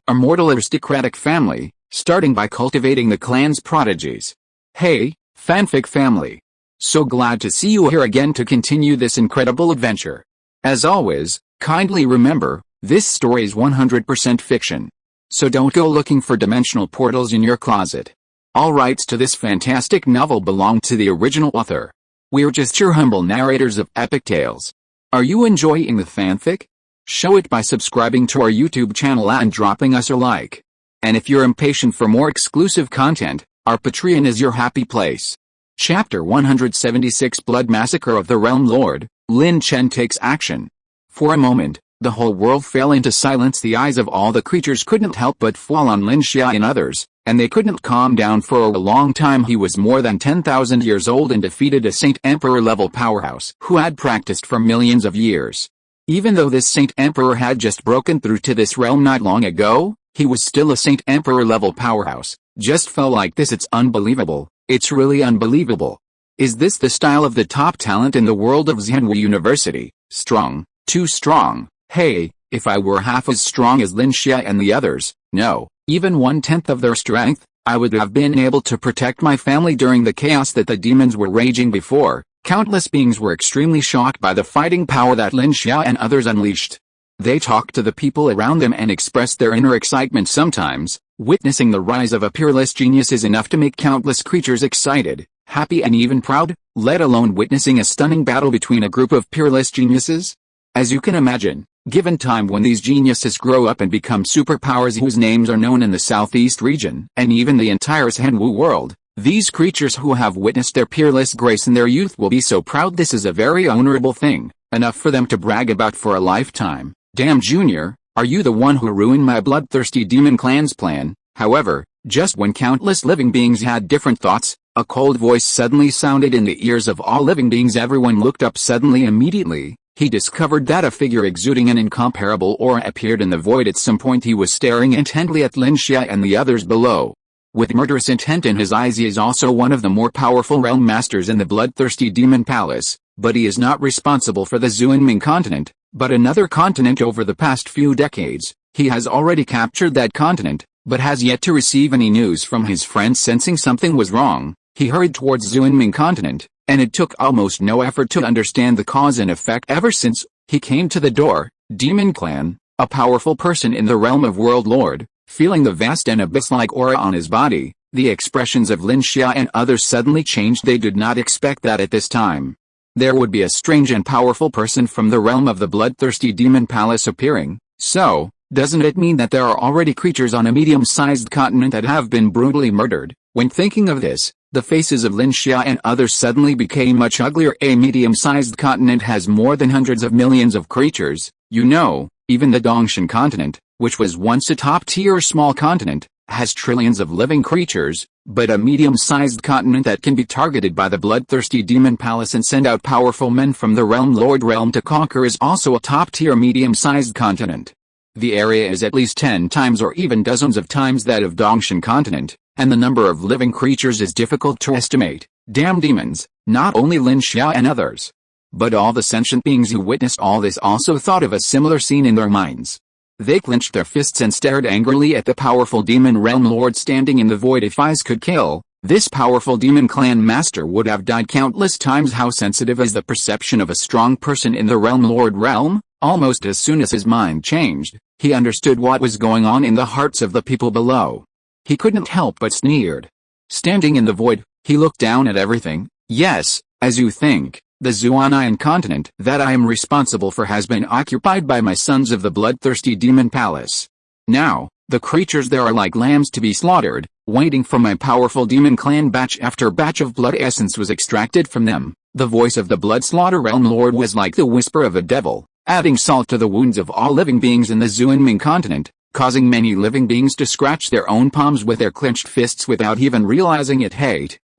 Immortal Aristocratic Family, starting by cultivating the clan's prodigies. Hey, fanfic family! So glad to see you here again to continue this incredible adventure. As always, kindly remember, this story is 100% fiction. So don't go looking for dimensional portals in your closet. All rights to this fantastic novel belong to the original author. We're just your humble narrators of epic tales. Are you enjoying the fanfic? Show it by subscribing to our YouTube channel and dropping us a like. And if you're impatient for more exclusive content, our Patreon is your happy place. Chapter 176 Blood Massacre of the Realm Lord, Lin Chen takes action. For a moment, the whole world fell into silence. The eyes of all the creatures couldn't help but fall on Lin Chen and others, and they couldn't calm down for a long time. He was more than 10,000 years old and defeated a Saint Emperor level powerhouse who had practiced for millions of years. Even though this Saint Emperor had just broken through to this realm not long ago, he was still a Saint Emperor level powerhouse. Just felt like this. It's unbelievable. It's really unbelievable. Is this the style of the top talent in the world of Zhenwu University? Strong, too strong. Hey, if I were half as strong as Lin Chen and the others, no, even 1/10 of their strength, I would have been able to protect my family during the chaos that the demons were raging before. Countless beings were extremely shocked by the fighting power that Lin Chen and others unleashed. They talked to the people around them and expressed their inner excitement. Sometimes, witnessing the rise of a peerless genius is enough to make countless creatures excited, happy and even proud, let alone witnessing a stunning battle between a group of peerless geniuses. As you can imagine, given time when these geniuses grow up and become superpowers whose names are known in the southeast region and even the entire Zhenwu world, these creatures who have witnessed their peerless grace in their youth will be so proud. This is a very honorable thing, enough for them to brag about for a lifetime. Damn Junior, are you the one who ruined my bloodthirsty demon clan's plan? However, just when countless living beings had different thoughts, a cold voice suddenly sounded in the ears of all living beings. Everyone looked up suddenly. Immediately, he discovered that a figure exuding an incomparable aura appeared in the void. At some point he was staring intently at Lin Chen and the others below. With murderous intent in his eyes. He is also one of the more powerful realm masters in the bloodthirsty demon palace, but he is not responsible for the Zhenwu continent, but another continent. Over the past few decades, he has already captured that continent, but has yet to receive any news from his friends. Sensing something was wrong, he hurried towards Zhenwu continent, and it took almost no effort to understand the cause and effect. Ever since he came to the door, Demon Clan, a powerful person in the realm of World Lord, feeling the vast and abyss-like aura on his body, the expressions of Lin Chen and others suddenly changed. They did not expect that at this time there would be a strange and powerful person from the realm of the bloodthirsty demon palace appearing. So, doesn't it mean that there are already creatures on a medium-sized continent that have been brutally murdered? When thinking of this, the faces of Lin Chen and others suddenly became much uglier. A medium-sized continent has more than hundreds of millions of creatures. You know, even the Dongshan continent, which was once a top-tier small continent, has trillions of living creatures, but a medium-sized continent that can be targeted by the bloodthirsty demon palace and send out powerful men from the realm lord realm to conquer is also a top-tier medium-sized continent. The area is at least 10 times or even dozens of times that of Dongshan continent, and the number of living creatures is difficult to estimate. Damn demons, not only Lin Chen and others, but all the sentient beings who witnessed all this also thought of a similar scene in their minds. They clenched their fists and stared angrily at the powerful demon realm lord standing in the void. If eyes could kill, this powerful demon clan master would have died countless times. How sensitive is the perception of a strong person in the realm lord realm? Almost as soon as his mind changed, he understood what was going on in the hearts of the people below. He couldn't help but sneered. Standing in the void, he looked down at everything. Yes, as you think. The Zhenwu continent that I am responsible for has been occupied by my sons of the bloodthirsty demon palace. Now, the creatures there are like lambs to be slaughtered, waiting for my powerful demon clan. Batch after batch of blood essence was extracted from them. The voice of the blood slaughter realm lord was like the whisper of a devil, adding salt to the wounds of all living beings in the Zhenwu continent, causing many living beings to scratch their own palms with their clenched fists without even realizing it.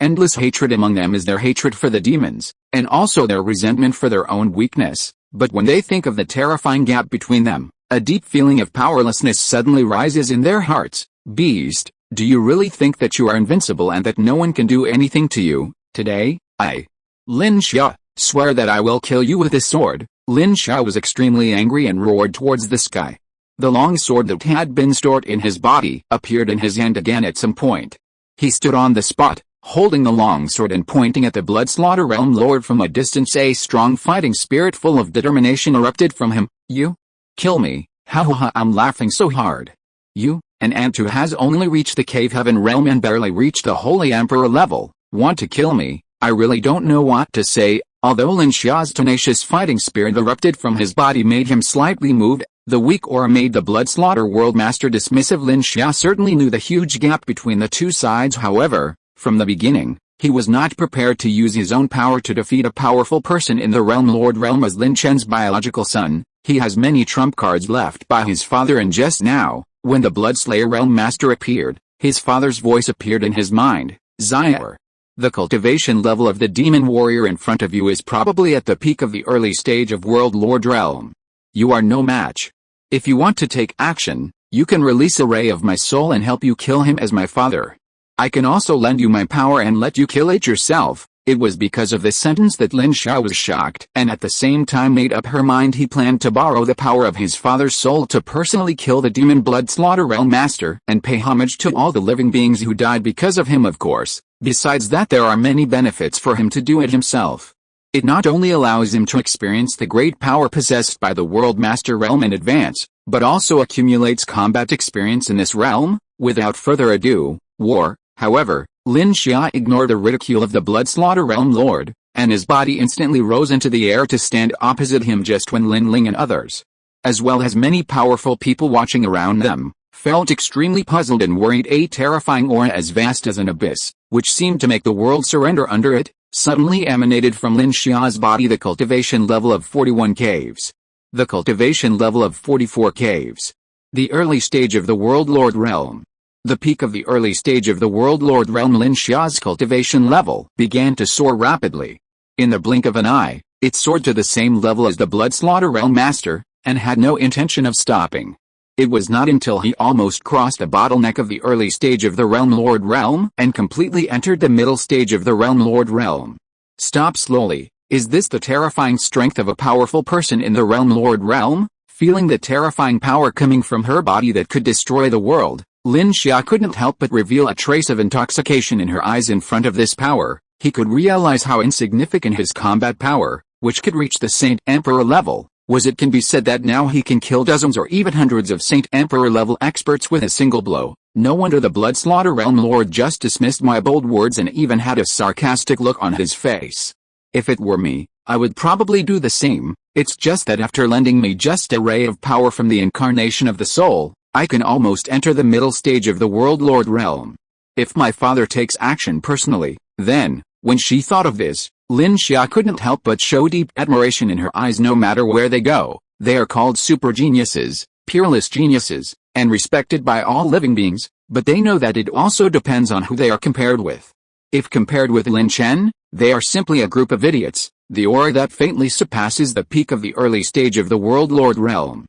Endless hatred among them is their hatred for the demons, and also their resentment for their own weakness. But when they think of the terrifying gap between them, a deep feeling of powerlessness suddenly rises in their hearts. Beast, do you really think that you are invincible and that no one can do anything to you? Today, I, Lin Chen, swear that I will kill you with this sword. Lin Chen was extremely angry and roared towards the sky. The long sword that had been stored in his body appeared in his hand again at some point. He stood on the spot, holding the long sword and pointing at the Bloodslaughter Realm Lord from a distance. A strong fighting spirit full of determination erupted from him. You? Kill me? Ha ha ha, I'm laughing so hard. You, an ant who has only reached the cave heaven realm and barely reached the Holy Emperor level, want to kill me? I really don't know what to say. Although Lin Xia's tenacious fighting spirit erupted from his body made him slightly moved, the weak aura made the Bloodslaughter World Master dismissive. Lin Xia certainly knew the huge gap between the two sides. However, from the beginning, he was not prepared to use his own power to defeat a powerful person in the Realm Lord realm as Lin Chen's biological son. He has many trump cards left by his father, and just now, when the Bloodslayer Realm Master appeared, his father's voice appeared in his mind. Zyre. The cultivation level of the demon warrior in front of you is probably at the peak of the early stage of World Lord realm. You are no match. If you want to take action, you can release a ray of my soul and help you kill him as my father. I can also lend you my power and let you kill it yourself. It was because of this sentence that Lin Xia was shocked and at the same time made up her mind. He planned to borrow the power of his father's soul to personally kill the demon Bloodslaughter Realm Master and pay homage to all the living beings who died because of him, of course. Besides that, there are many benefits for him to do it himself. It not only allows him to experience the great power possessed by the World Master realm in advance, but also accumulates combat experience in this realm. Without further ado, war. However, Lin Xia ignored the ridicule of the Bloodslaughter Realm Lord, and his body instantly rose into the air to stand opposite him just when Lin Ling and others, as well as many powerful people watching around them, felt extremely puzzled and worried. A terrifying aura as vast as an abyss, which seemed to make the world surrender under it, suddenly emanated from Lin Xia's body. The cultivation level of 41 caves. The cultivation level of 44 caves. The early stage of the World Lord realm. The peak of the early stage of the World Lord realm. Lin Xia's cultivation level began to soar rapidly. In the blink of an eye, it soared to the same level as the Bloodslaughter Realm Master, and had no intention of stopping. It was not until he almost crossed the bottleneck of the early stage of the Realm Lord realm and completely entered the middle stage of the Realm Lord realm. Stop slowly. Is this the terrifying strength of a powerful person in the Realm Lord realm? Feeling the terrifying power coming from her body that could destroy the world, Lin Xia couldn't help but reveal a trace of intoxication in her eyes. In front of this power, he could realize how insignificant his combat power, which could reach the Saint Emperor level, was. It can be said that now he can kill dozens or even hundreds of Saint Emperor level experts with a single blow. No wonder the Bloodslaughter Realm Lord just dismissed my bold words and even had a sarcastic look on his face. If it were me, I would probably do the same. It's just that after lending me just a ray of power from the incarnation of the soul, I can almost enter the middle stage of the World Lord realm. If my father takes action personally, then, when she thought of this, Lin Xia couldn't help but show deep admiration in her eyes. No matter where they go, they are called super geniuses, peerless geniuses, and respected by all living beings, but they know that it also depends on who they are compared with. If compared with Lin Chen, they are simply a group of idiots, the aura that faintly surpasses the peak of the early stage of the World Lord realm.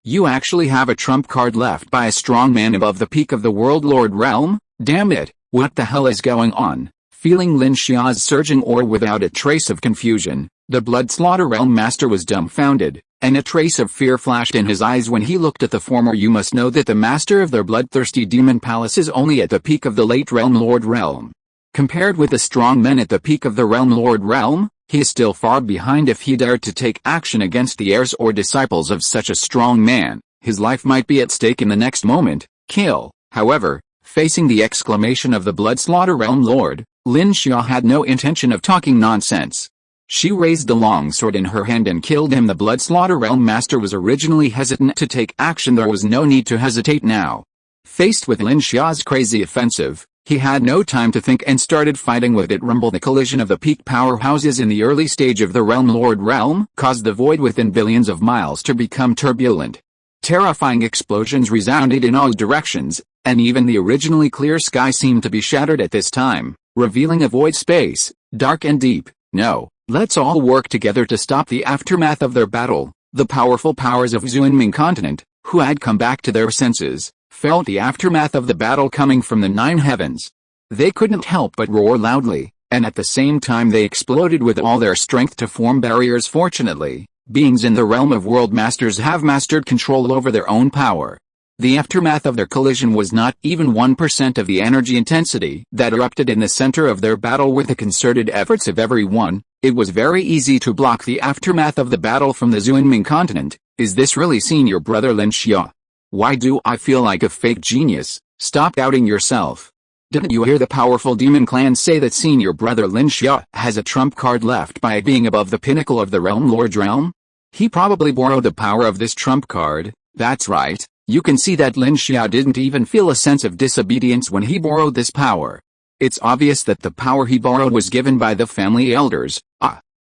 You actually have a trump card left by a strong man above the peak of the World Lord realm? Damn it, what the hell is going on? Feeling Lin Xia's surging aura without a trace of confusion, the Bloodslaughter Realm Master was dumbfounded, and a trace of fear flashed in his eyes when he looked at the former. You must know that the master of their bloodthirsty demon palace is only at the peak of the late Realm Lord realm. Compared with the strong men at the peak of the Realm Lord realm, he is still far behind. If he dared to take action against the heirs or disciples of such a strong man, his life might be at stake in the next moment. Kill. However, facing the exclamation of the Bloodslaughter Realm Lord, Lin Xia had no intention of talking nonsense. She raised the long sword in her hand and killed him. The Bloodslaughter Realm Master was originally hesitant to take action. There was no need to hesitate now. Faced with Lin Xia's crazy offensive, he had no time to think and started fighting with it. Rumble. The collision of the peak powerhouses in the early stage of the Realm Lord realm caused the void within billions of miles to become turbulent. Terrifying explosions resounded in all directions, and even the originally clear sky seemed to be shattered at this time, revealing a void space, dark and deep. No, let's all work together to stop the aftermath of their battle. The powerful powers of Zuanming continent, who had come back to their senses, felt the aftermath of the battle coming from the 9 heavens. They couldn't help but roar loudly, and at the same time they exploded with all their strength to form barriers. Fortunately, beings in the realm of world masters have mastered control over their own power. The aftermath of their collision was not even 1% of the energy intensity that erupted in the center of their battle. With the concerted efforts of everyone, it was very easy to block the aftermath of the battle from the Zuanming continent. Is this really senior brother Lin Xia? Why do I feel like a fake genius? Stop doubting yourself. Didn't you hear the powerful demon clan say that senior brother Lin Xia has a trump card left by being above the pinnacle of the realm lord's realm? He probably borrowed the power of this trump card. That's right. You can see that Lin Xiao didn't even feel a sense of disobedience when he borrowed this power. It's obvious that the power he borrowed was given by the family elders.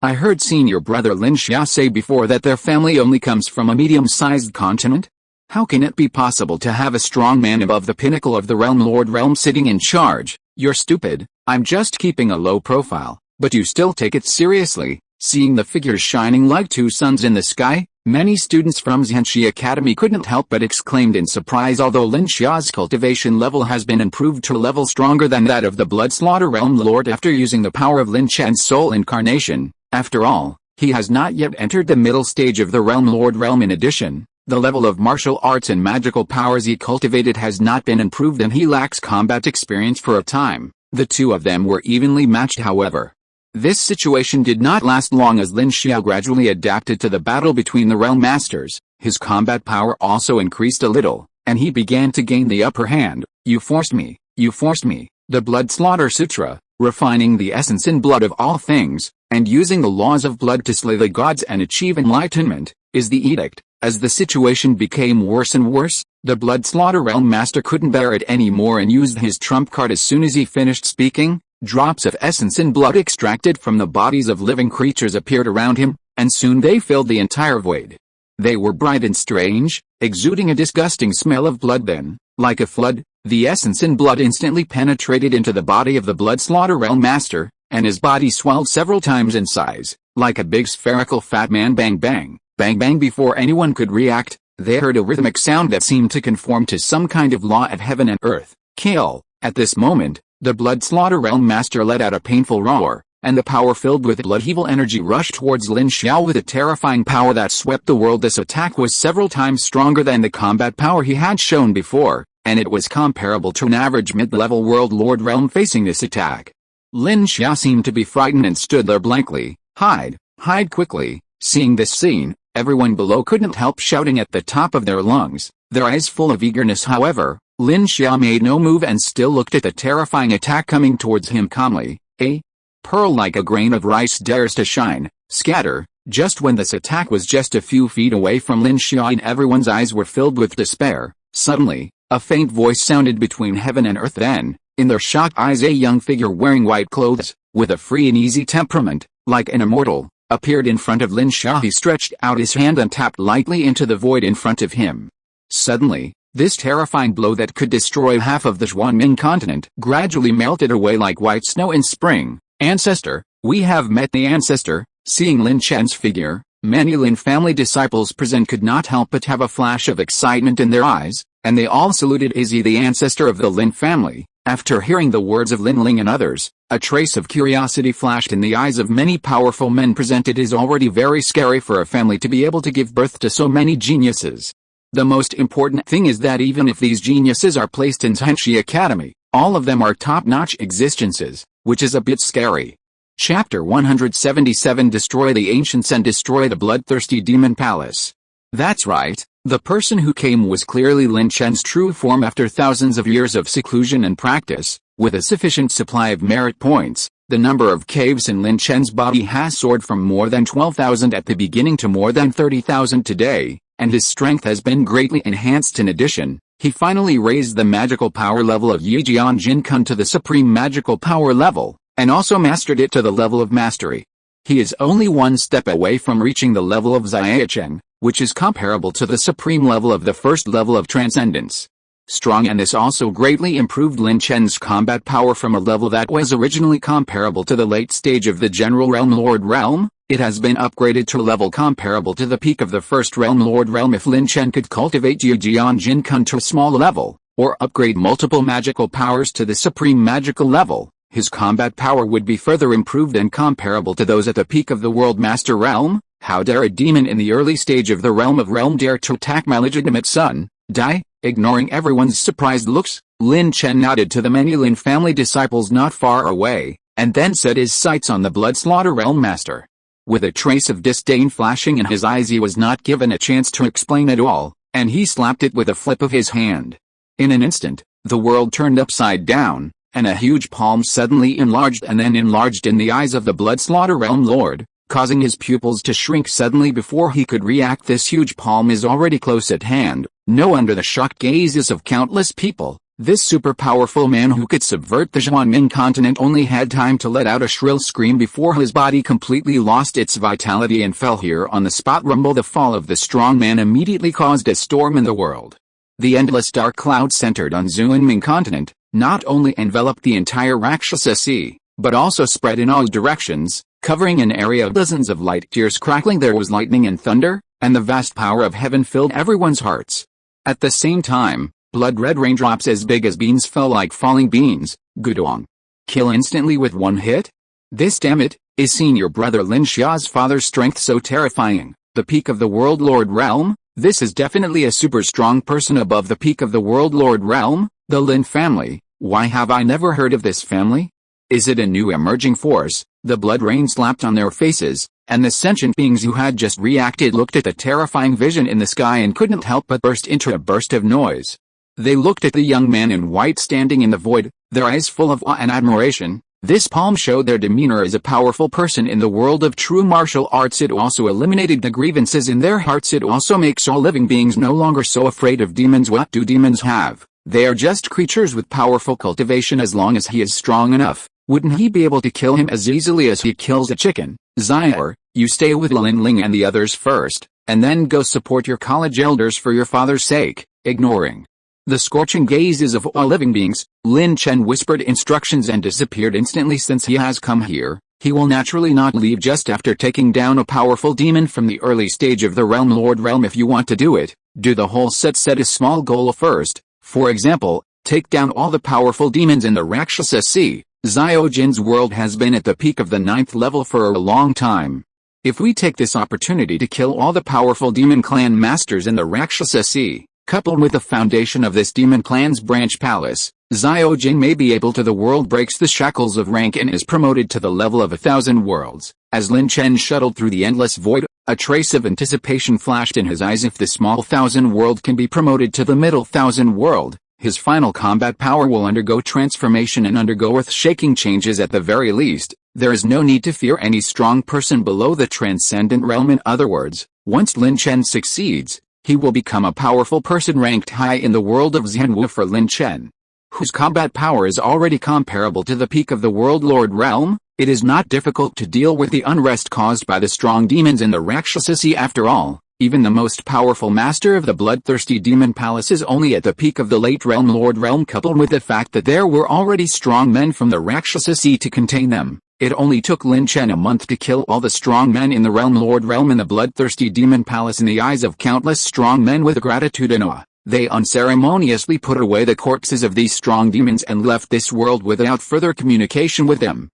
I heard senior brother Lin Xiao say before that their family only comes from a medium-sized continent. How can it be possible to have a strong man above the pinnacle of the realm lord realm sitting in charge? You're stupid. I'm just keeping a low profile, but you still take it seriously. Seeing the figures shining like two suns in the sky, many students from Zhenwu Academy couldn't help but exclaimed in surprise. Although Lin Xiao's cultivation level has been improved to a level stronger than that of the Blood Slaughter Realm Lord after using the power of Lin Chen's soul incarnation, after all, he has not yet entered the middle stage of the Realm Lord realm. In addition, the level of martial arts and magical powers he cultivated has not been improved and he lacks combat experience for a time. The two of them were evenly matched, however. This situation did not last long as Lin Xiao gradually adapted to the battle between the realm masters. His combat power also increased a little, and he began to gain the upper hand. You forced me. You forced me. The Blood Slaughter Sutra, refining the essence and blood of all things, and using the laws of blood to slay the gods and achieve enlightenment, is the edict. As the situation became worse and worse, the Blood Slaughter Realm Master couldn't bear it anymore and used his trump card. As soon as he finished speaking, drops of essence and blood extracted from the bodies of living creatures appeared around him, and soon they filled the entire void. They were bright and strange, exuding a disgusting smell of blood. Then, like a flood, the essence and blood instantly penetrated into the body of the Blood Slaughter Realm Master, and his body swelled several times in size, like a big spherical fat man. Bang bang, bang bang. Before anyone could react, they heard a rhythmic sound that seemed to conform to some kind of law of heaven and earth. Kill. At this moment, the Blood Slaughter Realm Master let out a painful roar, and the power filled with blood-evil energy rushed towards Lin Xiao with a terrifying power that swept the world. This attack was several times stronger than the combat power he had shown before, and it was comparable to an average mid-level world lord realm facing this attack. Lin Xiao seemed to be frightened and stood there blankly. Hide! Hide quickly! Seeing this scene, everyone below couldn't help shouting at the top of their lungs, their eyes full of eagerness. However, Lin Xiao made no move and still looked at the terrifying attack coming towards him calmly. A pearl like a grain of rice dares to shine, scatter. Just when this attack was just a few feet away from Lin Xiao and everyone's eyes were filled with despair, suddenly, a faint voice sounded between heaven and earth. Then, in their shocked eyes, a young figure wearing white clothes, with a free and easy temperament, like an immortal, appeared in front of Lin Xiao. He stretched out his hand and tapped lightly into the void in front of him. Suddenly, this terrifying blow that could destroy half of the Zhuanming continent gradually melted away like white snow in spring. Ancestor, we have met the ancestor. Seeing Lin Chen's figure, many Lin family disciples present could not help but have a flash of excitement in their eyes, and they all saluted. Is he the ancestor of the Lin family? After hearing the words of Lin Ling and others, a trace of curiosity flashed in the eyes of many powerful men present. It is already very scary for a family to be able to give birth to so many geniuses. The most important thing is that even if these geniuses are placed in Zhenwu Academy, all of them are top-notch existences, which is a bit scary. Chapter 177 Destroy the Ancients and Destroy the Bloodthirsty Demon Palace. That's right, the person who came was clearly Lin Chen's true form after thousands of years of seclusion and practice. With a sufficient supply of merit points, the number of caves in Lin Chen's body has soared from more than 12,000 at the beginning to more than 30,000 today, and his strength has been greatly enhanced. In addition, he finally raised the magical power level of Yijian Jinkun to the supreme magical power level, and also mastered it to the level of mastery. He is only one step away from reaching the level of Xiaocheng, which is comparable to the supreme level of the first level of transcendence. Strong, and this also greatly improved Lin Chen's combat power from a level that was originally comparable to the late stage of the General Realm Lord Realm. It has been upgraded to a level comparable to the peak of the first Realm Lord Realm. If Lin Chen could cultivate Yijian Jinkun to a small level, or upgrade multiple magical powers to the supreme magical level, his combat power would be further improved and comparable to those at the peak of the World Master Realm. How dare a demon in the early stage of the realm dare to attack my legitimate son? Die? Ignoring everyone's surprised looks, Lin Chen nodded to the many Lin family disciples not far away, and then set his sights on the blood-slaughter realm master. With a trace of disdain flashing in his eyes, he was not given a chance to explain it all, and he slapped it with a flip of his hand. In an instant, the world turned upside down, and a huge palm suddenly enlarged and then enlarged in the eyes of the blood-slaughter realm lord, causing his pupils to shrink suddenly before he could react. This huge palm is already close at hand. No, under the shocked gazes of countless people, this super-powerful man who could subvert the Zhenwu continent only had time to let out a shrill scream before his body completely lost its vitality and fell here on the spot. Rumble. The fall of the strong man immediately caused a storm in the world. The endless dark cloud centered on Zhenwu continent not only enveloped the entire Rakshasa Sea, but also spread in all directions, covering an area of dozens of light years. Crackling, there was lightning and thunder, and the vast power of heaven filled everyone's hearts. At the same time, blood-red raindrops as big as beans fell like falling beans. Gudong. Kill instantly with one hit? This, damn it, is senior brother Lin Xia's father's strength so terrifying. The peak of the World Lord realm? This is definitely a super strong person above the peak of the World Lord realm, the Lin family. Why have I never heard of this family? Is it a new emerging force? The blood rain slapped on their faces, and the sentient beings who had just reacted looked at the terrifying vision in the sky and couldn't help but burst into a burst of noise. They looked at the young man in white standing in the void, their eyes full of awe and admiration. This palm showed their demeanor as a powerful person in the world of true martial arts. It also eliminated the grievances in their hearts. It also makes all living beings no longer so afraid of demons. What do demons have? They are just creatures with powerful cultivation. As long as he is strong enough, wouldn't he be able to kill him as easily as he kills a chicken? Zaire, you stay with Lin Ling and the others first, and then go support your college elders for your father's sake. Ignoring the scorching gazes of all living beings, Lin Chen whispered instructions and disappeared instantly. Since he has come here, he will naturally not leave just after taking down a powerful demon from the early stage of the realm lord realm. If you want to do it, do the whole set. Set a small goal first. For example, take down all the powerful demons in the Rakshasa Sea. Xiaojin's world has been at the peak of the 9th level for a long time. If we take this opportunity to kill all the powerful demon clan masters in the Rakshasa Sea, coupled with the foundation of this demon clan's branch palace, Xiaojin may be able to. The world breaks the shackles of rank and is promoted to the level of 1,000 worlds. As Lin Chen shuttled through the endless void, a trace of anticipation flashed in his eyes. If the small 1,000 world can be promoted to the middle 1,000 world, his final combat power will undergo transformation and undergo earth-shaking changes. At the very least, there is no need to fear any strong person below the transcendent realm. In other words, once Lin Chen succeeds, he will become a powerful person ranked high in the world of Zhenwu. For Lin Chen, whose combat power is already comparable to the peak of the World Lord realm, it is not difficult to deal with the unrest caused by the strong demons in the Rakshasa Sea. After all, even the most powerful master of the bloodthirsty demon palace is only at the peak of the late realm lord realm. Coupled with the fact that there were already strong men from the Rakshasa Sea to contain them, it only took Lin Chen a month to kill all the strong men in the realm lord realm in the bloodthirsty demon palace. In the eyes of countless strong men with gratitude and awe, they unceremoniously put away the corpses of these strong demons and left this world without further communication with them.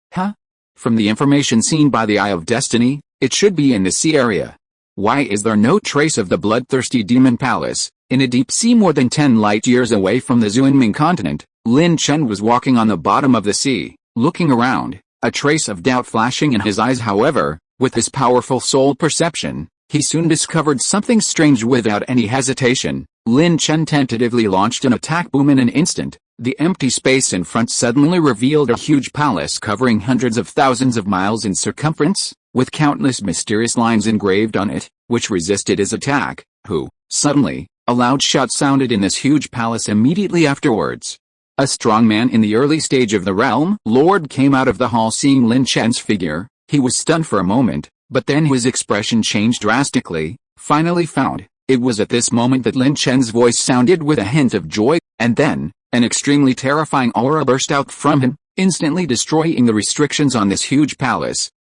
From the information seen by the Eye of Destiny, it should be in the sea area. Why is there no trace of the bloodthirsty demon palace? In a deep sea more than 10 light years away from the Zhenwu continent, Lin Chen was walking on the bottom of the sea, looking around, a trace of doubt flashing in his eyes. However, with his powerful soul perception, he soon discovered something strange. Without any hesitation, Lin Chen tentatively launched an attack. Boom! In an instant, the empty space in front suddenly revealed a huge palace covering hundreds of thousands of miles in circumference, with countless mysterious lines engraved on it, which resisted his attack. Suddenly, a loud shout sounded in this huge palace immediately afterwards. A strong man in the early stage of the realm lord came out of the hall. Seeing Lin Chen's figure, he was stunned for a moment, but then his expression changed drastically. Finally found, it was at this moment that Lin Chen's voice sounded with a hint of joy, and then, an extremely terrifying aura burst out from him, instantly destroying the restrictions on this huge palace.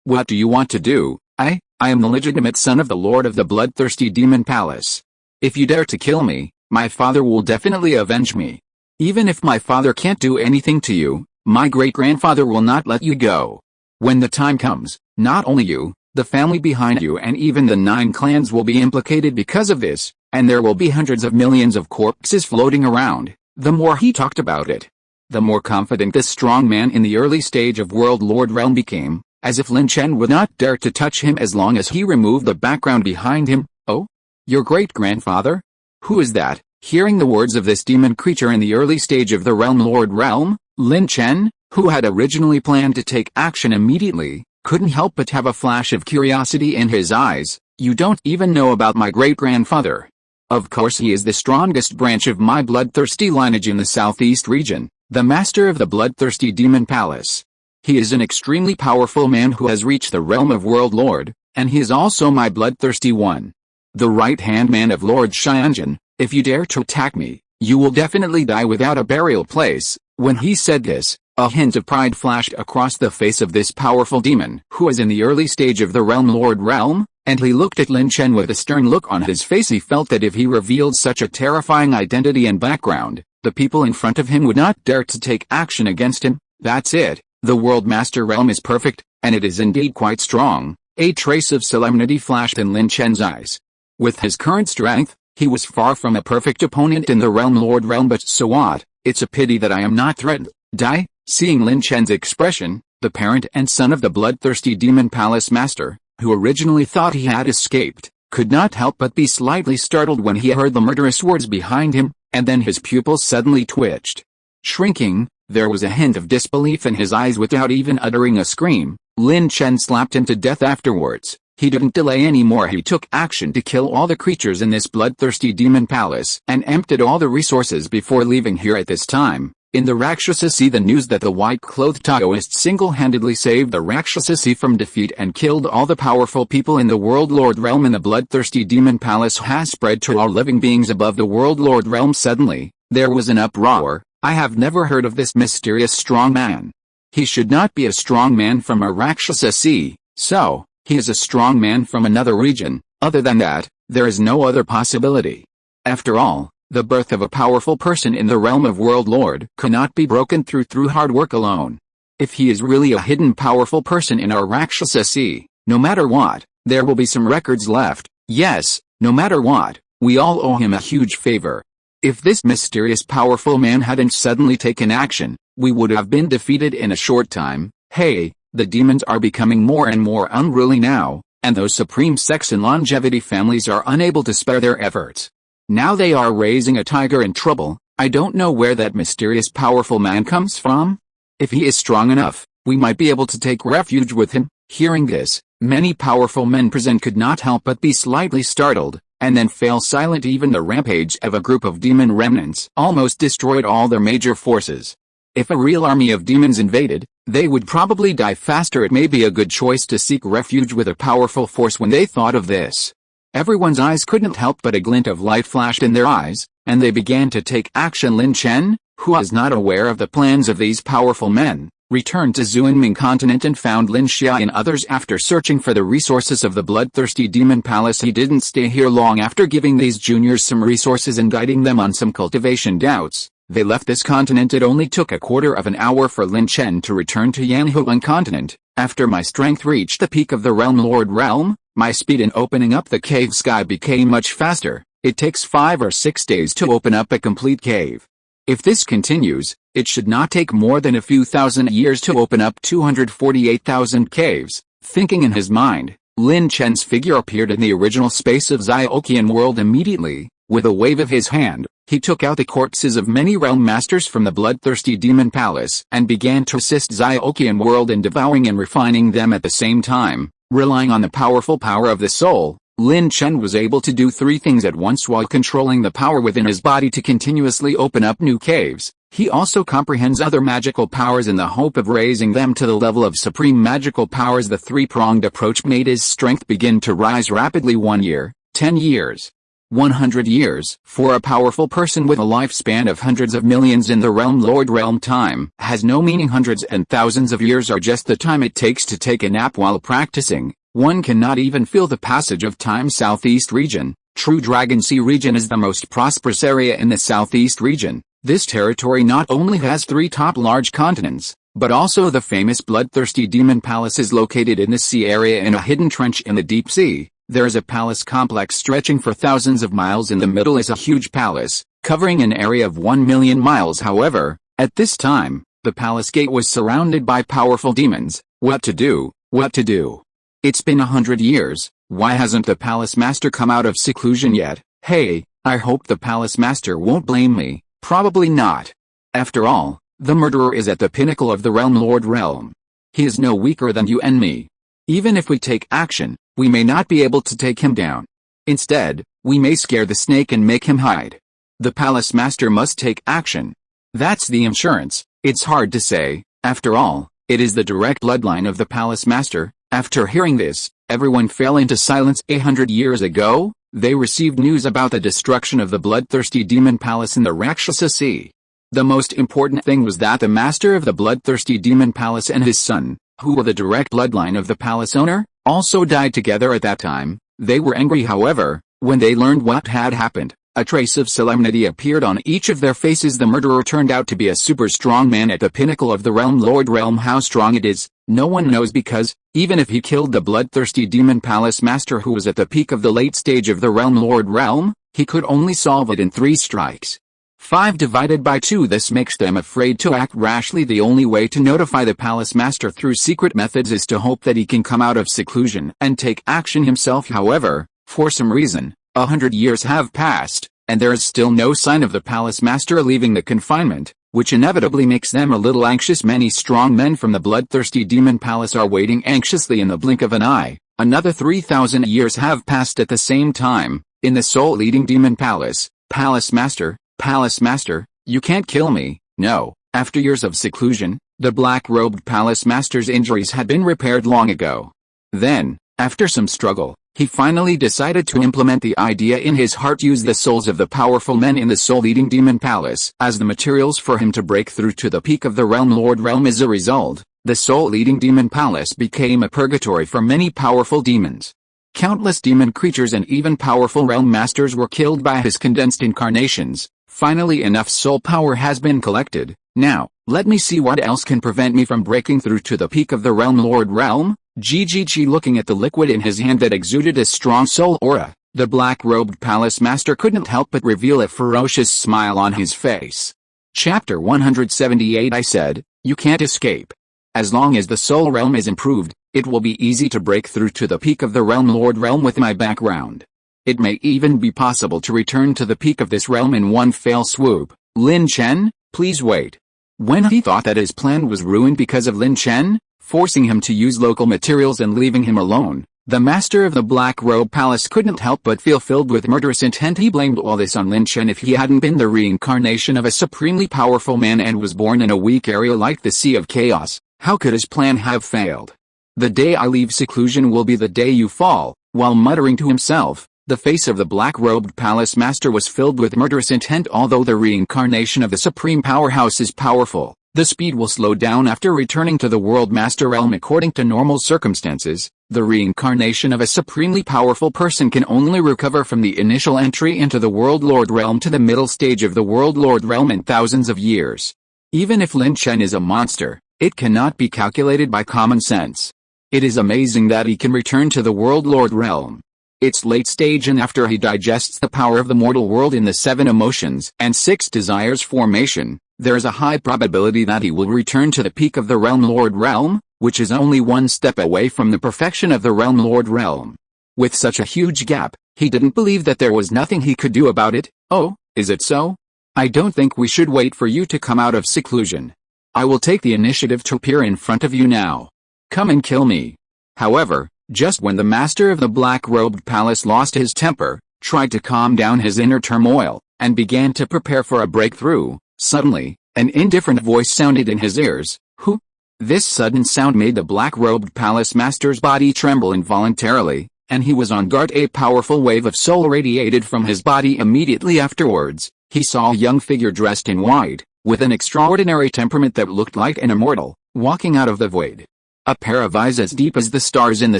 What do you want to do? I am the legitimate son of the lord of the bloodthirsty demon palace. If you dare to kill me, my father will definitely avenge me. Even if my father can't do anything to you, my great-grandfather will not let you go. When the time comes, not only you, The family behind you and even the 9 clans will be implicated because of this, and there will be hundreds of millions of corpses floating around. The more he talked about it, the more confident this strong man in the early stage of World Lord realm became, as if Lin Chen would not dare to touch him as long as he removed the background behind him. Oh? Your great-grandfather? Who is that? Hearing the words of this demon creature in the early stage of the Realm Lord realm, Lin Chen, who had originally planned to take action immediately, couldn't help but have a flash of curiosity in his eyes. You don't even know about my great-grandfather. Of course he is the strongest branch of my bloodthirsty lineage in the southeast region, the master of the bloodthirsty demon palace. He is an extremely powerful man who has reached the realm of World Lord, and he is also my bloodthirsty one. The right-hand man of Lord Xianjun. If you dare to attack me, you will definitely die without a burial place. When he said this, a hint of pride flashed across the face of this powerful demon who was in the early stage of the Realm Lord realm, and he looked at Lin Chen with a stern look on his face. He felt that if he revealed such a terrifying identity and background, the people in front of him would not dare to take action against him. That's it, the World Master realm is perfect, and it is indeed quite strong. A trace of solemnity flashed in Lin Chen's eyes. With his current strength, he was far from a perfect opponent in the Realm Lord realm, but so what? It's a pity that I am not threatened. Die? Seeing Lin Chen's expression, the parent and son of the bloodthirsty demon palace master, who originally thought he had escaped, could not help but be slightly startled when he heard the murderous words behind him, and then his pupils suddenly twitched. Shrinking, there was a hint of disbelief in his eyes. Without even uttering a scream, Lin Chen slapped him to death afterwards. He didn't delay anymore. He took action to kill all the creatures in this bloodthirsty demon palace and emptied all the resources before leaving here at this time. In the Rakshasa Sea, the news that the white-clothed Taoist single-handedly saved the Rakshasa Sea from defeat and killed all the powerful people in the World Lord realm in the bloodthirsty demon palace has spread to all living beings above the World Lord realm. Suddenly, there was an uproar. I have never heard of this mysterious strong man. He should not be a strong man from a Rakshasa Sea, so he is a strong man from another region. Other than that, there is no other possibility. After all, the birth of a powerful person in the realm of World Lord cannot be broken through hard work alone. If he is really a hidden powerful person in our Rakshasa Sea, no matter what, there will be some records left. Yes, no matter what, we all owe him a huge favor. If this mysterious powerful man hadn't suddenly taken action, we would have been defeated in a short time. Hey, the demons are becoming more and more unruly now, and those supreme sects and longevity families are unable to spare their efforts. Now they are raising a tiger in trouble. I don't know where that mysterious powerful man comes from. If he is strong enough, we might be able to take refuge with him. Hearing this, many powerful men present could not help but be slightly startled, and then fell silent. Even the rampage of a group of demon remnants almost destroyed all their major forces. If a real army of demons invaded, they would probably die faster. It may be a good choice to seek refuge with a powerful force. When they thought of this, everyone's eyes couldn't help but a glint of light flashed in their eyes, and they began to take action. Lin Chen, who was not aware of the plans of these powerful men, returned to Zuanming continent and found Lin Xia and others. After searching for the resources of the bloodthirsty demon palace, he didn't stay here long. After giving these juniors some resources and guiding them on some cultivation doubts, they left this continent. It only took a quarter of an hour for Lin Chen to return to Yanhuan continent. After my strength reached the peak of the Realm Lord realm, my speed in opening up the cave sky became much faster. It takes 5 or 6 days to open up a complete cave. If this continues, it should not take more than a few thousand years to open up 248,000 caves. Thinking in his mind, Lin Chen's figure appeared in the original space of Ziokian world immediately. With a wave of his hand, he took out the corpses of many realm masters from the bloodthirsty demon palace and began to assist Ziokian world in devouring and refining them at the same time. Relying on the powerful power of the soul, Lin Chen was able to do 3 things at once while controlling the power within his body to continuously open up new caves. He also comprehends other magical powers in the hope of raising them to the level of supreme magical powers. The 3-pronged approach made his strength begin to rise rapidly. 1 year, 10 years, 100 years. For a powerful person with a lifespan of hundreds of millions in the Realm Lord realm, time has no meaning. Hundreds and thousands of years are just the time it takes to take a nap while practicing. One cannot even feel the passage of time. Southeast region. True Dragon Sea region is the most prosperous area in the Southeast region. This territory not only has 3 top large continents, But also the famous bloodthirsty demon palace is located in the sea area in a hidden trench in the deep sea. There is a palace complex stretching for thousands of miles. In the middle is a huge palace, covering an area of 1,000,000 miles. However, at this time, the palace gate was surrounded by powerful demons. What to do? What to do? It's been 100 years, why hasn't the palace master come out of seclusion yet? Hey, I hope the palace master won't blame me. Probably not. After all, the murderer is at the pinnacle of the realm lord realm. He is no weaker than you and me. Even if we take action, we may not be able to take him down. Instead, we may scare the snake and make him hide. The palace master must take action. That's the insurance. It's hard to say, after all, it is the direct bloodline of the palace master. After hearing this, everyone fell into silence. 100 years ago, they received news about the destruction of the bloodthirsty demon palace in the Rakshasa Sea. The most important thing was that the master of the bloodthirsty demon palace and his son, who were the direct bloodline of the palace owner, also died together at that time. They were angry. However, when they learned what had happened, a trace of solemnity appeared on each of their faces. The murderer turned out to be a super strong man at the pinnacle of the realm lord realm. How strong it is, no one knows, because, even if he killed the bloodthirsty demon palace master who was at the peak of the late stage of the realm lord realm, he could only solve it in 3 strikes. 5 divided by 2. This makes them afraid to act rashly. The only way to notify the palace master through secret methods is to hope that he can come out of seclusion and take action himself. However, for some reason, 100 years have passed, and there is still no sign of the palace master leaving the confinement, which inevitably makes them a little anxious. Many strong men from the bloodthirsty demon palace are waiting anxiously. In the blink of an eye, another 3,000 years have passed. At the same time, in the soul-eating demon palace, Palace Master, you can't kill me. No. After years of seclusion, the black-robed palace master's injuries had been repaired long ago. Then, after some struggle, he finally decided to implement the idea in his heart: use the souls of the powerful men in the soul-eating demon palace as the materials for him to break through to the peak of the realm lord realm. As a result, the soul-eating demon palace became a purgatory for many powerful demons. Countless demon creatures and even powerful realm masters were killed by his condensed incarnations. Finally, enough soul power has been collected. Now, let me see what else can prevent me from breaking through to the peak of the realm lord realm. GGG. Looking at the liquid in his hand that exuded a strong soul aura, the black-robed palace master couldn't help but reveal a ferocious smile on his face. Chapter 178. I said, you can't escape. As long as the soul realm is improved, it will be easy to break through to the peak of the realm lord realm with my background. It may even be possible to return to the peak of this realm in one fell swoop. Lin Chen, please wait. When he thought that his plan was ruined because of Lin Chen, forcing him to use local materials and leaving him alone, the master of the Black Robe Palace couldn't help but feel filled with murderous intent. He blamed all this on Lin Chen. If he hadn't been the reincarnation of a supremely powerful man and was born in a weak area like the Sea of Chaos, how could his plan have failed? The day I leave seclusion will be the day you fall. While muttering to himself, the face of the black-robed palace master was filled with murderous intent. Although the reincarnation of the supreme powerhouse is powerful, the speed will slow down after returning to the world master realm. According to normal circumstances, the reincarnation of a supremely powerful person can only recover from the initial entry into the world lord realm to the middle stage of the world lord realm in thousands of years. Even if Lin Chen is a monster, it cannot be calculated by common sense. It is amazing that he can return to the world lord realm. It's late stage, and after he digests the power of the mortal world in the 7 emotions and 6 desires formation, there is a high probability that he will return to the peak of the realm lord realm, which is only one step away from the perfection of the realm lord realm. With such a huge gap, he didn't believe that there was nothing he could do about it. Oh, is it so? I don't think we should wait for you to come out of seclusion. I will take the initiative to appear in front of you now. Come and kill me. However, just when the master of the black-robed palace lost his temper, tried to calm down his inner turmoil, and began to prepare for a breakthrough, suddenly, an indifferent voice sounded in his ears. Who? This sudden sound made the black-robed palace master's body tremble involuntarily, and he was on guard. A powerful wave of soul radiated from his body. Immediately afterwards, he saw a young figure dressed in white, with an extraordinary temperament that looked like an immortal, walking out of the void. A pair of eyes as deep as the stars in the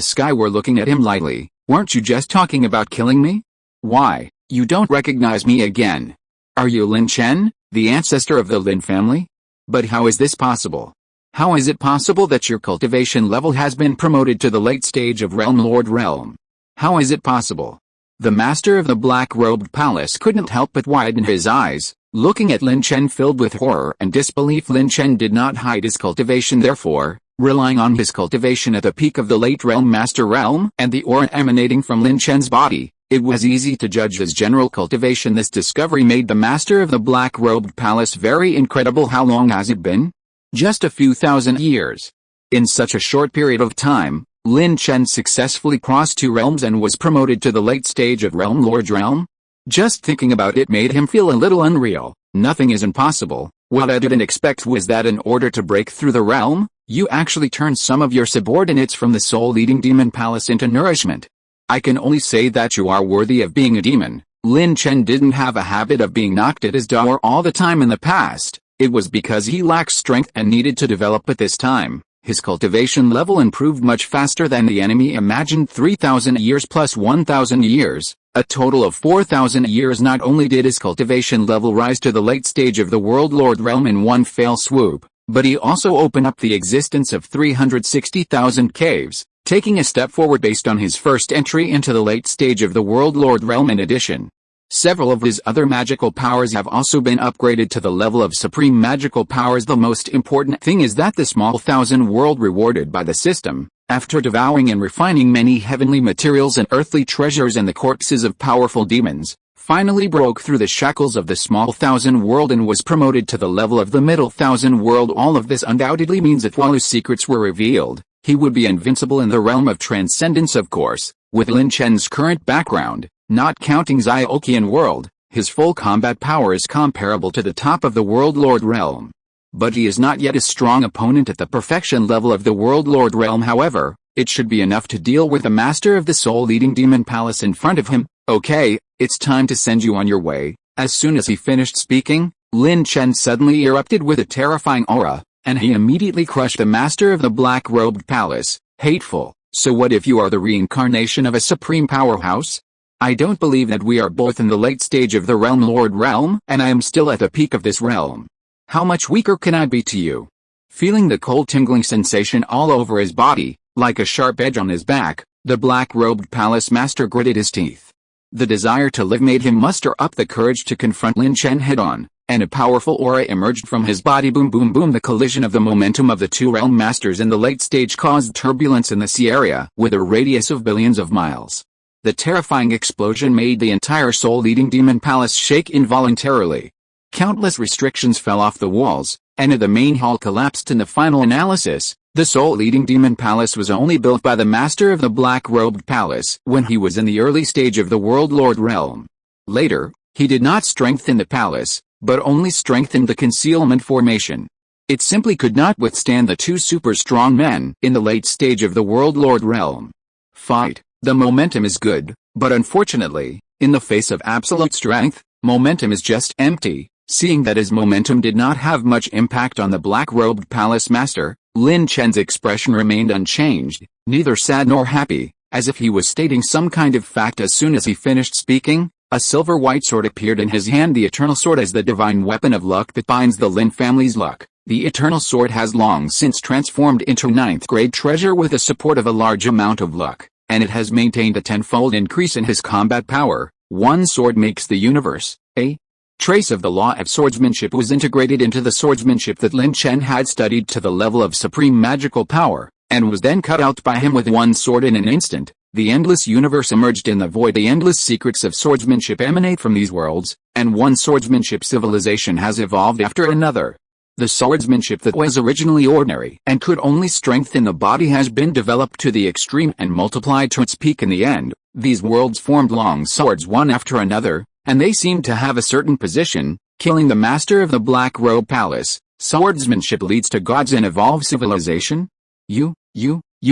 sky were looking at him lightly. Weren't you just talking about killing me? Why, you don't recognize me again. Are you Lin Chen, the ancestor of the Lin family? But how is this possible? How is it possible that your cultivation level has been promoted to the late stage of Realm Lord Realm? How is it possible? The master of the black-robed palace couldn't help but widen his eyes, looking at Lin Chen filled with horror and disbelief. Lin Chen did not hide his cultivation, therefore, relying on his cultivation at the peak of the late Realm Master Realm and the aura emanating from Lin Chen's body, it was easy to judge his general cultivation. This discovery made the master of the black-robed palace very incredible. How long has it been? Just a few thousand years. In such a short period of time, Lin Chen successfully crossed 2 realms and was promoted to the late stage of Realm Lord Realm. Just thinking about it made him feel a little unreal. Nothing is impossible. What I didn't expect was that in order to break through the realm, you actually turned some of your subordinates from the soul-eating demon palace into nourishment. I can only say that you are worthy of being a demon. Lin Chen didn't have a habit of being knocked at his door all the time in the past. It was because he lacked strength and needed to develop it this time. His cultivation level improved much faster than the enemy imagined. 3,000 years plus 1,000 years, a total of 4,000 years. Not only did his cultivation level rise to the late stage of the World Lord Realm in one fell swoop, but he also opened up the existence of 360,000 caves, taking a step forward based on his first entry into the late stage of the World Lord Realm. In addition, several of his other magical powers have also been upgraded to the level of supreme magical powers. The most important thing is that the small thousand world rewarded by the system, after devouring and refining many heavenly materials and earthly treasures and the corpses of powerful demons, finally broke through the shackles of the small thousand world and was promoted to the level of the middle thousand world. All of this undoubtedly means that while his secrets were revealed, he would be invincible in the realm of transcendence. Of course, with Lin Chen's current background, not counting Ziokian world, his full combat power is comparable to the top of the World Lord Realm. But he is not yet a strong opponent at the perfection level of the World Lord Realm. However, it should be enough to deal with the master of the soul-eating demon palace in front of him. Okay, it's time to send you on your way. As soon as he finished speaking, Lin Chen suddenly erupted with a terrifying aura, and he immediately crushed the master of the black-robed palace. Hateful. So what if you are the reincarnation of a supreme powerhouse? I don't believe that we are both in the late stage of the Realm Lord Realm, and I am still at the peak of this realm. How much weaker can I be to you? Feeling the cold tingling sensation all over his body, like a sharp edge on his back, the black-robed palace master gritted his teeth. The desire to live made him muster up the courage to confront Lin Chen head-on, and a powerful aura emerged from his body. Boom boom boom. The collision of the momentum of the 2 realm masters in the late stage caused turbulence in the sea area with a radius of billions of miles. The terrifying explosion made the entire soul-eating demon palace shake involuntarily. Countless restrictions fell off the walls, and the main hall collapsed. In the final analysis, the soul-eating demon palace was only built by the master of the black-robed palace when he was in the early stage of the World Lord Realm. Later, he did not strengthen the palace, but only strengthened the concealment formation. It simply could not withstand the 2 super strong men in the late stage of the World Lord Realm. Fight. The momentum is good, but unfortunately, in the face of absolute strength, momentum is just empty. Seeing that his momentum did not have much impact on the black-robed palace master, Lin Chen's expression remained unchanged, neither sad nor happy, as if he was stating some kind of fact. As soon as he finished speaking, a silver-white sword appeared in his hand. The eternal sword is the divine weapon of luck that binds the Lin family's luck. The eternal sword has long since transformed into 9th-grade treasure with the support of a large amount of luck, and it has maintained a tenfold increase in his combat power. One sword makes the universe. A trace of the law of swordsmanship was integrated into the swordsmanship that Lin Chen had studied to the level of supreme magical power, and was then cut out by him with one sword in an instant. The endless universe emerged in the void. The endless secrets of swordsmanship emanate from these worlds, and one swordsmanship civilization has evolved after another. The swordsmanship that was originally ordinary and could only strengthen the body has been developed to the extreme and multiplied to its peak. In the end, these worlds formed long swords one after another, and they seemed to have a certain position, killing the master of the Black Robe Palace. Swordsmanship leads to gods and evolved civilization? You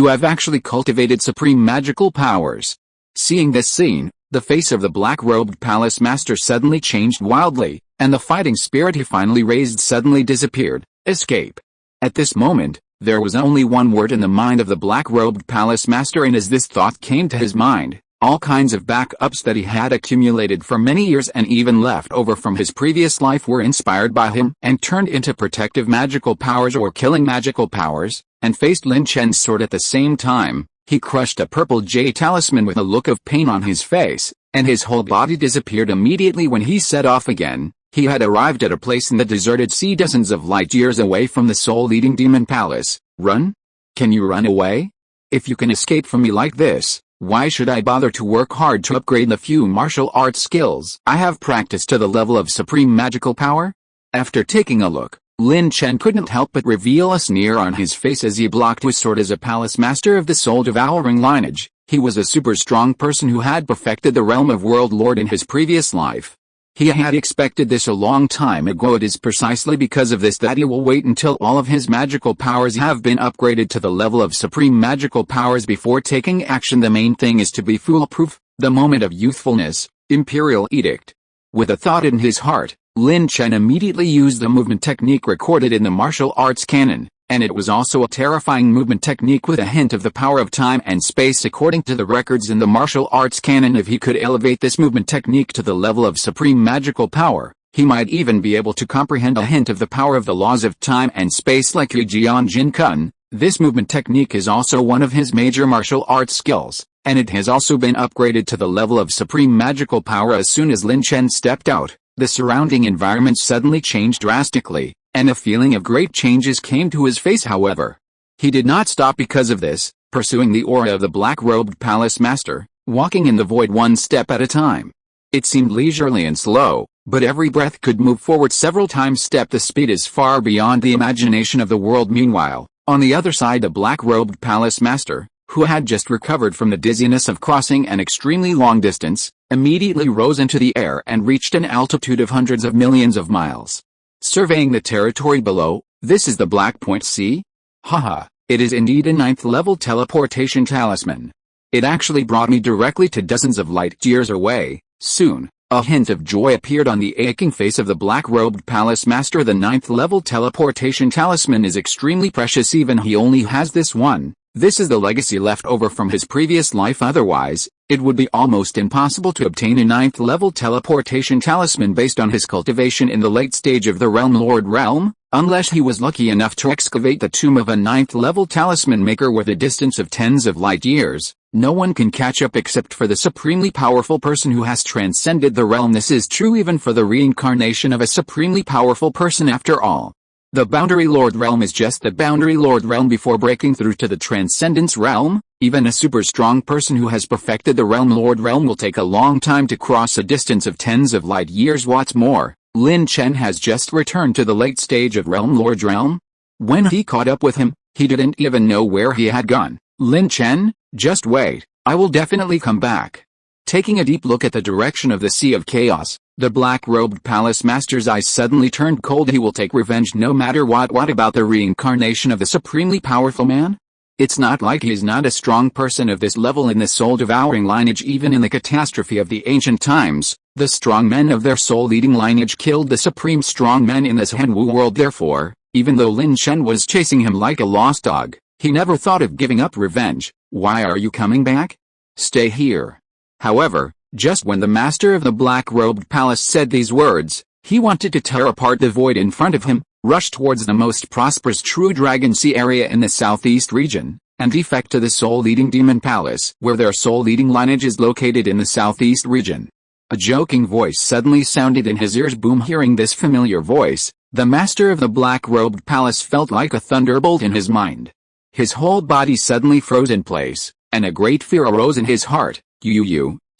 have actually cultivated supreme magical powers. Seeing this scene, the face of the black-robed palace master suddenly changed wildly, and the fighting spirit he finally raised suddenly disappeared. Escape. At this moment, there was only one word in the mind of the black-robed palace master, and as this thought came to his mind, All kinds of backups that he had accumulated for many years and even left over from his previous life were inspired by him and turned into protective magical powers or killing magical powers, and faced Lin Chen's sword at the same time. He crushed a purple jade talisman with a look of pain on his face, and his whole body disappeared immediately when he set off again. He had arrived at a place in the deserted sea dozens of light years away from the soul-eating demon palace. Run? Can you run away? If you can escape from me like this, why should I bother to work hard to upgrade the few martial arts skills I have practiced to the level of supreme magical power? After taking a look, Lin Chen couldn't help but reveal a sneer on his face as he blocked his sword. As a palace master of the soul-devouring lineage, he was a super strong person who had perfected the realm of world lord in his previous life. He had expected this a long time ago. It is precisely because of this that he will wait until all of his magical powers have been upgraded to the level of supreme magical powers before taking action. The main thing is to be foolproof, the moment of youthfulness, imperial edict. With a thought in his heart, Lin Chen immediately used the movement technique recorded in the martial arts canon, and it was also a terrifying movement technique with a hint of the power of time and space according to the records in the martial arts canon. If he could elevate this movement technique to the level of supreme magical power, he might even be able to comprehend a hint of the power of the laws of time and space like Yijian Jin Kun. This movement technique is also one of his major martial arts skills, and it has also been upgraded to the level of supreme magical power. As soon as Lin Chen stepped out, the surrounding environment suddenly changed drastically, and a feeling of great changes came to his face. However, he did not stop because of this, pursuing the aura of the black-robed palace master, walking in the void one step at a time. It seemed leisurely and slow, but every breath could move forward several times step. The speed is far beyond the imagination of the world. Meanwhile, on the other side, the black-robed palace master, who had just recovered from the dizziness of crossing an extremely long distance, immediately rose into the air and reached an altitude of hundreds of millions of miles. Surveying the territory below, this is the Black Point Sea? Haha, it is indeed a 9th-level teleportation talisman. It actually brought me directly to dozens of light years away. Soon, a hint of joy appeared on the aching face of the black-robed palace master. The 9th-level teleportation talisman is extremely precious. Even he only has this one. This is the legacy left over from his previous life. Otherwise, it would be almost impossible to obtain a 9th-level teleportation talisman based on his cultivation in the late stage of the Realm Lord realm, unless he was lucky enough to excavate the tomb of a 9th-level talisman maker with a distance of tens of light years. No one can catch up except for the supremely powerful person who has transcended the realm. This is true even for the reincarnation of a supremely powerful person. After all, the Boundary Lord realm is just the Boundary Lord realm before breaking through to the Transcendence realm. Even a super strong person who has perfected the Realm Lord realm will take a long time to cross a distance of tens of light years. What's more, Lin Chen has just returned to the late stage of Realm Lord realm. When he caught up with him, he didn't even know where he had gone. Lin Chen, just wait, I will definitely come back. Taking a deep look at the direction of the Sea of Chaos, the black-robed palace master's eyes suddenly turned cold. He will take revenge no matter what. What about the reincarnation of the supremely powerful man? It's not like he is not a strong person of this level in the soul-devouring lineage. Even in the catastrophe of the ancient times, the strong men of their soul-eating lineage killed the supreme strong men in this Zhenwu world. Therefore, even though Lin Chen was chasing him like a lost dog, he never thought of giving up revenge. Why are you coming back? Stay here. However, just when the master of the black-robed palace said these words, he wanted to tear apart the void in front of him, rush towards the most prosperous True Dragon Sea area in the southeast region, and defect to the soul-eating demon palace where their soul-eating lineage is located in the southeast region. A joking voice suddenly sounded in his ears. Boom! Hearing this familiar voice, the master of the black-robed palace felt like a thunderbolt in his mind. His whole body suddenly froze in place, and a great fear arose in his heart.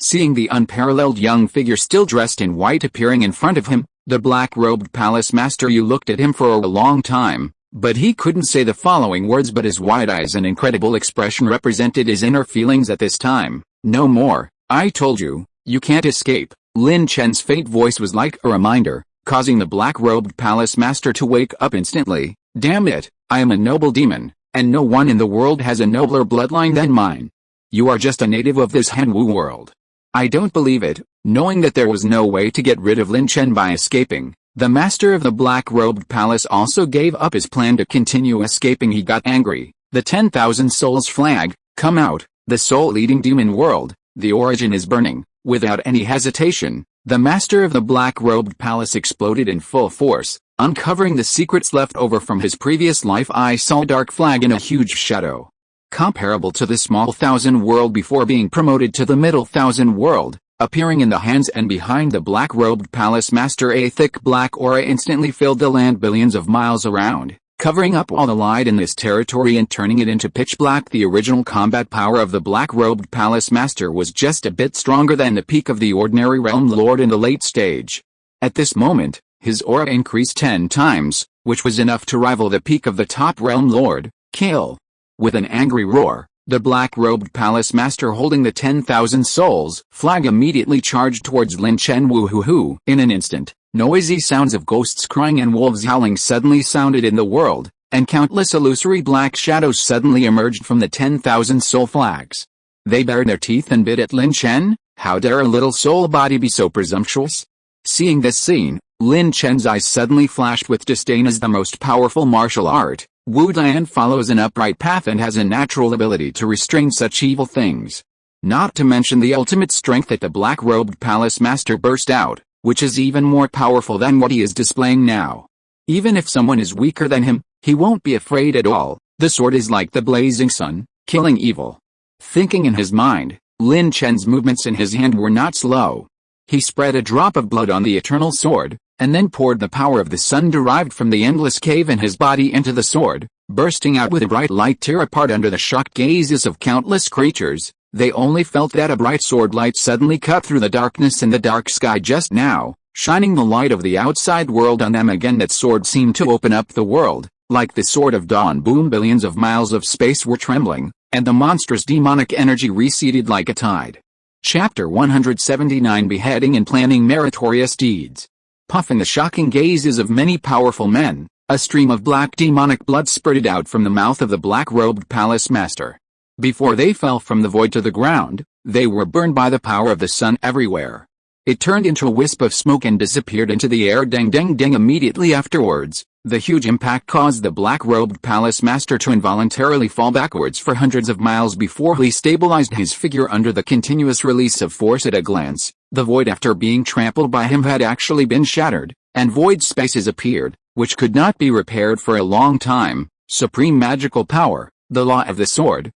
Seeing the unparalleled young figure still dressed in white appearing in front of him, the black-robed palace master looked at him for a long time, but he couldn't say the following words. But his wide eyes and incredible expression represented his inner feelings at this time. No more, I told you, you can't escape. Lin Chen's faint voice was like a reminder, causing the black-robed palace master to wake up instantly. Damn it, I am a noble demon, and no one in the world has a nobler bloodline than mine. You are just a native of this Zhenwu world. I don't believe it. Knowing that there was no way to get rid of Lin Chen by escaping, the master of the black-robed palace also gave up his plan to continue escaping. He got angry. The 10,000 souls flag, come out, the soul-eating demon world. The origin is burning. Without any hesitation, the master of the black-robed palace exploded in full force, uncovering the secrets left over from his previous life. I saw a dark flag in a huge shadow, comparable to the small thousand world before being promoted to the middle thousand world, appearing in the hands and behind the black-robed palace master. A thick black aura instantly filled the land billions of miles around, covering up all the light in this territory and turning it into pitch black. The original combat power of the black-robed palace master was just a bit stronger than the peak of the ordinary realm lord in the late stage. At this moment, his aura increased 10 times, which was enough to rival the peak of the top realm lord. Kill! With an angry roar, the black-robed palace master holding the 10,000 souls flag immediately charged towards Lin Chen. Woo-hoo-hoo! In an instant, noisy sounds of ghosts crying and wolves howling suddenly sounded in the world, and countless illusory black shadows suddenly emerged from the 10,000 soul flags. They bared their teeth and bit at Lin Chen. How dare a little soul body be so presumptuous? Seeing this scene, Lin Chen's eyes suddenly flashed with disdain. As the most powerful martial art, Wu Dayan follows an upright path and has a natural ability to restrain such evil things. Not to mention the ultimate strength that the black-robed palace master burst out, which is even more powerful than what he is displaying now. Even if someone is weaker than him, he won't be afraid at all. The sword is like the blazing sun, killing evil. Thinking in his mind, Lin Chen's movements in his hand were not slow. He spread a drop of blood on the eternal sword, and then poured the power of the sun derived from the endless cave in his body into the sword, bursting out with a bright light tear apart under the shocked gazes of countless creatures. They only felt that a bright sword light suddenly cut through the darkness in the dark sky just now, shining the light of the outside world on them again. That sword seemed to open up the world, like the sword of dawn. Boom! Billions of miles of space were trembling, and the monstrous demonic energy receded like a tide. Chapter 179 Beheading and Planning Meritorious Deeds. Puff! In the shocking gazes of many powerful men, a stream of black demonic blood spurted out from the mouth of the black-robed palace master. Before they fell from the void to the ground, they were burned by the power of the sun everywhere. It turned into a wisp of smoke and disappeared into the air. Ding ding ding! Immediately afterwards, the huge impact caused the black-robed palace master to involuntarily fall backwards for hundreds of miles before he stabilized his figure under the continuous release of force. At a glance, the void after being trampled by him had actually been shattered, and void spaces appeared, which could not be repaired for a long time. Supreme magical power, the law of the sword.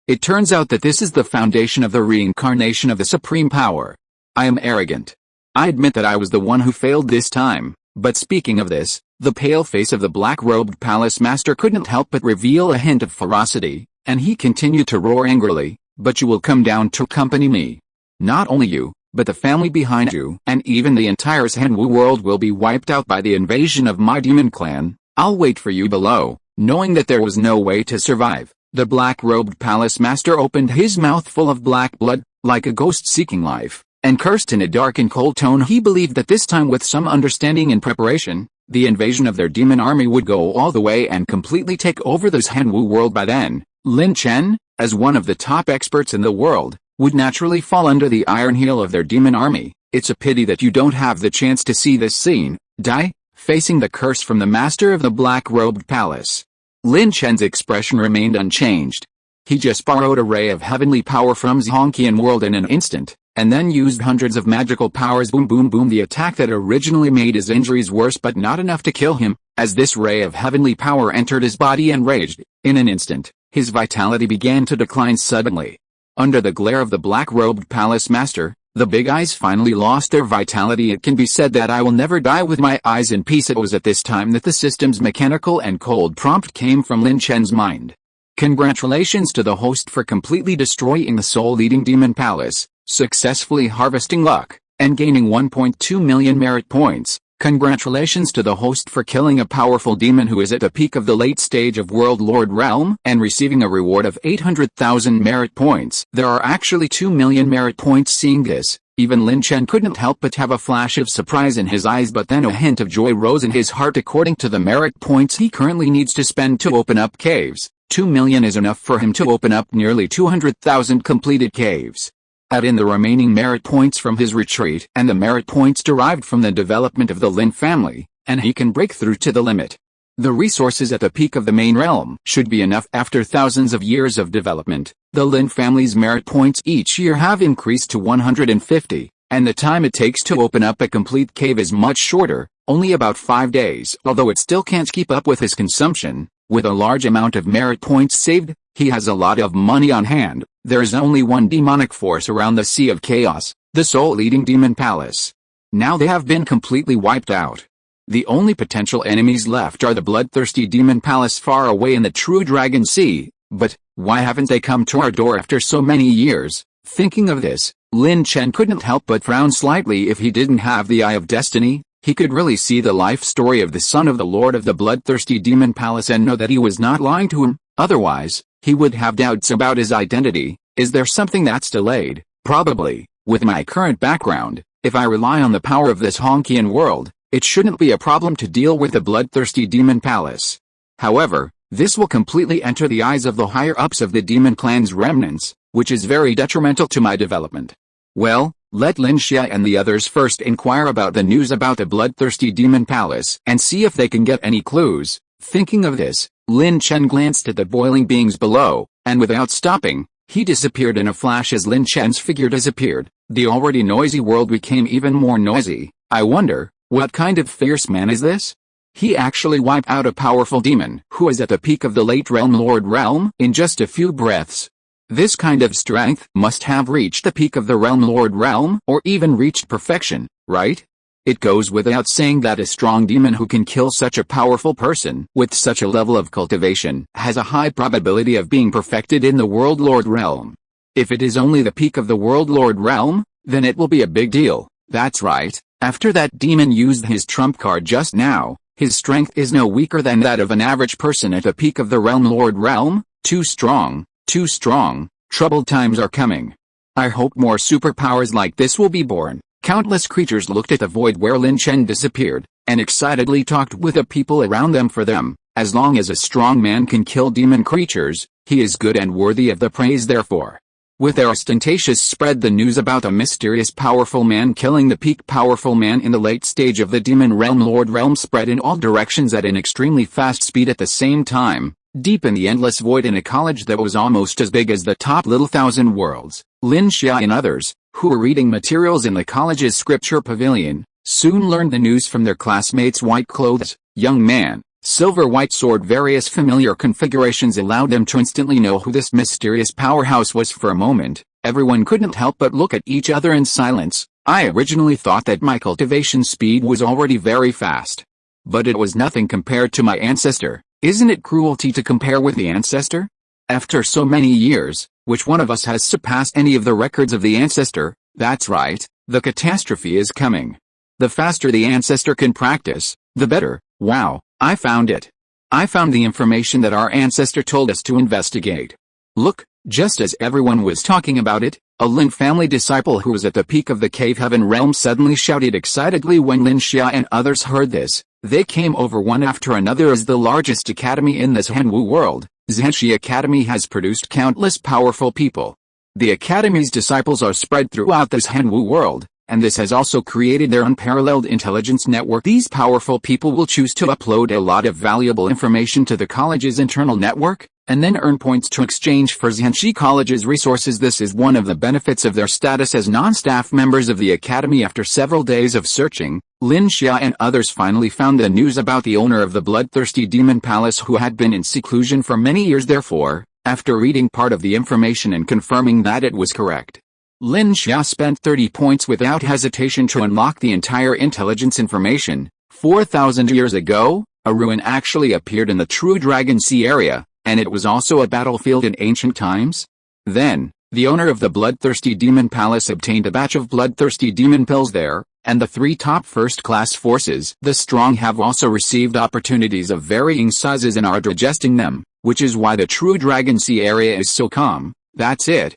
It turns out that this is the foundation of the reincarnation of the supreme power. I am arrogant. I admit that I was the one who failed this time, but speaking of this, the pale face of the black-robed palace master couldn't help but reveal a hint of ferocity, and he continued to roar angrily, but you will come down to accompany me. Not only you, but the family behind you, and even the entire Zhenwu world will be wiped out by the invasion of my demon clan. I'll wait for you below. Knowing that there was no way to survive, the black-robed palace master opened his mouth full of black blood, like a ghost seeking life, and cursed in a dark and cold tone. He believed that this time, with some understanding and preparation, the invasion of their demon army would go all the way and completely take over the Zhenwu world. By then, Lin Chen, as one of the top experts in the world, would naturally fall under the iron heel of their demon army. It's a pity that you don't have the chance to see this scene. Die, facing the curse from the master of the black-robed palace. Lin Chen's expression remained unchanged. He just borrowed a ray of heavenly power from Zhongqian world in an instant, and then used hundreds of magical powers. Boom boom boom! The attack that originally made his injuries worse but not enough to kill him, as this ray of heavenly power entered his body and raged. In an instant, his vitality began to decline suddenly. Under the glare of the black-robed palace master, the big eyes finally lost their vitality. It can be said that I will never die with my eyes in peace. It was at this time that the system's mechanical and cold prompt came from Lin Chen's mind. Congratulations to the host for completely destroying the soul-eating demon palace, successfully harvesting luck, and gaining 1.2 million merit points. Congratulations to the host for killing a powerful demon who is at the peak of the late stage of World Lord realm and receiving a reward of 800,000 merit points. There are actually 2 million merit points. Seeing this, even Lin Chen couldn't help but have a flash of surprise in his eyes, but then a hint of joy rose in his heart. According to the merit points he currently needs to spend to open up caves, 2 million is enough for him to open up nearly 200,000 completed caves. Add in the remaining merit points from his retreat and the merit points derived from the development of the Lin family, and he can break through to the limit. The resources at the peak of the main realm should be enough after thousands of years of development. The Lin family's merit points each year have increased to 150, and the time it takes to open up a complete cave is much shorter, only about 5 days. Although it still can't keep up with his consumption, with a large amount of merit points saved, he has a lot of money on hand. There is only one demonic force around the Sea of Chaos, the soul-eating demon palace. Now they have been completely wiped out. The only potential enemies left are the bloodthirsty demon palace far away in the true Dayan Sea. But why haven't they come to our door after so many years? Thinking of this, Lin Chen couldn't help but frown slightly. If he didn't have the Eye of Destiny, he could really see the life story of the son of the Lord of the bloodthirsty demon palace and know that he was not lying to him. Otherwise, he would have doubts about his identity. Is there something that's delayed? Probably. With my current background, if I rely on the power of this Honkian world, it shouldn't be a problem to deal with the bloodthirsty demon palace. However, this will completely enter the eyes of the higher-ups of the demon clan's remnants, which is very detrimental to my development. Well, let Lin Xia and the others first inquire about the news about the bloodthirsty demon palace and see if they can get any clues. Thinking of this, Lin Chen glanced at the boiling beings below, and without stopping, he disappeared in a flash. As Lin Chen's figure disappeared, the already noisy world became even more noisy. I wonder, what kind of fierce man is this? He actually wiped out a powerful demon who is at the peak of the late Realm Lord realm in just a few breaths. This kind of strength must have reached the peak of the Realm Lord realm or even reached perfection, right? It goes without saying that a strong demon who can kill such a powerful person with such a level of cultivation has a high probability of being perfected in the World Lord realm. If it is only the peak of the World Lord realm, then it will be a big deal. That's right. After that demon used his trump card just now, his strength is no weaker than that of an average person at the peak of the Realm Lord realm. Too strong, too strong. Troubled times are coming. I hope more superpowers like this will be born. Countless creatures looked at the void where Lin Chen disappeared, and excitedly talked with the people around them. For them, as long as a strong man can kill demon creatures, he is good and worthy of the praise. Therefore, with their ostentatious spread the news about a mysterious powerful man killing the peak powerful man in the late stage of the demon realm Lord realm spread in all directions at an extremely fast speed at the same time, deep in the endless void in a college that was almost as big as the top little 1,000 worlds. Lin Xia and others, who were reading materials in the college's scripture pavilion, soon learned the news from their classmates' white clothes. Young man, silver white sword. Various familiar configurations allowed them to instantly know who this mysterious powerhouse was. For a moment, everyone couldn't help but look at each other in silence. I originally thought that my cultivation speed was already very fast. But it was nothing compared to my ancestor. Isn't it cruelty to compare with the ancestor? After so many years, which one of us has surpassed any of the records of the ancestor? That's right, the catastrophe is coming. The faster the ancestor can practice, the better. Wow. I found it. I found the information that our ancestor told us to investigate. Look, just as everyone was talking about it, a Lin family disciple who was at the peak of the cave heaven realm suddenly shouted excitedly. When Lin Xia and others heard this, they came over one after another. As the largest academy in this Zhenwu world, Zhenshi Academy has produced countless powerful people. The academy's disciples are spread throughout this Zhenwu world, and this has also created their unparalleled intelligence network. These powerful people will choose to upload a lot of valuable information to the college's internal network, and then earn points to exchange for Zhenshi College's resources. This is one of the benefits of their status as non-staff members of the academy. After several days of searching, Lin Xia and others finally found the news about the owner of the bloodthirsty demon palace who had been in seclusion for many years. Therefore, after reading part of the information and confirming that it was correct, Lin Xia spent 30 points without hesitation to unlock the entire intelligence information. 4,000 years ago, a ruin actually appeared in the true Dayan Sea area, and it was also a battlefield in ancient times. Then, the owner of the bloodthirsty demon palace obtained a batch of bloodthirsty demon pills there, and the 3 top first-class forces, the strong, have also received opportunities of varying sizes and are digesting them, which is why the true Dayan Sea area is so calm. That's it.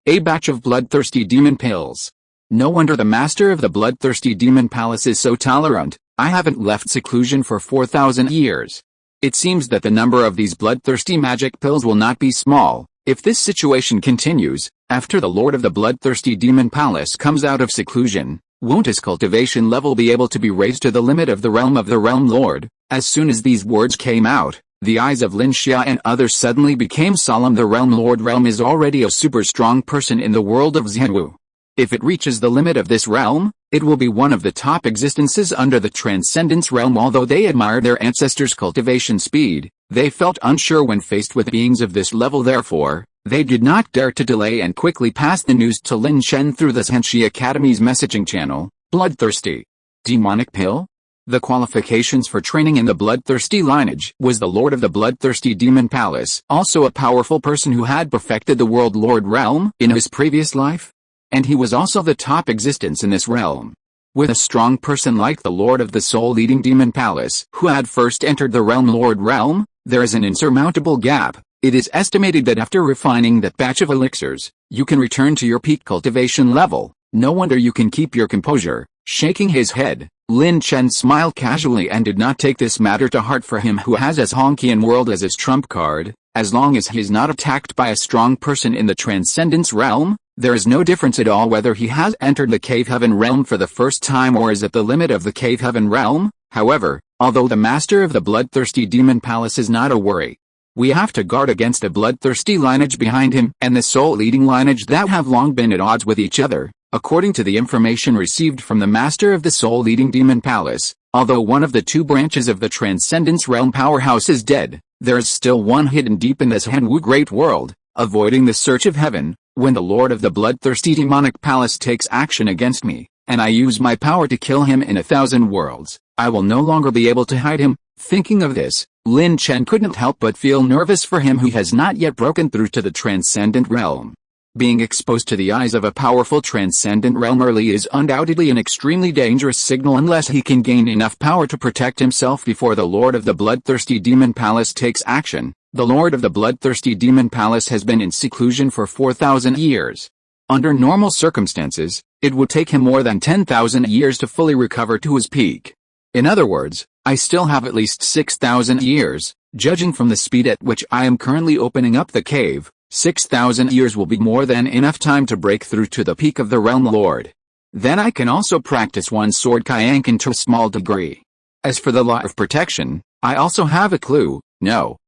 A batch of bloodthirsty demon pills. No wonder the master of the bloodthirsty demon palace is so tolerant. I haven't left seclusion for 4,000 years. It seems that the number of these bloodthirsty magic pills will not be small. If this situation continues, after the lord of the bloodthirsty demon palace comes out of seclusion, Won't his cultivation level be able to be raised to the limit of the realm lord? As soon as these words came out, the eyes of Lin Xia and others suddenly became solemn. The realm lord is already a super strong person in the world of Zhenwu. If it reaches the limit of this realm, it will be one of the top existences under the transcendence realm. Although they admired their ancestors' cultivation speed, they felt unsure when faced with beings of this level. Therefore, they did not dare to delay and quickly passed the news to Lin Chen through the Zhenshi Academy's messaging channel. Bloodthirsty. Demonic pill? The qualifications for training in the bloodthirsty lineage was the lord of the bloodthirsty demon palace, also a powerful person who had perfected the world lord realm in his previous life. And he was also the top existence in this realm. With a strong person like the lord of the soul-eating demon palace who had first entered the realm lord realm, there is an insurmountable gap. It is estimated that after refining that batch of elixirs, you can return to your peak cultivation level. No wonder you can keep your composure. Shaking his head, Lin Chen smiled casually and did not take this matter to heart. For him who has as Honkian world as his trump card, as long as he is not attacked by a strong person in the transcendence realm, there is no difference at all whether he has entered the cave heaven realm for the first time or is at the limit of the cave heaven realm. However, although the master of the bloodthirsty demon palace is not a worry, we have to guard against a bloodthirsty lineage behind him and the soul-eating lineage that have long been at odds with each other. According to the information received from the master of the soul-eating demon palace, although one of the two branches of the transcendence realm powerhouse is dead, there is still one hidden deep in this Zhenwu great world, avoiding the search of heaven. When the lord of the bloodthirsty demonic palace takes action against me, and I use my power to kill him in 1,000 worlds, I will no longer be able to hide him. Thinking of this, Lin Chen couldn't help but feel nervous for him who has not yet broken through to the transcendent realm. Being exposed to the eyes of a powerful transcendent realm early is undoubtedly an extremely dangerous signal unless he can gain enough power to protect himself before the lord of the bloodthirsty demon palace takes action. The lord of the bloodthirsty demon palace has been in seclusion for 4,000 years. Under normal circumstances, it would take him more than 10,000 years to fully recover to his peak. In other words, I still have at least 6,000 years, judging from the speed at which I am currently opening up the cave. 6,000 years will be more than enough time to break through to the peak of the realm lord. Then I can also practice one sword Kyankan to a small degree. As for the law of protection, I also have a clue. No.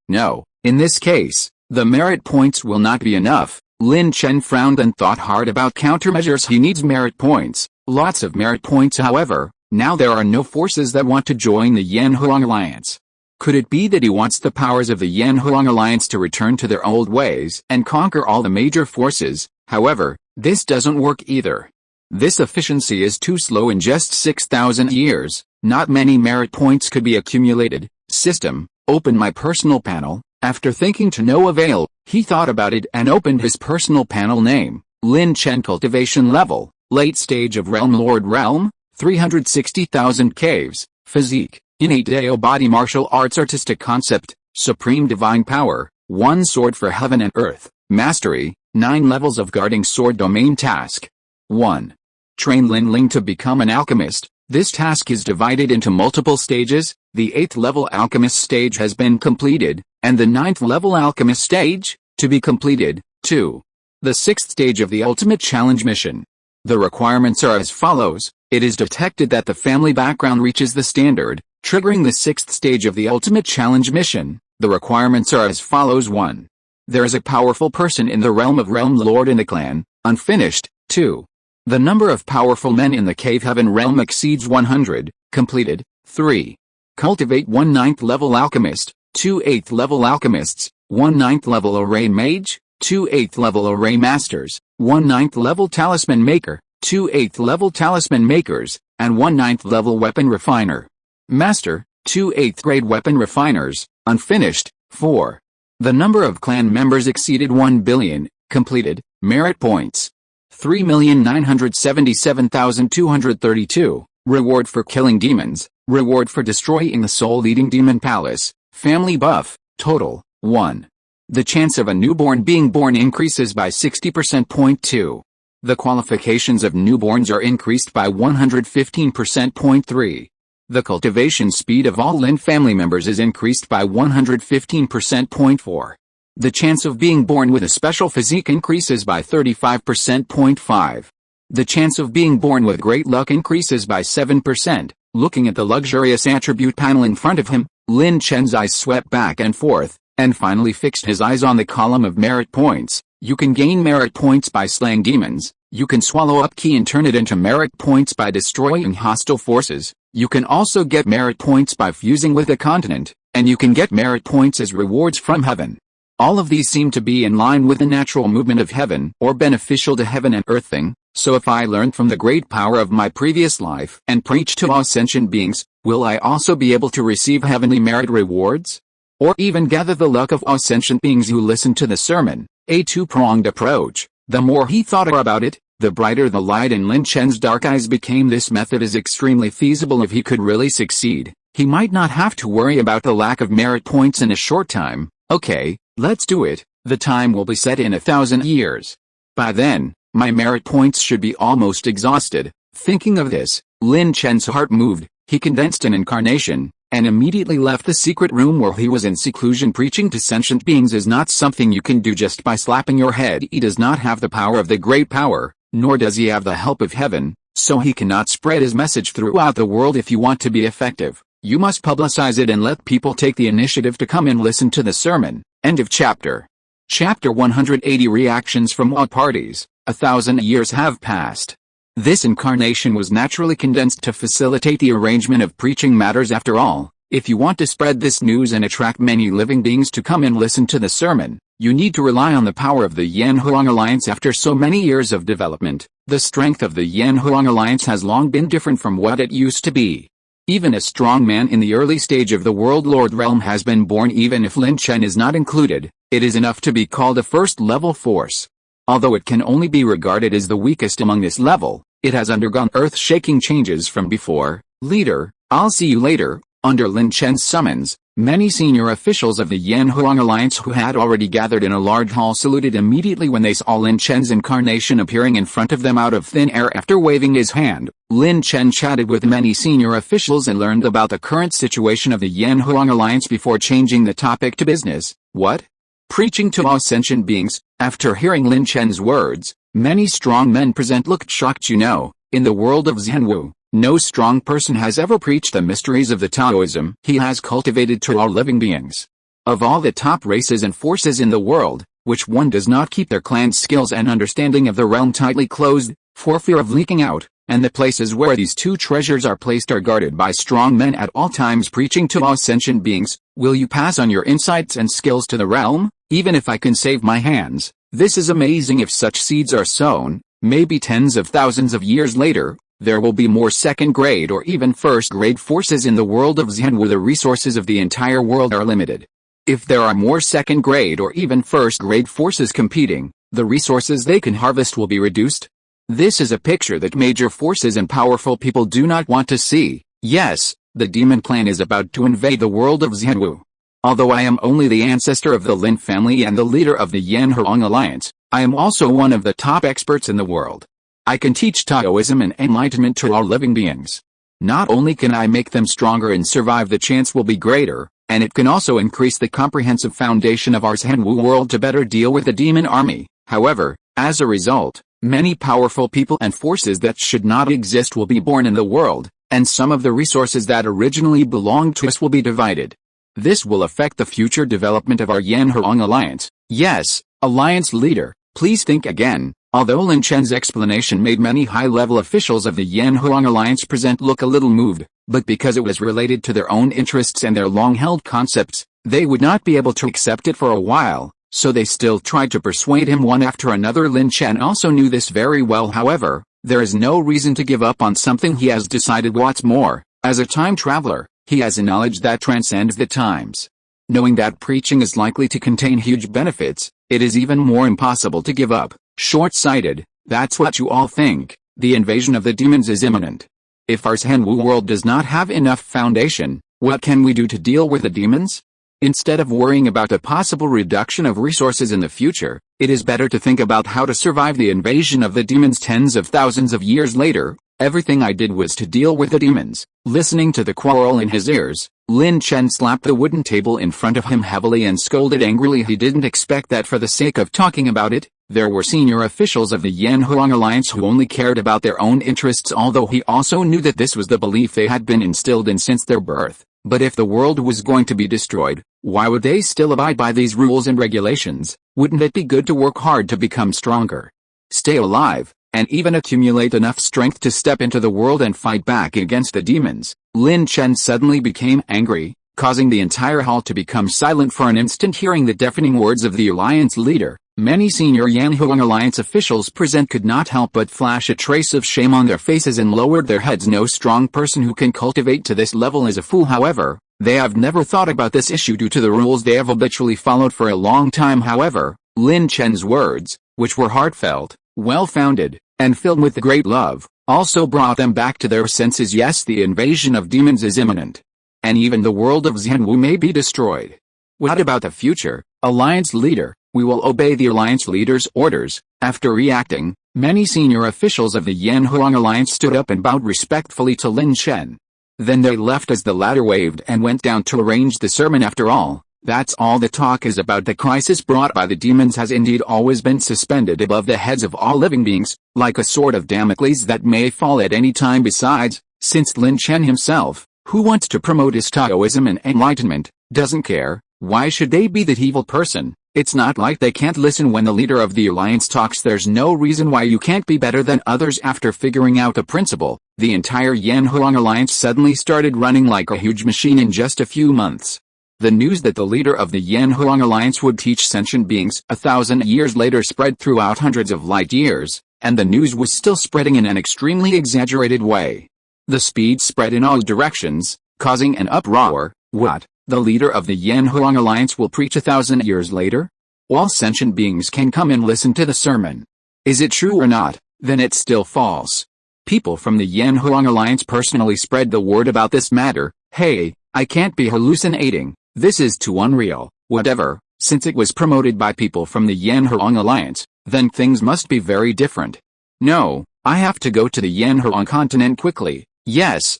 In this case, the merit points will not be enough. Lin Chen frowned and thought hard about countermeasures. He needs merit points, lots of merit points. However, now there are no forces that want to join the Yanhuang Alliance. Could it be that he wants the powers of the Yanhuang Alliance to return to their old ways and conquer all the major forces? However, this doesn't work either. This efficiency is too slow. In just 6,000 years, not many merit points could be accumulated. System, open my personal panel. After thinking to no avail, he thought about it and opened his personal panel. Name, Lin Chen. Cultivation level, late stage of realm lord realm, 360,000 caves. Physique, innate Dao body. Martial arts. Artistic concept, supreme divine power, one sword for heaven and earth. Mastery, 9 levels of guarding sword. Domain task 1. Train Lin Ling to become an alchemist. This task is divided into multiple stages. The 8th level alchemist stage has been completed, and the 9th level alchemist stage, to be completed. 2. The 6th stage of the ultimate challenge mission. The requirements are as follows. It is detected that the family background reaches the standard, triggering the 6th stage of the ultimate challenge mission. The requirements are as follows. 1. There is a powerful person in the realm of realm lord in the clan, unfinished. 2. The number of powerful men in the cave heaven realm exceeds 100, completed. 3. Cultivate 1 9th level alchemist, 2 8th level alchemists, 1 9th level array mage, 2 8th level array masters, 1 9th level talisman maker, 2 8th level talisman makers, and 1 9th level weapon refiner. Master, 2 8th grade weapon refiners, unfinished. 4. The number of clan members exceeded 1 billion, completed. Merit points, 3,977,232. Reward for killing demons. Reward for destroying the soul-eating demon palace. Family buff, total, 1. The chance of a newborn being born increases by 60%. 2. The qualifications of newborns are increased by 115%. 3. The cultivation speed of all Lin family members is increased by 115%. 4. The chance of being born with a special physique increases by 35%. 5. The chance of being born with great luck increases by 7%. Looking at the luxurious attribute panel in front of him, Lin Chen's eyes swept back and forth, and finally fixed his eyes on the column of merit points. You can gain merit points by slaying demons. You can swallow up ki and turn it into merit points by destroying hostile forces. You can also get merit points by fusing with a continent, and you can get merit points as rewards from heaven. All of these seem to be in line with the natural movement of heaven, or beneficial to heaven and earth thing. So if I learn from the great power of my previous life and preach to all sentient beings, will I also be able to receive heavenly merit rewards? Or even gather the luck of all sentient beings who listen to the sermon? A two-pronged approach. The more he thought about it, the brighter the light in Lin Chen's dark eyes became. This method is extremely feasible if he could really succeed. He might not have to worry about the lack of merit points in a short time. Okay, let's do it. The time will be set in 1,000 years. By then, my merit points should be almost exhausted. Thinking of this, Lin Chen's heart moved. He condensed an incarnation, and immediately left the secret room where he was in seclusion. Preaching to sentient beings is not something you can do just by slapping your head. He does not have the power of the great power, nor does he have the help of heaven, so he cannot spread his message throughout the world. If you want to be effective, you must publicize it and let people take the initiative to come and listen to the sermon. End of chapter. Chapter 180. Reactions from all parties. 1,000 years have passed. This incarnation was naturally condensed to facilitate the arrangement of preaching matters. After all, if you want to spread this news and attract many living beings to come and listen to the sermon, you need to rely on the power of the Yan-Huang Alliance. After so many years of development, the strength of the Yan-Huang Alliance has long been different from what it used to be. Even a strong man in the early stage of the World Lord realm has been born. Even if Lin Chen is not included, it is enough to be called a first-level force. Although it can only be regarded as the weakest among this level, it has undergone earth-shaking changes from before. Leader, I'll see you later. Under Lin Chen's summons, many senior officials of the Yan-Huang Alliance who had already gathered in a large hall saluted immediately when they saw Lin Chen's incarnation appearing in front of them out of thin air. After waving his hand, Lin Chen chatted with many senior officials and learned about the current situation of the Yan-Huang Alliance before changing the topic to business. What? Preaching to all sentient beings? After hearing Lin Chen's words, many strong men present looked shocked. In the world of Zhenwu, no strong person has ever preached the mysteries of the Taoism he has cultivated to all living beings. Of all the top races and forces in the world, which one does not keep their clan's skills and understanding of the realm tightly closed, for fear of leaking out, and the places where these two treasures are placed are guarded by strong men at all times. Preaching to all sentient beings, will you pass on your insights and skills to the realm? Even if I can save my hands, this is amazing. If such seeds are sown, maybe tens of thousands of years later, there will be more second-grade or even first-grade forces in the world of Zhenwu. The resources of the entire world are limited. If there are more second-grade or even first-grade forces competing, the resources they can harvest will be reduced. This is a picture that major forces and powerful people do not want to see. Yes, the demon clan is about to invade the world of Zhenwu. Although I am only the ancestor of the Lin family and the leader of the Yan-Huang Alliance, I am also one of the top experts in the world. I can teach Taoism and enlightenment to all living beings. Not only can I make them stronger and survive, the chance will be greater, and it can also increase the comprehensive foundation of our Zhenwu world to better deal with the demon army. However, as a result, many powerful people and forces that should not exist will be born in the world, and some of the resources that originally belonged to us will be divided. This will affect the future development of our Yan-Huang Alliance. Yes, Alliance leader, please think again. Although Lin Chen's explanation made many high-level officials of the Yan-Huang Alliance present look a little moved, but because it was related to their own interests and their long-held concepts, they would not be able to accept it for a while, so they still tried to persuade him one after another. Lin Chen also knew this very well. However, there is no reason to give up on something he has decided. What's more, as a time traveler, he has a knowledge that transcends the times. Knowing that preaching is likely to contain huge benefits, it is even more impossible to give up. Short-sighted, that's what you all think. The invasion of the demons is imminent. If our Zhenwu world does not have enough foundation, what can we do to deal with the demons? Instead of worrying about the possible reduction of resources in the future, it is better to think about how to survive the invasion of the demons tens of thousands of years later. Everything I did was to deal with the demons. Listening to the quarrel in his ears, Lin Chen slapped the wooden table in front of him heavily and scolded angrily. He didn't expect that for the sake of talking about it, There were senior officials of the Yanhuang Alliance who only cared about their own interests, although he also knew that this was the belief they had been instilled in since their birth. But if the world was going to be destroyed, why would they still abide by these rules and regulations? Wouldn't it be good to work hard to become stronger, stay alive, and even accumulate enough strength to step into the world and fight back against the demons? Lin Chen suddenly became angry, causing the entire hall to become silent for an instant. Hearing the deafening words of the alliance leader, many senior Yanhuang Alliance officials present could not help but flash a trace of shame on their faces and lowered their heads. No strong person who can cultivate to this level is a fool. However, they have never thought about this issue due to the rules they have habitually followed for a long time. However, Lin Chen's words, which were heartfelt, well-founded, and filled with great love, also brought them back to their senses. Yes, the invasion of demons is imminent, and even the world of Zhenwu may be destroyed. What about the future, Alliance leader? We will obey the Alliance leader's orders. After reacting, many senior officials of the Yanhuang Alliance stood up and bowed respectfully to Lin Chen. Then they left as the latter waved and went down to arrange the sermon. After all, that's all the talk is about. The crisis brought by the demons has indeed always been suspended above the heads of all living beings, like a sword of Damocles that may fall at any time. Besides, since Lin Chen himself, who wants to promote his Taoism and enlightenment, doesn't care, why should they be that evil person? It's not like they can't listen when the leader of the alliance talks. There's no reason why you can't be better than others. After figuring out the principle, the entire Yanhuang Alliance suddenly started running like a huge machine in just a few months. The news that the leader of the Yanhuang Alliance would teach sentient beings 1,000 years later spread throughout hundreds of light years, and the news was still spreading in an extremely exaggerated way. The speed spread in all directions, causing an uproar. What? The leader of the Yanhuang Alliance will preach 1,000 years later? All sentient beings can come and listen to the sermon. Is it true or not? Then it's still false. People from the Yanhuang Alliance personally spread the word about this matter. Hey, I can't be hallucinating. This is too unreal. Whatever, since it was promoted by people from the Yanhuang Alliance, then things must be very different. No, I have to go to the Yanhuang continent quickly. Yes,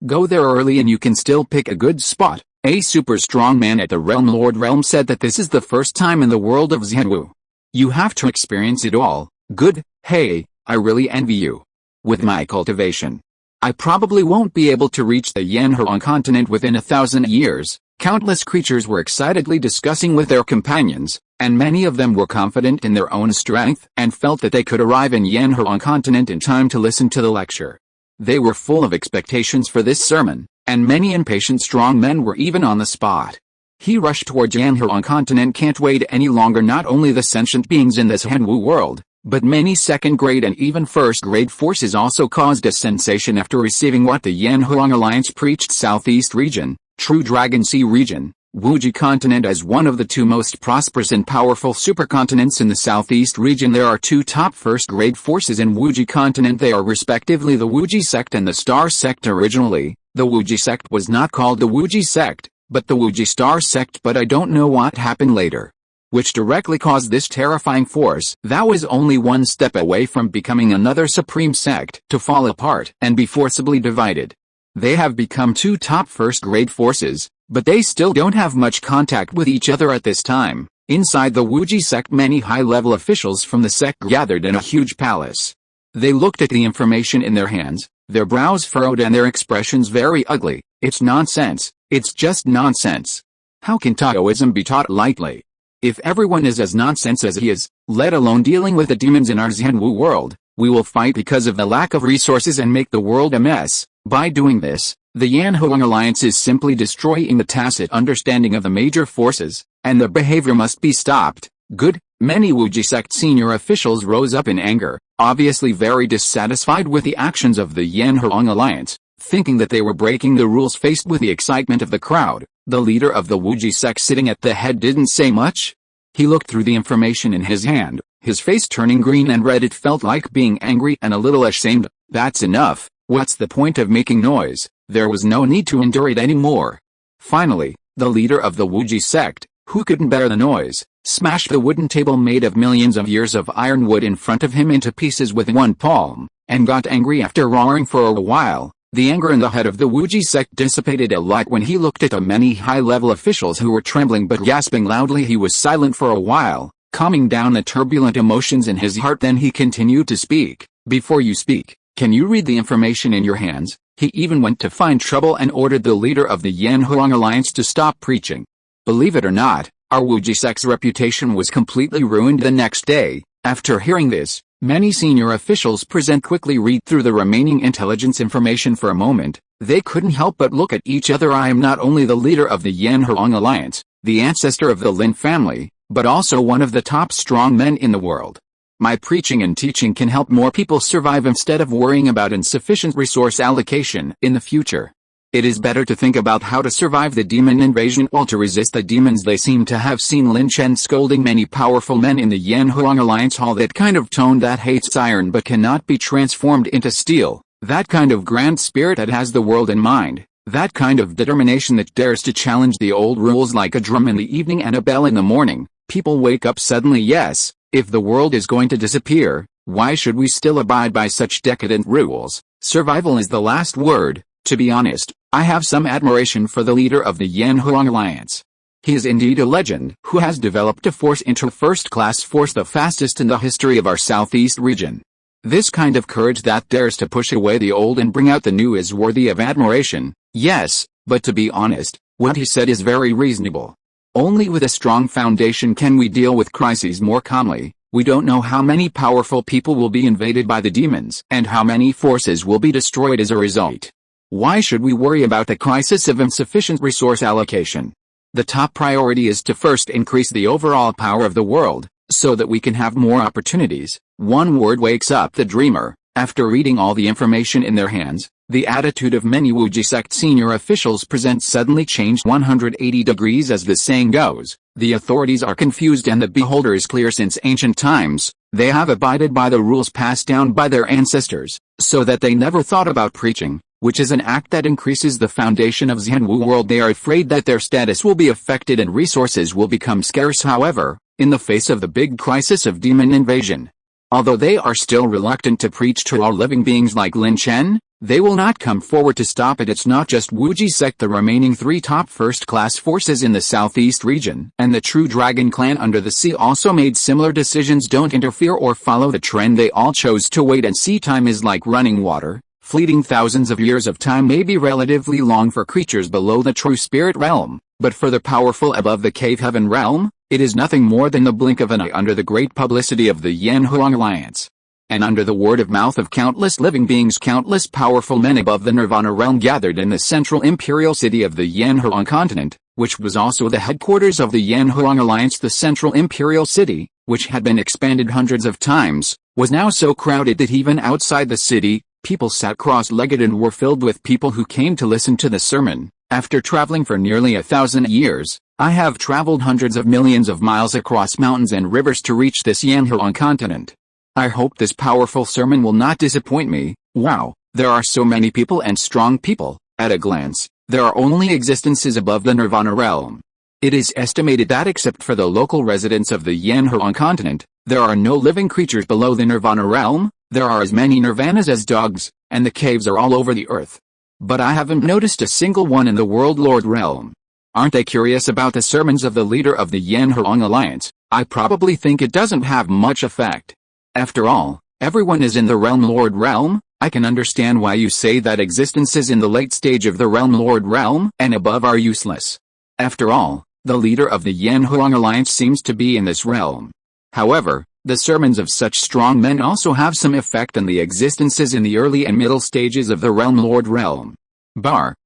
go there early and you can still pick a good spot. A super strong man at the Realm said that this is the first time in the world of Zhenwu. You have to experience it all. Good, hey, I really envy you. With my cultivation, I probably won't be able to reach the Yanhuang continent within 1,000 years. Countless creatures were excitedly discussing with their companions, and many of them were confident in their own strength and felt that they could arrive in Yanhuang continent in time to listen to the lecture. They were full of expectations for this sermon, and many impatient strong men were even on the spot. He rushed towards Yanhuang continent. Can't wait any longer. Not only the sentient beings in this Zhenwu world, but many second-grade and even first-grade forces also caused a sensation after receiving what the Yanhuang Alliance preached. Southeast region, True Dragon Sea region, Wuji continent. As one of the two most prosperous and powerful supercontinents in the southeast region, there are two top first-grade forces in Wuji continent. They are respectively the Wuji sect and the Star sect. Originally, the Wuji sect was not called the Wuji sect, but the Wuji Star sect. But I don't know what happened later, which directly caused this terrifying force that was only one step away from becoming another supreme sect to fall apart and be forcibly divided. They have become two top first-grade forces, but they still don't have much contact with each other at this time. Inside the Wuji sect, many high-level officials from the sect gathered in a huge palace. They looked at the information in their hands, their brows furrowed and their expressions very ugly. It's nonsense. It's just nonsense. How can Taoism be taught lightly? If everyone is as nonsense as he is, let alone dealing with the demons in our Zhenwu world, we will fight because of the lack of resources and make the world a mess. By doing this, the Yanhuang Alliance is simply destroying the tacit understanding of the major forces, and their behavior must be stopped. Good. Many Wuji sect senior officials rose up in anger, obviously very dissatisfied with the actions of the Yanhuang Alliance, thinking that they were breaking the rules. Faced with the excitement of the crowd, the leader of the Wuji sect sitting at the head didn't say much. He looked through the information in his hand, his face turning green and red. It felt like being angry and a little ashamed. That's enough. What's the point of making noise? There was no need to endure it anymore. Finally, the leader of the Wuji sect, who couldn't bear the noise, smashed the wooden table made of millions of years of ironwood in front of him into pieces with one palm, and got angry. After roaring for a while, the anger in the head of the Wuji sect dissipated a lot when he looked at the many high-level officials who were trembling but gasping loudly. He was silent for a while, calming down the turbulent emotions in his heart. Then he continued to speak. Before you speak, can you read the information in your hands? He even went to find trouble and ordered the leader of the Yanhuang Alliance to stop preaching. Believe it or not, our Wuji sect's reputation was completely ruined the next day. After hearing this, many senior officials present quickly read through the remaining intelligence information for a moment. They couldn't help but look at each other. I am not only the leader of the Yanhuang Alliance, the ancestor of the Lin family, but also one of the top strong men in the world. My preaching and teaching can help more people survive instead of worrying about insufficient resource allocation in the future. It is better to think about how to survive the demon invasion or to resist the demons. They seem to have seen Lin Chen scolding many powerful men in the Yanhuang Alliance Hall. That kind of tone that hates iron but cannot be transformed into steel. That kind of grand spirit that has the world in mind. That kind of determination that dares to challenge the old rules like a drum in the evening and a bell in the morning. People wake up suddenly. Yes, if the world is going to disappear, why should we still abide by such decadent rules? Survival is the last word. To be honest, I have some admiration for the leader of the Yanhuang Alliance. He is indeed a legend who has developed a force into first-class force, the fastest in the history of our southeast region. This kind of courage that dares to push away the old and bring out the new is worthy of admiration. Yes, but to be honest, what he said is very reasonable. Only with a strong foundation can we deal with crises more calmly. We don't know how many powerful people will be invaded by the demons and how many forces will be destroyed as a result. Why should we worry about the crisis of insufficient resource allocation? The top priority is to first increase the overall power of the world, so that we can have more opportunities. One word wakes up the dreamer. After reading all the information in their hands, the attitude of many Wuji sect senior officials present suddenly changed 180 degrees. As the saying goes, the authorities are confused and the beholder is clear. Since ancient times, they have abided by the rules passed down by their ancestors, so that they never thought about preaching, which is an act that increases the foundation of Zhenwu world. They are afraid that their status will be affected and resources will become scarce. However, in the face of the big crisis of demon invasion, although they are still reluctant to preach to all living beings like Lin Chen, they will not come forward to stop it. It's not just Wuji sect. The remaining three top first-class forces in the southeast region and the true dragon clan under the sea also made similar decisions. Don't interfere or follow the trend. They all chose to wait and see. Time is like running water. Fleeting thousands of years of time may be relatively long for creatures below the true spirit realm, but for the powerful above the cave heaven realm, it is nothing more than the blink of an eye. Under the great publicity of the Yanhuang Alliance, and under the word of mouth of countless living beings, countless powerful men above the Nirvana realm gathered in the central imperial city of the Yanhuang continent, which was also the headquarters of the Yanhuang Alliance. The central imperial city, which had been expanded hundreds of times, was now so crowded that even outside the city, people sat cross-legged and were filled with people who came to listen to the sermon. After traveling for nearly 1,000 years, I have traveled hundreds of millions of miles across mountains and rivers to reach this Yanhuang continent. I hope this powerful sermon will not disappoint me. Wow, there are so many people and strong people. At a glance, there are only existences above the Nirvana realm. It is estimated that except for the local residents of the Yanhuang continent, there are no living creatures below the Nirvana realm. There are as many nirvanas as dogs, and the caves are all over the earth. But I haven't noticed a single one in the World Lord realm. Aren't they curious about the sermons of the leader of the Yanhuang Alliance? I probably think it doesn't have much effect. After all, everyone is in the Realm Lord realm. I can understand why you say that existences in the late stage of the Realm Lord realm and above are useless. After all, the leader of the Yanhuang Alliance seems to be in this realm. However, the sermons of such strong men also have some effect on the existences in the early and middle stages of the Realm Lord realm.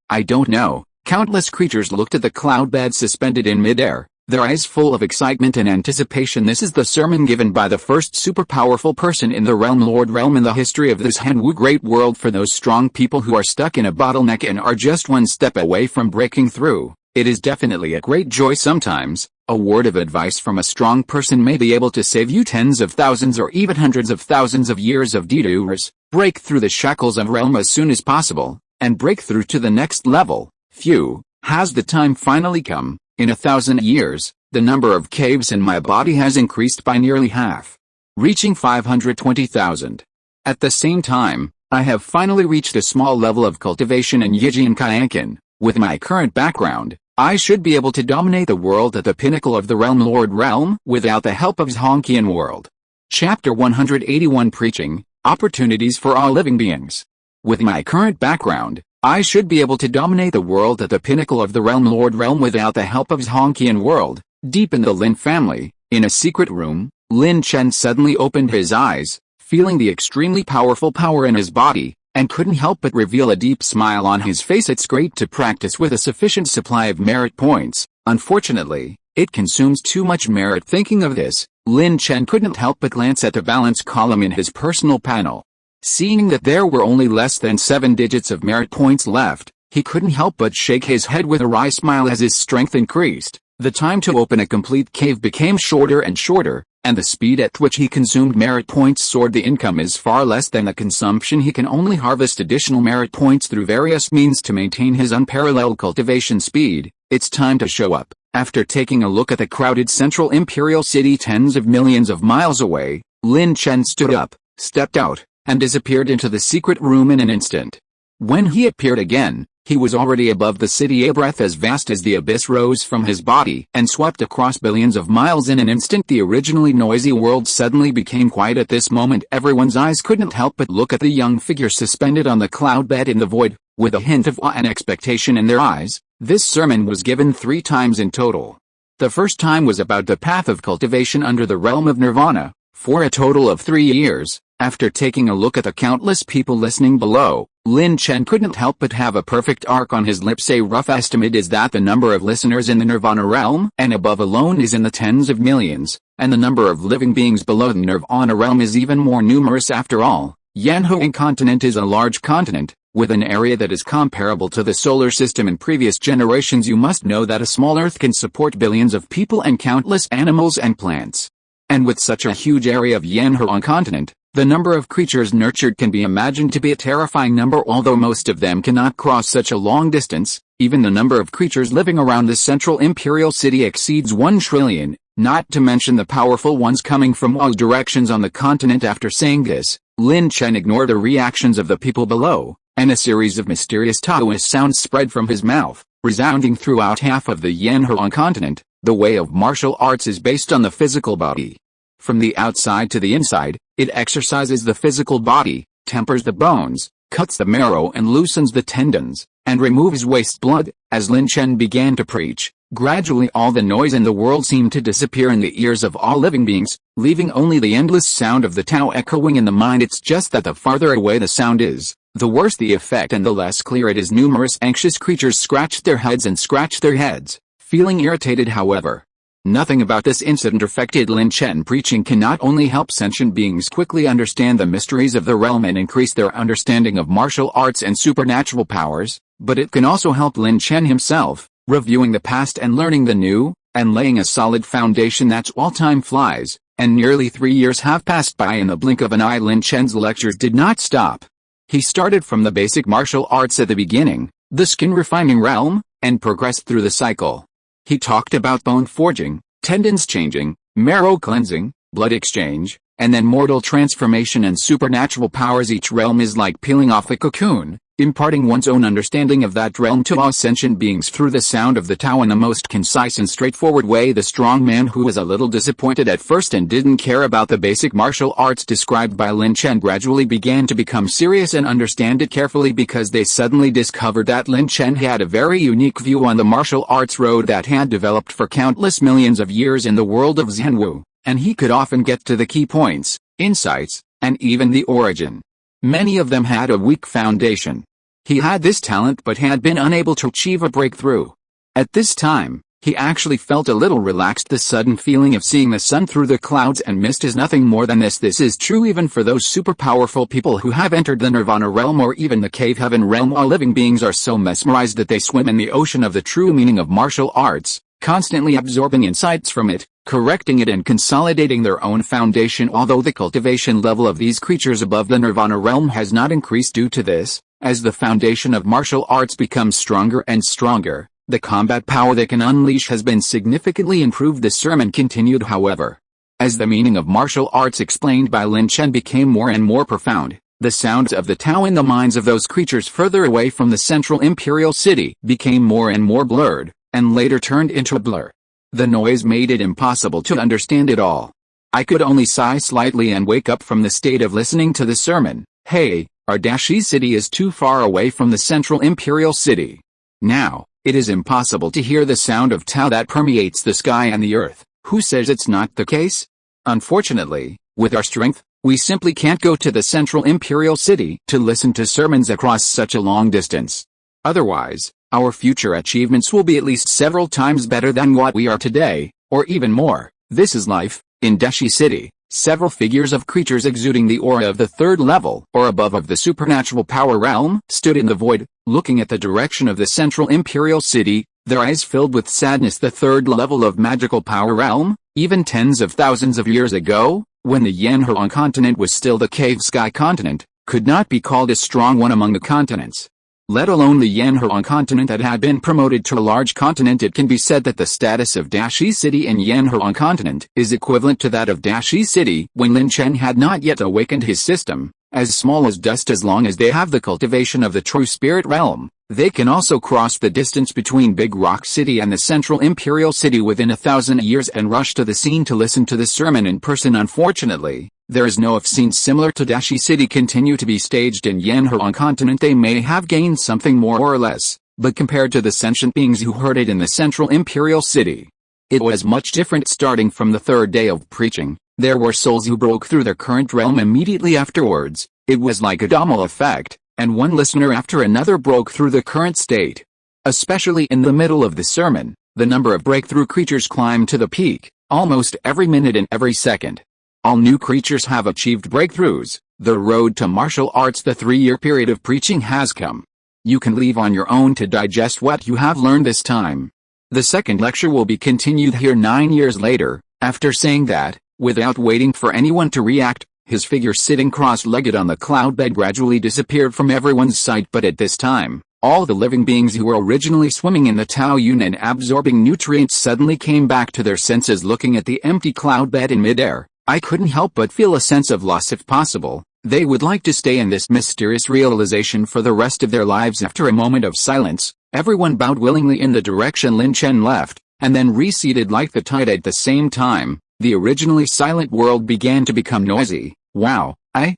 I don't know. Countless creatures looked at the cloud bed suspended in midair, their eyes full of excitement and anticipation. This is the sermon given by the first super-powerful person in the Realm Lord realm in the history of this Zhenwu great world for those strong people who are stuck in a bottleneck and are just one step away from breaking through. It is definitely a great joy sometimes. A word of advice from a strong person may be able to save you tens of thousands or even hundreds of thousands of years of detours. Break through the shackles of realm as soon as possible, and break through to the next level. Phew, has the time finally come? In 1,000 years, the number of caves in my body has increased by nearly half, reaching 520,000. At the same time, I have finally reached a small level of cultivation in Yijian Kayankin. With my current background, I should be able to dominate the world at the pinnacle of the realm Lord Realm without the help of Zhongqian world. Chapter 181 Preaching, Opportunities for All Living Beings. With my current background, I should be able to dominate the world at the pinnacle of the realm Lord Realm without the help of Zhongqian world. Deep in the Lin family, in a secret room, Lin Chen suddenly opened his eyes, feeling the extremely powerful power in his body, and couldn't help but reveal a deep smile on his face. It's great to practice with a sufficient supply of merit points. Unfortunately, it consumes too much merit. Thinking of this, Lin Chen couldn't help but glance at the balance column in his personal panel. Seeing that there were only less than 7 digits of merit points left, he couldn't help but shake his head with a wry smile as his strength increased. The time to open a complete cave became shorter and shorter, and the speed at which he consumed merit points soared. The income is far less than the consumption. He can only harvest additional merit points through various means to maintain his unparalleled cultivation speed. It's time to show up. After taking a look at the crowded central imperial city tens of millions of miles away, Lin Chen stood up, stepped out, and disappeared into the secret room in an instant. When he appeared again, he was already above the city. A breath as vast as the abyss rose from his body and swept across billions of miles. In an instant, the originally noisy world suddenly became quiet. At this moment, everyone's eyes couldn't help but look at the young figure suspended on the cloud bed in the void, with a hint of awe and expectation in their eyes. This sermon was given 3 times in total. The first time was about the path of cultivation under the realm of nirvana, for a total of 3 years. After taking a look at the countless people listening below, Lin Chen couldn't help but have a perfect arc on his lips. A rough estimate is that the number of listeners in the nirvana realm and above alone is in the tens of millions, and the number of living beings below the nirvana realm is even more numerous. After all, Zhenwu continent is a large continent, with an area that is comparable to the solar system. In previous generations, you must know that a small Earth can support billions of people and countless animals and plants. And with such a huge area of Zhenwu continent, the number of creatures nurtured can be imagined to be a terrifying number. Although most of them cannot cross such a long distance, even the number of creatures living around the central imperial city exceeds 1 trillion, not to mention the powerful ones coming from all directions on the continent. After saying this, Lin Chen ignored the reactions of the people below, and a series of mysterious Taoist sounds spread from his mouth, resounding throughout half of the Zhenwu continent. The way of martial arts is based on the physical body. From the outside to the inside, it exercises the physical body, tempers the bones, cuts the marrow and loosens the tendons, and removes waste blood. As Lin Chen began to preach, gradually all the noise in the world seemed to disappear in the ears of all living beings, leaving only the endless sound of the Tao echoing in the mind. It's just that the farther away the sound is, the worse the effect and the less clear it is. Numerous anxious creatures scratched their heads and scratched their heads, feeling irritated. However, nothing about this incident affected Lin Chen. Preaching can not only help sentient beings quickly understand the mysteries of the realm and increase their understanding of martial arts and supernatural powers, but it can also help Lin Chen himself, reviewing the past and learning the new, and laying a solid foundation. That's all. Time flies, and nearly 3 years have passed by in the blink of an eye. Lin Chen's lectures did not stop. He started from the basic martial arts at the beginning, the skin refining realm, and progressed through the cycle. He talked about bone forging, tendons changing, marrow cleansing, blood exchange, and then mortal transformation and supernatural powers. Each realm is like peeling off a cocoon, imparting one's own understanding of that realm to all sentient beings through the sound of the Tao in the most concise and straightforward way. The strong man who was a little disappointed at first and didn't care about the basic martial arts described by Lin Chen gradually began to become serious and understand it carefully, because they suddenly discovered that Lin Chen had a very unique view on the martial arts road that had developed for countless millions of years in the world of Zhenwu, and he could often get to the key points, insights, and even the origin. Many of them had a weak foundation. He had this talent but had been unable to achieve a breakthrough. At this time, he actually felt a little relaxed. The sudden feeling of seeing the sun through the clouds and mist is nothing more than this. This is true even for those super powerful people who have entered the nirvana realm or even the cave heaven realm. All living beings are so mesmerized that they swim in the ocean of the true meaning of martial arts, constantly absorbing insights from it, correcting it and consolidating their own foundation. Although the cultivation level of these creatures above the nirvana realm has not increased due to this, as the foundation of martial arts becomes stronger and stronger, the combat power they can unleash has been significantly improved. The sermon continued, however. As the meaning of martial arts explained by Lin Chen became more and more profound, the sounds of the Tao in the minds of those creatures further away from the central imperial city became more and more blurred, and later turned into a blur. The noise made it impossible to understand it all. I could only sigh slightly and wake up from the state of listening to the sermon. Hey, our Dayan City is too far away from the central imperial city. Now, it is impossible to hear the sound of Tao that permeates the sky and the earth. Who says it's not the case? Unfortunately, with our strength, we simply can't go to the central imperial city to listen to sermons across such a long distance. Otherwise, our future achievements will be at least several times better than what we are today, or even more. This is life. In Dayan City, several figures of creatures exuding the aura of the third level or above of the supernatural power realm stood in the void, looking at the direction of the central imperial city, their eyes filled with sadness. The third level of magical power realm, even tens of thousands of years ago, when the Yanhuang continent was still the cave sky continent, could not be called a strong one among the continents. Let alone the Yanhuang continent that had been promoted to a large continent. It can be said that the status of Dayan City in Yanhuang continent is equivalent to that of Dayan City when Lin Chen had not yet awakened his system, as small as dust. As long as they have the cultivation of the true spirit realm, they can also cross the distance between Big Rock City and the central imperial city within 1,000 years and rush to the scene to listen to the sermon in person. Unfortunately, there is no scenes similar to Dayan City continue to be staged in Yanhuang continent. They may have gained something more or less, but compared to the sentient beings who heard it in the central imperial city, it was much different. Starting from the third day of preaching, there were souls who broke through their current realm immediately afterwards. It was like a domino effect, and one listener after another broke through the current state. Especially in the middle of the sermon, the number of breakthrough creatures climbed to the peak, almost every minute and every second. All new creatures have achieved breakthroughs. The road to martial arts. The 3-year period of preaching has come. You can leave on your own to digest what you have learned this time. The second lecture will be continued here 9 years later. After saying that, without waiting for anyone to react, his figure sitting cross-legged on the cloud bed gradually disappeared from everyone's sight. But at this time, all the living beings who were originally swimming in the Tao Yun and absorbing nutrients suddenly came back to their senses. Looking at the empty cloud bed in midair, I couldn't help but feel a sense of loss. If possible, they would like to stay in this mysterious realization for the rest of their lives. After a moment of silence, everyone bowed willingly in the direction Lin Chen left, and then receded like the tide. At the same time, the originally silent world began to become noisy. Wow, I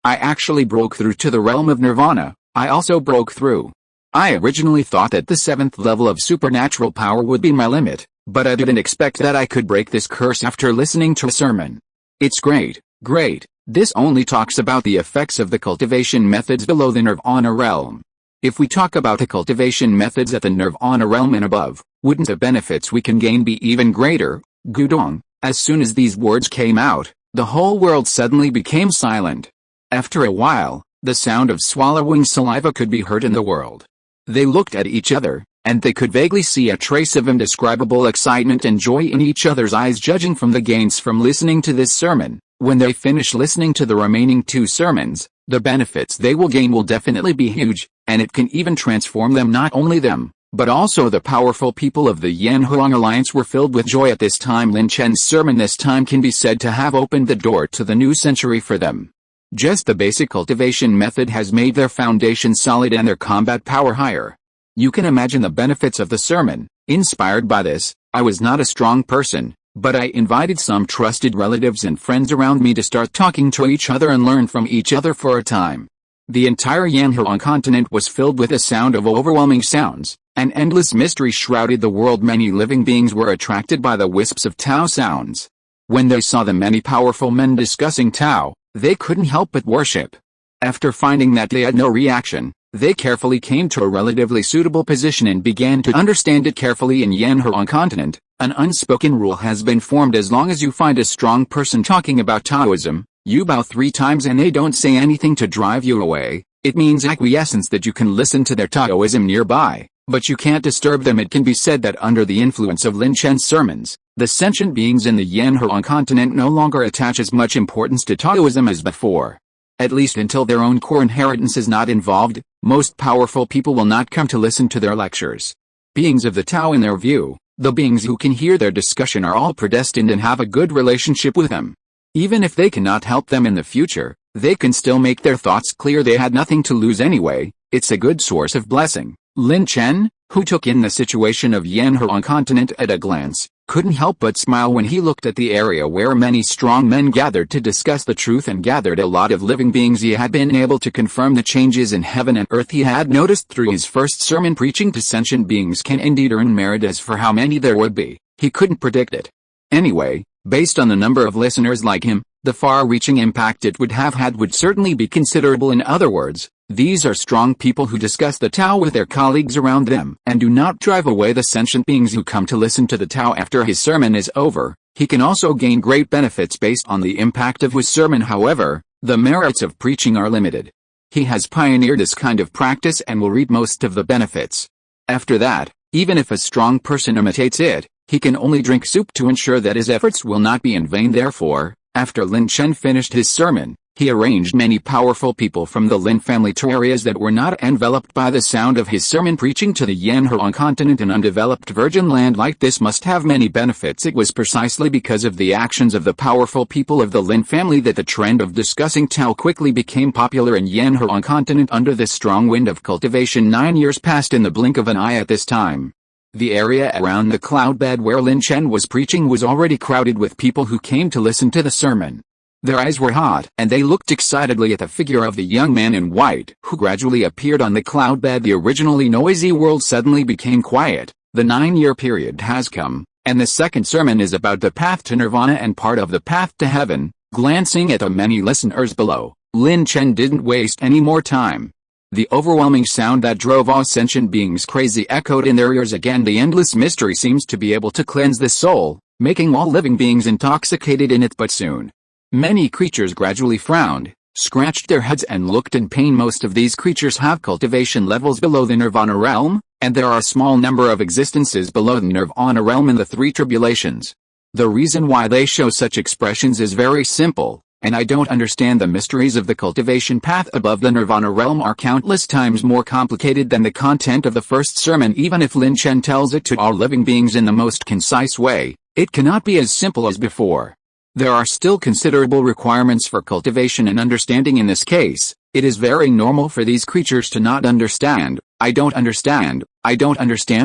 actually broke through to the realm of nirvana. I also broke through. I originally thought that the 7th level of supernatural power would be my limit, but I didn't expect that I could break this curse after listening to a sermon. It's great. This only talks about the effects of the cultivation methods below the nirvana realm. If we talk about the cultivation methods at the nirvana realm and above, wouldn't the benefits we can gain be even greater? Gudong. As soon as these words came out, the whole world suddenly became silent. After a while, the sound of swallowing saliva could be heard in the world. They looked at each other, and they could vaguely see a trace of indescribable excitement and joy in each other's eyes, judging from the gains from listening to this sermon. When they finish listening to the remaining 2 sermons, the benefits they will gain will definitely be huge, and it can even transform them. Not only them, but also the powerful people of the Yanhuang Alliance were filled with joy at this time. Lin Chen's sermon this time can be said to have opened the door to the new century for them. Just the basic cultivation method has made their foundation solid and their combat power higher. You can imagine the benefits of the sermon. Inspired by this, I was not a strong person, but I invited some trusted relatives and friends around me to start talking to each other and learn from each other for a time. The entire Yanhuang continent was filled with a sound of overwhelming sounds. An endless mystery shrouded the world. Many living beings were attracted by the wisps of Tao sounds. When they saw the many powerful men discussing Tao, they couldn't help but worship. After finding that they had no reaction, they carefully came to a relatively suitable position and began to understand it carefully. In Yanhuang continent, an unspoken rule has been formed: as long as you find a strong person talking about Taoism, you bow 3 times and they don't say anything to drive you away. It means acquiescence, that you can listen to their Taoism nearby, but you can't disturb them. It can be said that under the influence of Lin Chen's sermons, the sentient beings in the Yanhuang continent no longer attach as much importance to Taoism as before. At least until their own core inheritance is not involved, most powerful people will not come to listen to their lectures. Beings of the Tao, in their view, the beings who can hear their discussion, are all predestined and have a good relationship with them. Even if they cannot help them in the future, they can still make their thoughts clear. They had nothing to lose anyway. It's a good source of blessing. Lin Chen, who took in the situation of Yanhuang continent at a glance, couldn't help but smile when he looked at the area where many strong men gathered to discuss the truth and gathered a lot of living beings. He had been able to confirm the changes in heaven and earth he had noticed through his first sermon. Preaching to sentient beings can indeed earn merit. As for how many there would be, he couldn't predict it. Anyway, based on the number of listeners like him, the far-reaching impact it would have had would certainly be considerable. In other words, these are strong people who discuss the Tao with their colleagues around them and do not drive away the sentient beings who come to listen to the Tao after his sermon is over. He can also gain great benefits based on the impact of his sermon. However, the merits of preaching are limited. He has pioneered this kind of practice and will reap most of the benefits. After that, even if a strong person imitates it, he can only drink soup to ensure that his efforts will not be in vain. Therefore, after Lin Chen finished his sermon, he arranged many powerful people from the Lin family to areas that were not enveloped by the sound of his sermon. Preaching to the Yanhuang continent, an undeveloped virgin land like this, must have many benefits. It was precisely because of the actions of the powerful people of the Lin family that the trend of discussing Tao quickly became popular in Yanhuang continent. Under this strong wind of cultivation, 9 years passed in the blink of an eye. At this time, the area around the cloud bed where Lin Chen was preaching was already crowded with people who came to listen to the sermon. Their eyes were hot, and they looked excitedly at the figure of the young man in white, who gradually appeared on the cloud bed. The originally noisy world suddenly became quiet. The 9-year period has come, and the second sermon is about the path to nirvana and part of the path to heaven. Glancing at the many listeners below, Lin Chen didn't waste any more time. The overwhelming sound that drove all sentient beings crazy echoed in their ears again. The endless mystery seems to be able to cleanse the soul, making all living beings intoxicated in it. But soon, many creatures gradually frowned, scratched their heads and looked in pain. Most of these creatures have cultivation levels below the nirvana realm, and there are a small number of existences below the nirvana realm in the three tribulations. The reason why they show such expressions is very simple, and I don't understand. The mysteries of the cultivation path above the nirvana realm are countless times more complicated than the content of the first sermon. Even if Lin Chen tells it to all living beings in the most concise way, it cannot be as simple as before. There are still considerable requirements for cultivation and understanding. In this case, it is very normal for these creatures to not understand. I don't understand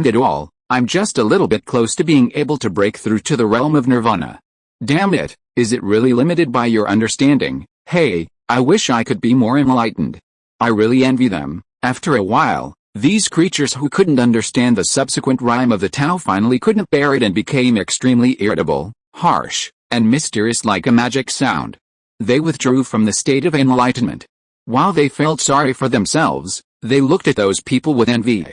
at all. I'm just a little bit close to being able to break through to the realm of nirvana. Damn it, is it really limited by your understanding? Hey, I wish I could be more enlightened. I really envy them. After a while, these creatures who couldn't understand the subsequent rhyme of the Tao finally couldn't bear it and became extremely irritable, harsh, and mysterious like a magic sound. They withdrew from the state of enlightenment. While they felt sorry for themselves, they looked at those people with envy.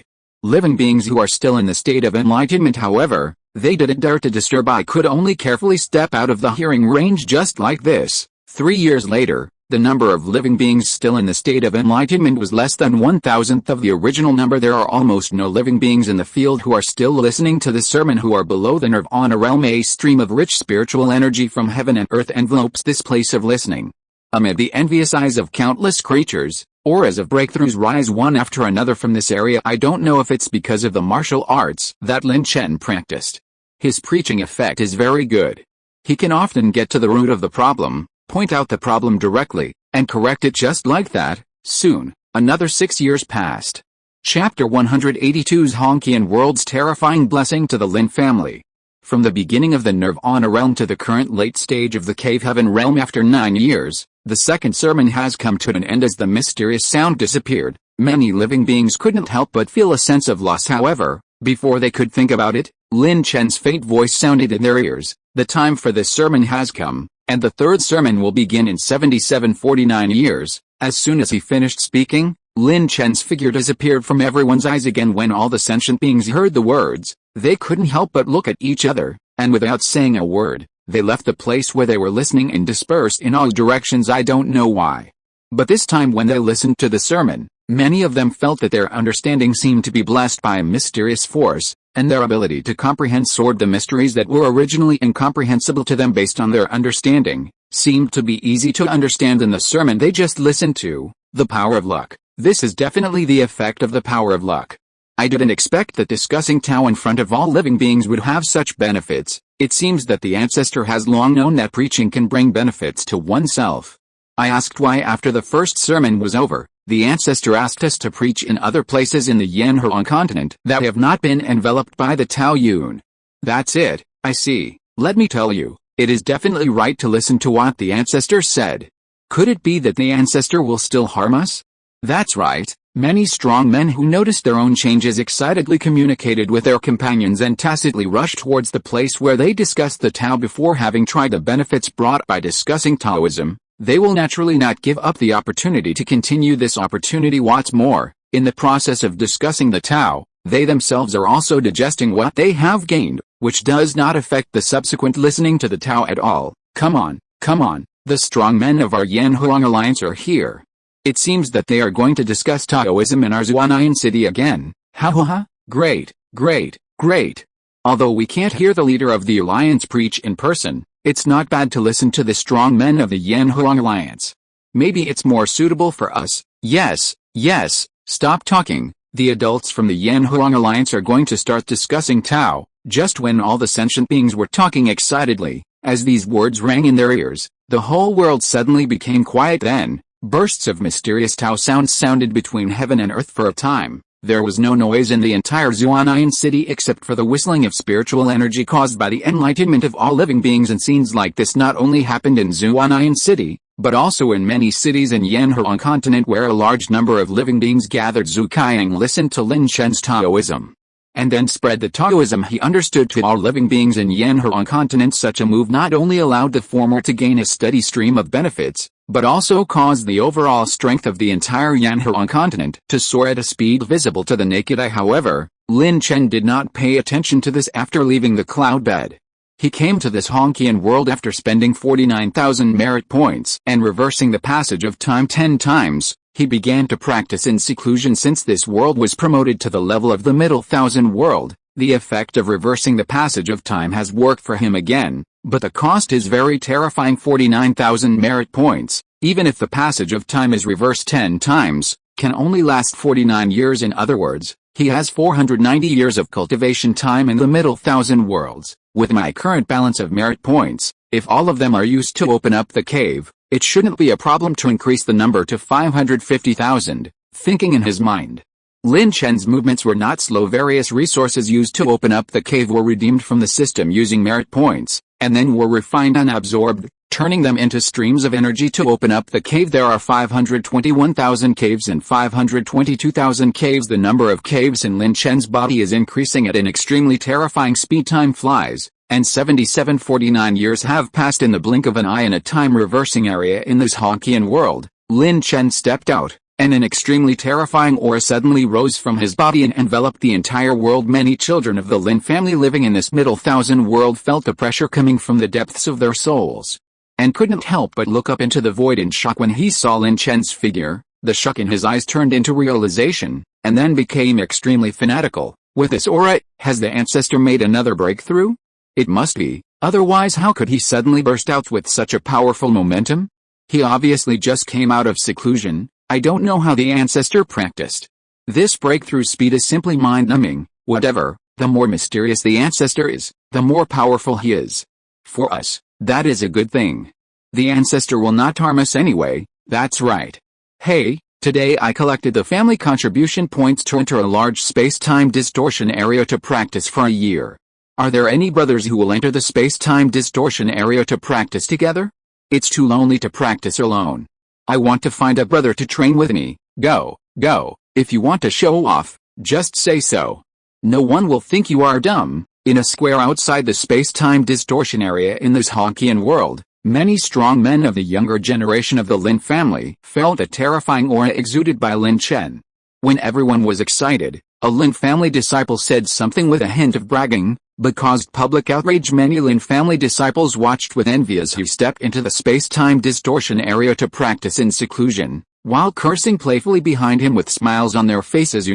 Living beings who are still in the state of enlightenment, however, they didn't dare to disturb. I could only carefully step out of the hearing range just like this. 3 years later, the number of living beings still in the state of enlightenment was less than 1,000th of the original number. There are almost no living beings in the field who are still listening to the sermon who are below the nirvana realm. A stream of rich spiritual energy from heaven and earth envelopes this place of listening. Amid the envious eyes of countless creatures, auras of breakthroughs rise one after another from this area. I don't know if it's because of the martial arts that Lin Chen practiced. His preaching effect is very good. He can often get to the root of the problem, point out the problem directly, and correct it just like that. Soon, another 6 years passed. Chapter 182's Honkian World's terrifying blessing to the Lin family. From the beginning of the nirvana realm to the current late stage of the cave heaven realm after 9 years, the second sermon has come to an end as the mysterious sound disappeared. Many living beings couldn't help but feel a sense of loss. However, before they could think about it, Lin Chen's faint voice sounded in their ears. The time for this sermon has come, and the third sermon will begin in 7749 years. As soon as he finished speaking, Lin Chen's figure disappeared from everyone's eyes again. When all the sentient beings heard the words, they couldn't help but look at each other, and without saying a word, they left the place where they were listening and dispersed in all directions. I don't know why. But this time when they listened to the sermon, many of them felt that their understanding seemed to be blessed by a mysterious force, and their ability to comprehend soared. The mysteries that were originally incomprehensible to them based on their understanding, seemed to be easy to understand in the sermon they just listened to. The power of luck. This is definitely the effect of the power of luck. I didn't expect that discussing Tao in front of all living beings would have such benefits. It seems that the ancestor has long known that preaching can bring benefits to oneself. I asked why after the first sermon was over, The ancestor asked us to preach in other places in the Yanhuang continent that have not been enveloped by the Tao Yun. That's it, I see. Let me tell you, it is definitely right to listen to what the ancestor said. Could it be that the ancestor will still harm us? That's right. Many strong men who noticed their own changes excitedly communicated with their companions and tacitly rushed towards the place where they discussed the Tao before having tried the benefits brought by discussing Taoism. They will naturally not give up the opportunity to continue this opportunity. What's more, in the process of discussing the Tao, they themselves are also digesting what they have gained, which does not affect the subsequent listening to the Tao at all. Come on, the strong men of our Yanhuang alliance are here. It seems that they are going to discuss Taoism in our Dayan City again. Ha. Great. Although we can't hear the leader of the alliance preach in person, it's not bad to listen to the strong men of the Yanhuang alliance. Maybe it's more suitable for us. Yes, stop talking. The adults from the Yanhuang alliance are going to start discussing Tao. Just when all the sentient beings were talking excitedly, as these words rang in their ears, the whole world suddenly became quiet. Then bursts of mysterious Tao sounds sounded between heaven and earth for a time. There was no noise in the entire Dayan City except for the whistling of spiritual energy caused by the enlightenment of all living beings, and scenes like this not only happened in Dayan City, but also in many cities in Yanhuang continent where a large number of living beings gathered. Zhu Qiang listened to Lin Chen's Taoism, and then spread the Taoism he understood to all living beings in Yanhuang continent. Such a move not only allowed the former to gain a steady stream of benefits, but also caused the overall strength of the entire Yanhuang continent to soar at a speed visible to the naked eye. However, Lin Chen did not pay attention to this after leaving the cloud bed. He came to this Hongqian world after spending 49,000 merit points and reversing the passage of time 10 times. He began to practice in seclusion since this world was promoted to the level of the middle thousand world. The effect of reversing the passage of time has worked for him again, but the cost is very terrifying. 49,000 merit points, even if the passage of time is reversed 10 times, can only last 49 years. In other words, he has 490 years of cultivation time in the middle thousand worlds. With my current balance of merit points, if all of them are used to open up the cave, it shouldn't be a problem to increase the number to 550,000, thinking in his mind. Lin Chen's movements were not slow. Various resources used to open up the cave were redeemed from the system using merit points, and then were refined and absorbed, turning them into streams of energy to open up the cave. There are 521,000 caves and 522,000 caves. The number of caves in Lin Chen's body is increasing at an extremely terrifying speed. Time flies, and 49 years have passed in the blink of an eye. In a time-reversing area in this Hongqian world, Lin Chen stepped out, and an extremely terrifying aura suddenly rose from his body and enveloped the entire world. Many children of the Lin family living in this middle thousand world felt the pressure coming from the depths of their souls, and couldn't help but look up into the void in shock when he saw Lin Chen's figure. The shock in his eyes turned into realization, and then became extremely fanatical. With this aura, has the ancestor made another breakthrough? It must be, otherwise how could he suddenly burst out with such a powerful momentum? He obviously just came out of seclusion. I don't know how the ancestor practiced. This breakthrough speed is simply mind-numbing. Whatever, the more mysterious the ancestor is, the more powerful he is. For us, that is a good thing. The ancestor will not harm us anyway. That's right. Hey, today I collected the family contribution points to enter a large space-time distortion area to practice for a year. Are there any brothers who will enter the space-time distortion area to practice together? It's too lonely to practice alone. I want to find a brother to train with me. Go. If you want to show off, just say so. No one will think you are dumb. In a square outside the space-time distortion area in this Hongqian world, many strong men of the younger generation of the Lin family felt a terrifying aura exuded by Lin Chen. When everyone was excited, a Lin family disciple said something with a hint of bragging, but caused public outrage. Many Lin family disciples watched with envy as he stepped into the space-time distortion area to practice in seclusion, while cursing playfully behind him with smiles on their faces.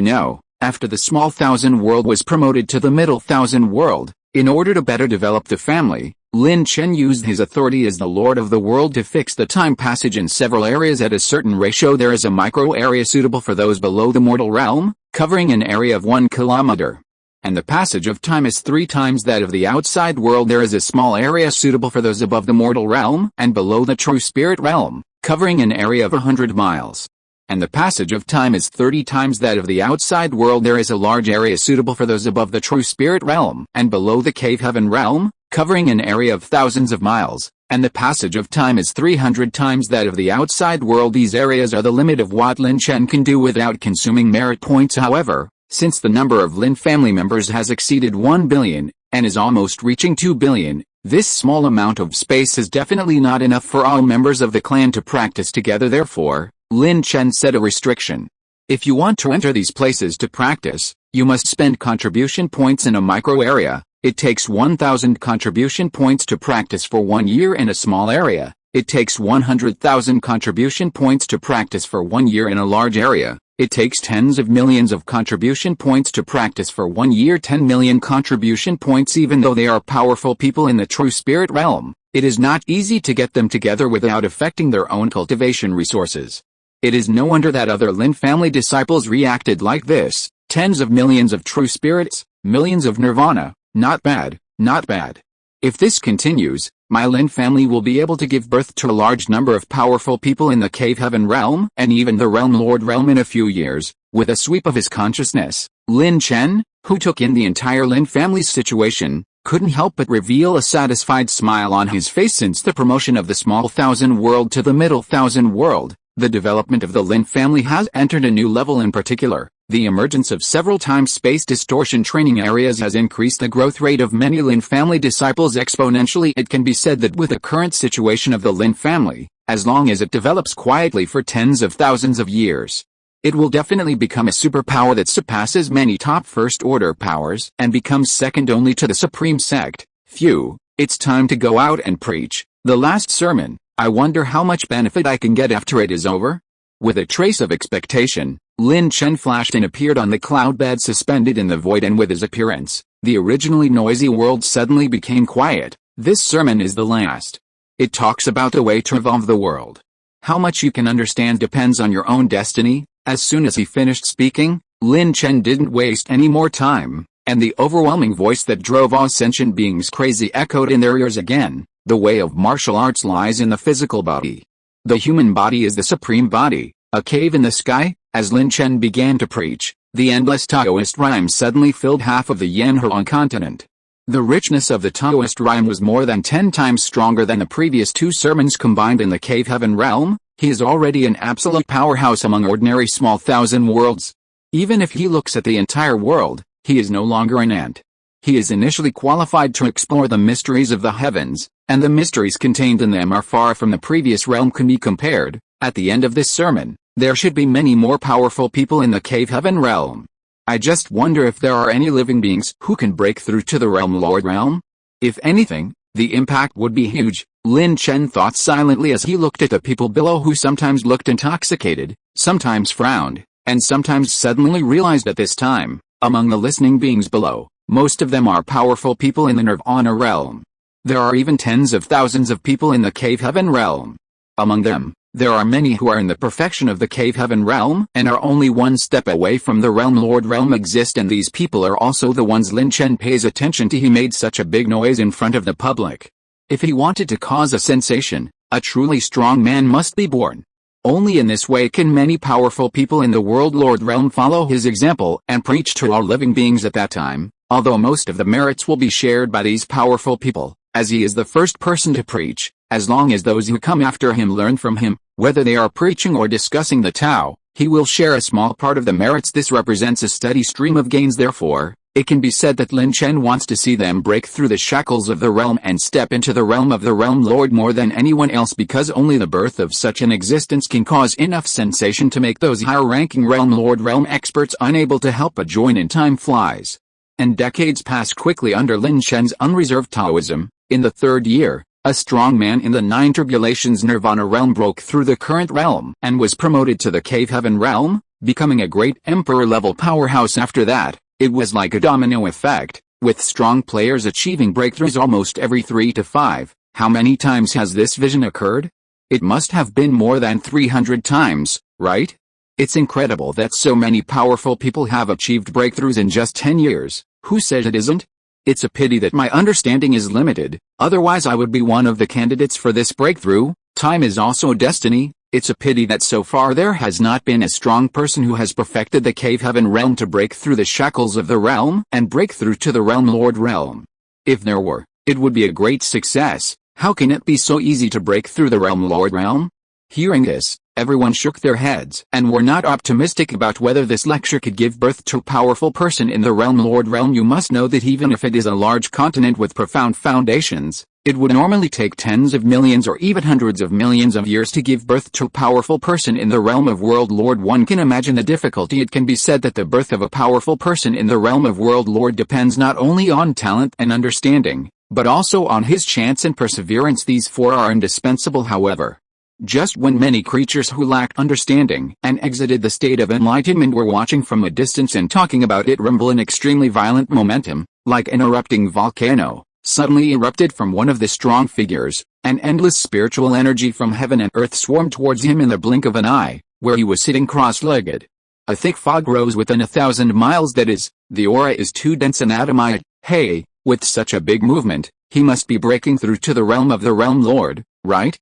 After the small thousand world was promoted to the middle thousand world, in order to better develop the family, Lin Chen used his authority as the Lord of the world to fix the time passage in several areas at a certain ratio. There is a micro area suitable for those below the mortal realm, covering an area of 1 kilometer. And the passage of time is 3 times that of the outside world. There is a small area suitable for those above the mortal realm and below the true spirit realm, covering an area of 100 miles. and the passage of time is 30 times that of the outside world. There is a large area suitable for those above the true spirit realm and below the cave heaven realm, covering an area of thousands of miles, and the passage of time is 300 times that of the outside world. These areas are the limit of what Lin Chen can do without consuming merit points. However, since the number of Lin family members has exceeded 1 billion, and is almost reaching 2 billion, this small amount of space is definitely not enough for all members of the clan to practice together. Therefore, Lin Chen set a restriction. If you want to enter these places to practice, you must spend contribution points in a micro area. It takes 1,000 contribution points to practice for 1 year in a small area. It takes 100,000 contribution points to practice for 1 year in a large area. It takes tens of millions of contribution points to practice for 1 year. 10 million contribution points. Even though they are powerful people in the true spirit realm, it is not easy to get them together without affecting their own cultivation resources. It is no wonder that other Lin family disciples reacted like this. Tens of millions of true spirits, millions of nirvana. Not bad, not bad. If this continues, my Lin family will be able to give birth to a large number of powerful people in the cave heaven realm and even the realm lord realm in a few years. With a sweep of his consciousness, Lin Chen, who took in the entire Lin family's situation, couldn't help but reveal a satisfied smile on his face. Since the promotion of the small thousand world to the middle thousand world, the development of the Lin family has entered a new level. In particular, the emergence of several time-space distortion training areas has increased the growth rate of many Lin family disciples exponentially. It can be said that with the current situation of the Lin family, as long as it develops quietly for tens of thousands of years, it will definitely become a superpower that surpasses many top first-order powers and becomes second only to the supreme sect. Phew, it's time to go out and preach the last sermon. I wonder how much benefit I can get after it is over? With a trace of expectation, Lin Chen flashed and appeared on the cloud bed suspended in the void, and with his appearance, the originally noisy world suddenly became quiet. This sermon is the last. It talks about the way to evolve the world. How much you can understand depends on your own destiny. As soon as he finished speaking, Lin Chen didn't waste any more time, and the overwhelming voice that drove all sentient beings crazy echoed in their ears again. The way of martial arts lies in the physical body. The human body is the supreme body, a cave in the sky. As Lin Chen began to preach, the endless Taoist rhyme suddenly filled half of the Yanhuang continent. The richness of the Taoist rhyme was more than 10 times stronger than the previous 2 sermons combined in the cave heaven realm. He is already an absolute powerhouse among ordinary small thousand worlds. Even if he looks at the entire world, he is no longer an ant. He is initially qualified to explore the mysteries of the heavens, and the mysteries contained in them are far from the previous realm can be compared. At the end of this sermon, there should be many more powerful people in the cave heaven realm. I just wonder if there are any living beings who can break through to the realm lord realm. If anything, the impact would be huge. Lin Chen thought silently as he looked at the people below, who sometimes looked intoxicated, sometimes frowned, and sometimes suddenly realized at this time, among the listening beings below, most of them are powerful people in the nirvana realm. There are even tens of thousands of people in the cave heaven realm. Among them, there are many who are in the perfection of the cave heaven realm and are only one step away from the realm lord realm exist, and these people are also the ones Lin Chen pays attention to. He made such a big noise in front of the public. If he wanted to cause a sensation, a truly strong man must be born. Only in this way can many powerful people in the world lord realm follow his example and preach to all living beings at that time. Although most of the merits will be shared by these powerful people, as he is the first person to preach, as long as those who come after him learn from him, whether they are preaching or discussing the Tao, he will share a small part of the merits. This represents a steady stream of gains. Therefore, it can be said that Lin Chen wants to see them break through the shackles of the realm and step into the realm of the realm lord more than anyone else, because only the birth of such an existence can cause enough sensation to make those higher-ranking realm lord realm experts unable to help but join in. Time flies, and decades pass quickly under Lin Chen's unreserved Taoism. In the 3rd year, a strong man in the 9 tribulations nirvana realm broke through the current realm and was promoted to the cave heaven realm, becoming a great emperor-level powerhouse. After that, it was like a domino effect, with strong players achieving breakthroughs almost every 3 to 5. How many times has this vision occurred? It must have been more than 300 times, right? It's incredible that so many powerful people have achieved breakthroughs in just 10 years. Who says it isn't? It's a pity that my understanding is limited, otherwise I would be one of the candidates for this breakthrough. Time is also destiny. It's a pity that so far there has not been a strong person who has perfected the cave heaven realm to break through the shackles of the realm and break through to the realm lord realm. If there were, it would be a great success. How can it be so easy to break through the realm lord realm? Hearing this, everyone shook their heads and were not optimistic about whether this lecture could give birth to a powerful person in the realm lord realm. You must know that even if it is a large continent with profound foundations, it would normally take tens of millions or even hundreds of millions of years to give birth to a powerful person in the realm of world lord. One can imagine the difficulty. It can be said that the birth of a powerful person in the realm of world lord depends not only on talent and understanding, but also on his chance and perseverance. These four are indispensable, however. Just when many creatures who lacked understanding and exited the state of enlightenment were watching from a distance and talking about it rumble in extremely violent momentum, like an erupting volcano, suddenly erupted from one of the strong figures, an endless spiritual energy from heaven and earth swarmed towards him in the blink of an eye, where he was sitting cross-legged. A thick fog rose within 1,000 miles. That is, the aura is too dense and atomized. Hey, with such a big movement, he must be breaking through to the realm of the realm lord, right?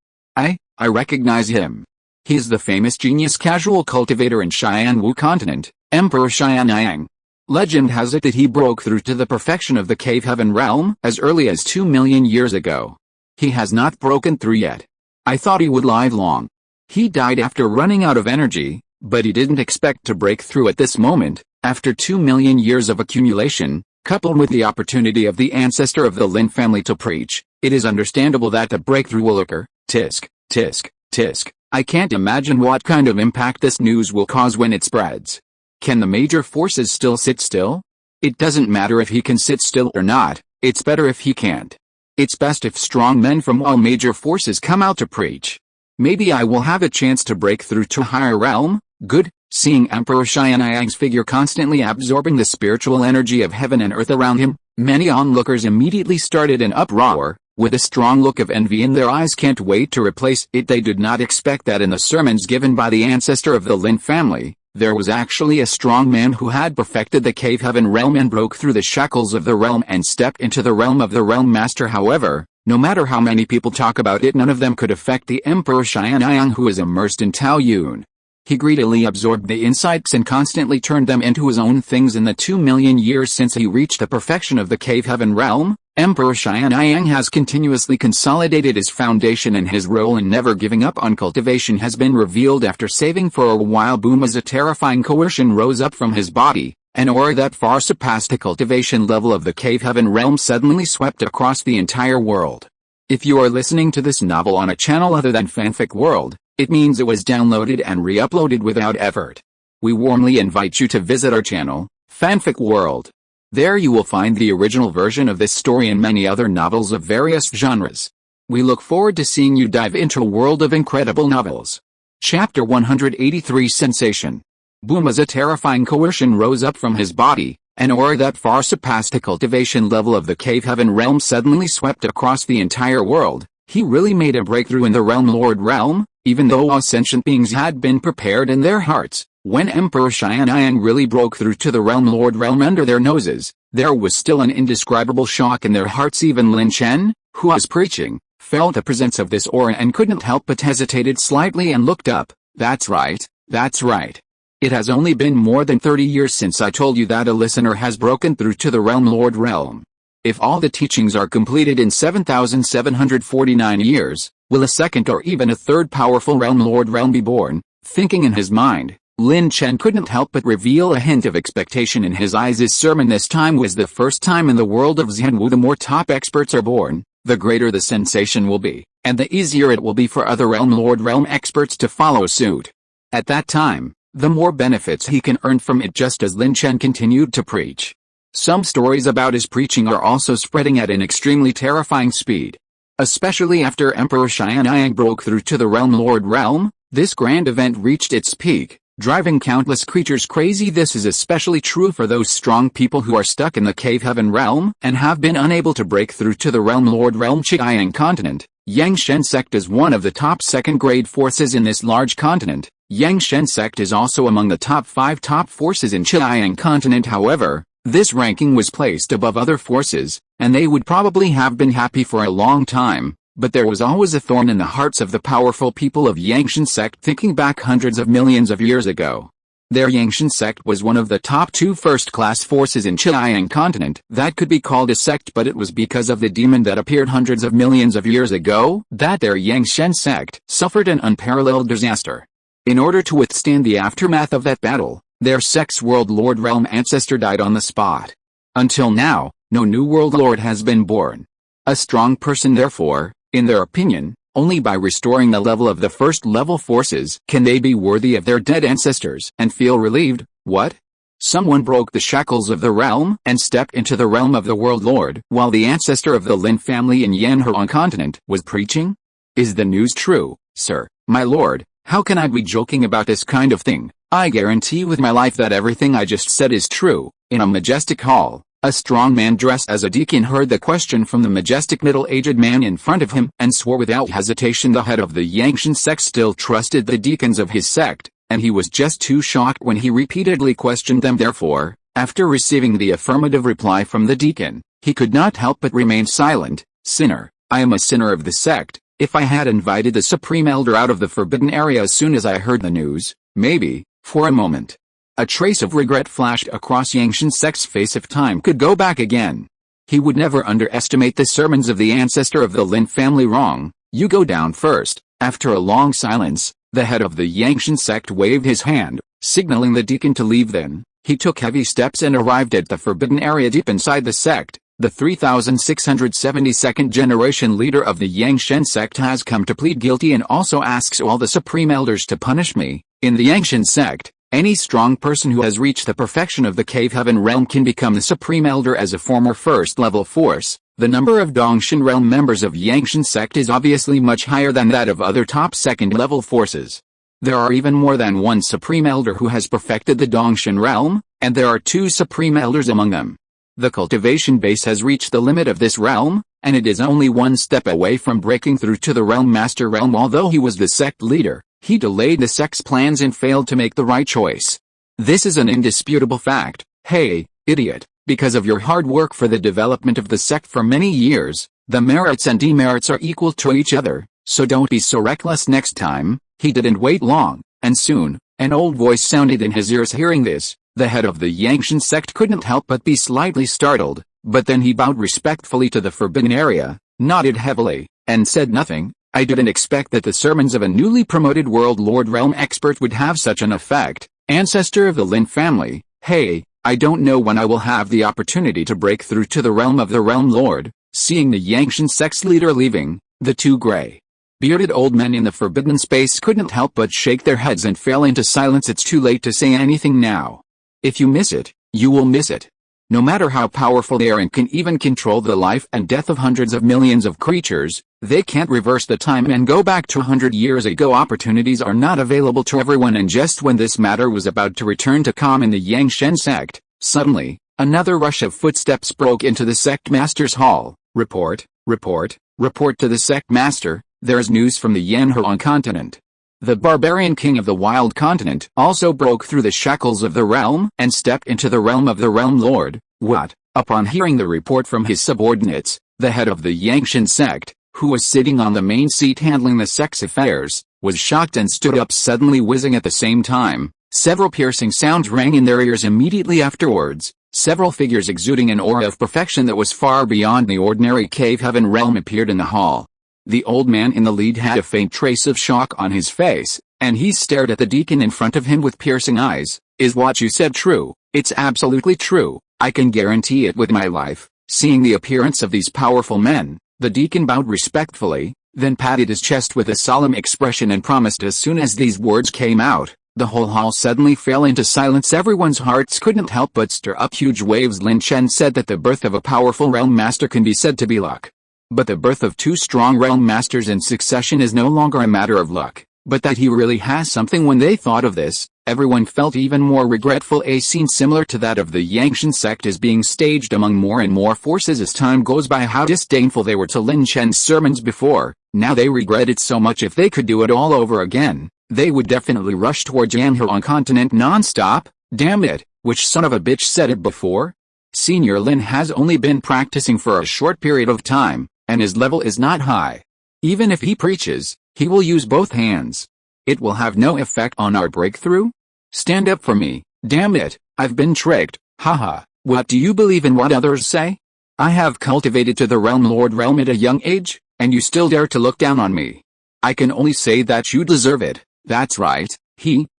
I recognize him. He's the famous genius casual cultivator in Zhenwu continent, Emperor Xianyang. Legend has it that he broke through to the perfection of the cave heaven realm as early as 2 million years ago. He has not broken through yet. I thought he would live long. He died after running out of energy, but he didn't expect to break through at this moment, after 2 million years of accumulation, coupled with the opportunity of the ancestor of the Lin family to preach. It is understandable that the breakthrough will occur. Tisk, tisk, tisk. I can't imagine what kind of impact this news will cause when it spreads. Can the major forces still sit still? It doesn't matter if he can sit still or not, it's better if he can't. It's best if strong men from all major forces come out to preach. Maybe I will have a chance to break through to a higher realm. Good. Seeing Emperor Xianyang's figure constantly absorbing the spiritual energy of heaven and earth around him, many onlookers immediately started an uproar, with a strong look of envy in their eyes. Can't wait to replace it. They did not expect that in the sermons given by the ancestor of the Lin family, there was actually a strong man who had perfected the cave heaven realm and broke through the shackles of the realm and stepped into the realm of the realm master. However, no matter how many people talk about it, none of them could affect the Emperor Xianyang, who is immersed in Taoyuan. He greedily absorbed the insights and constantly turned them into his own things. In the 2 million years since he reached the perfection of the cave heaven realm, Emperor Xianyang has continuously consolidated his foundation, and his role in never giving up on cultivation has been revealed. After saving for a while, boom, as a terrifying coercion rose up from his body. An aura that far surpassed the cultivation level of the cave heaven realm suddenly swept across the entire world. If you are listening to this novel on a channel other than Fanfic World, it means it was downloaded and re-uploaded without effort. We warmly invite you to visit our channel, Fanfic World. There you will find the original version of this story and many other novels of various genres. We look forward to seeing you dive into a world of incredible novels. Chapter 183, Sensation. Boom, as a terrifying coercion rose up from his body, an aura that far surpassed the cultivation level of the cave heaven realm suddenly swept across the entire world. He really made a breakthrough in the realm lord realm, even though all sentient beings had been prepared in their hearts. When Emperor Xianyang really broke through to the realm lord realm under their noses, there was still an indescribable shock in their hearts. Even Lin Chen, who was preaching, felt the presence of this aura and couldn't help but hesitated slightly and looked up. That's right, that's right. It has only been more than 30 years since I told you that a listener has broken through to the realm lord realm. If all the teachings are completed in 7,749 years, will a second or even a third powerful realm lord realm be born? Thinking in his mind, Lin Chen couldn't help but reveal a hint of expectation in his eyes. His sermon this time was the first time in the world of Zhenwu. The more top experts are born, the greater the sensation will be, and the easier it will be for other realm lord realm experts to follow suit. At that time, the more benefits he can earn from it. Just as Lin Chen continued to preach, some stories about his preaching are also spreading at an extremely terrifying speed. Especially after Emperor Xianyang broke through to the realm lord realm, this grand event reached its peak, driving countless creatures crazy. This is especially true for those strong people who are stuck in the cave heaven realm and have been unable to break through to the realm lord realm. Zhenwu continent. Yangshen sect is one of the top second-grade forces in this large continent. Yangshen sect is also among the top 5 top forces in Zhenwu continent. However, this ranking was placed above other forces, and they would probably have been happy for a long time, But there was always a thorn in the hearts of the powerful people of Yangshan sect thinking back hundreds of millions of years ago. Their Yangshan sect was one of the top 2 first-class forces in Chiang continent that could be called a sect, but it was because of the demon that appeared hundreds of millions of years ago that their Yangshan sect suffered an unparalleled disaster. In order to withstand the aftermath of that battle, their sect's world lord realm ancestor died on the spot. Until now, no new world lord has been born. A strong person therefore, in their opinion, only by restoring the level of the first-level forces can they be worthy of their dead ancestors and feel relieved. What? Someone broke the shackles of the realm and stepped into the realm of the world lord while the ancestor of the Lin family in Yanhuan continent was preaching? Is the news true, sir, my lord? How can I be joking about this kind of thing? I guarantee with my life that everything I just said is true. In a majestic hall, a strong man dressed as a deacon heard the question from the majestic middle-aged man in front of him and swore without hesitation the head of the Yangshan sect still trusted the deacons of his sect, and he was just too shocked when he repeatedly questioned them. Therefore, after receiving the affirmative reply from the deacon, he could not help but remain silent. Sinner, I am a sinner of the sect. If I had invited the Supreme Elder out of the forbidden area as soon as I heard the news, maybe, for a moment, a trace of regret flashed across Yangshan sect's face. If time could go back again, he would never underestimate the sermons of the ancestor of the Lin family. Wrong, you go down first. After a long silence, the head of the Yangshan sect waved his hand, signaling the deacon to leave. Then, he took heavy steps and arrived at the forbidden area deep inside the sect. The 3672nd generation leader of the Yangshan sect has come to plead guilty and also asks all the supreme elders to punish me. In the Yangshan sect, any strong person who has reached the perfection of the cave heaven realm can become the supreme elder as a former first-level force. The number of Dongshan realm members of Yangshan sect is obviously much higher than that of other top second-level forces. There are even more than one supreme elder who has perfected the Dongshan realm, and there are 2 supreme elders among them. The cultivation base has reached the limit of this realm, and it is only one step away from breaking through to the realm master realm. Although he was the sect leader, he delayed the sect's plans and failed to make the right choice. This is an indisputable fact. Hey, idiot, because of your hard work for the development of the sect for many years, the merits and demerits are equal to each other, so don't be so reckless next time. He didn't wait long, and soon, an old voice sounded in his ears. Hearing this, the head of the Yangshan sect couldn't help but be slightly startled, but then he bowed respectfully to the forbidden area, nodded heavily, and said nothing. I didn't expect that the sermons of a newly promoted world lord realm expert would have such an effect. Ancestor of the Lin family, hey, I don't know when I will have the opportunity to break through to the realm of the realm lord. Seeing the Yangshan sect's leader leaving, the 2 gray-bearded old men in the forbidden space couldn't help but shake their heads and fell into silence. It's too late to say anything now. If you miss it, you will miss it. No matter how powerful they are and can even control the life and death of hundreds of millions of creatures, they can't reverse the time and go back to 100 years ago. Opportunities are not available to everyone, and just when this matter was about to return to calm in the Yangshan sect, suddenly, another rush of footsteps broke into the sect master's hall. Report to the sect master, there's news from the Yanhuan continent. The barbarian king of the wild continent also broke through the shackles of the realm and stepped into the realm of the realm lord. What? Upon hearing the report from his subordinates, the head of the Yangshan sect, who was sitting on the main seat handling the sect's affairs, was shocked and stood up suddenly, whizzing at the same time. Several piercing sounds rang in their ears immediately afterwards. Several figures exuding an aura of perfection that was far beyond the ordinary cave heaven realm appeared in the hall. The old man in the lead had a faint trace of shock on his face, and he stared at the deacon in front of him with piercing eyes. Is what you said true? It's absolutely true. I can guarantee it with my life. Seeing the appearance of these powerful men, the deacon bowed respectfully, then patted his chest with a solemn expression and promised. As soon as these words came out, the whole hall suddenly fell into silence. Everyone's hearts couldn't help but stir up huge waves. Lin Chen said that the birth of a powerful realm master can be said to be luck. But the birth of 2 strong realm masters in succession is no longer a matter of luck, but that he really has something. When they thought of this, everyone felt even more regretful. A scene similar to that of the Yangshan sect is being staged among more and more forces as time goes by. How disdainful they were to Lin Chen's sermons before, now they regret it so much. If they could do it all over again, they would definitely rush towards Yanhuan continent non-stop. Damn it, which son of a bitch said it before? Senior Lin has only been practicing for a short period of time, and his level is not high. Even if he preaches, he will use both hands. It will have no effect on our breakthrough? Stand up for me, damn it, I've been tricked, haha. What do you believe in what others say? I have cultivated to the realm at a young age, and you still dare to look down on me. I can only say that you deserve it. That's right,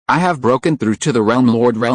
I have broken through to the realm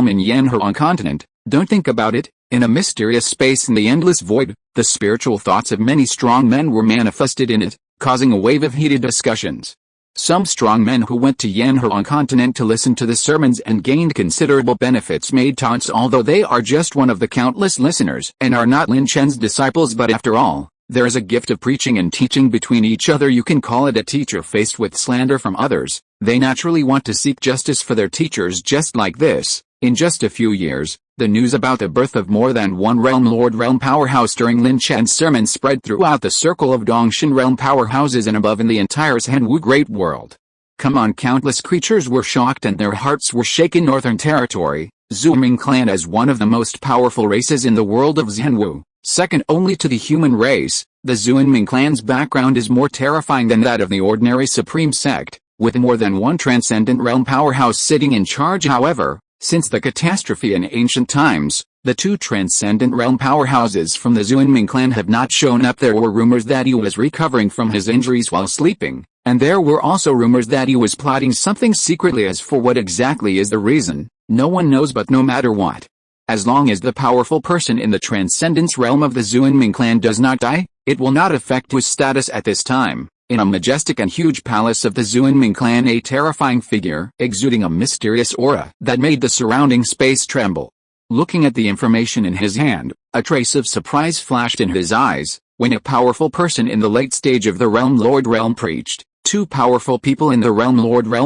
in Yanhuang continent. Don't think about it. In a mysterious space in the endless void, the spiritual thoughts of many strong men were manifested in it, causing a wave of heated discussions. Some strong men who went to Yanhuang continent to listen to the sermons and gained considerable benefits made taunts, although they are just one of the countless listeners and are not Lin Chen's disciples. But after all, there is a gift of preaching and teaching between each other. You can call it a teacher faced with slander from others. They naturally want to seek justice for their teachers just like this. In just a few years, the news about the birth of more than one realm powerhouse during Lin Chen's sermon spread throughout the circle of Dongshan realm powerhouses and above in the entire Zhenwu great world. Come on, countless creatures were shocked and their hearts were shaken. Northern Territory, Zhuoming clan is one of the most powerful races in the world of Zhenwu, second only to the human race. The Zhuoming clan's background is more terrifying than that of the ordinary supreme sect, with more than one transcendent realm powerhouse sitting in charge. However, since the catastrophe in ancient times, the two transcendent realm powerhouses from the Zhuoming clan have not shown up. There were rumors that he was recovering from his injuries while sleeping, and there were also rumors that he was plotting something secretly. As for what exactly is the reason, no one knows. But no matter what, as long as the powerful person in the transcendence realm of the Zhuoming clan does not die, it will not affect his status at this time. In a majestic and huge palace of the Zhuoming clan, a terrifying figure exuding a mysterious aura that made the surrounding space tremble. Looking at the information in his hand, a trace of surprise flashed in his eyes. When a powerful person in the late stage of the realm preached, two powerful people in the realm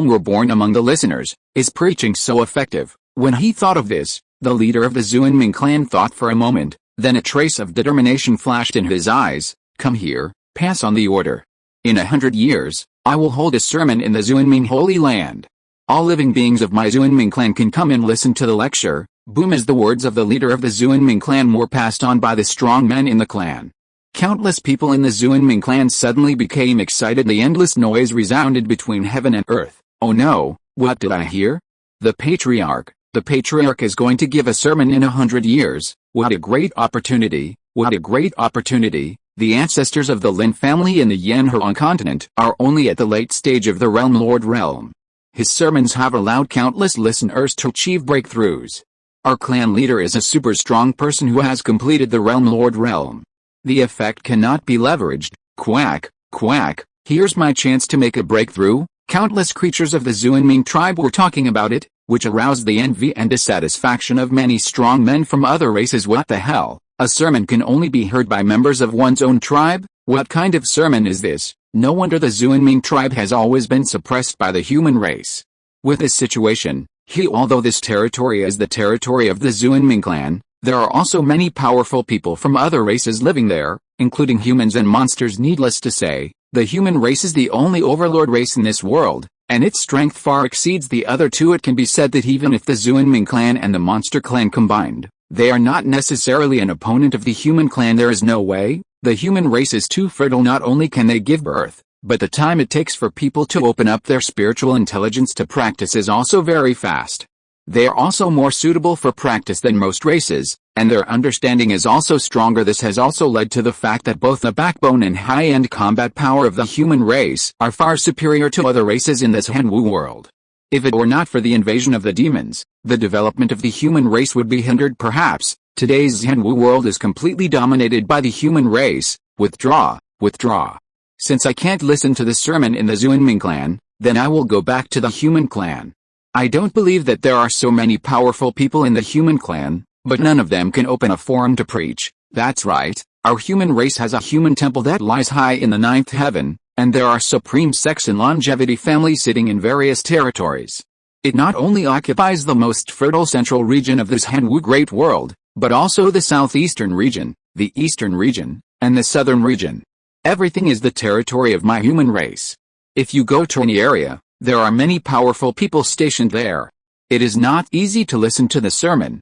were born among the listeners. Is preaching so effective? When he thought of this, the leader of the Zhuoming clan thought for a moment, then a trace of determination flashed in his eyes. Come here, pass on the order. In 100 years, I will hold a sermon in the Zhuoming Holy Land. All living beings of my Zhuoming clan can come and listen to the lecture. Boom! As the words of the leader of the Zhuoming clan were passed on by the strong men in the clan, countless people in the Zhuoming clan suddenly became excited. The endless noise resounded between heaven and earth. Oh no, what did I hear? The patriarch is going to give a sermon in 100 years. What a great opportunity, what a great opportunity. The ancestors of the Lin family in the Yanhuang continent are only at the late stage of the realm. His sermons have allowed countless listeners to achieve breakthroughs. Our clan leader is a super strong person who has completed the realm. The effect cannot be leveraged. Quack, quack, here's my chance to make a breakthrough. Countless creatures of the Zhuoming tribe were talking about it, which aroused the envy and dissatisfaction of many strong men from other races. What the hell? A sermon can only be heard by members of one's own tribe? What kind of sermon is this? No wonder the Zhuoming tribe has always been suppressed by the human race. With this situation, although this territory is the territory of the Zhuoming clan, there are also many powerful people from other races living there, including humans and monsters. Needless to say, the human race is the only overlord race in this world, and its strength far exceeds the other two. It can be said that even if the Zhuoming clan and the monster clan combined, they are not necessarily an opponent of the human clan. There is no way. The human race is too fertile. Not only can they give birth, but the time it takes for people to open up their spiritual intelligence to practice is also very fast. They are also more suitable for practice than most races, and their understanding is also stronger. This has also led to the fact that both the backbone and high-end combat power of the human race are far superior to other races in this Zhenwu world. If it were not for the invasion of the demons, the development of the human race would be hindered. Perhaps today's Zhenwu world is completely dominated by the human race. Withdraw. Since I can't listen to the sermon in the Zhuoming clan, then I will go back to the human clan. I don't believe that there are so many powerful people in the human clan, but none of them can open a forum to preach. That's right, our human race has a human temple that lies high in the 9th heaven, and there are supreme sects and longevity families sitting in various territories. It not only occupies the most fertile central region of this Zhenwu great world, but also the southeastern region, the eastern region, and the southern region. Everything is the territory of my human race. If you go to any area, there are many powerful people stationed there. It is not easy to listen to the sermon.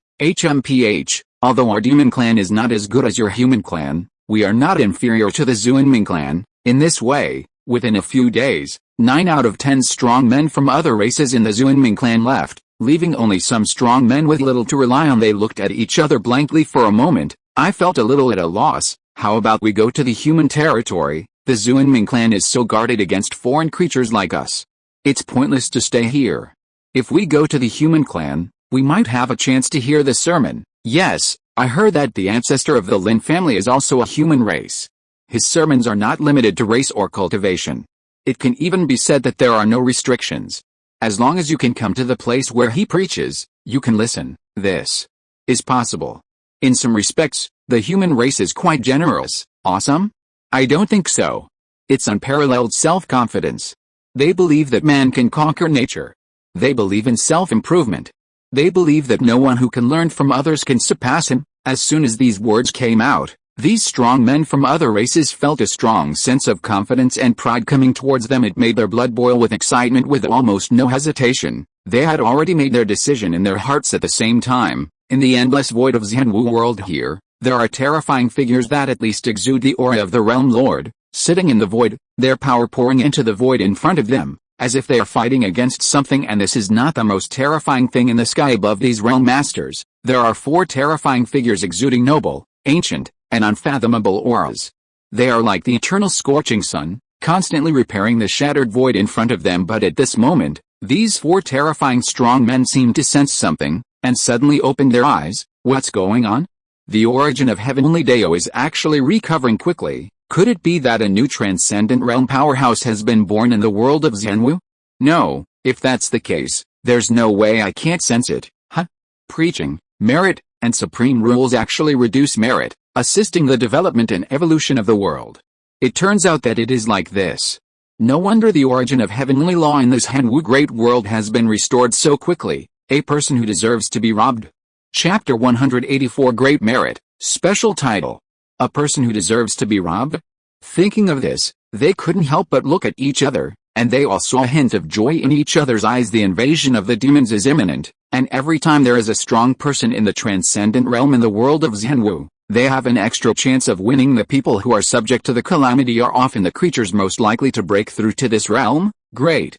Although our demon clan is not as good as your human clan, we are not inferior to the Zhuoming clan. In this way, Within a few days, 9 out of 10 strong men from other races in the Zhuanming clan left, leaving only some strong men with little to rely on. They looked at each other blankly for a moment. I felt a little at a loss. How about we go to the human territory? The Zhuanming clan is so guarded against foreign creatures like us. It's pointless to stay here. If we go to the human clan, we might have a chance to hear the sermon. Yes, I heard that the ancestor of the Lin family is also a human race. His sermons are not limited to race or cultivation. It can even be said that there are no restrictions. As long as you can come to the place where he preaches, you can listen. This is possible. In some respects, the human race is quite generous. Awesome? I don't think so. It's unparalleled self-confidence. They believe that man can conquer nature. They believe in self-improvement. They believe that no one who can learn from others can surpass him. As soon as these words came out, these strong men from other races felt a strong sense of confidence and pride coming towards them. It made their blood boil with excitement. With almost no hesitation, they had already made their decision in their hearts. At the same time, in the endless void of Zhenwu world here, there are terrifying figures that at least exude the aura of the realm lord, sitting in the void, their power pouring into the void in front of them, as if they are fighting against something. And this is not the most terrifying thing in the sky above these realm masters. There are 4 terrifying figures exuding noble, ancient, and unfathomable auras. They are like the eternal scorching sun, constantly repairing the shattered void in front of them. But at this moment, these 4 terrifying strong men seemed to sense something, and suddenly opened their eyes. What's going on? The origin of heavenly Dao is actually recovering quickly. Could it be that a new transcendent realm powerhouse has been born in the world of Zhenwu? No, if that's the case, there's no way I can't sense it. Huh? Preaching, merit, and supreme rules actually reduce merit, assisting the development and evolution of the world. It turns out that it is like this. No wonder the origin of heavenly law in this Zhenwu great world has been restored so quickly. A person who deserves to be robbed. Chapter 184 Great Merit, Special Title. A person who deserves to be robbed? Thinking of this, they couldn't help but look at each other, and they all saw a hint of joy in each other's eyes. The invasion of the demons is imminent, and every time there is a strong person in the transcendent realm in the world of Zhenwu, they have an extra chance of winning. The people who are subject to the calamity are often the creatures most likely to break through to this realm. Great.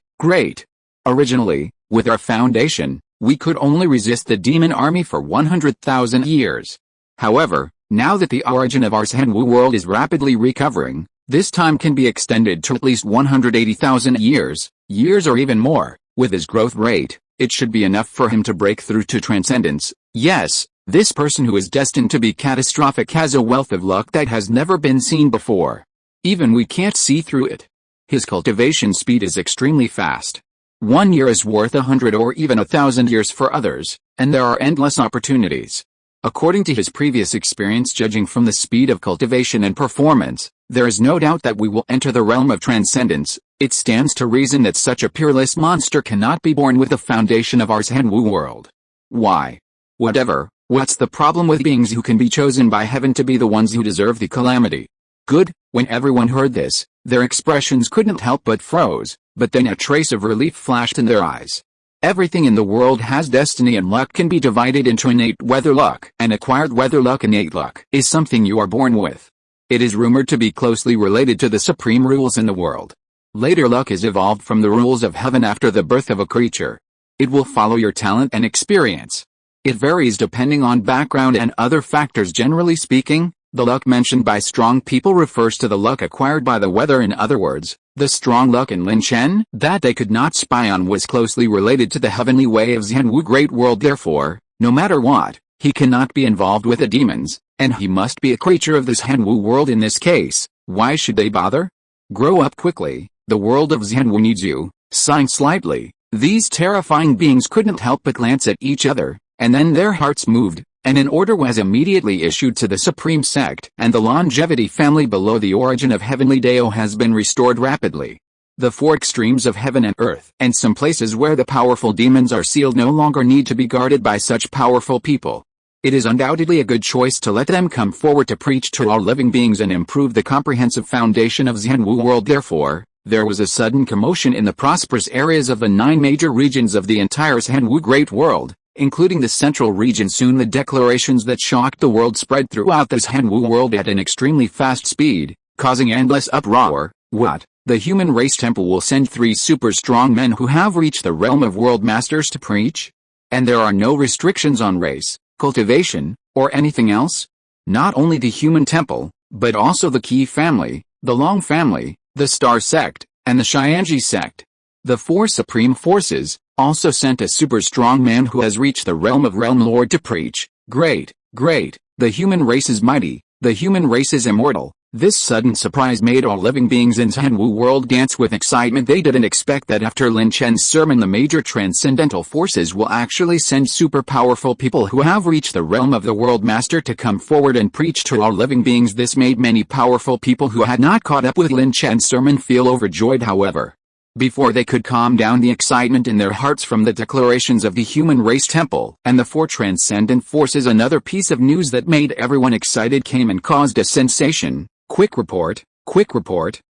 Originally, with our foundation, we could only resist the demon army for 100,000 years. However, now that the origin of our Zhenwu world is rapidly recovering, this time can be extended to at least 180,000 years or even more. With his growth rate, it should be enough for him to break through to transcendence. Yes, this person who is destined to be catastrophic has a wealth of luck that has never been seen before. Even we can't see through it. His cultivation speed is extremely fast. 1 year is worth 100 or even 1,000 years for others, and there are endless opportunities. According to his previous experience, judging from the speed of cultivation and performance, there is no doubt that we will enter the realm of transcendence. It stands to reason that such a peerless monster cannot be born with the foundation of our Zhenwu world. Why? Whatever, what's the problem with beings who can be chosen by heaven to be the ones who deserve the calamity? Good. When everyone heard this, their expressions couldn't help but froze, but then a trace of relief flashed in their eyes. Everything in the world has destiny, and luck can be divided into innate weather luck and acquired weather luck. Innate luck is something you are born with. It is rumored to be closely related to the supreme rules in the world. Later luck is evolved from the rules of heaven after the birth of a creature. It will follow your talent and experience. It varies depending on background and other factors. Generally speaking, the luck mentioned by strong people refers to the luck acquired by the weather. In other words, the strong luck in Lin Chen that they could not spy on was closely related to the heavenly way of Zhenwu great world. Therefore, no matter what, he cannot be involved with the demons, and he must be a creature of this Zhenwu world. In this case, why should they bother? Grow up quickly, the world of Zhenwu needs you. Sighing slightly, these terrifying beings couldn't help but glance at each other, and then their hearts moved, and an order was immediately issued to the Supreme Sect and the Longevity family below. The origin of heavenly Dao has been restored rapidly. The 4 extremes of heaven and earth and some places where the powerful demons are sealed no longer need to be guarded by such powerful people. It is undoubtedly a good choice to let them come forward to preach to all living beings and improve the comprehensive foundation of Zhenwu world. Therefore, there was a sudden commotion in the prosperous areas of the 9 major regions of the entire Zhenwu great world, including the central region. Soon the declarations that shocked the world spread throughout the Zhenwu world at an extremely fast speed, causing endless uproar. What? the human race temple will send 3 super strong men who have reached the realm of world masters to preach. And there are no restrictions on race, cultivation, or anything else. Not only the human temple, but also the Qi family, the Long family, the Star sect, and the Xianji sect. The 4 supreme forces also sent a super strong man who has reached the realm of Realm Lord to preach. Great, great, the human race is mighty, the human race is immortal. This sudden surprise made all living beings in Zhenwu world dance with excitement. They didn't expect that after Lin Chen's sermon the major transcendental forces will actually send super powerful people who have reached the realm of the world master to come forward and preach to all living beings. This made many powerful people who had not caught up with Lin Chen's sermon feel overjoyed. However, before they could calm down the excitement in their hearts from the declarations of the human race temple and the 4 transcendent forces, another piece of news that made everyone excited came and caused a sensation. Quick report,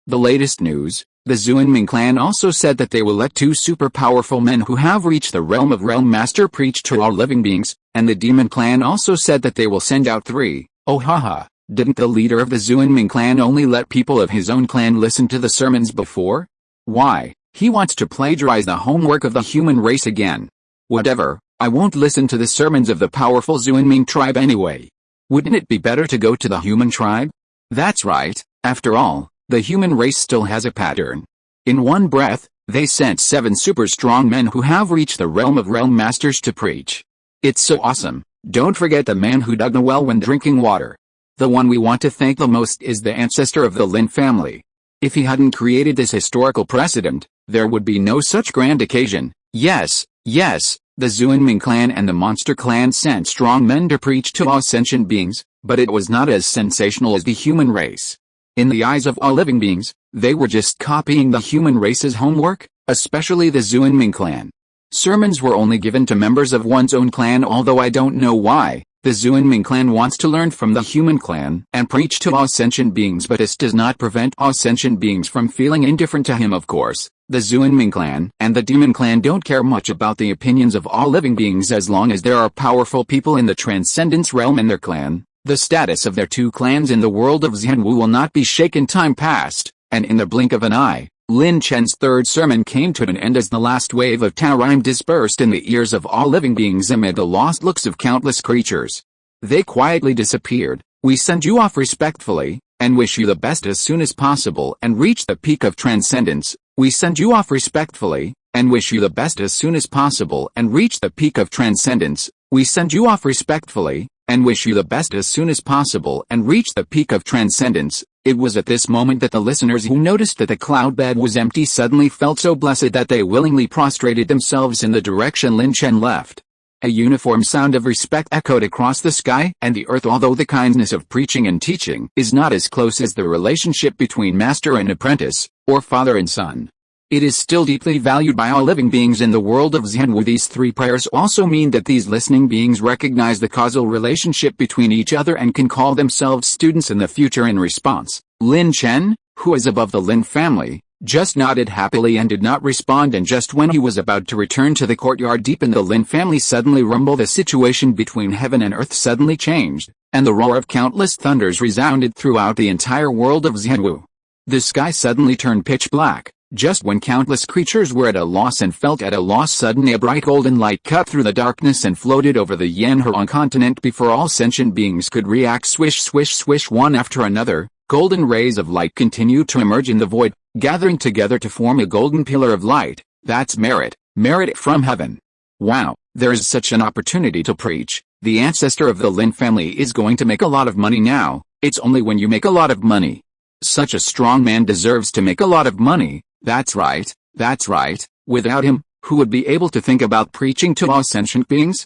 the latest news. The Zhenwu clan also said that they will let 2 super powerful men who have reached the realm of Realm Master preach to all living beings, and the Demon clan also said that they will send out 3. Oh haha, didn't the leader of the Zhenwu clan only let people of his own clan listen to the sermons before? Why, he wants to plagiarize the homework of the human race again. Whatever, I won't listen to the sermons of the powerful Zhenwu tribe anyway. Wouldn't it be better to go to the human tribe? That's right, after all, the human race still has a pattern. In one breath, they sent 7 super strong men who have reached the realm of realm masters to preach. It's so awesome. Don't forget the man who dug the well when drinking water. The one we want to thank the most is the ancestor of the Lin family. If he hadn't created this historical precedent, there would be no such grand occasion. Yes, the Zhenwu clan and the Monster clan sent strong men to preach to all sentient beings, but it was not as sensational as the human race. In the eyes of all living beings, they were just copying the human race's homework, especially the Zhenwu clan. Sermons were only given to members of one's own clan, although I don't know why. The Zhenwu clan wants to learn from the human clan and preach to all sentient beings, but this does not prevent all sentient beings from feeling indifferent to him. Of course, the Zhenwu clan and the Demon clan don't care much about the opinions of all living beings as long as there are powerful people in the Transcendence realm in their clan. The status of their 2 clans in the world of Zhenwu will not be shaken. Time passed, and in the blink of an eye, Lin Chen's 3rd sermon came to an end as the last wave of Taorim dispersed in the ears of all living beings amid the lost looks of countless creatures. They quietly disappeared. We send you off respectfully, and wish you the best as soon as possible and reach the peak of transcendence. We send you off respectfully, and wish you the best as soon as possible and reach the peak of transcendence. We send you off respectfully, and wish you the best as soon as possible and reach the peak of transcendence. It was at this moment that the listeners who noticed that the cloud bed was empty suddenly felt so blessed that they willingly prostrated themselves in the direction Lin Chen left. A uniform sound of respect echoed across the sky and the earth. Although the kindness of preaching and teaching is not as close as the relationship between master and apprentice, or father and son, it is still deeply valued by all living beings in the world of Zhenwu. These 3 prayers also mean that these listening beings recognize the causal relationship between each other and can call themselves students in the future. In response, Lin Chen, who is above the Lin family, just nodded happily and did not respond, and just when he was about to return to the courtyard deep in the Lin family suddenly rumbled. The situation between heaven and earth suddenly changed, and the roar of countless thunders resounded throughout the entire world of Zhenwu. The sky suddenly turned pitch black. Just when countless creatures were at a loss and felt at a loss, suddenly a bright golden light cut through the darkness and floated over the Yanhuang continent before all sentient beings could react. Swish, swish, swish. One after another, golden rays of light continued to emerge in the void, gathering together to form a golden pillar of light. That's merit from heaven. Wow, there is such an opportunity to preach. The ancestor of the Lin family is going to make a lot of money now. It's only when you make a lot of money. Such a strong man deserves to make a lot of money. That's right. Without him, who would be able to think about preaching to all sentient beings?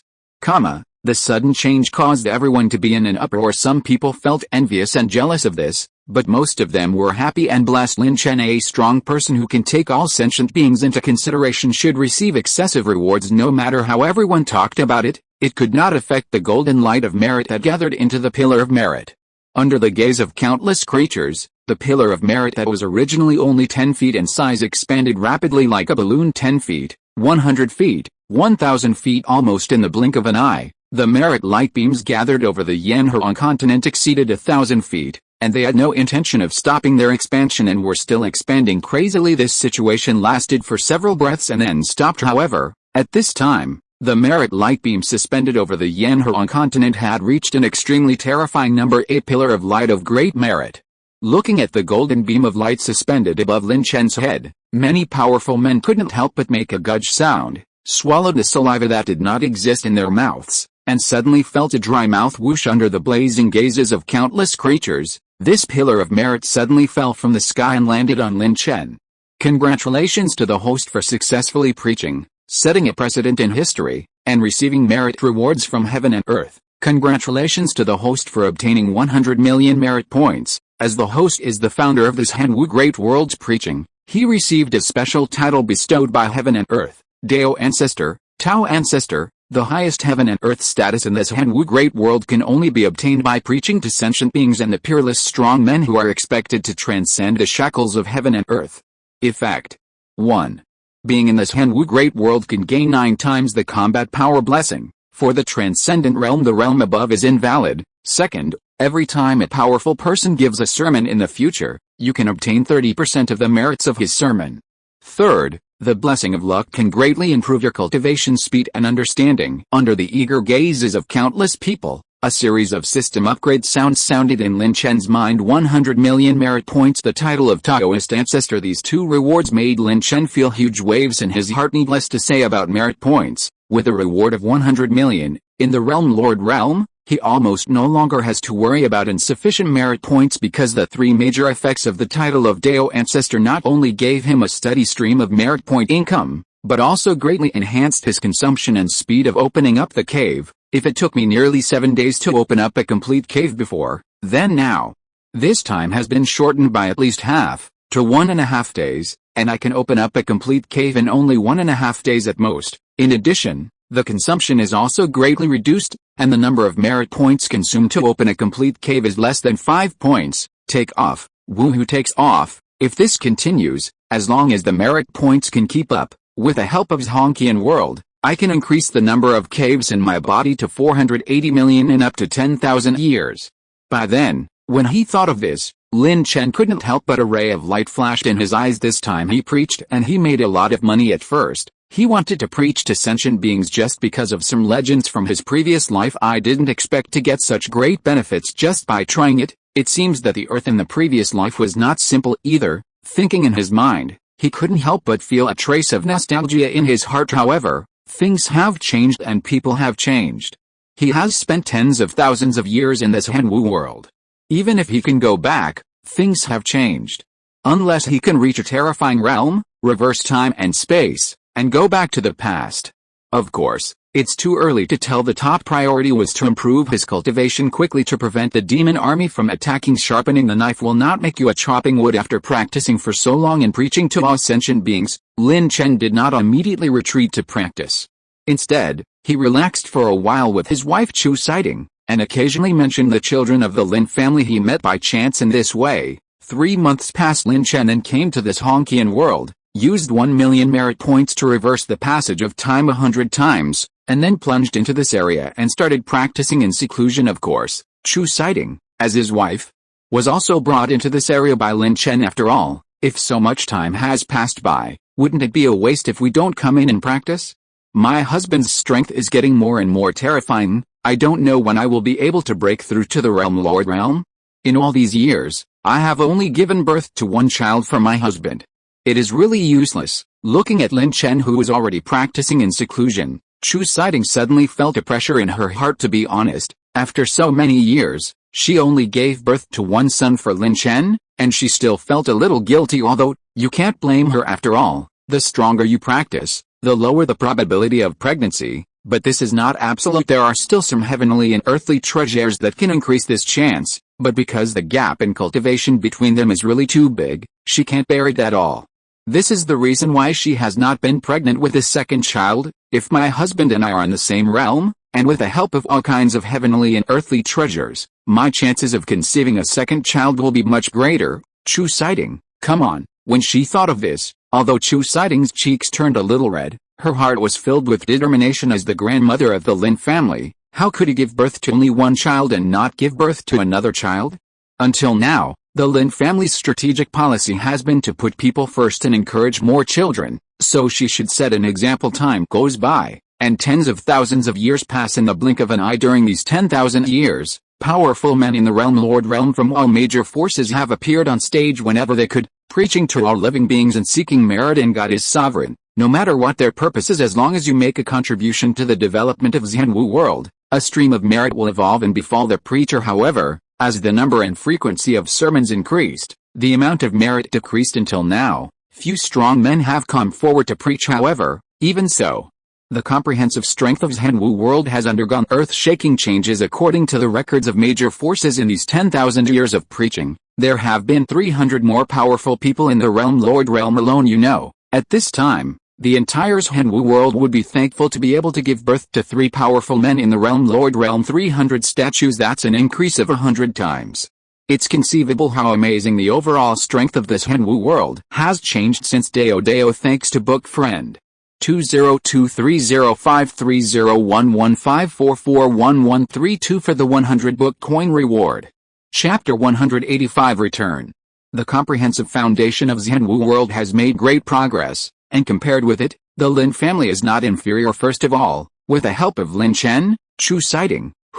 The sudden change caused everyone to be in an uproar. Some people felt envious and jealous of this, but most of them were happy and blessed. Lin Chen, a strong person who can take all sentient beings into consideration, should receive excessive rewards. No matter how everyone talked about it, it could not affect the golden light of merit that gathered into the pillar of merit. Under the gaze of countless creatures, the pillar of merit that was originally only 10 feet in size expanded rapidly like a balloon. 10 feet, 100 feet, 1,000 feet. Almost in the blink of an eye, the merit light beams gathered over the Yanhuang continent exceeded 1,000 feet, and they had no intention of stopping their expansion and were still expanding crazily. This situation lasted for several breaths and then stopped. However, at this time, the merit light beam suspended over the Yanhuang continent had reached an extremely terrifying number, a pillar of light of great merit. Looking at the golden beam of light suspended above Lin Chen's head, many powerful men couldn't help but make a gudge sound, swallowed the saliva that did not exist in their mouths, and suddenly felt a dry mouth whoosh under the blazing gazes of countless creatures. This pillar of merit suddenly fell from the sky and landed on Lin Chen. Congratulations to the host for successfully preaching, setting a precedent in history, and receiving merit rewards from heaven and earth. Congratulations to the host for obtaining 100 million merit points. As the host is the founder of this Zhenwu Great World's preaching, he received a special title bestowed by heaven and earth, Dao Ancestor, Tao Ancestor. The highest heaven and earth status in this Zhenwu Great World can only be obtained by preaching to sentient beings and the peerless strong men who are expected to transcend the shackles of heaven and earth. Effect 1. Being in this Zhenwu Great World can gain 9 times the combat power blessing. For the transcendent realm, the realm above is invalid. Second, every time a powerful person gives a sermon in the future, you can obtain 30% of the merits of his sermon. Third, the blessing of luck can greatly improve your cultivation speed and understanding. Under the eager gazes of countless people, a series of system upgrade sounds sounded in Lin Chen's mind. 100 million merit points, the title of Taoist Ancestor. These two rewards made Lin Chen feel huge waves in his heart. Needless to say about merit points, with a reward of 100 million, in the Realm Lord realm, he almost no longer has to worry about insufficient merit points because the 3 major effects of the title of Dao Ancestor not only gave him a steady stream of merit point income, but also greatly enhanced his consumption and speed of opening up the cave. If it took me nearly 7 days to open up a complete cave before, then now, this time has been shortened by at least half, to 1.5 days, and I can open up a complete cave in only 1.5 days at most. In addition, the consumption is also greatly reduced, and the number of merit points consumed to open a complete cave is less than 5 points. Take off. Woohoo, takes off. If this continues, as long as the merit points can keep up, with the help of Zhongqian World, I can increase the number of caves in my body to 480 million in up to 10,000 years. By then, when he thought of this, Lin Chen couldn't help but a ray of light flashed in his eyes. This time he preached and he made a lot of money at first. He wanted to preach to sentient beings just because of some legends from his previous life. I didn't expect to get such great benefits just by trying it. It seems that the earth in the previous life was not simple either. Thinking in his mind, he couldn't help but feel a trace of nostalgia in his heart. However, things have changed and people have changed. He has spent tens of thousands of years in this Zhenwu world. Even if he can go back, things have changed. Unless he can reach a terrifying realm, reverse time and space, and go back to the past. Of course, it's too early to tell. The top priority was to improve his cultivation quickly to prevent the demon army from attacking. Sharpening the knife will not make you a chopping wood. After practicing for so long and preaching to all sentient beings, Lin Chen did not immediately retreat to practice. Instead, he relaxed for a while with his wife Chu Siding, and occasionally mentioned the children of the Lin family he met by chance. In this way, 3 months passed. Lin Chen then came to this Zhongqian world, used 1 million merit points to reverse the passage of time 100 times, and then plunged into this area and started practicing in seclusion. Of course, Chu Siding, as his wife, was also brought into this area by Lin Chen. After all, if so much time has passed by, wouldn't it be a waste if we don't come in and practice? My husband's strength is getting more and more terrifying. I don't know when I will be able to break through to the Realm Lord realm. In all these years, I have only given birth to 1 child for my husband. It is really useless. Looking at Lin Chen, who was already practicing in seclusion, Chu Siding suddenly felt a pressure in her heart. To be honest, after so many years, she only gave birth to 1 son for Lin Chen, and she still felt a little guilty. Although, you can't blame her after all. The stronger you practice, the lower the probability of pregnancy. But this is not absolute. There are still some heavenly and earthly treasures that can increase this chance, but because the gap in cultivation between them is really too big, she can't bear it at all. This is the reason why she has not been pregnant with a second child. If my husband and I are in the same realm, and with the help of all kinds of heavenly and earthly treasures, my chances of conceiving a second child will be much greater. Chu Siding, come on. When she thought of this, although Chu Siding's cheeks turned a little red, her heart was filled with determination. As the grandmother of the Lin family, how could he give birth to only 1 child and not give birth to another child? Until now, the Lin family's strategic policy has been to put people first and encourage more children, so she should set an example. Time goes by, and tens of thousands of years pass in the blink of an eye. During these 10,000 years, powerful men in the realm from all major forces have appeared on stage whenever they could, preaching to all living beings and seeking merit in God is sovereign, no matter what their purposes. As long as you make a contribution to the development of Zhenwu world, a stream of merit will evolve and befall the preacher. However, as the number and frequency of sermons increased, the amount of merit decreased until now. Few strong men have come forward to preach. However, even so, the comprehensive strength of Zhenwu world has undergone earth-shaking changes. According to the records of major forces in these 10,000 years of preaching, there have been 300 more powerful people in the realm alone. At this time, the entire Zhenwu world would be thankful to be able to give birth to 3 powerful men in the realm 300 statues. That's an increase of 100 times. It's conceivable how amazing the overall strength of this Zhenwu world has changed since Dao. Thanks to book friend 20230530115441132 for the 100 book coin reward. Chapter 185 Return. The comprehensive foundation of Zhenwu world has made great progress, and compared with it, the Lin family is not inferior. First of all, with the help of Lin Chen, who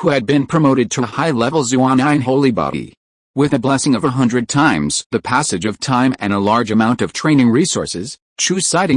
had been promoted to a high-level Zuan holy body, with a blessing of 100 times the passage of time and a large amount of training resources,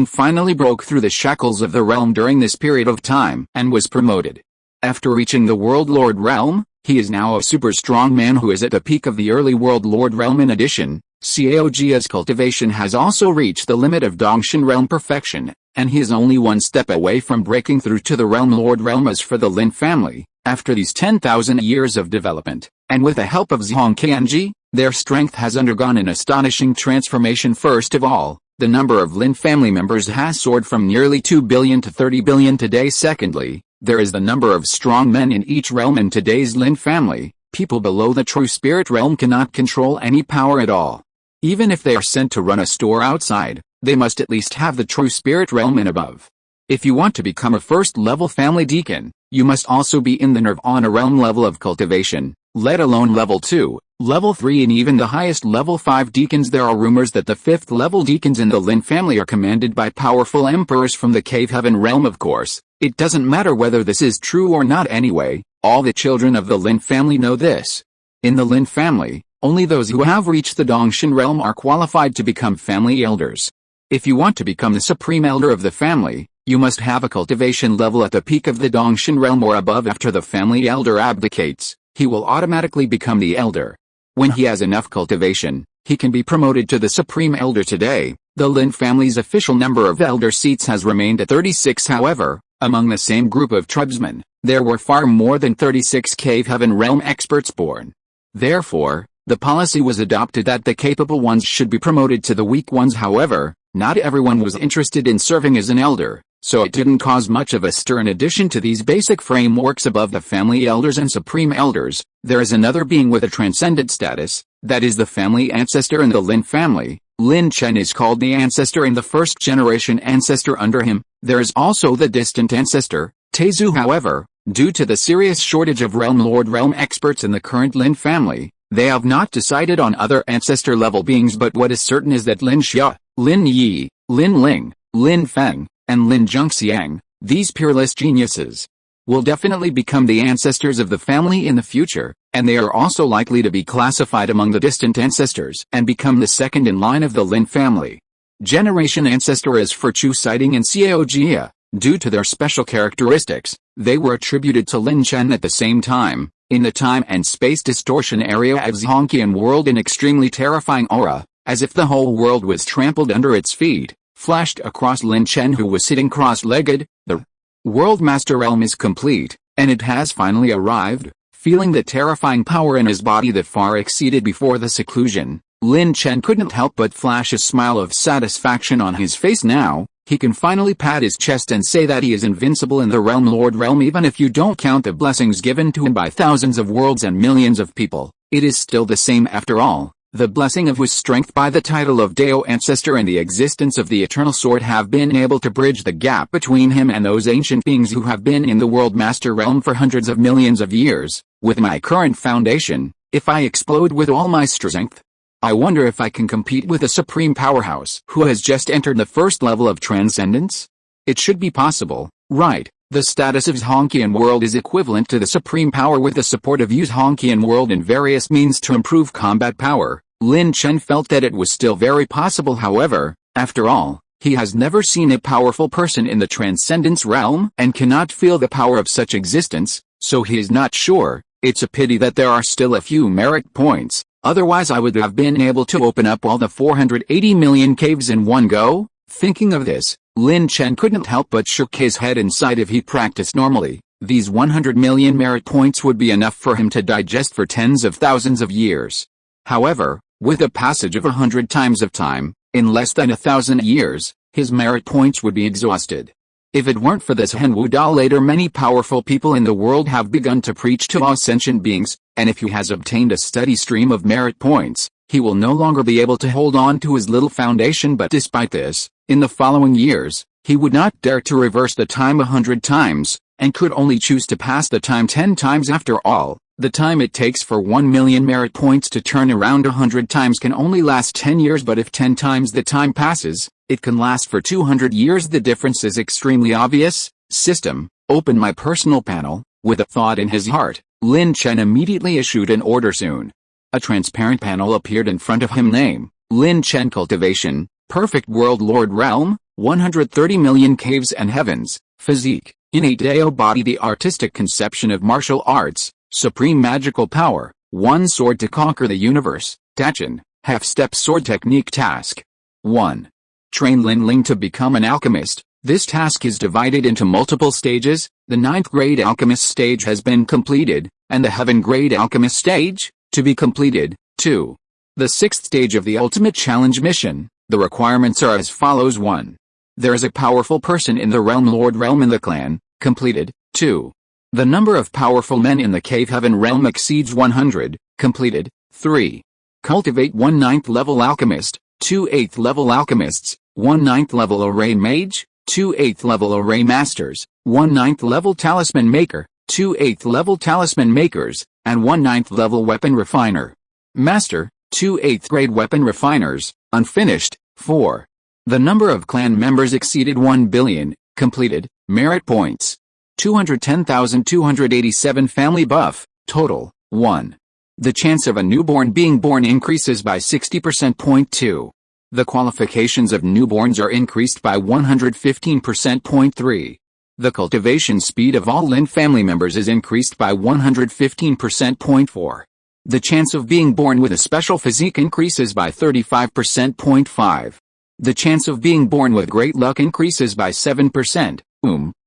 finally broke through the shackles of the realm during this period of time and was promoted. After reaching the World Lord realm, he is now a super strong man who is at the peak of the early World Lord realm. In addition, Cao's cultivation has also reached the limit of Dongshan realm perfection, and he is only one step away from breaking through to the realm Lord realm. As for the Lin family, after these 10,000 years of development, and with the help of Zhongqianji, their strength has undergone an astonishing transformation. First of all, the number of Lin family members has soared from nearly 2 billion to 30 billion today. Secondly, there is the number of strong men in each realm. In today's Lin family, people below the true spirit realm cannot control any power at all. Even if they are sent to run a store outside, they must at least have the true spirit realm and above. If you want to become a first-level family deacon, you must also be in the Nirvana realm level of cultivation, let alone level 2, level 3 and even the highest level 5 deacons. There are rumors that the 5th level deacons in the Lin family are commanded by powerful emperors from the cave heaven realm. Of course, it doesn't matter whether this is true or not anyway, all the children of the Lin family know this. In the Lin family, only those who have reached the Dongshan realm are qualified to become family elders. If you want to become the supreme elder of the family, you must have a cultivation level at the peak of the Dongshan realm or above. After the family elder abdicates, he will automatically become the elder. When he has enough cultivation, he can be promoted to the supreme elder. Today, the Lin family's official number of elder seats has remained at 36. However, among the same group of tribesmen, there were far more than 36 cave heaven realm experts born. Therefore, the policy was adopted that the capable ones should be promoted to the weak ones. However, not everyone was interested in serving as an elder, so it didn't cause much of a stir. In addition to these basic frameworks above the family elders and supreme elders, there is another being with a transcendent status, that is the family ancestor in the Lin family. Lin Chen is called the ancestor and the first generation ancestor. Under him, there is also the distant ancestor, Tezu. However, due to the serious shortage of realm experts in the current Lin family, they have not decided on other ancestor level beings, but what is certain is that Lin Xia, Lin Yi, Lin Ling, Lin Feng, and Lin Zhongxiang, these peerless geniuses, will definitely become the ancestors of the family in the future, and they are also likely to be classified among the distant ancestors and become the second in line of the Lin family. Generation ancestor is for Chu Sighting and Xiao Jia. Due to their special characteristics, they were attributed to Lin Chen at the same time, in the time and space distortion area of Zhongqian world. An extremely terrifying aura, as if the whole world was trampled under its feet, flashed across Lin Chen, who was sitting cross-legged. The World Master Realm is complete, and it has finally arrived. Feeling the terrifying power in his body that far exceeded before the seclusion, Lin Chen couldn't help but flash a smile of satisfaction on his face. Now, he can finally pat his chest and say that he is invincible in the realm Lord realm. Even if you don't count the blessings given to him by thousands of worlds and millions of people, it is still the same after all. The blessing of his strength by the title of Dao Ancestor and the existence of the Eternal Sword have been able to bridge the gap between him and those ancient beings who have been in the World Master Realm for hundreds of millions of years. With my current foundation, If I explode with all my strength, I wonder if I can compete with a supreme powerhouse who has just entered the first level of transcendence? It should be possible, right? The status of Zonqian world is equivalent to the supreme power with the support of Zonqian world and various means to improve combat power. Lin Chen felt that it was still very possible. However, after all, he has never seen a powerful person in the transcendence realm and cannot feel the power of such existence, so he is not sure. It's a pity that there are still a few merit points, otherwise I would have been able to open up all the 480 million caves in one go. Thinking of this, Lin Chen couldn't help but shook his head inside. If he practiced normally, these 100 million merit points would be enough for him to digest for tens of thousands of years. However, with a passage of 100 times of time, in less than 1,000 years, his merit points would be exhausted. If it weren't for this Zhenwu Da later, many powerful people in the world have begun to preach to all sentient beings, and if he has obtained a steady stream of merit points, he will no longer be able to hold on to his little foundation. But despite this, in the following years, he would not dare to reverse the time 100 times, and could only choose to pass the time 10 times. After all, the time it takes for 1 million merit points to turn around 100 times can only last 10 years, but if 10 times the time passes, it can last for 200 years. The difference is extremely obvious. System, open my personal panel. With a thought in his heart, Lin Chen immediately issued an order. Soon, a transparent panel appeared in front of him. Name, Lin Chen. Cultivation, perfect world lord realm, 130 million caves and heavens. Physique, innate Dao body, the artistic conception of martial arts. Supreme magical power, one sword to conquer the universe. Tachin, half-step sword technique. Task 1. Train Lin Ling to become an alchemist. This task is divided into multiple stages. The 9th grade alchemist stage has been completed, and the heaven grade alchemist stage, to be completed. 2. The 6th stage of the ultimate challenge mission. The requirements are as follows. 1. There is a powerful person in the realm, Lord Realm in the clan. Completed. 2. The number of powerful men in the cave heaven realm exceeds 100. Completed. 3. Cultivate 1 9th level alchemist, 2 8th level alchemists, 1 9th level array mage, 2 8th level array masters, 1 9th level talisman maker, 2 8th level talisman makers, and 1 9th level weapon refiner. Master, 2 8th grade weapon refiners, unfinished. 4. The number of clan members exceeded 1 billion. Completed. Merit points 210,287. Family buff, total, 1. The chance of a newborn being born increases by 60%. 2. The qualifications of newborns are increased by 115%. 3. The cultivation speed of all Lin family members is increased by 115%. 4. The chance of being born with a special physique increases by 35%. 5. The chance of being born with great luck increases by 7%.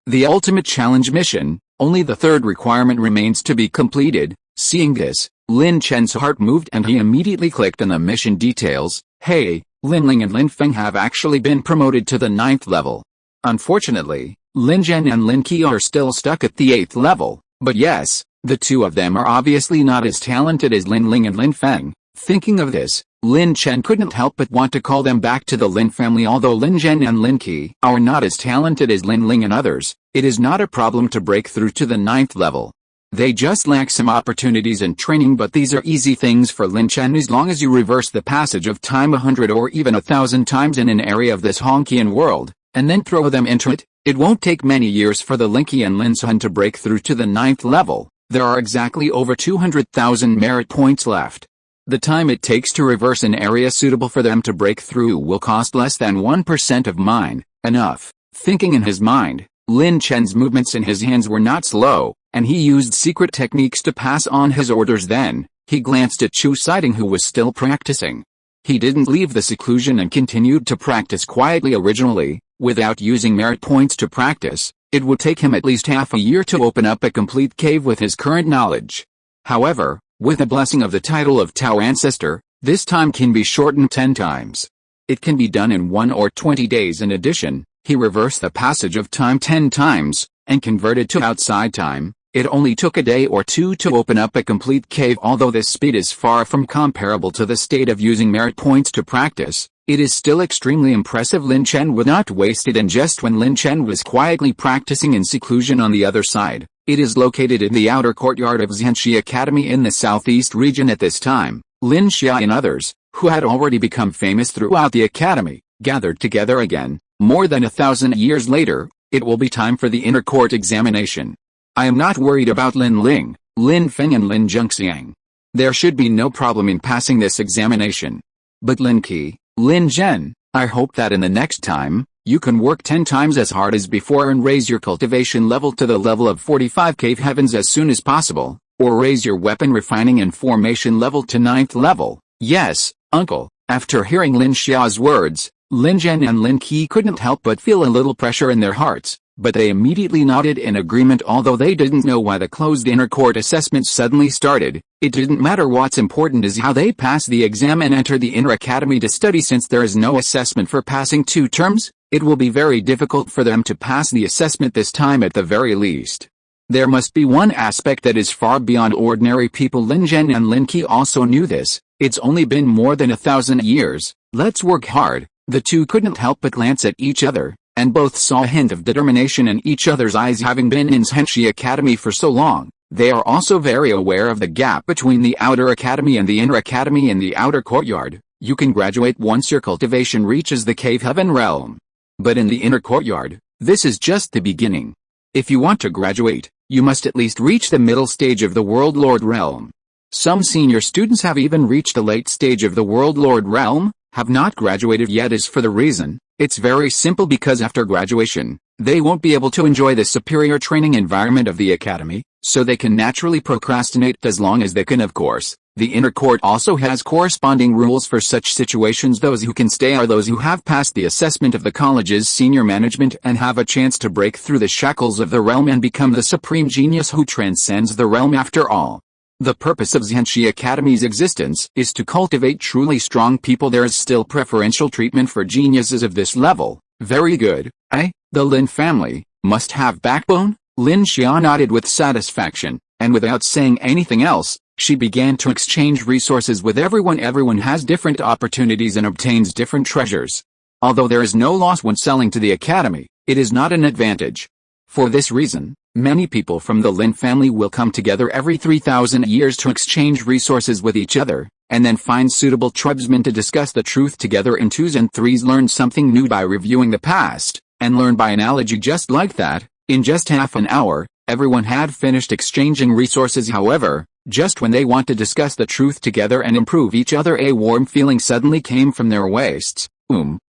The ultimate challenge mission, only the 3rd requirement remains to be completed. Seeing this, Lin Chen's heart moved and he immediately clicked on the mission details. Hey, Lin Ling and Lin Feng have actually been promoted to the 9th level. Unfortunately, Lin Zhen and Lin Qi are still stuck at the 8th level, but yes, the two of them are obviously not as talented as Lin Ling and Lin Feng. Thinking of this, Lin Chen couldn't help but want to call them back to the Lin family. Although Lin Zhen and Lin Qi are not as talented as Lin Ling and others, it is not a problem to break through to the 9th level. They just lack some opportunities and training, but these are easy things for Lin Chen as long as you reverse the passage of time 100 or even 1,000 times in an area of this Zonqian world, and then throw them into it. It won't take many years for the Lin Qi and Lin Sun to break through to the 9th level. There are exactly over 200,000 merit points left. The time it takes to reverse an area suitable for them to break through will cost less than 1% of mine. Enough. Thinking in his mind, Lin Chen's movements in his hands were not slow, and he used secret techniques to pass on his orders. Then, he glanced at Chu Siding, who was still practicing. He didn't leave the seclusion and continued to practice quietly. Originally, without using merit points to practice, it would take him at least half a year to open up a complete cave with his current knowledge. However, with the blessing of the title of Tao Ancestor, this time can be shortened 10 times. It can be done in 1 or 20 days. In addition, he reversed the passage of time 10 times, and converted to outside time. It only took a day or 2 to open up a complete cave. Although this speed is far from comparable to the state of using merit points to practice, it is still extremely impressive. Lin Chen would not waste it, and just when Lin Chen was quietly practicing in seclusion on the other side, It is located in the outer courtyard of Zhenwu Academy in the southeast region at this time. Lin Chen and others, who had already become famous throughout the academy, gathered together again. More than 1,000 years later, it will be time for the inner court examination. I am not worried about Lin Ling, Lin Feng and Lin Zhengxiang. There should be no problem in passing this examination. But Lin Qi, Lin Zhen, I hope that in the next time, you can work 10 times as hard as before and raise your cultivation level to the level of 45 cave heavens as soon as possible, or raise your weapon refining and formation level to 9th level. Yes, uncle. After hearing Lin Xiao's words, Lin Zhen and Lin Qi couldn't help but feel a little pressure in their hearts, but they immediately nodded in agreement. Although they didn't know why the closed inner court assessment suddenly started, it didn't matter. What's important is how they pass the exam and enter the inner academy to study. Since there is no assessment for passing 2 terms, it will be very difficult for them to pass the assessment this time at the very least. There must be one aspect that is far beyond ordinary people. Lin Zhen and Lin Qi also knew this. It's only been more than 1,000 years. Let's work hard. The two couldn't help but glance at each other, and both saw a hint of determination in each other's eyes. Having been in Zhenwu Academy for so long, they are also very aware of the gap between the outer academy and the inner academy in the outer courtyard. You can graduate once your cultivation reaches the cave heaven realm. But in the inner courtyard, this is just the beginning. If you want to graduate, you must at least reach the middle stage of the World Lord realm. Some senior students have even reached the late stage of the World Lord realm, have not graduated yet. As for the reason, it's very simple: because after graduation, they won't be able to enjoy the superior training environment of the academy, so they can naturally procrastinate as long as they can. Of course, the inner court also has corresponding rules for such situations. Those who can stay are those who have passed the assessment of the college's senior management and have a chance to break through the shackles of the realm and become the supreme genius who transcends the realm. After all, the purpose of Zhenwu Academy's existence is to cultivate truly strong people. There is still preferential treatment for geniuses of this level. Very good, eh? The Lin family must have backbone? Lin Xiao nodded with satisfaction, and without saying anything else, she began to exchange resources with everyone. Everyone has different opportunities and obtains different treasures. Although there is no loss when selling to the academy, it is not an advantage. For this reason, many people from the Lin family will come together every 3,000 years to exchange resources with each other, and then find suitable tribesmen to discuss the truth together in 2s and 3s. Learn something new by reviewing the past, and learn by analogy. Just like that, in just half an hour, everyone had finished exchanging resources. However, just when they want to discuss the truth together and improve each other, a warm feeling suddenly came from their waists.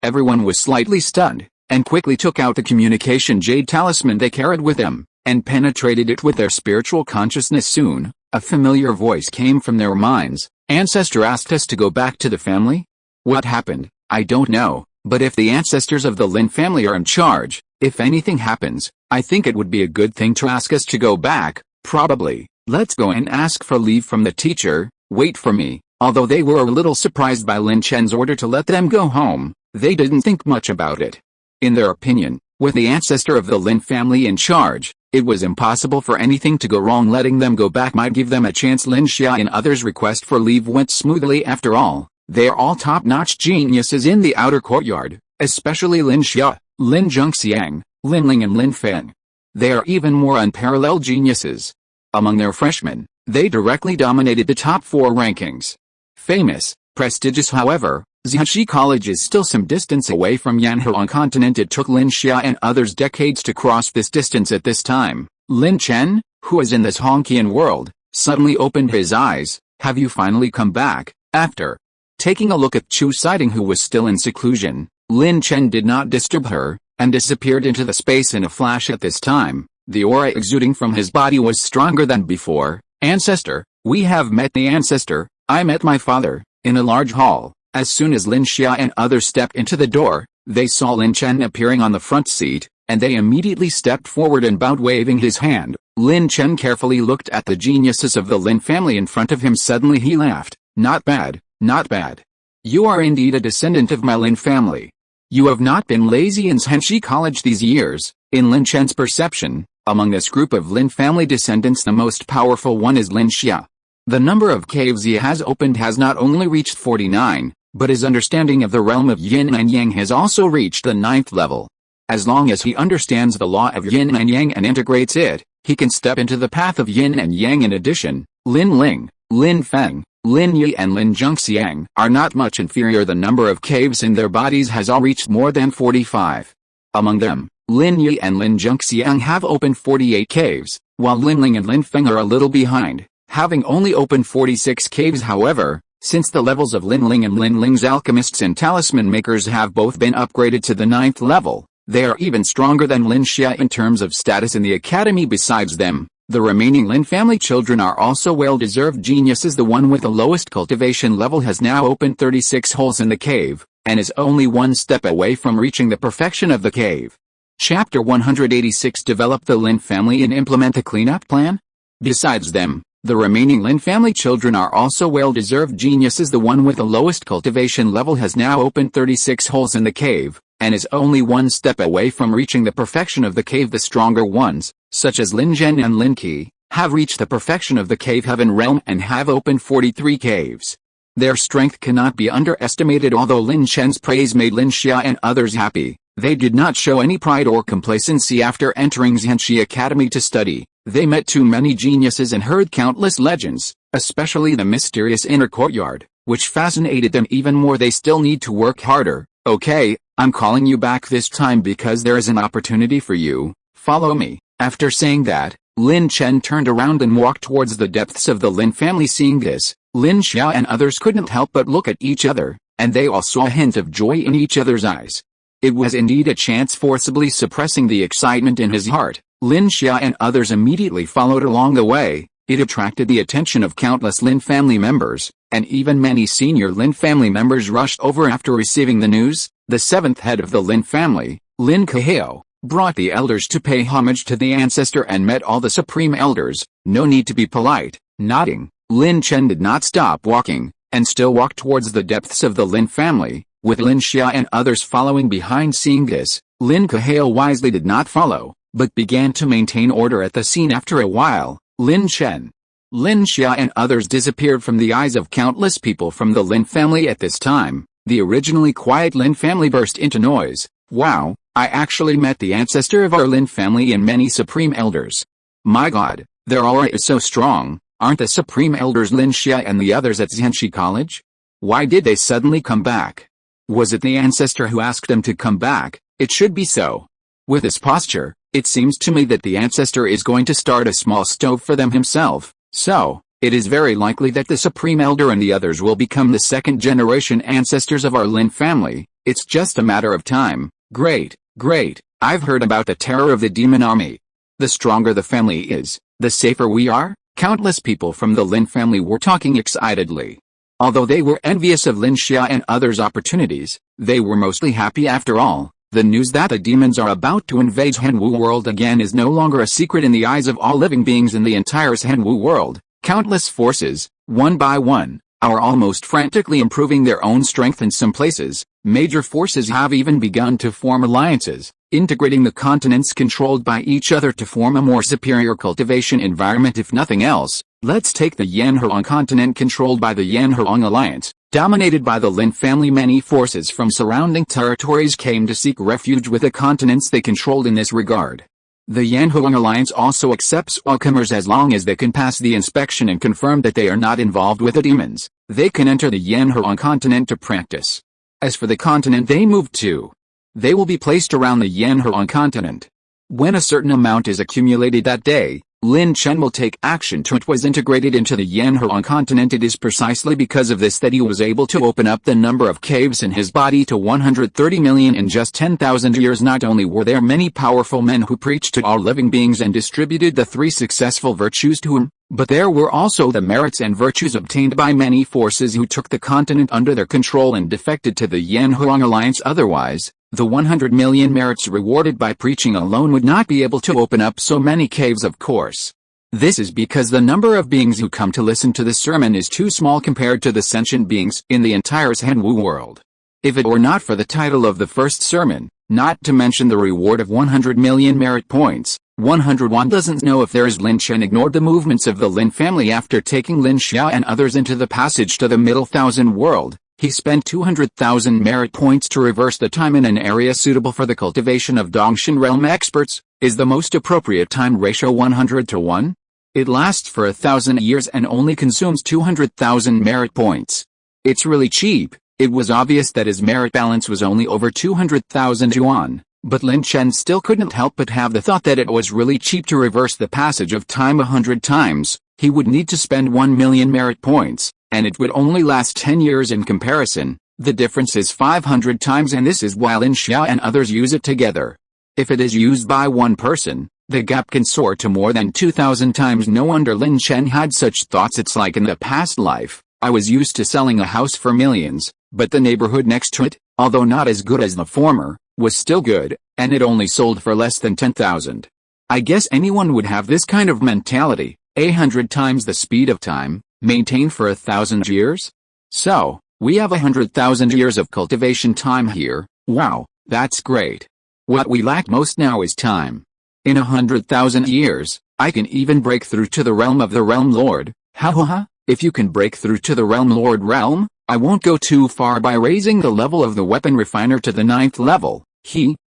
Everyone was slightly stunned, and quickly took out the communication jade talisman they carried with them, and penetrated it with their spiritual consciousness. Soon, a familiar voice came from their minds. Ancestor asked us to go back to the family? What happened? I don't know, but if the ancestors of the Lin family are in charge, if anything happens, I think it would be a good thing to ask us to go back. Probably. Let's go and ask for leave from the teacher. Wait for me. Although they were a little surprised by Lin Chen's order to let them go home, they didn't think much about it. In their opinion, with the ancestor of the Lin family in charge, it was impossible for anything to go wrong. Letting them go back might give them a chance. Lin Xia and others' request for leave went smoothly. After all, they are all top-notch geniuses in the outer courtyard, especially Lin Xia, Lin Zhengxiang, Lin Ling and Lin Feng. They are even more unparalleled geniuses. Among their freshmen, they directly dominated the top 4 rankings. Famous, prestigious. However, Zhenwu College is still some distance away from Yanhuang continent. It took Lin Xia and others decades to cross this distance. At this time, Lin Chen, who is in this Hongqian world, suddenly opened his eyes. Have you finally come back? After taking a look at Chu Siding, who was still in seclusion, Lin Chen did not disturb her, and disappeared into the space in a flash. At this time, the aura exuding from his body was stronger than before. Ancestor, we have met the ancestor. I met my father, in a large hall. As soon as Lin Xia and others stepped into the door, they saw Lin Chen appearing on the front seat, and they immediately stepped forward and bowed, waving his hand. Lin Chen carefully looked at the geniuses of the Lin family in front of him. Suddenly he laughed. Not bad, not bad. You are indeed a descendant of my Lin family. You have not been lazy in Zhenwu College these years. In Lin Chen's perception, among this group of Lin family descendants, the most powerful one is Lin Xia. The number of caves he has opened has not only reached 49, but his understanding of the realm of yin and yang has also reached the 9th level. As long as he understands the law of yin and yang and integrates it, he can step into the path of yin and yang. In addition, Lin Ling, Lin Feng, Lin Yi and Lin Zhengxiang are not much inferior. The number of caves in their bodies has all reached more than 45. Among them, Lin Yi and Lin Zhengxiang have opened 48 caves, while Lin Ling and Lin Feng are a little behind, having only opened 46 caves. However, since the levels of Lin Ling and Lin Ling's alchemists and talisman makers have both been upgraded to the 9th level, they are even stronger than Lin Xia in terms of status in the academy. Besides them, the remaining Lin family children are also well-deserved geniuses. The one with the lowest cultivation level has now opened 36 holes in the cave, and is only one step away from reaching the perfection of the cave. Chapter 186. Develop the Lin family and implement the cleanup plan? Besides them, the remaining Lin family children are also well-deserved geniuses. The one with the lowest cultivation level has now opened 36 holes in the cave, and is only one step away from reaching the perfection of the cave. The stronger ones, such as Lin Chen and Lin Qi, have reached the perfection of the cave heaven realm and have opened 43 caves. Their strength cannot be underestimated. Although Lin Chen's praise made Lin Xia and others happy, they did not show any pride or complacency. After entering Zhenwu Academy to study, they met too many geniuses and heard countless legends, especially the mysterious inner courtyard, which fascinated them even more. They still need to work harder. Okay, I'm calling you back this time because there is an opportunity for you. Follow me. After saying that, Lin Chen turned around and walked towards the depths of the Lin family. Seeing this, Lin Xia and others couldn't help but look at each other, and they all saw a hint of joy in each other's eyes. It was indeed a chance. Forcibly suppressing the excitement in his heart, Lin Xia and others immediately followed along the way. It attracted the attention of countless Lin family members, and even many senior Lin family members rushed over after receiving the news. The 7th head of the Lin family, Lin Kahao, brought the elders to pay homage to the ancestor and met all the supreme elders. No need to be polite. Nodding, Lin Chen did not stop walking, and still walked towards the depths of the Lin family, with Lin Xia and others following behind. Seeing this, Lin Kahao wisely did not follow, but began to maintain order at the scene. After a while, Lin Chen, Lin Xia and others disappeared from the eyes of countless people from the Lin family. At this time, the originally quiet Lin family burst into noise. Wow, I actually met the ancestor of our Lin family and many supreme elders. My god, their aura is so strong. Aren't the supreme elders Lin Xia and the others at Zhenwu College? Why did they suddenly come back? Was it the ancestor who asked them to come back? It should be so. With this posture, it seems to me that the ancestor is going to start a small stove for them himself. So, it is very likely that the Supreme Elder and the others will become the 2nd generation ancestors of our Lin family. It's just a matter of time. Great, great. I've heard about the terror of the demon army. The stronger the family is, the safer we are. Countless people from the Lin family were talking excitedly. Although they were envious of Lin Xia and others' opportunities, they were mostly happy. After all, the news that the demons are about to invade Zhenwu world again is no longer a secret in the eyes of all living beings in the entire Zhenwu world. Countless forces, one by one, are almost frantically improving their own strength. In some places, major forces have even begun to form alliances, integrating the continents controlled by each other to form a more superior cultivation environment. If nothing else, let's take the Yanhuang continent controlled by the Yanhuang Alliance, dominated by the Lin family. Many forces from surrounding territories came to seek refuge with the continents they controlled. In this regard, the Yanhuang Alliance also accepts all comers as long as they can pass the inspection and confirm that they are not involved with the demons. They can enter the Yanhuang continent to practice. As for the continent they move to, they will be placed around the Yanhuang continent. When a certain amount is accumulated that day, Lin Chen will take action to it was integrated into the Yanhuang continent. It is precisely because of this that he was able to open up the number of caves in his body to 130 million in just 10,000 years. Not only were there many powerful men who preached to all living beings and distributed the 3 successful virtues to him, but there were also the merits and virtues obtained by many forces who took the continent under their control and defected to the Yanhuang Alliance. Otherwise, the 100 million merits rewarded by preaching alone would not be able to open up so many caves. Of course, this is because the number of beings who come to listen to the sermon is too small compared to the sentient beings in the entire Zhenwu world. If it were not for the title of the first sermon, not to mention the reward of 100 million merit points, 101 doesn't know if there is. Lin Chen ignored the movements of the Lin family. After taking Lin Xia and others into the passage to the Middle Thousand World, he spent 200,000 merit points to reverse the time in an area suitable for the cultivation of Dongshan realm experts. Is the most appropriate time ratio 100 to 1? It lasts for 1,000 years and only consumes 200,000 merit points. It's really cheap. It was obvious that his merit balance was only over 200,000 yuan, but Lin Chen still couldn't help but have the thought that it was really cheap to reverse the passage of time 100 times. He would need to spend 1 million merit points, and it would only last 10 years in comparison. The difference is 500 times, and this is why Lin Xiao and others use it together. If it is used by one person, the gap can soar to more than 2,000 times. No wonder Lin Chen had such thoughts. It's like in the past life, I was used to selling a house for millions, but the neighborhood next to it, although not as good as the former, was still good, and it only sold for less than 10,000. I guess anyone would have this kind of mentality. 100 times the speed of time, maintained for 1,000 years? So, we have 100,000 years of cultivation time here. Wow, that's great. What we lack most now is time. In 100,000 years, I can even break through to the realm of the Realm Lord. Ha. If you can break through to the Realm Lord realm, I won't go too far by raising the level of the weapon refiner to the 9th level.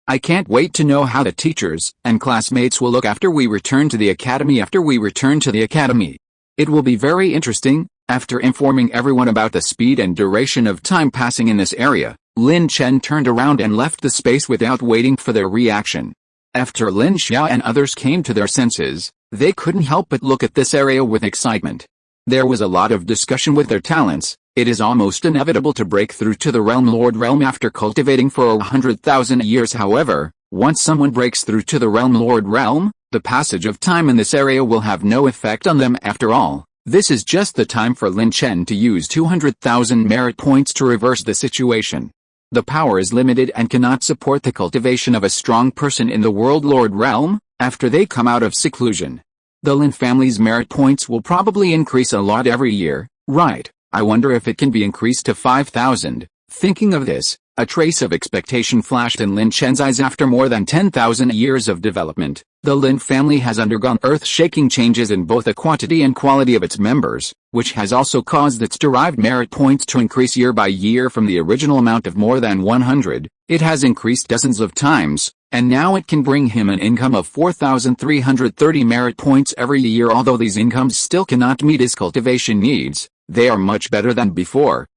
I can't wait to know how the teachers and classmates will look after we return to the academy. It will be very interesting. After informing everyone about the speed and duration of time passing in this area, Lin Chen turned around and left the space without waiting for their reaction. After Lin Xiao and others came to their senses, they couldn't help but look at this area with excitement. There was a lot of discussion with their talents. It is almost inevitable to break through to the Realm Lord realm after cultivating for 100,000 years. However, once someone breaks through to the Realm Lord realm, the passage of time in this area will have no effect on them after all. This is just the time for Lin Chen to use 200,000 merit points to reverse the situation. The power is limited and cannot support the cultivation of a strong person in the World Lord realm, after they come out of seclusion. The Lin family's merit points will probably increase a lot every year, right? I wonder if it can be increased to 5,000. Thinking of this, a trace of expectation flashed in Lin Chen's eyes. After more than 10,000 years of development, the Lin family has undergone earth-shaking changes in both the quantity and quality of its members, which has also caused its derived merit points to increase year by year from the original amount of more than 100. It has increased dozens of times, and now it can bring him an income of 4,330 merit points every year. Although these incomes still cannot meet his cultivation needs, they are much better than before.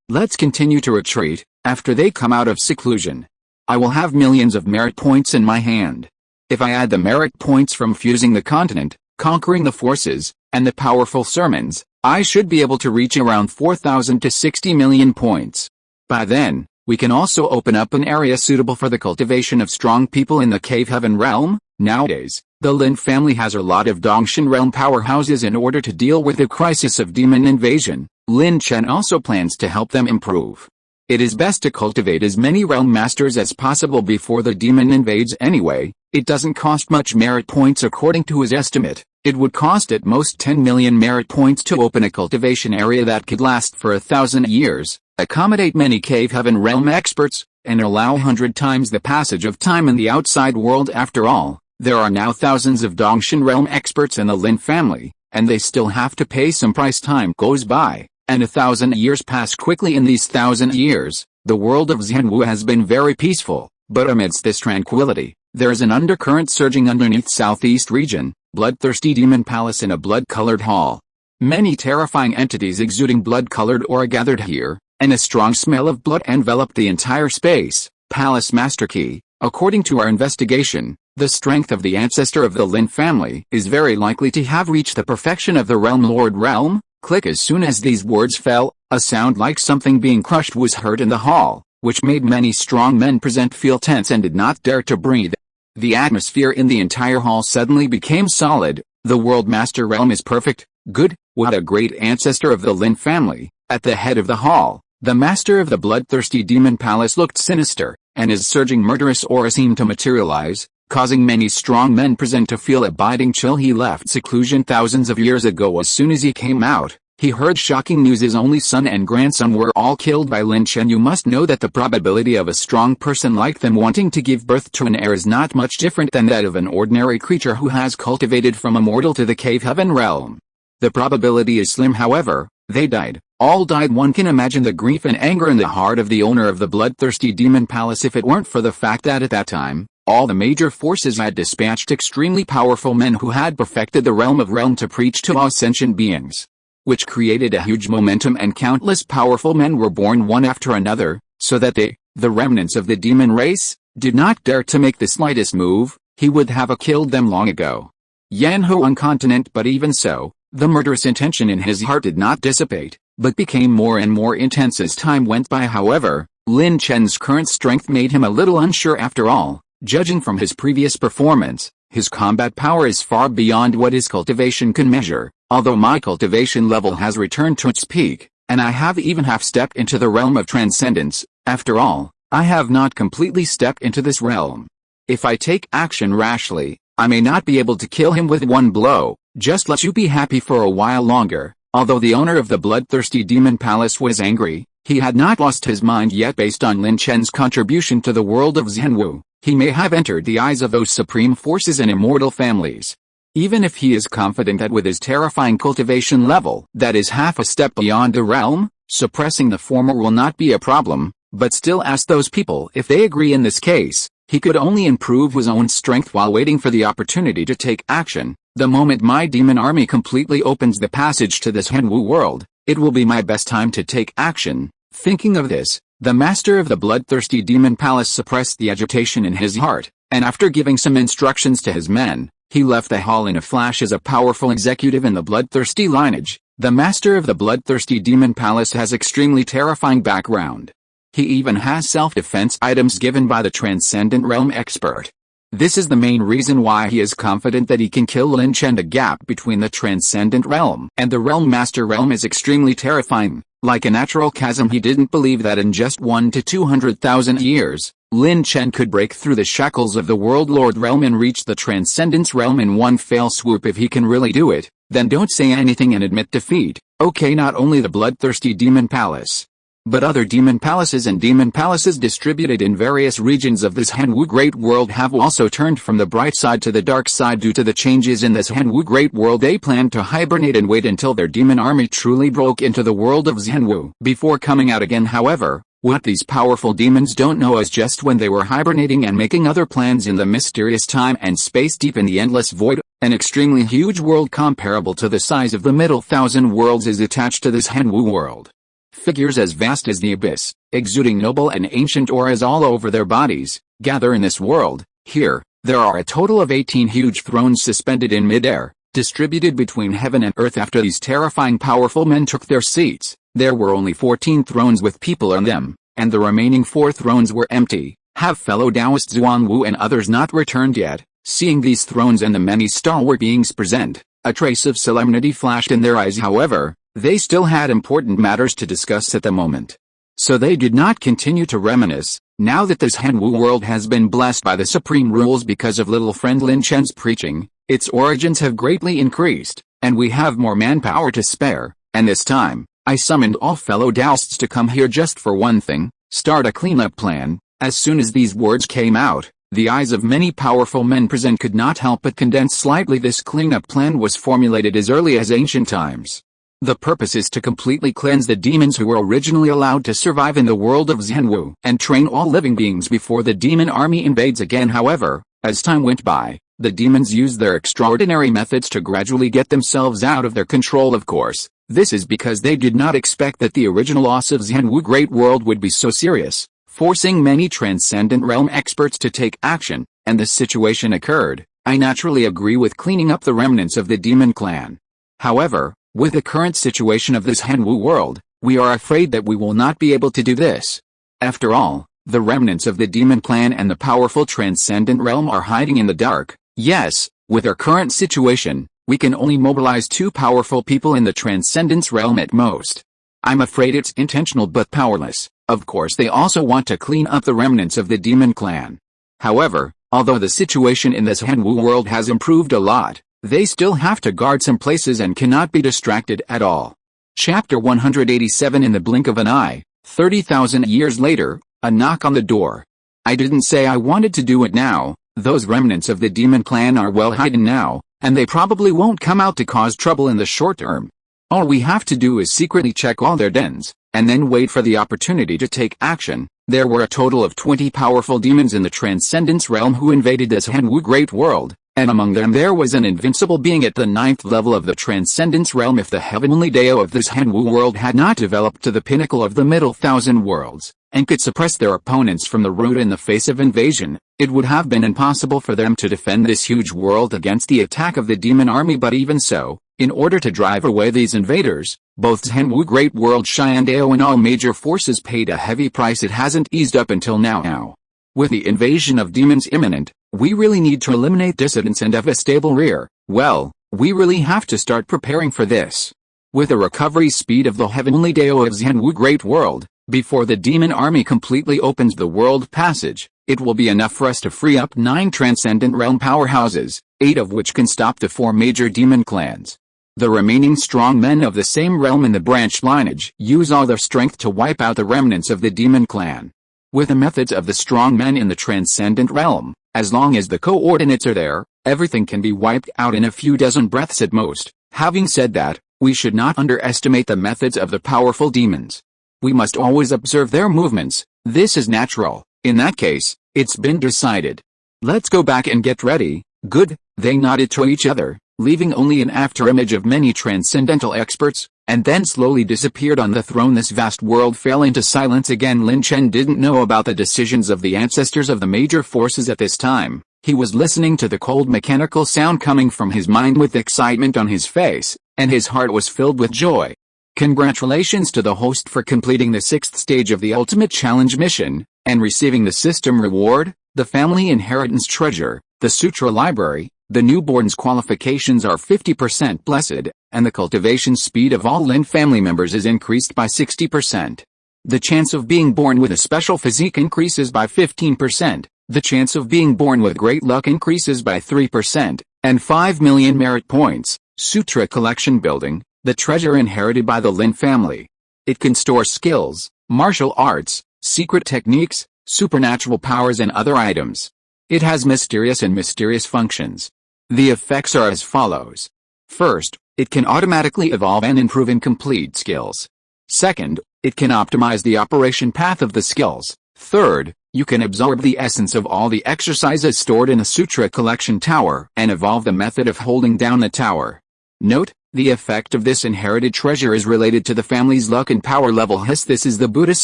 Let's continue to retreat. After they come out of seclusion, I will have millions of merit points in my hand. If I add the merit points from fusing the continent, conquering the forces, and the powerful sermons, I should be able to reach around 4,000 to 60 million points. By then, we can also open up an area suitable for the cultivation of strong people in the Cave Heaven realm. Nowadays, the Lin family has a lot of Dongshan realm powerhouses. In order to deal with the crisis of demon invasion, Lin Chen also plans to help them improve. It is best to cultivate as many realm masters as possible before the demon invades anyway. It doesn't cost much merit points according to his estimate. It would cost at most 10 million merit points to open a cultivation area that could last for 1,000 years, accommodate many Cave Heaven realm experts, and allow 100 times the passage of time in the outside world. After all, there are now thousands of Dongshan realm experts in the Lin family, and they still have to pay some price. Time goes by, and 1,000 years pass quickly. In these 1,000 years, the world of Zhenwu has been very peaceful, but amidst this tranquility, there is an undercurrent surging underneath southeast region, bloodthirsty demon palace in a blood-colored hall. Many terrifying entities exuding blood-colored aura gathered here, and a strong smell of blood enveloped the entire space. Palace Master Key, according to our investigation, the strength of the ancestor of the Lin family is very likely to have reached the perfection of the Realm Lord realm. Click. As soon as these words fell, a sound like something being crushed was heard in the hall, which made many strong men present feel tense and did not dare to breathe. The atmosphere in the entire hall suddenly became solid. The World Master realm is perfect. Good. What a great ancestor of the Lin family. At the head of the hall, the master of the bloodthirsty demon palace looked sinister, and his surging murderous aura seemed to materialize, causing many strong men present to feel a biting chill. He left seclusion thousands of years ago. As soon as he came out, he heard shocking news. His only son and grandson were all killed by Lin Chen. You must know that the probability of a strong person like them wanting to give birth to an heir is not much different than that of an ordinary creature who has cultivated from immortal to the Cave Heaven realm. The probability is slim. However, they died. All died. One can imagine the grief and anger in the heart of the owner of the bloodthirsty demon palace if it weren't for the fact that at that time, All the major forces had dispatched extremely powerful men who had perfected the realm of realm to preach to all sentient beings, which created a huge momentum, and countless powerful men were born one after another, so that they, the remnants of the demon race, did not dare to make the slightest move. He would have killed them long ago. Yanhu incontinent, but even so, the murderous intention in his heart did not dissipate, but became more and more intense as time went by. However, Lin Chen's current strength made him a little unsure after all. Judging from his previous performance, his combat power is far beyond what his cultivation can measure, although my cultivation level has returned to its peak, and I have even half-stepped into the realm of transcendence. After all, I have not completely stepped into this realm. If I take action rashly, I may not be able to kill him with one blow. Just let you be happy for a while longer. Although the owner of the bloodthirsty demon palace was angry, he had not lost his mind yet. Based on Lin Chen's contribution to the world of Zhenwu, he may have entered the eyes of those supreme forces and immortal families. Even if he is confident that with his terrifying cultivation level that is half a step beyond the realm, suppressing the former will not be a problem, but still ask those people if they agree. In this case, he could only improve his own strength while waiting for the opportunity to take action. The moment my demon army completely opens the passage to this Zhenwu world, it will be my best time to take action. Thinking of this, the master of the bloodthirsty demon palace suppressed the agitation in his heart, and after giving some instructions to his men, he left the hall in a flash. As a powerful executive in the bloodthirsty lineage, the master of the bloodthirsty demon palace has extremely terrifying background. He even has self-defense items given by the transcendent realm expert. This is the main reason why he is confident that he can kill Lin Chen. The gap between the transcendent realm and the realm master realm is extremely terrifying. Like a natural chasm, he didn't believe that in just 1 to 200,000 years, Lin Chen could break through the shackles of the world lord realm and reach the transcendence realm in one fell swoop. If he can really do it, then don't say anything and admit defeat. Okay, not only the bloodthirsty demon palace, but other demon palaces and demon palaces distributed in various regions of this Zhenwu great world have also turned from the bright side to the dark side due to the changes in this Zhenwu great world. They planned to hibernate and wait until their demon army truly broke into the world of Zhenwu before coming out again. However, what these powerful demons don't know is just when they were hibernating and making other plans in the mysterious time and space deep in the endless void, an extremely huge world comparable to the size of the middle 1,000 worlds is attached to this Zhenwu world. Figures as vast as the abyss, exuding noble and ancient auras all over their bodies, gather in this world. Here, there are a total of 18 huge thrones suspended in midair, distributed between heaven and earth. After these terrifying powerful men took their seats, there were only 14 thrones with people on them, and the remaining 4 thrones were empty. Have fellow Taoist Zhenwu and others not returned yet? Seeing these thrones and the many stalwart beings present, a trace of solemnity flashed in their eyes. However, they still had important matters to discuss at the moment. So they did not continue to reminisce. Now that this Zhenwu world has been blessed by the supreme rules because of little friend Lin Chen's preaching, its origins have greatly increased, and we have more manpower to spare. And this time, I summoned all fellow Taoists to come here just for one thing: start a cleanup plan. As soon as these words came out, the eyes of many powerful men present could not help but condense slightly. This cleanup plan was formulated as early as ancient times. The purpose is to completely cleanse the demons who were originally allowed to survive in the world of Zhenwu, and train all living beings before the demon army invades again. However, as time went by, the demons used their extraordinary methods to gradually get themselves out of their control. Of course, this is because they did not expect that the original loss of Zhenwu Great World would be so serious, forcing many transcendent realm experts to take action, and this situation occurred. I naturally agree with cleaning up the remnants of the demon clan. However, with the current situation of this Zhenwu world, we are afraid that we will not be able to do this. After all, the remnants of the demon clan and the powerful transcendent realm are hiding in the dark. Yes, with our current situation, we can only mobilize 2 powerful people in the transcendence realm at most. I'm afraid it's intentional but powerless. Of course, they also want to clean up the remnants of the demon clan. However, although the situation in this Zhenwu world has improved a lot, they still have to guard some places and cannot be distracted at all. Chapter 187. In the blink of an eye, 30,000 years later, a knock on the door. I didn't say I wanted to do it now. Those remnants of the demon clan are well hidden now, and they probably won't come out to cause trouble in the short term. All we have to do is secretly check all their dens, and then wait for the opportunity to take action. There were a total of 20 powerful demons in the Transcendence realm who invaded this Zhenwu great world, and among them there was an invincible being at the 9th level of the Transcendence realm. If the heavenly Dao of this Zhenwu world had not developed to the pinnacle of the middle thousand worlds, and could suppress their opponents from the root in the face of invasion, it would have been impossible for them to defend this huge world against the attack of the demon army. But even so, in order to drive away these invaders, both Zhenwu Great World Xian Dao and all major forces paid a heavy price. It hasn't eased up until now. With the invasion of demons imminent, we really need to eliminate dissidents and have a stable rear. Well, we really have to start preparing for this. With the recovery speed of the heavenly Dao of Zhenwu Great World, before the demon army completely opens the world passage, it will be enough for us to free up 9 transcendent realm powerhouses, 8 of which can stop the 4 major demon clans. The remaining strong men of the same realm in the branch lineage use all their strength to wipe out the remnants of the demon clan. With the methods of the strong men in the transcendent realm, as long as the coordinates are there, everything can be wiped out in a few dozen breaths at most. Having said that, we should not underestimate the methods of the powerful demons. We must always observe their movements. This is natural. In that case, it's been decided. Let's go back and get ready. Good. They nodded to each other, leaving only an afterimage of many transcendental experts, and then slowly disappeared on the throne. This vast world fell into silence again. Lin Chen didn't know about the decisions of the ancestors of the major forces at this time. He was listening to the cold mechanical sound coming from his mind with excitement on his face, and his heart was filled with joy. Congratulations to the host for completing the 6th stage of the Ultimate Challenge mission, and receiving the system reward, the family inheritance treasure, the sutra library. The newborn's qualifications are 50% blessed, and the cultivation speed of all Lin family members is increased by 60%. The chance of being born with a special physique increases by 15%, the chance of being born with great luck increases by 3%, and 5 million merit points. Sutra collection building, the treasure inherited by the Lin family. It can store skills, martial arts, secret techniques, supernatural powers and other items. It has mysterious functions. The effects are as follows. First, it can automatically evolve and improve incomplete skills. Second, it can optimize the operation path of the skills. Third, you can absorb the essence of all the exercises stored in a sutra collection tower and evolve the method of holding down the tower. Note, the effect of this inherited treasure is related to the family's luck and power level. This is the Buddhist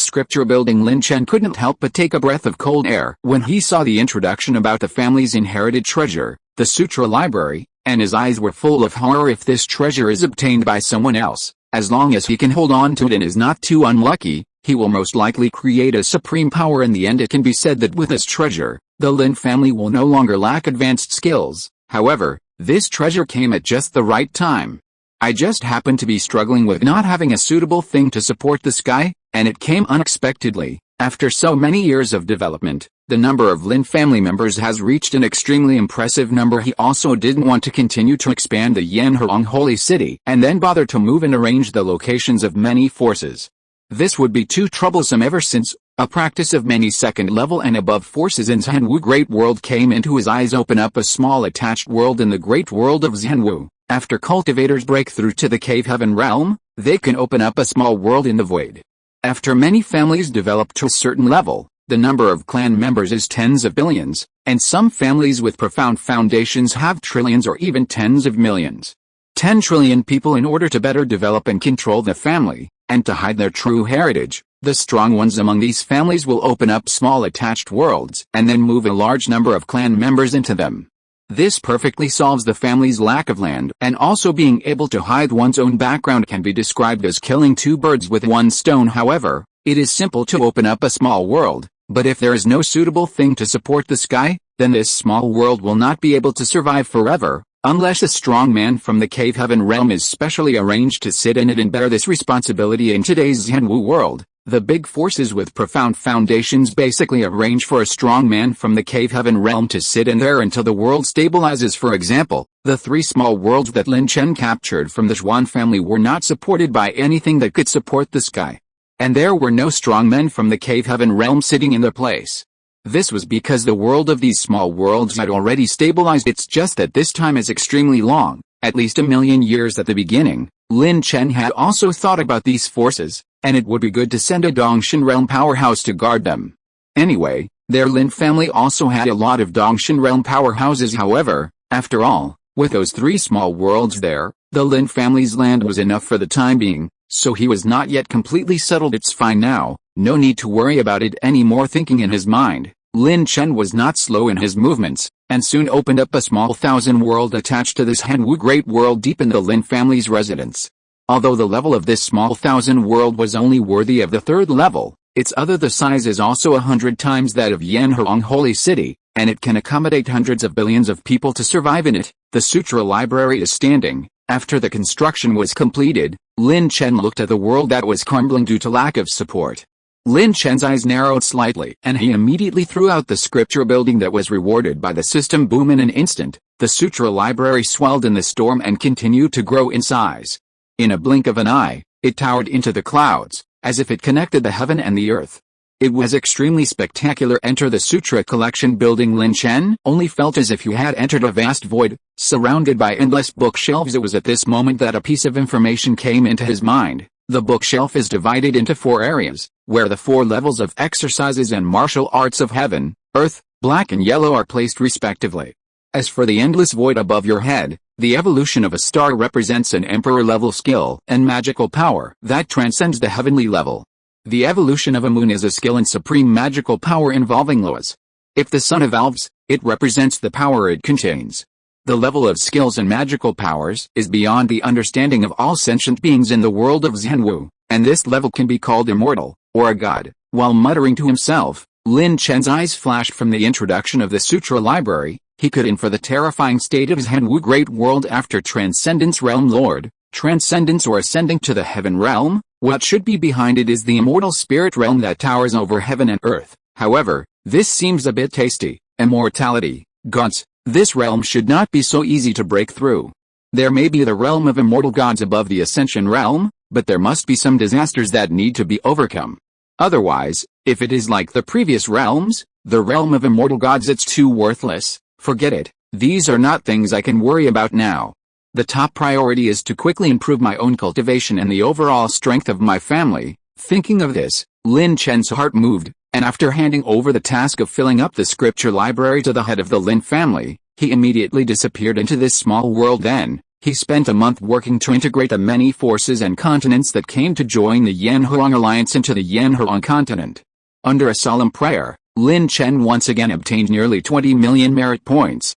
scripture building. Lin Chen couldn't help but take a breath of cold air when he saw the introduction about the family's inherited treasure, the sutra library, and his eyes were full of horror. If this treasure is obtained by someone else, as long as he can hold on to it and is not too unlucky, he will most likely create a supreme power. In the end, it can be said that with this treasure, the Lin family will no longer lack advanced skills. However, this treasure came at just the right time. I just happened to be struggling with not having a suitable thing to support the sky, and it came unexpectedly. After so many years of development, the number of Lin family members has reached an extremely impressive number. He also didn't want to continue to expand the Yanhurong holy city and then bother to move and arrange the locations of many forces. This would be too troublesome ever since a practice of many second-level and above forces in Zhenwu Great World came into his eyes. Open up a small attached world in the Great World of Zhenwu. After cultivators break through to the Cave Heaven realm, they can open up a small world in the void. After many families develop to a certain level, the number of clan members is tens of billions, and some families with profound foundations have trillions or even tens of millions. 10 trillion people. In order to better develop and control the family, and to hide their true heritage, the strong ones among these families will open up small attached worlds and then move a large number of clan members into them. This perfectly solves the family's lack of land, and also being able to hide one's own background can be described as killing 2 birds with 1 stone. However, it is simple to open up a small world, but if there is no suitable thing to support the sky, then this small world will not be able to survive forever, unless a strong man from the Cave Heaven realm is specially arranged to sit in it and bear this responsibility. In today's Zhenwu world, the big forces with profound foundations basically arrange for a strong man from the Cave Heaven realm to sit in there until the world stabilizes. For example, the 3 small worlds that Lin Chen captured from the Zhuan family were not supported by anything that could support the sky. And there were no strong men from the Cave Heaven realm sitting in their place. This was because the world of these small worlds had already stabilized. It's just that this time is extremely long, at least 1 million years at the beginning. Lin Chen had also thought about these forces, and it would be good to send a Dongshan realm powerhouse to guard them. Anyway, their Lin family also had a lot of Dongshan realm powerhouses. However, after all, with those 3 small worlds there, the Lin family's land was enough for the time being, so he was not yet completely settled. It's fine now, no need to worry about it anymore. Thinking in his mind, Lin Chen was not slow in his movements, and soon opened up a small thousand world attached to this Zhenwu great world deep in the Lin family's residence. Although the level of this small thousand world was only worthy of the 3rd level, the size is also 100 times that of Yanhuang Holy City, and it can accommodate hundreds of billions of people to survive in it. The sutra library is standing. After the construction was completed, Lin Chen looked at the world that was crumbling due to lack of support. Lin Chen's eyes narrowed slightly, and he immediately threw out the scripture building that was rewarded by the system boom. In an instant, the sutra library swelled in the storm and continued to grow in size. In a blink of an eye, it towered into the clouds, as if it connected the heaven and the earth. It was extremely spectacular. Enter the sutra collection building. Lin Chen only felt as if he had entered a vast void, surrounded by endless bookshelves. It was at this moment that a piece of information came into his mind. The bookshelf is divided into 4 areas, where the 4 levels of exercises and martial arts of heaven, earth, black and yellow are placed respectively. As for the endless void above your head, the evolution of a star represents an emperor-level skill and magical power that transcends the heavenly level. The evolution of a moon is a skill and supreme magical power involving laws. If the sun evolves, it represents the power it contains. The level of skills and magical powers is beyond the understanding of all sentient beings in the world of Zhenwu, and this level can be called immortal, or a god. While muttering to himself, Lin Chen's eyes flashed from the introduction of the sutra library. He could infer the terrifying state of Zhenwu great world after Transcendence Realm Lord, Transcendence or ascending to the heaven realm. What should be behind it is the immortal spirit realm that towers over heaven and earth. However, this seems a bit tasty. Immortality, gods. This realm should not be so easy to break through. There may be the realm of immortal gods above the ascension realm, but there must be some disasters that need to be overcome. Otherwise, if it is like the previous realms, the realm of immortal gods, it's too worthless. Forget it. These are not things I can worry about now. The top priority is to quickly improve my own cultivation and the overall strength of my family. Thinking of this, Lin Chen's heart moved, and after handing over the task of filling up the scripture library to the head of the Lin family, he immediately disappeared into this small world. Then, he spent a month working to integrate the many forces and continents that came to join the Yanhuang Alliance into the Yanhuang continent. Under a solemn prayer, Lin Chen once again obtained nearly 20 million merit points,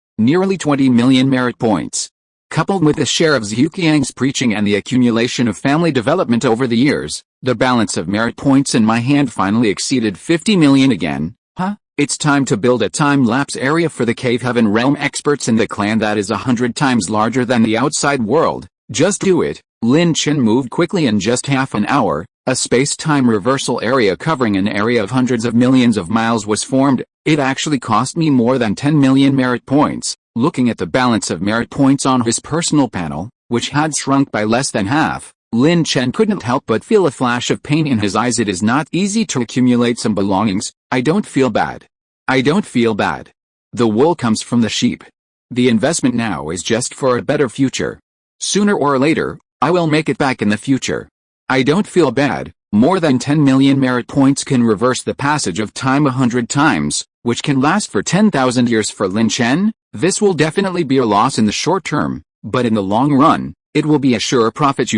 Coupled with the share of Zhuqiang's preaching and the accumulation of family development over the years, the balance of merit points in my hand finally exceeded 50 million again. It's time to build a time-lapse area for the Cave Heaven Realm experts in the clan that is 100 times larger than the outside world. Just do it. Lin Chen moved quickly. In just half an hour, a space-time reversal area covering an area of hundreds of millions of miles was formed. It actually cost me more than 10 million merit points. Looking at the balance of merit points on his personal panel, which had shrunk by less than half, Lin Chen couldn't help but feel a flash of pain in his eyes. It is not easy to accumulate some belongings. I don't feel bad. The wool comes from the sheep. The investment now is just for a better future. Sooner or later, I will make it back in the future. I don't feel bad. More than 10 million merit points can reverse the passage of time 100 times, which can last for 10,000 years for Lin Chen. This will definitely be a loss in the short term, but in the long run, it will be a sure profit.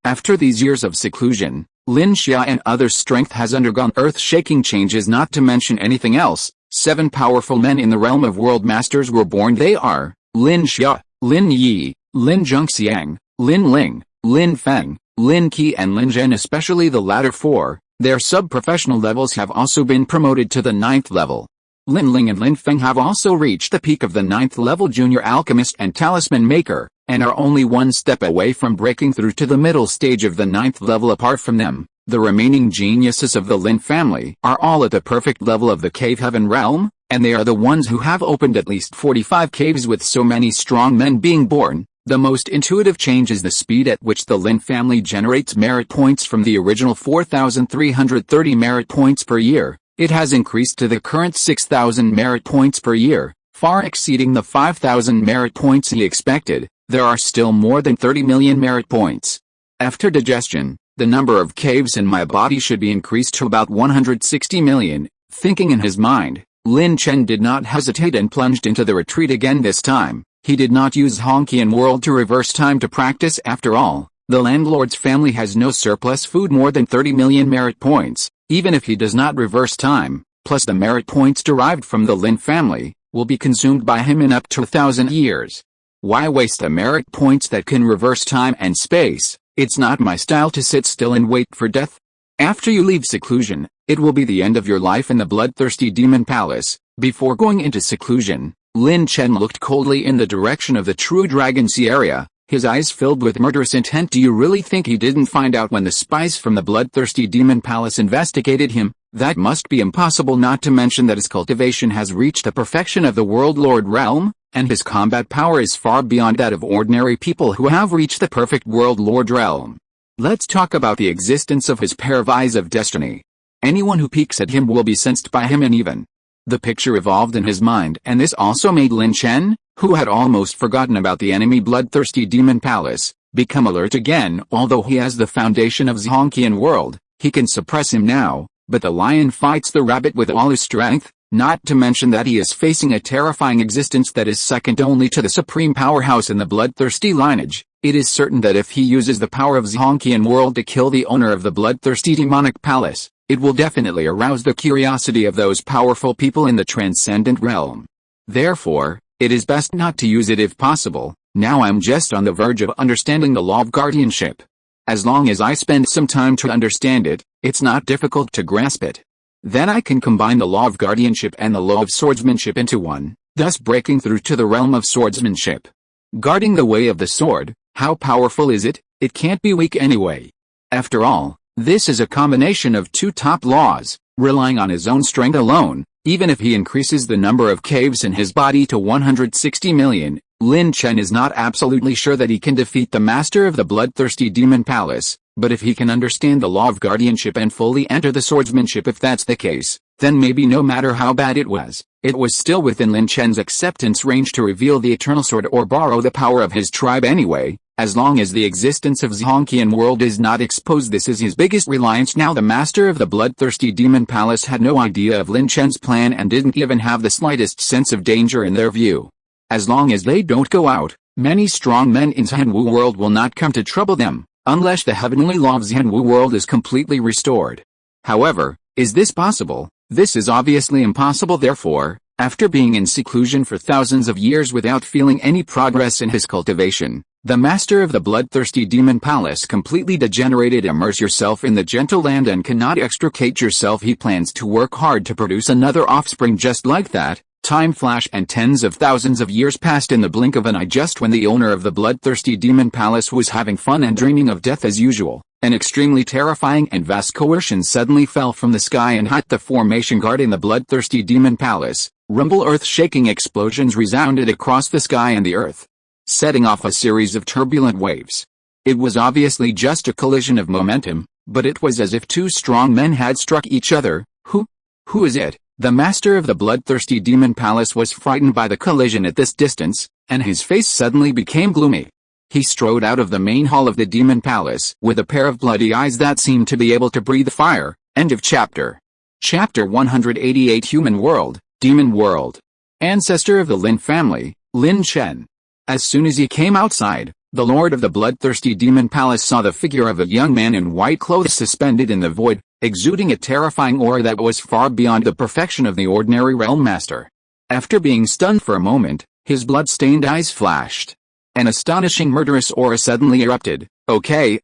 After these years of seclusion, Lin Xia and others' strength has undergone earth-shaking changes, not to mention anything else. 7 powerful men in the realm of world masters were born. They are Lin Xia, Lin Yi, Lin Zhongxiang, Lin Ling, Lin Feng, Lin Qi and Lin Zhen. Especially the latter 4, their sub-professional levels have also been promoted to the 9th level. Lin Ling and Lin Feng have also reached the peak of the 9th level junior alchemist and talisman maker, and are only one step away from breaking through to the middle stage of the 9th level. Apart from them, the remaining geniuses of the Lin family are all at the perfect level of the Cave Heaven realm, and they are the ones who have opened at least 45 caves. With so many strong men being born, the most intuitive change is the speed at which the Lin family generates merit points. From the original 4,330 merit points per year, it has increased to the current 6,000 merit points per year, far exceeding the 5,000 merit points he expected. There are still more than 30 million merit points. After digestion, The number of caves in my body should be increased to about 160 million. Thinking in his mind, Lin Chen did not hesitate and plunged into the retreat again this time. He did not use Honkian world to reverse time to practice. After all, the landlord's family has no surplus food more than 30 million merit points. Even if he does not reverse time, plus the merit points derived from the Lin family, will be consumed by him in up to 1,000 years. Why waste the merit points that can reverse time and space? It's not my style to sit still and wait for death. After you leave seclusion, it will be the end of your life in the bloodthirsty demon palace. Before going into seclusion, Lin Chen looked coldly in the direction of the true Dragon Sea area, his eyes filled with murderous intent. Do you really think he didn't find out when the spies from the bloodthirsty demon palace investigated him? That must be impossible, not to mention that his cultivation has reached the perfection of the World Lord realm, and his combat power is far beyond that of ordinary people who have reached the perfect World Lord realm. Let's talk about the existence of his pair of eyes of destiny. Anyone who peeks at him will be sensed by him, and even the picture evolved in his mind, and this also made Lin Chen, who had almost forgotten about the enemy bloodthirsty demon palace, become alert again. Although he has the foundation of Honkian world, he can suppress him now, but the lion fights the rabbit with all his strength, not to mention that he is facing a terrifying existence that is second only to the supreme powerhouse in the bloodthirsty lineage. It is certain that if he uses the power of Honkian world to kill the owner of the bloodthirsty demonic palace, it will definitely arouse the curiosity of those powerful people in the transcendent realm. Therefore, it is best not to use it if possible. Now I'm just on the verge of understanding the law of guardianship. As long as I spend some time to understand it, it's not difficult to grasp it. Then I can combine the law of guardianship and the law of swordsmanship into one, thus breaking through to the realm of swordsmanship. Guarding the way of the sword, how powerful is it? It can't be weak anyway. After all, this is a combination of two top laws. Relying on his own strength alone, even if he increases the number of caves in his body to 160 million, Lin Chen is not absolutely sure that he can defeat the master of the bloodthirsty demon palace. But if he can understand the law of guardianship and fully enter the swordsmanship, if that's the case, then maybe no matter how bad it was still within Lin Chen's acceptance range to reveal the eternal sword or borrow the power of his tribe anyway, as long as the existence of Honkian world is not exposed. This is his biggest reliance now. The master of the bloodthirsty demon palace had no idea of Lin Chen's plan and didn't even have the slightest sense of danger in their view. As long as they don't go out, many strong men in Zhenwu world will not come to trouble them, unless the heavenly law of Zhenwu world is completely restored. However, is this possible? This is obviously impossible. Therefore, after being in seclusion for thousands of years without feeling any progress in his cultivation, the master of the bloodthirsty demon palace completely degenerated. Immerse yourself in the gentle land and cannot extricate yourself. He plans to work hard to produce another offspring just like that. Time flashed and tens of thousands of years passed in the blink of an eye. Just when the owner of the bloodthirsty demon palace was having fun and dreaming of death as usual, an extremely terrifying and vast coercion suddenly fell from the sky and hit the formation guard in the bloodthirsty demon palace. Rumble, earth-shaking explosions resounded across the sky and the earth, setting off a series of turbulent waves. It was obviously just a collision of momentum, but it was as if two strong men had struck each other. Who is it? The master of the bloodthirsty demon palace was frightened by the collision at this distance, and his face suddenly became gloomy. He strode out of the main hall of the demon palace with a pair of bloody eyes that seemed to be able to breathe fire. End of chapter. Chapter 188. Human World, Demon World. Ancestor of the Lin family, Lin Chen. As soon as he came outside, the lord of the bloodthirsty demon palace saw the figure of a young man in white clothes suspended in the void, exuding a terrifying aura that was far beyond the perfection of the ordinary realm master. After being stunned for a moment, his blood-stained eyes flashed. An astonishing murderous aura suddenly erupted. Okay,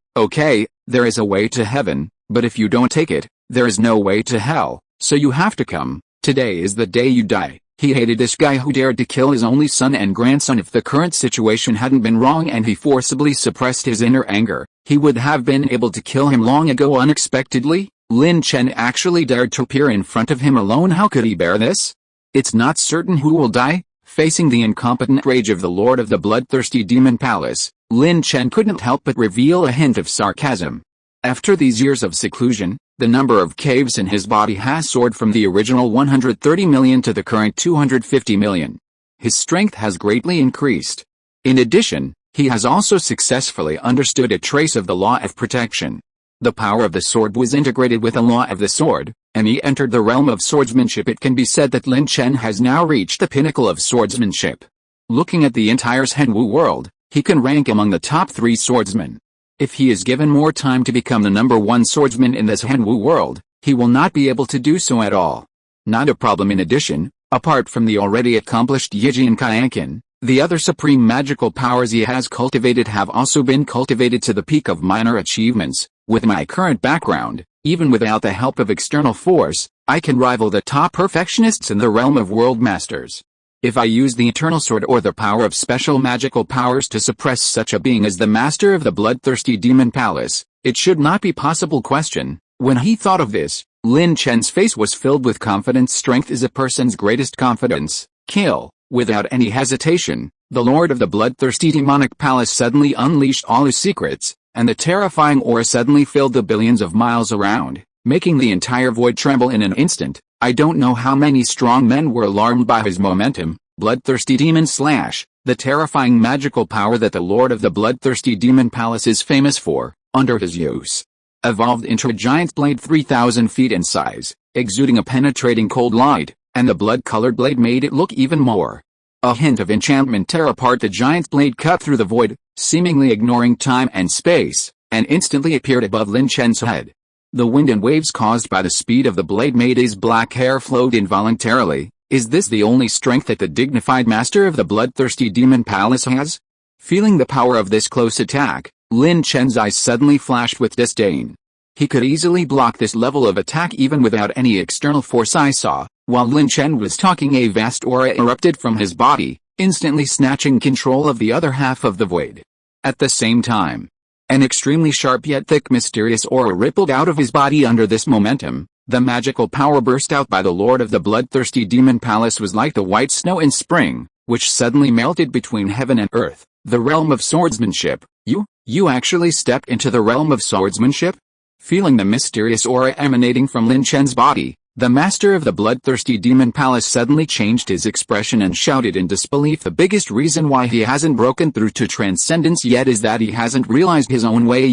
there is a way to heaven, but if you don't take it, there is no way to hell, so you have to come. Today is the day you die. He hated this guy who dared to kill his only son and grandson. If the current situation hadn't been wrong and he forcibly suppressed his inner anger, he would have been able to kill him long ago. Unexpectedly, Lin Chen actually dared to appear in front of him alone. How could he bear this? It's not certain who will die. Facing the incompetent rage of the lord of the bloodthirsty demon palace, Lin Chen couldn't help but reveal a hint of sarcasm. After these years of seclusion, the number of caves in his body has soared from the original 130 million to the current 250 million. His strength has greatly increased. In addition, he has also successfully understood a trace of the law of protection. The power of the sword was integrated with the law of the sword, and he entered the realm of swordsmanship. It can be said that Lin Chen has now reached the pinnacle of swordsmanship. Looking at the entire Zhenwu world, he can rank among the top 3 swordsmen. If he is given more time to become the #1 swordsman in the Zhenwu world, he will not be able to do so at all. Not a problem. In addition, apart from the already accomplished Yijian Qianqin, the other supreme magical powers he has cultivated have also been cultivated to the peak of minor achievements. With my current background, even without the help of external force, I can rival the top perfectionists in the realm of world masters. If I use the eternal sword or the power of special magical powers to suppress such a being as the master of the bloodthirsty demon palace, it should not be possible. Question. When he thought of this, Lin Chen's face was filled with confidence. Strength is a person's greatest confidence. Kill. Without any hesitation, the lord of the bloodthirsty demonic palace suddenly unleashed all his secrets, and the terrifying aura suddenly filled the billions of miles around, making the entire void tremble in an instant. I don't know how many strong men were alarmed by his momentum. Bloodthirsty demon slash, the terrifying magical power that the lord of the bloodthirsty demon palace is famous for, under his use, evolved into a giant blade 3,000 feet in size, exuding a penetrating cold light, and the blood-colored blade made it look even more. A hint of enchantment tear apart the giant blade cut through the void, seemingly ignoring time and space, and instantly appeared above Lin Chen's head. The wind and waves caused by the speed of the blade made his black hair float involuntarily. Is this the only strength that the dignified master of the bloodthirsty demon palace has? Feeling the power of this close attack, Lin Chen's eyes suddenly flashed with disdain. He could easily block this level of attack even without any external force. I saw, while Lin Chen was talking, a vast aura erupted from his body, instantly snatching control of the other half of the void. At the same time, an extremely sharp yet thick mysterious aura rippled out of his body. Under this momentum, the magical power burst out by the lord of the bloodthirsty demon palace was like the white snow in spring, which suddenly melted between heaven and earth. The realm of swordsmanship. You actually stepped into the realm of swordsmanship? Feeling the mysterious aura emanating from Lin Chen's body, the master of the bloodthirsty demon palace suddenly changed his expression and shouted in disbelief. The biggest reason why he hasn't broken through to transcendence yet is that he hasn't realized his own way.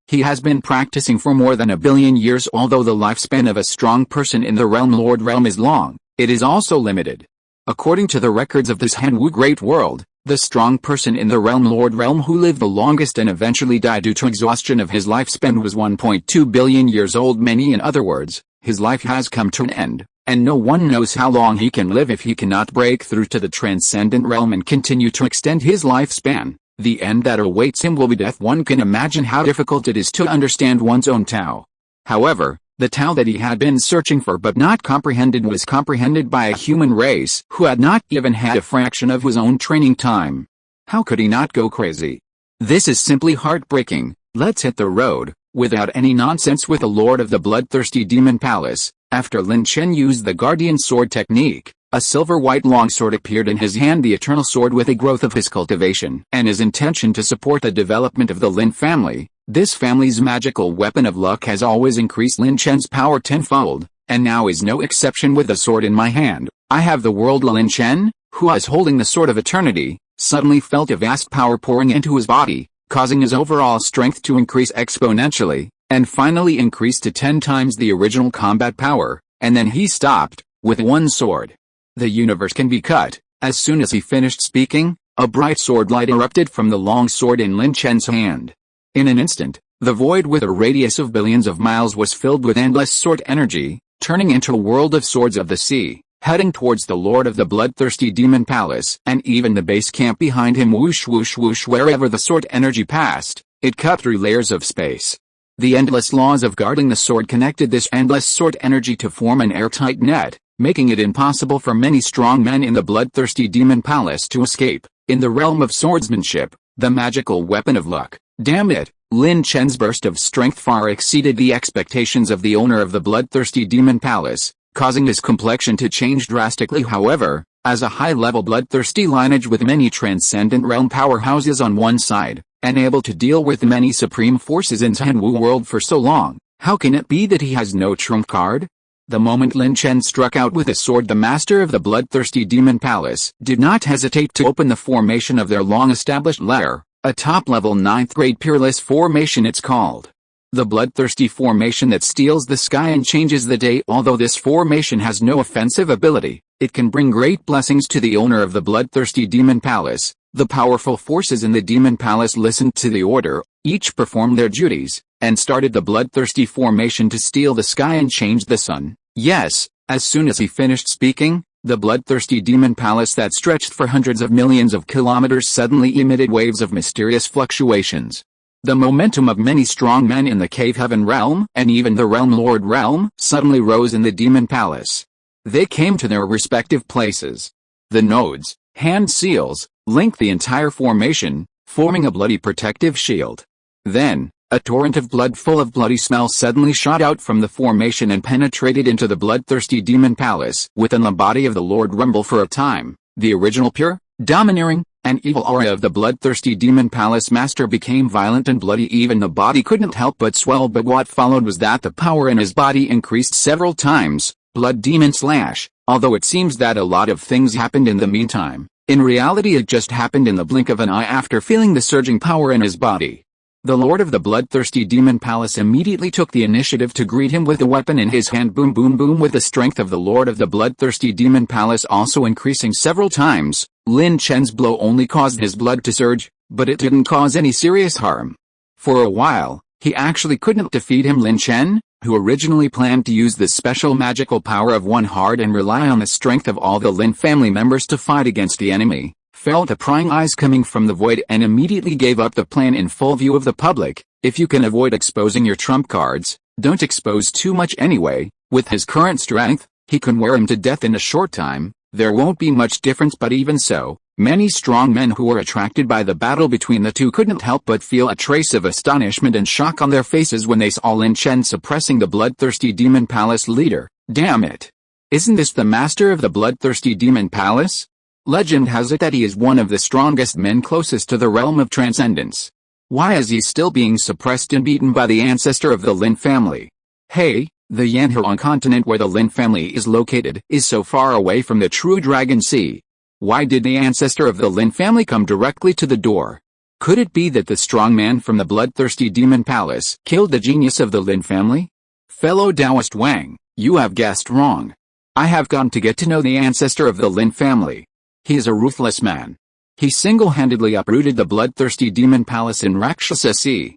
He has been practicing for more than 1 billion years. Although the lifespan of a strong person in the Lord realm is long, it is also limited. According to the records of this Zhenwu great world, the strong person in the Lord realm who lived the longest and eventually died due to exhaustion of his lifespan was 1.2 billion years old. In other words, his life has come to an end, and no one knows how long he can live if he cannot break through to the transcendent realm and continue to extend his lifespan. The end that awaits him will be death. One can imagine how difficult it is to understand one's own Tao. However, the Tao that he had been searching for but not comprehended was comprehended by a human race who had not even had a fraction of his own training time. How could he not go crazy? This is simply heartbreaking. Let's hit the road, without any nonsense, with the lord of the bloodthirsty demon palace. After Lin Chen used the guardian sword technique, a silver-white longsword appeared in his hand, the eternal sword with a growth of his cultivation and his intention to support the development of the Lin family. This family's magical weapon of luck has always increased Lin Chen's power tenfold, and now is no exception. With the sword in my hand, I have the world. Lin Chen, who was holding the sword of eternity, suddenly felt a vast power pouring into his body, causing his overall strength to increase exponentially, and finally increase to 10 times the original combat power, and then he stopped, with one sword. The universe can be cut. As soon as he finished speaking, a bright sword light erupted from the long sword in Lin Chen's hand. In an instant, the void with a radius of billions of miles was filled with endless sword energy, turning into a world of swords of the sea, heading towards the lord of the bloodthirsty demon palace, and even the base camp behind him. Whoosh whoosh whoosh. Wherever the sword energy passed, it cut through layers of space. The endless laws of guarding the sword connected this endless sword energy to form an airtight net, making it impossible for many strong men in the bloodthirsty demon palace to escape. In the realm of swordsmanship, the magical weapon of luck. Damn it, Lin Chen's burst of strength far exceeded the expectations of the owner of the bloodthirsty demon palace, causing his complexion to change drastically. However, as a high-level bloodthirsty lineage with many transcendent realm powerhouses on one side, and able to deal with many supreme forces in Zhenwu world for so long, how can it be that he has no trump card? The moment Lin Chen struck out with a sword, the master of the bloodthirsty demon palace did not hesitate to open the formation of their long-established lair, a top-level 9th grade peerless formation it's called. the bloodthirsty formation that steals the sky and changes the day. Although this formation has no offensive ability, it can bring great blessings to the owner of the bloodthirsty demon palace. The powerful forces in the demon palace listened to the order, each performed their duties, and started the bloodthirsty formation to steal the sky and change the sun. Yes, as soon as he finished speaking, the bloodthirsty demon palace that stretched for hundreds of millions of kilometers suddenly emitted waves of mysterious fluctuations. The momentum of many strong men in the cave heaven realm, and even the realm lord realm, suddenly rose in the demon palace. They came to their respective places. The nodes, hand seals, linked the entire formation, forming a bloody protective shield. Then, a torrent of blood full of bloody smell suddenly shot out from the formation and penetrated into the bloodthirsty demon palace. Within the body of the Lord Rumble for a time, the original pure, domineering, and evil aura of the bloodthirsty demon palace master became violent and bloody. Even the body couldn't help but swell, but what followed was that the power in his body increased several times. Blood demon slash. Although it seems that a lot of things happened in the meantime, in reality it just happened in the blink of an eye after feeling the surging power in his body. The lord of the bloodthirsty demon palace immediately took the initiative to greet him with a weapon in his hand. Boom boom boom. With the strength of the lord of the bloodthirsty demon palace also increasing several times, Lin Chen's blow only caused his blood to surge, but it didn't cause any serious harm. For a while, he actually couldn't defeat him. Lin Chen, who originally planned to use the special magical power of one heart and rely on the strength of all the Lin family members to fight against the enemy, felt a prying eyes coming from the void and immediately gave up the plan in full view of the public. If you can avoid exposing your trump cards, don't expose too much anyway. With his current strength, he can wear him to death in a short time. There won't be much difference, but even so, many strong men who were attracted by the battle between the two couldn't help but feel a trace of astonishment and shock on their faces when they saw Lin Chen suppressing the bloodthirsty demon palace leader. Damn it! Isn't this the master of the bloodthirsty demon palace? Legend has it that he is one of the strongest men closest to the realm of transcendence. Why is he still being suppressed and beaten by the ancestor of the Lin family? Hey, the Yanhuang continent where the Lin family is located is so far away from the true Dragon Sea. Why did the ancestor of the Lin family come directly to the door? Could it be that the strong man from the bloodthirsty demon palace killed the genius of the Lin family? Fellow Taoist Wang, you have guessed wrong. I have gone to get to know the ancestor of the Lin family. He is a ruthless man. He single-handedly uprooted the bloodthirsty demon palace in Rakshasa Sea.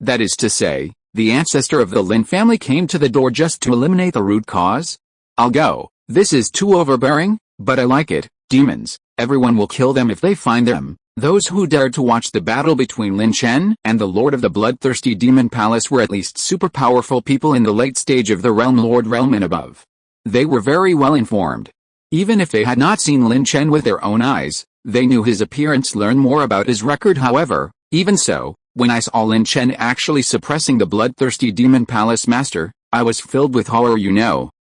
That is to say, the ancestor of the Lin family came to the door just to eliminate the root cause? I'll go. This is too overbearing, but I like it. Demons, everyone will kill them if they find them. Those who dared to watch the battle between Lin Chen and the lord of the bloodthirsty demon palace were at least super powerful people in the late stage of the realm lord realm and above. They were very well informed. Even if they had not seen Lin Chen with their own eyes, they knew his appearance, learned more about his record. However, even so, when I saw Lin Chen actually suppressing the bloodthirsty demon palace master, I was filled with horror.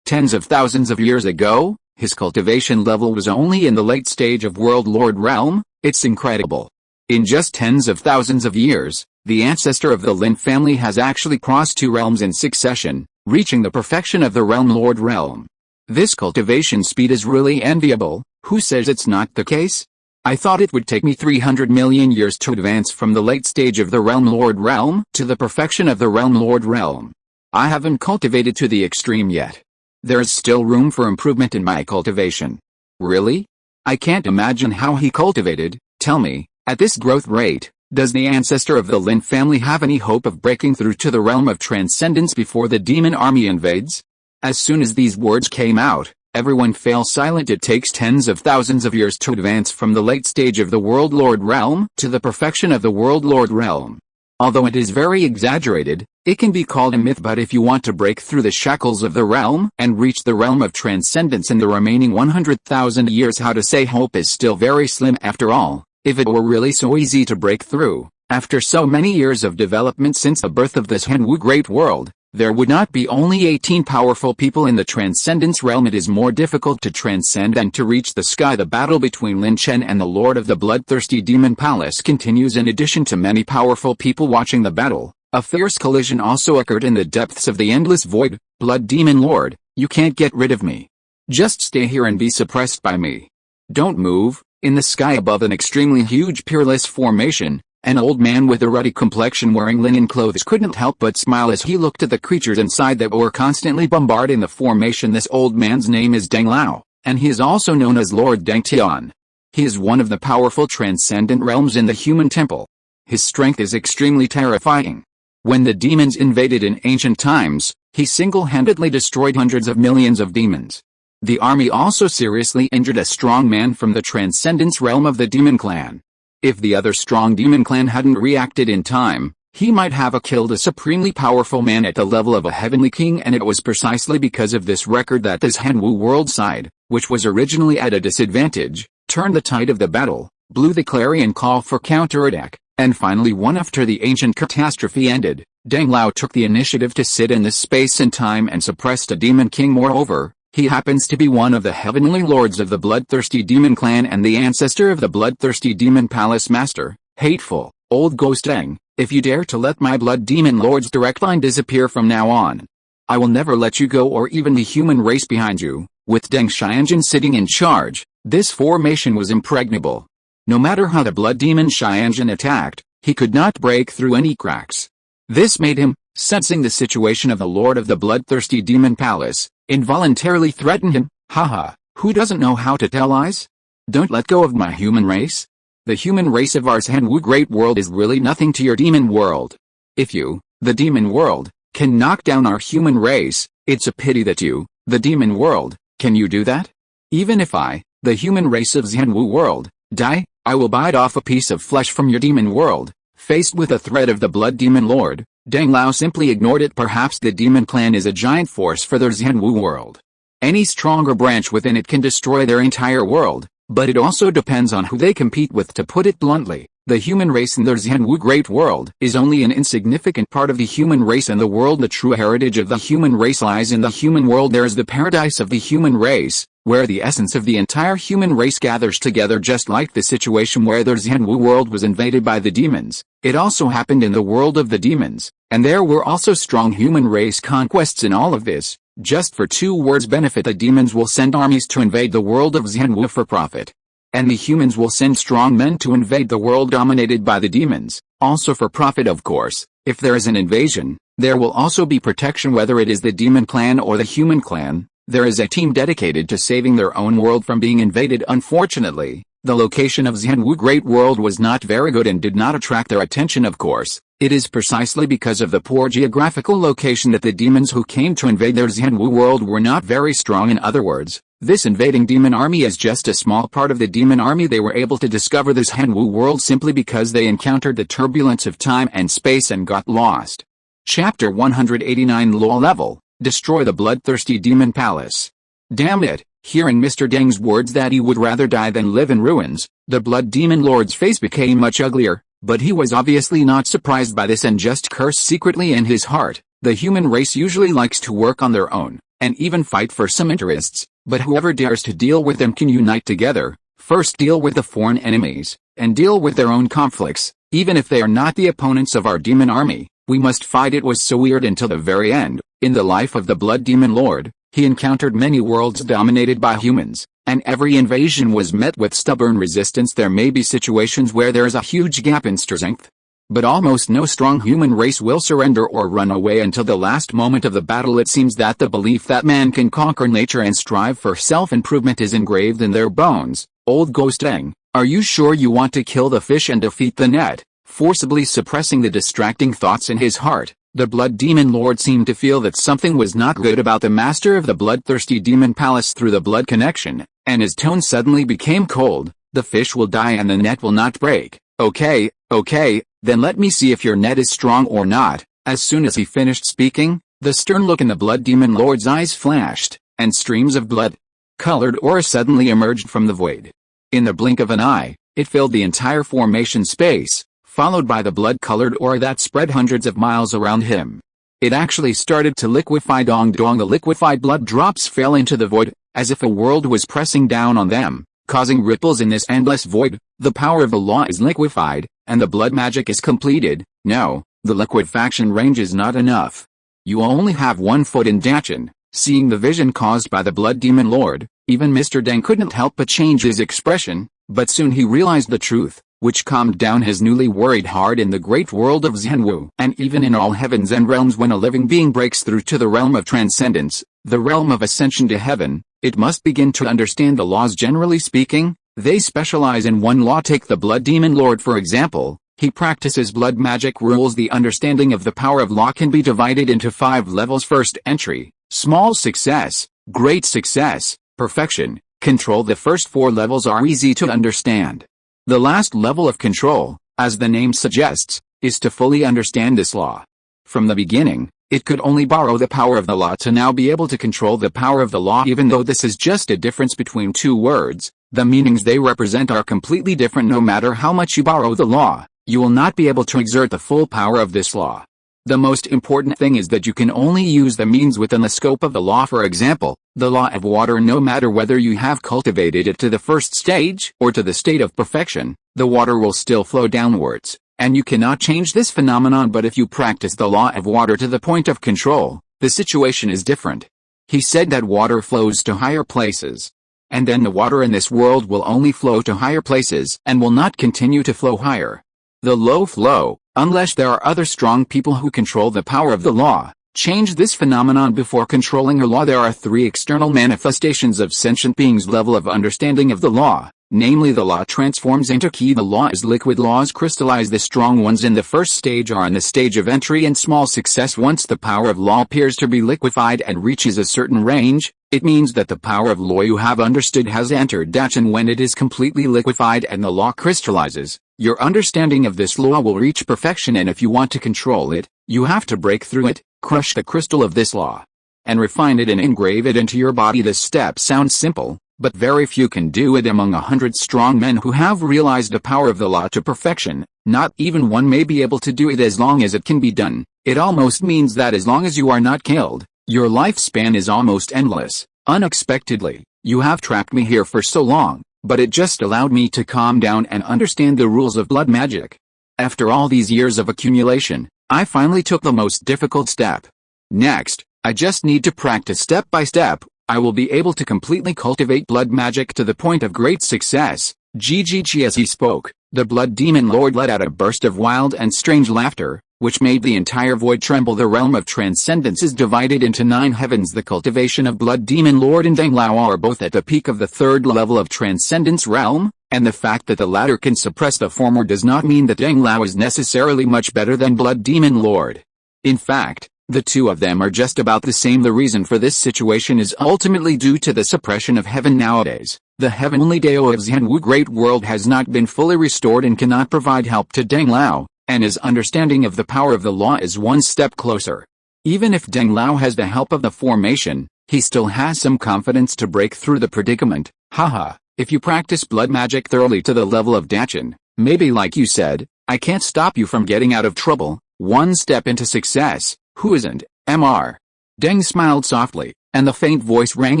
Tens of thousands of years ago, his cultivation level was only in the late stage of world lord realm. It's incredible. In just tens of thousands of years, the ancestor of the Lin family has actually crossed 2 realms in succession, reaching the perfection of the realm lord realm. This cultivation speed is really enviable. Who says it's not the case? I thought it would take me 300 million years to advance from the late stage of the realm lord realm to the perfection of the realm lord realm. I haven't cultivated to the extreme yet. There is still room for improvement in my cultivation. Really? I can't imagine how he cultivated. Tell me, at this growth rate, does the ancestor of the Lin family have any hope of breaking through to the realm of transcendence before the demon army invades? As soon as these words came out, everyone fell silent. It takes tens of thousands of years to advance from the late stage of the world lord realm to the perfection of the world lord realm. Although it is very exaggerated, it can be called a myth, but if you want to break through the shackles of the realm and reach the realm of transcendence in the remaining 100,000 years, how to say hope is still very slim. After all, if it were really so easy to break through, after so many years of development since the birth of this Zhenwu great world, there would not be only 18 powerful people in the transcendence realm. It is more difficult to transcend and to reach the sky. The battle between Lin Chen and the lord of the bloodthirsty demon palace continues. In addition to many powerful people watching the battle, a fierce collision also occurred in the depths of the endless void. Blood demon lord, you can't get rid of me. Just stay here and be suppressed by me. Don't move. In the sky above an extremely huge peerless formation, An old man with a ruddy complexion wearing linen clothes couldn't help but smile as he looked at the creatures inside that were constantly bombarding the formation. This old man's name is Deng Lao, and he is also known as Lord Deng Tian. He is one of the powerful transcendent realms in the human temple. His strength is extremely terrifying. When the demons invaded in ancient times, he single-handedly destroyed hundreds of millions of demons. The army also seriously injured a strong man from the transcendence realm of the demon clan. If the other strong demon clan hadn't reacted in time, he might have killed a supremely powerful man at the level of a heavenly king, and it was precisely because of this record that this Zhenwu world side, which was originally at a disadvantage, turned the tide of the battle, blew the clarion call for counterattack, and finally won. After the ancient catastrophe ended, Deng Lao took the initiative to sit in this space and time and suppressed a demon king. Moreover, he happens to be one of the heavenly lords of the bloodthirsty demon clan and the ancestor of the bloodthirsty demon palace master. Hateful, old ghost Deng, if you dare to let my blood demon lord's direct line disappear from now on, I will never let you go, or even the human race behind you. With Deng Xianjun sitting in charge, this formation was impregnable. No matter how the blood demon Xianjun attacked, he could not break through any cracks. This made him, sensing the situation of the lord of the bloodthirsty demon palace, involuntarily threaten him. Haha, who doesn't know how to tell lies? Don't let go of my human race. The human race of our Zhenwu great world is really nothing to your demon world. If you, the demon world, can knock down our human race, it's a pity that you, the demon world, can you do that? Even if I, the human race of Zhenwu world, die, I will bite off a piece of flesh from your demon world. Faced with the threat of the blood demon lord, Deng Lao simply ignored it. Perhaps the demon clan is a giant force for their Zhenwu world. Any stronger branch within it can destroy their entire world, but it also depends on who they compete with. To put it bluntly, the human race in their Zhenwu great world is only an insignificant part of the human race and the world. The true heritage of the human race lies in the human world. There is the paradise of the human race, where the essence of the entire human race gathers together. Just like the situation where their Zhenwu world was invaded by the demons, it also happened in the world of the demons, and there were also strong human race conquests in all of this. Just for 2 words benefit, the demons will send armies to invade the world of Zhenwu for profit. And the humans will send strong men to invade the world dominated by the demons, also for profit of course. If there is an invasion, there will also be protection. Whether it is the demon clan or the human clan, there is a team dedicated to saving their own world from being invaded. Unfortunately, the location of Zhenwu Great World was not very good and did not attract their attention. Of course, it is precisely because of the poor geographical location that the demons who came to invade their Zhenwu world were not very strong. In other words, this invading demon army is just a small part of the demon army. They were able to discover this Zhenwu world simply because they encountered the turbulence of time and space and got lost. Chapter 189 Low Level, Destroy the Bloodthirsty Demon Palace. Damn it, hearing Mr. Deng's words that he would rather die than live in ruins, the blood demon lord's face became much uglier, but he was obviously not surprised by this and just cursed secretly in his heart. The human race usually likes to work on their own, and even fight for some interests, but whoever dares to deal with them can unite together, first deal with the foreign enemies, and deal with their own conflicts, even if they are not the opponents of our demon army. We must fight. It was so weird until the very end. In the life of the blood demon lord, he encountered many worlds dominated by humans, and every invasion was met with stubborn resistance. There may be situations where there is a huge gap in strength, but almost no strong human race will surrender or run away until the last moment of the battle. It seems that the belief that man can conquer nature and strive for self-improvement is engraved in their bones. Old Ghost Deng, are you sure you want to kill the fish and defeat the net? Forcibly suppressing the distracting thoughts in his heart, the blood demon lord seemed to feel that something was not good about the master of the bloodthirsty demon palace through the blood connection, and his tone suddenly became cold. The fish will die and the net will not break. Okay, then let me see if your net is strong or not. As soon as he finished speaking, the stern look in the blood demon lord's eyes flashed, and streams of blood-colored aura suddenly emerged from the void. In the blink of an eye, it filled the entire formation space, followed by the blood-colored aura that spread hundreds of miles around him. It actually started to liquefy. Dong dong. The liquefied blood drops fell into the void, as if a world was pressing down on them, causing ripples in this endless void. The power of the law is liquefied, and the blood magic is completed. No, the liquefaction range is not enough. You only have 1 foot in Dachin. Seeing the vision caused by the blood demon lord, even Mr. Deng couldn't help but change his expression, but soon he realized the truth. which calmed down his newly worried heart in the great world of Zhenwu. And even in all heavens and realms, when a living being breaks through to the realm of transcendence, the realm of ascension to heaven, it must begin to understand the laws. Generally speaking, they specialize in one law. Take the Blood Demon Lord for example. He practices blood magic rules. The understanding of the power of law can be divided into 5 levels. First entry, small success, great success, perfection, control. The first 4 levels are easy to understand. The last level of control, as the name suggests, is to fully understand this law. From the beginning, it could only borrow the power of the law to now be able to control the power of the law. Even though this is just a difference between 2 words, the meanings they represent are completely different. No matter how much you borrow the law, you will not be able to exert the full power of this law. The most important thing is that you can only use the means within the scope of the law. For example, the law of water. No matter whether you have cultivated it to the first stage or to the state of perfection, the water will still flow downwards, and you cannot change this phenomenon. But if you practice the law of water to the point of control, the situation is different. He said that water flows to higher places, and then the water in this world will only flow to higher places and will not continue to flow higher. The low flow, unless there are other strong people who control the power of the law, change this phenomenon. Before controlling a law, there are 3 external manifestations of sentient beings' level of understanding of the law. Namely, the law transforms into ki. The law is liquid. Laws crystallize. The strong ones in the first stage are in the stage of entry and small success. Once the power of law appears to be liquefied and reaches a certain range, it means that the power of law you have understood has entered Dayan. When it is completely liquefied and the law crystallizes, your understanding of this law will reach perfection. And if you want to control it, you have to break through it, crush the crystal of this law, and refine it and engrave it into your body. This step sounds simple, but very few can do it. Among 100 strong men who have realized the power of the law to perfection, not even one may be able to do it as long as it can be done. It almost means that as long as you are not killed, your lifespan is almost endless. Unexpectedly, you have trapped me here for so long, but it just allowed me to calm down and understand the rules of blood magic. After all these years of accumulation, I finally took the most difficult step. Next, I just need to practice step by step. I will be able to completely cultivate blood magic to the point of great success. GGG. As he spoke, the Blood Demon Lord let out a burst of wild and strange laughter, which made the entire void tremble. The realm of transcendence is divided into 9 heavens. The cultivation of Blood Demon Lord and Deng Lao are both at the peak of the 3rd level of transcendence realm, and the fact that the latter can suppress the former does not mean that Deng Lao is necessarily much better than Blood Demon Lord. In fact, the 2 of them are just about the same. The reason for this situation is ultimately due to the suppression of heaven. Nowadays, the heavenly Dao of Zhenwu great world has not been fully restored and cannot provide help to Deng Lao, and his understanding of the power of the law is one step closer. Even if Deng Lao has the help of the formation, he still has some confidence to break through the predicament. Haha, if you practice blood magic thoroughly to the level of Dayan, maybe like you said, I can't stop you from getting out of trouble. One step into success. Who isn't, Mr. Deng smiled softly, and the faint voice rang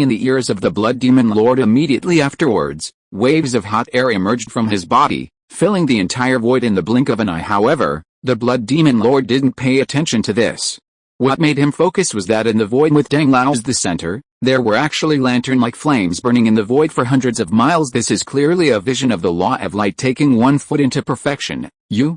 in the ears of the Blood Demon Lord. Immediately afterwards, waves of hot air emerged from his body, filling the entire void in the blink of an eye. However, the Blood Demon Lord didn't pay attention to this. What made him focus was that in the void with Deng Lao as the center, there were actually lantern-like flames burning in the void for hundreds of miles. This is clearly a vision of the law of light taking one foot into perfection. You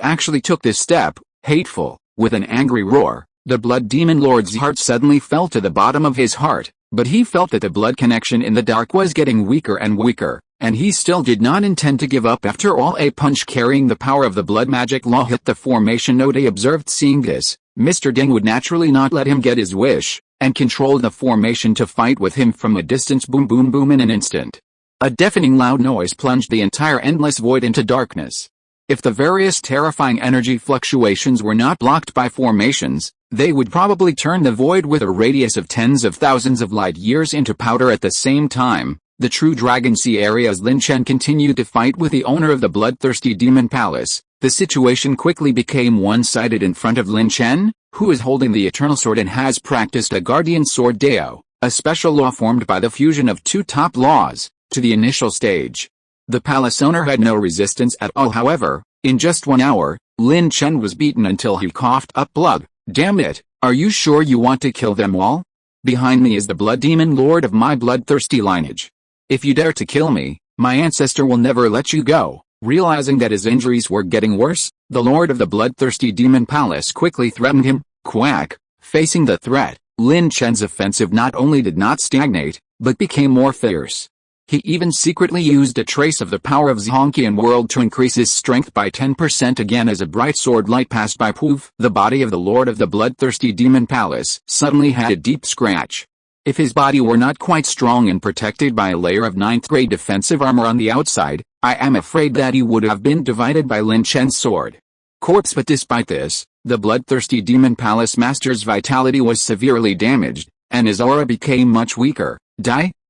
actually took this step, hateful. With an angry roar, the Blood Demon Lord's heart suddenly fell to the bottom of his heart, but he felt that the blood connection in the dark was getting weaker and weaker, and he still did not intend to give up. After all, a punch carrying the power of the blood magic law hit the formation node. He observed. Seeing this, Mr. Deng would naturally not let him get his wish, and controlled the formation to fight with him from a distance. Boom boom boom. In an instant, a deafening loud noise plunged the entire endless void into darkness. If the various terrifying energy fluctuations were not blocked by formations, they would probably turn the void with a radius of tens of thousands of light years into powder. At the same time, the true Dragon Sea area's Lin Chen continued to fight with the owner of the bloodthirsty demon palace. The situation quickly became one-sided in front of Lin Chen, who is holding the eternal sword and has practiced a guardian sword Dao, a special law formed by the fusion of 2 top laws, to the initial stage. The palace owner had no resistance at all. However, in just 1 hour, Lin Chen was beaten until he coughed up blood. Damn it, are you sure you want to kill them all? Behind me is the Blood Demon Lord of my bloodthirsty lineage. If you dare to kill me, my ancestor will never let you go. Realizing that his injuries were getting worse, the lord of the bloodthirsty demon palace quickly threatened him. Quack. Facing the threat, Lin Chen's offensive not only did not stagnate, but became more fierce. He even secretly used a trace of the power of Zhongqian world to increase his strength by 10% again as a bright sword light passed by. Poof! The body of the lord of the bloodthirsty demon palace suddenly had a deep scratch. If his body were not quite strong and protected by a layer of 9th grade defensive armor on the outside, I am afraid that he would have been divided by Lin Chen's sword. Corpse. But despite this, the bloodthirsty demon palace master's vitality was severely damaged, and his aura became much weaker.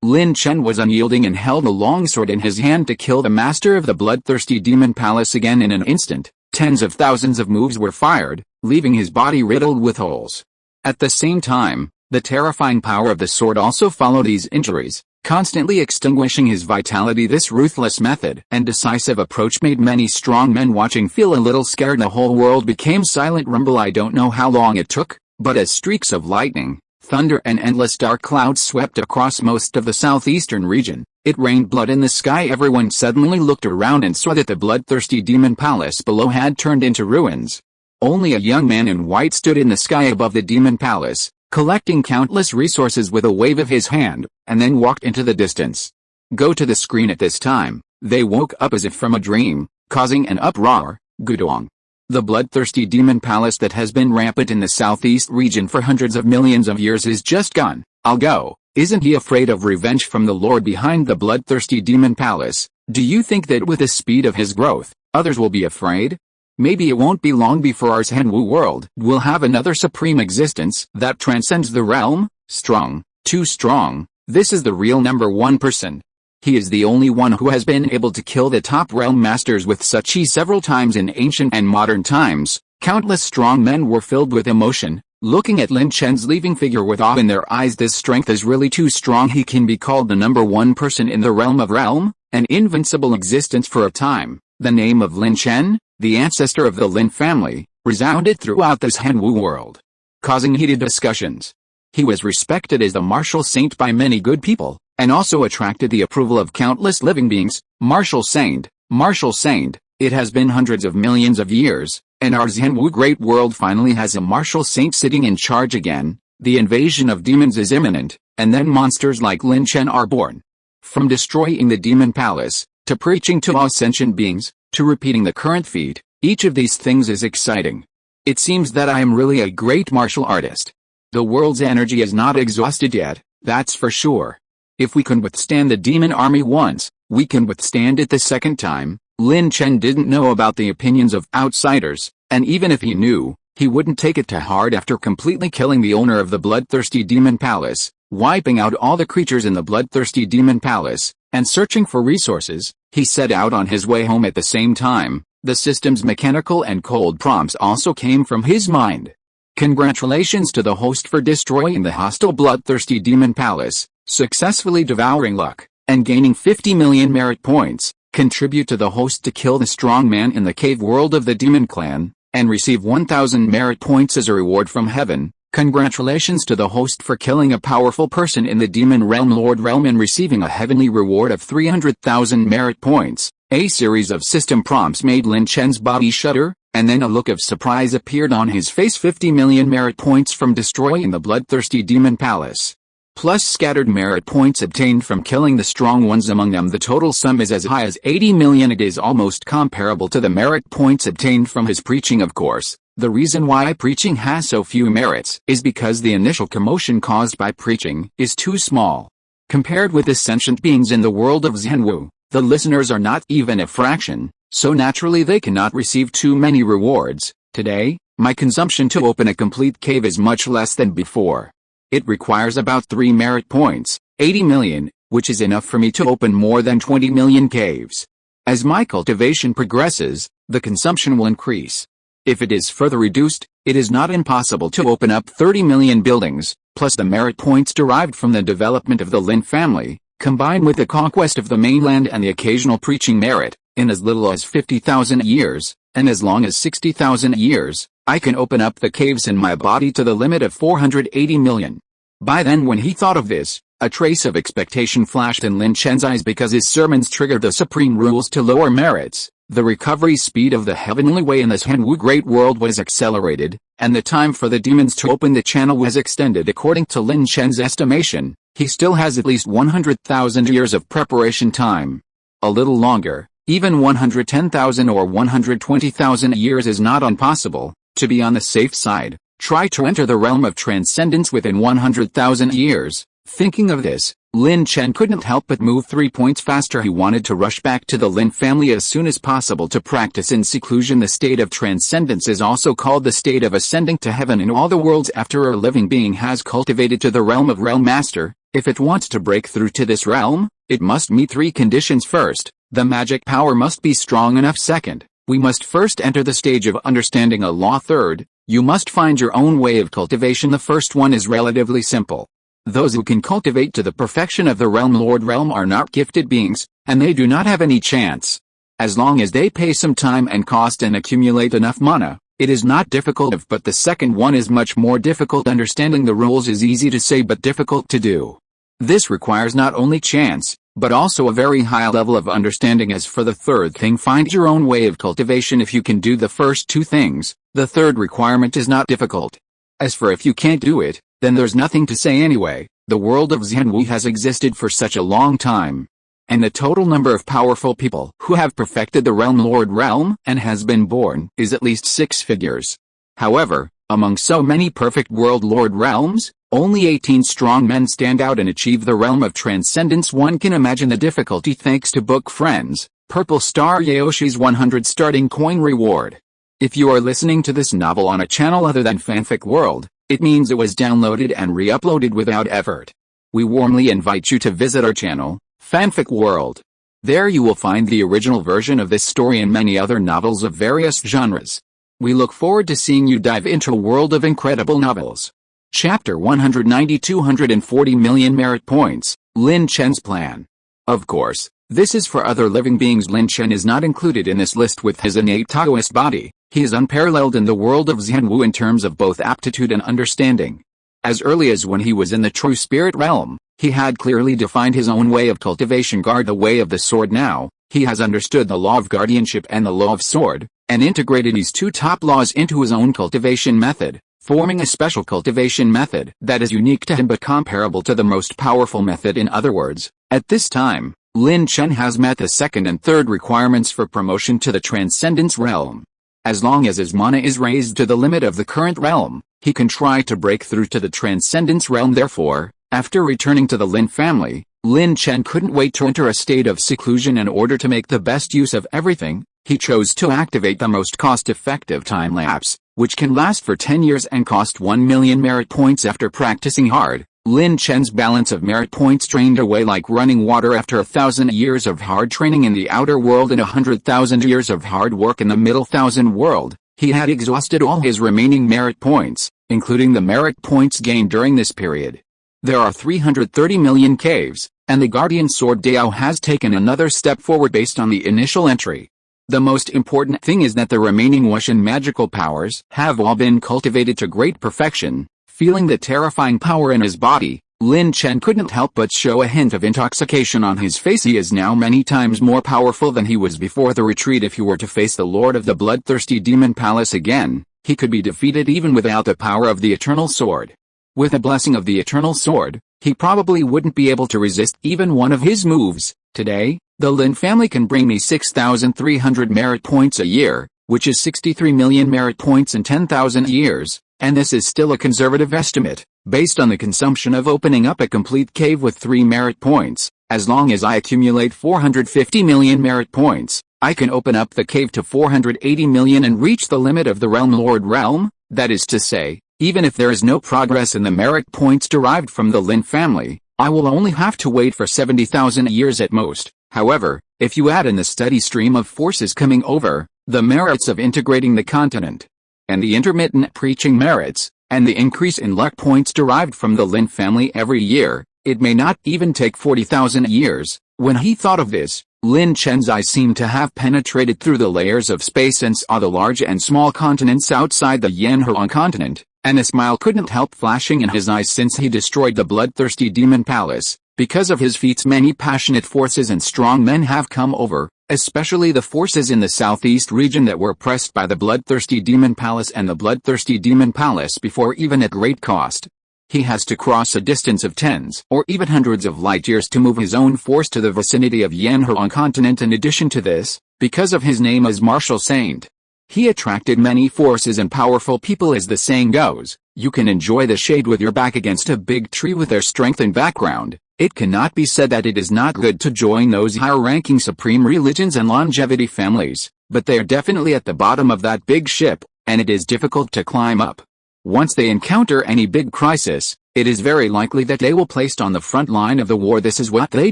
Lin Chen was unyielding and held a longsword in his hand to kill the master of the bloodthirsty demon palace again in an instant. Tens of thousands of moves were fired, leaving his body riddled with holes. At the same time, the terrifying power of the sword also followed these injuries, constantly extinguishing his vitality. This ruthless method and decisive approach made many strong men watching feel a little scared. The whole world became silent. Rumble. I don't know how long it took, but as streaks of lightning, thunder and endless dark clouds swept across most of the southeastern region, it rained blood in the sky. Everyone suddenly looked around and saw that the bloodthirsty demon palace below had turned into ruins. Only a young man in white stood in the sky above the demon palace, collecting countless resources with a wave of his hand, and then walked into the distance. Go to the screen. At this time, they woke up as if from a dream, causing an uproar. Gudong. The bloodthirsty demon palace that has been rampant in the southeast region for hundreds of millions of years is just gone. I'll go. Isn't he afraid of revenge from the lord behind the bloodthirsty demon palace? Do you think that with the speed of his growth, others will be afraid? Maybe it won't be long before our Zhenwu world will have another supreme existence that transcends the realm. Strong, too strong. This is the real number one person. He is the only one who has been able to kill the top realm masters with such ease several times in ancient and modern times. Countless strong men were filled with emotion, looking at Lin Chen's leaping figure with awe in their eyes. This strength is really too strong. He can be called the number one person in the realm of realm, an invincible existence for a time. The name of Lin Chen, the ancestor of the Lin family, resounded throughout the Zhenwu world, causing heated discussions. He was respected as the martial saint by many good people, and also attracted the approval of countless living beings. Martial saint, it has been hundreds of millions of years, and our Zhenwu great world finally has a martial saint sitting in charge again. The invasion of demons is imminent, and then monsters like Lin Chen are born. From destroying the demon palace, to preaching to all sentient beings, to repeating the current feat, each of these things is exciting. It seems that I am really a great martial artist. The world's energy is not exhausted yet, that's for sure. If we can withstand the demon army once, we can withstand it the second time. Lin Chen didn't know about the opinions of outsiders, and even if he knew, he wouldn't take it to heart. After completely killing the owner of the bloodthirsty demon palace, wiping out all the creatures in the bloodthirsty demon palace, and searching for resources, he set out on his way home. At the same time, the system's mechanical and cold prompts also came from his mind. Congratulations to the host for destroying the hostile bloodthirsty demon palace, successfully devouring luck, and gaining 50 million merit points. Contribute to the host to kill the strong man in the cave world of the demon clan, and receive 1000 merit points as a reward from heaven. Congratulations to the host for killing a powerful person in the demon realm Lord realm and receiving a heavenly reward of 300,000 merit points. A series of system prompts made Lin Chen's body shudder, and then a look of surprise appeared on his face. 50 million merit points from destroying the bloodthirsty demon palace, plus scattered merit points obtained from killing the strong ones among them. The total sum is as high as 80 million. It is almost comparable to the merit points obtained from his preaching. Of course, the reason why preaching has so few merits is because the initial commotion caused by preaching is too small. Compared with the sentient beings in the world of Zhenwu, the listeners are not even a fraction, so naturally they cannot receive too many rewards. Today, my consumption to open a complete cave is much less than before. It requires about 3 merit points, 80 million, which is enough for me to open more than 20 million caves. As my cultivation progresses, the consumption will increase. If it is further reduced, it is not impossible to open up 30 million buildings, plus the merit points derived from the development of the Lin family, combined with the conquest of the mainland and the occasional preaching merit, in as little as 50,000 years, and as long as 60,000 years, I can open up the caves in my body to the limit of 480 million. By then, when he thought of this, a trace of expectation flashed in Lin Chen's eyes because his sermons triggered the supreme rules to lower merits. The recovery speed of the heavenly way in this Zhenwu great world was accelerated, and the time for the demons to open the channel was extended. According to Lin Chen's estimation, he still has at least 100,000 years of preparation time. A little longer, even 110,000 or 120,000 years is not impossible. To be on the safe side, try to enter the realm of transcendence within 100,000 years. Thinking of this, Lin Chen couldn't help but move 3 points faster. He wanted to rush back to the Lin family as soon as possible to practice in seclusion. The state of transcendence is also called the state of ascending to heaven in all the worlds after a living being has cultivated to the realm of Realm Master. If it wants to break through to this realm, it must meet 3 conditions. First, the magic power must be strong enough. Second, we must first enter the stage of understanding a law. Third, you must find your own way of cultivation. The first one is relatively simple. Those who can cultivate to the perfection of the Realm Lord realm are not gifted beings, and they do not have any chance. As long as they pay some time and cost and accumulate enough mana, it is not difficult. But the second one is much more difficult. Understanding the rules is easy to say but difficult to do. This requires not only chance, but also a very high level of understanding. As for the third thing, find your own way of cultivation. If you can do the first 2 things, the third requirement is not difficult. As for if you can't do it, then there's nothing to say anyway. The world of Zhenwu has existed for such a long time, and the total number of powerful people who have perfected the Realm Lord realm and has been born is at least 6 figures. However, among so many perfect World Lord realms, only 18 strong men stand out and achieve the realm of transcendence. One can imagine the difficulty. Thanks to book friends, Purple Star Yayoshi's 100 starting coin reward. If you are listening to this novel on a channel other than Fanfic World, it means it was downloaded and re-uploaded without effort. We warmly invite you to visit our channel, Fanfic World. There you will find the original version of this story and many other novels of various genres. We look forward to seeing you dive into a world of incredible novels. Chapter 190, 240 million merit points, Lin Chen's plan. Of course, this is for other living beings. Lin Chen is not included in this list. With his innate Taoist body, he is unparalleled in the world of Zhenwu in terms of both aptitude and understanding. As early as when he was in the true spirit realm, he had clearly defined his own way of cultivation. Guard the way of the sword. Now, he has understood the law of guardianship and the law of sword, and integrated these 2 top laws into his own cultivation method, forming a special cultivation method that is unique to him but comparable to the most powerful method. In other words, at this time, Lin Chen has met the second and third requirements for promotion to the transcendence realm. As long as his mana is raised to the limit of the current realm, he can try to break through to the transcendence realm. Therefore, after returning to the Lin family, Lin Chen couldn't wait to enter a state of seclusion. In order to make the best use of everything, he chose to activate the most cost-effective time lapse, which can last for 10 years and cost 1 million merit points. After practicing hard, Lin Chen's balance of merit points drained away like running water. After 1,000 years of hard training in the outer world and 100,000 years of hard work in the middle 1,000 world, he had exhausted all his remaining merit points, including the merit points gained during this period. There are 330 million caves, and the Guardian Sword Dao has taken another step forward based on the initial entry. The most important thing is that the remaining Wuxian magical powers have all been cultivated to great perfection. Feeling the terrifying power in his body, Lin Chen couldn't help but show a hint of intoxication on his face. He is now many times more powerful than he was before the retreat. If he were to face the Lord of the Bloodthirsty Demon Palace again, he could be defeated even without the power of the Eternal Sword. With a blessing of the Eternal Sword, he probably wouldn't be able to resist even one of his moves. Today, the Lin family can bring me 6,300 merit points a year, which is 63 million merit points in 10,000 years. And this is still a conservative estimate, based on the consumption of opening up a complete cave with 3 merit points. As long as I accumulate 450 million merit points, I can open up the cave to 480 million and reach the limit of the Realm Lord realm. That is to say, even if there is no progress in the merit points derived from the Lin family, I will only have to wait for 70,000 years at most. However, if you add in the steady stream of forces coming over, the merits of integrating the continent, and the intermittent preaching merits, and the increase in luck points derived from the Lin family every year, it may not even take 40,000 years. When he thought of this, Lin Chen's eyes seemed to have penetrated through the layers of space and saw the large and small continents outside the Yanhuang continent, and a smile couldn't help flashing in his eyes since he destroyed the bloodthirsty demon palace. Because of his feats, many passionate forces and strong men have come over, especially the forces in the southeast region that were pressed by the bloodthirsty Demon Palace and the bloodthirsty Demon Palace before, even at great cost. He has to cross a distance of tens or even hundreds of light years to move his own force to the vicinity of Yanhuang continent. In addition to this, because of his name as martial saint, he attracted many forces and powerful people. As the saying goes, you can enjoy the shade with your back against a big tree with their strength and background. It cannot be said that it is not good to join those higher-ranking supreme religions and longevity families, but they are definitely at the bottom of that big ship, and it is difficult to climb up. Once they encounter any big crisis, it is very likely that they will be placed on the front line of the war. This is what they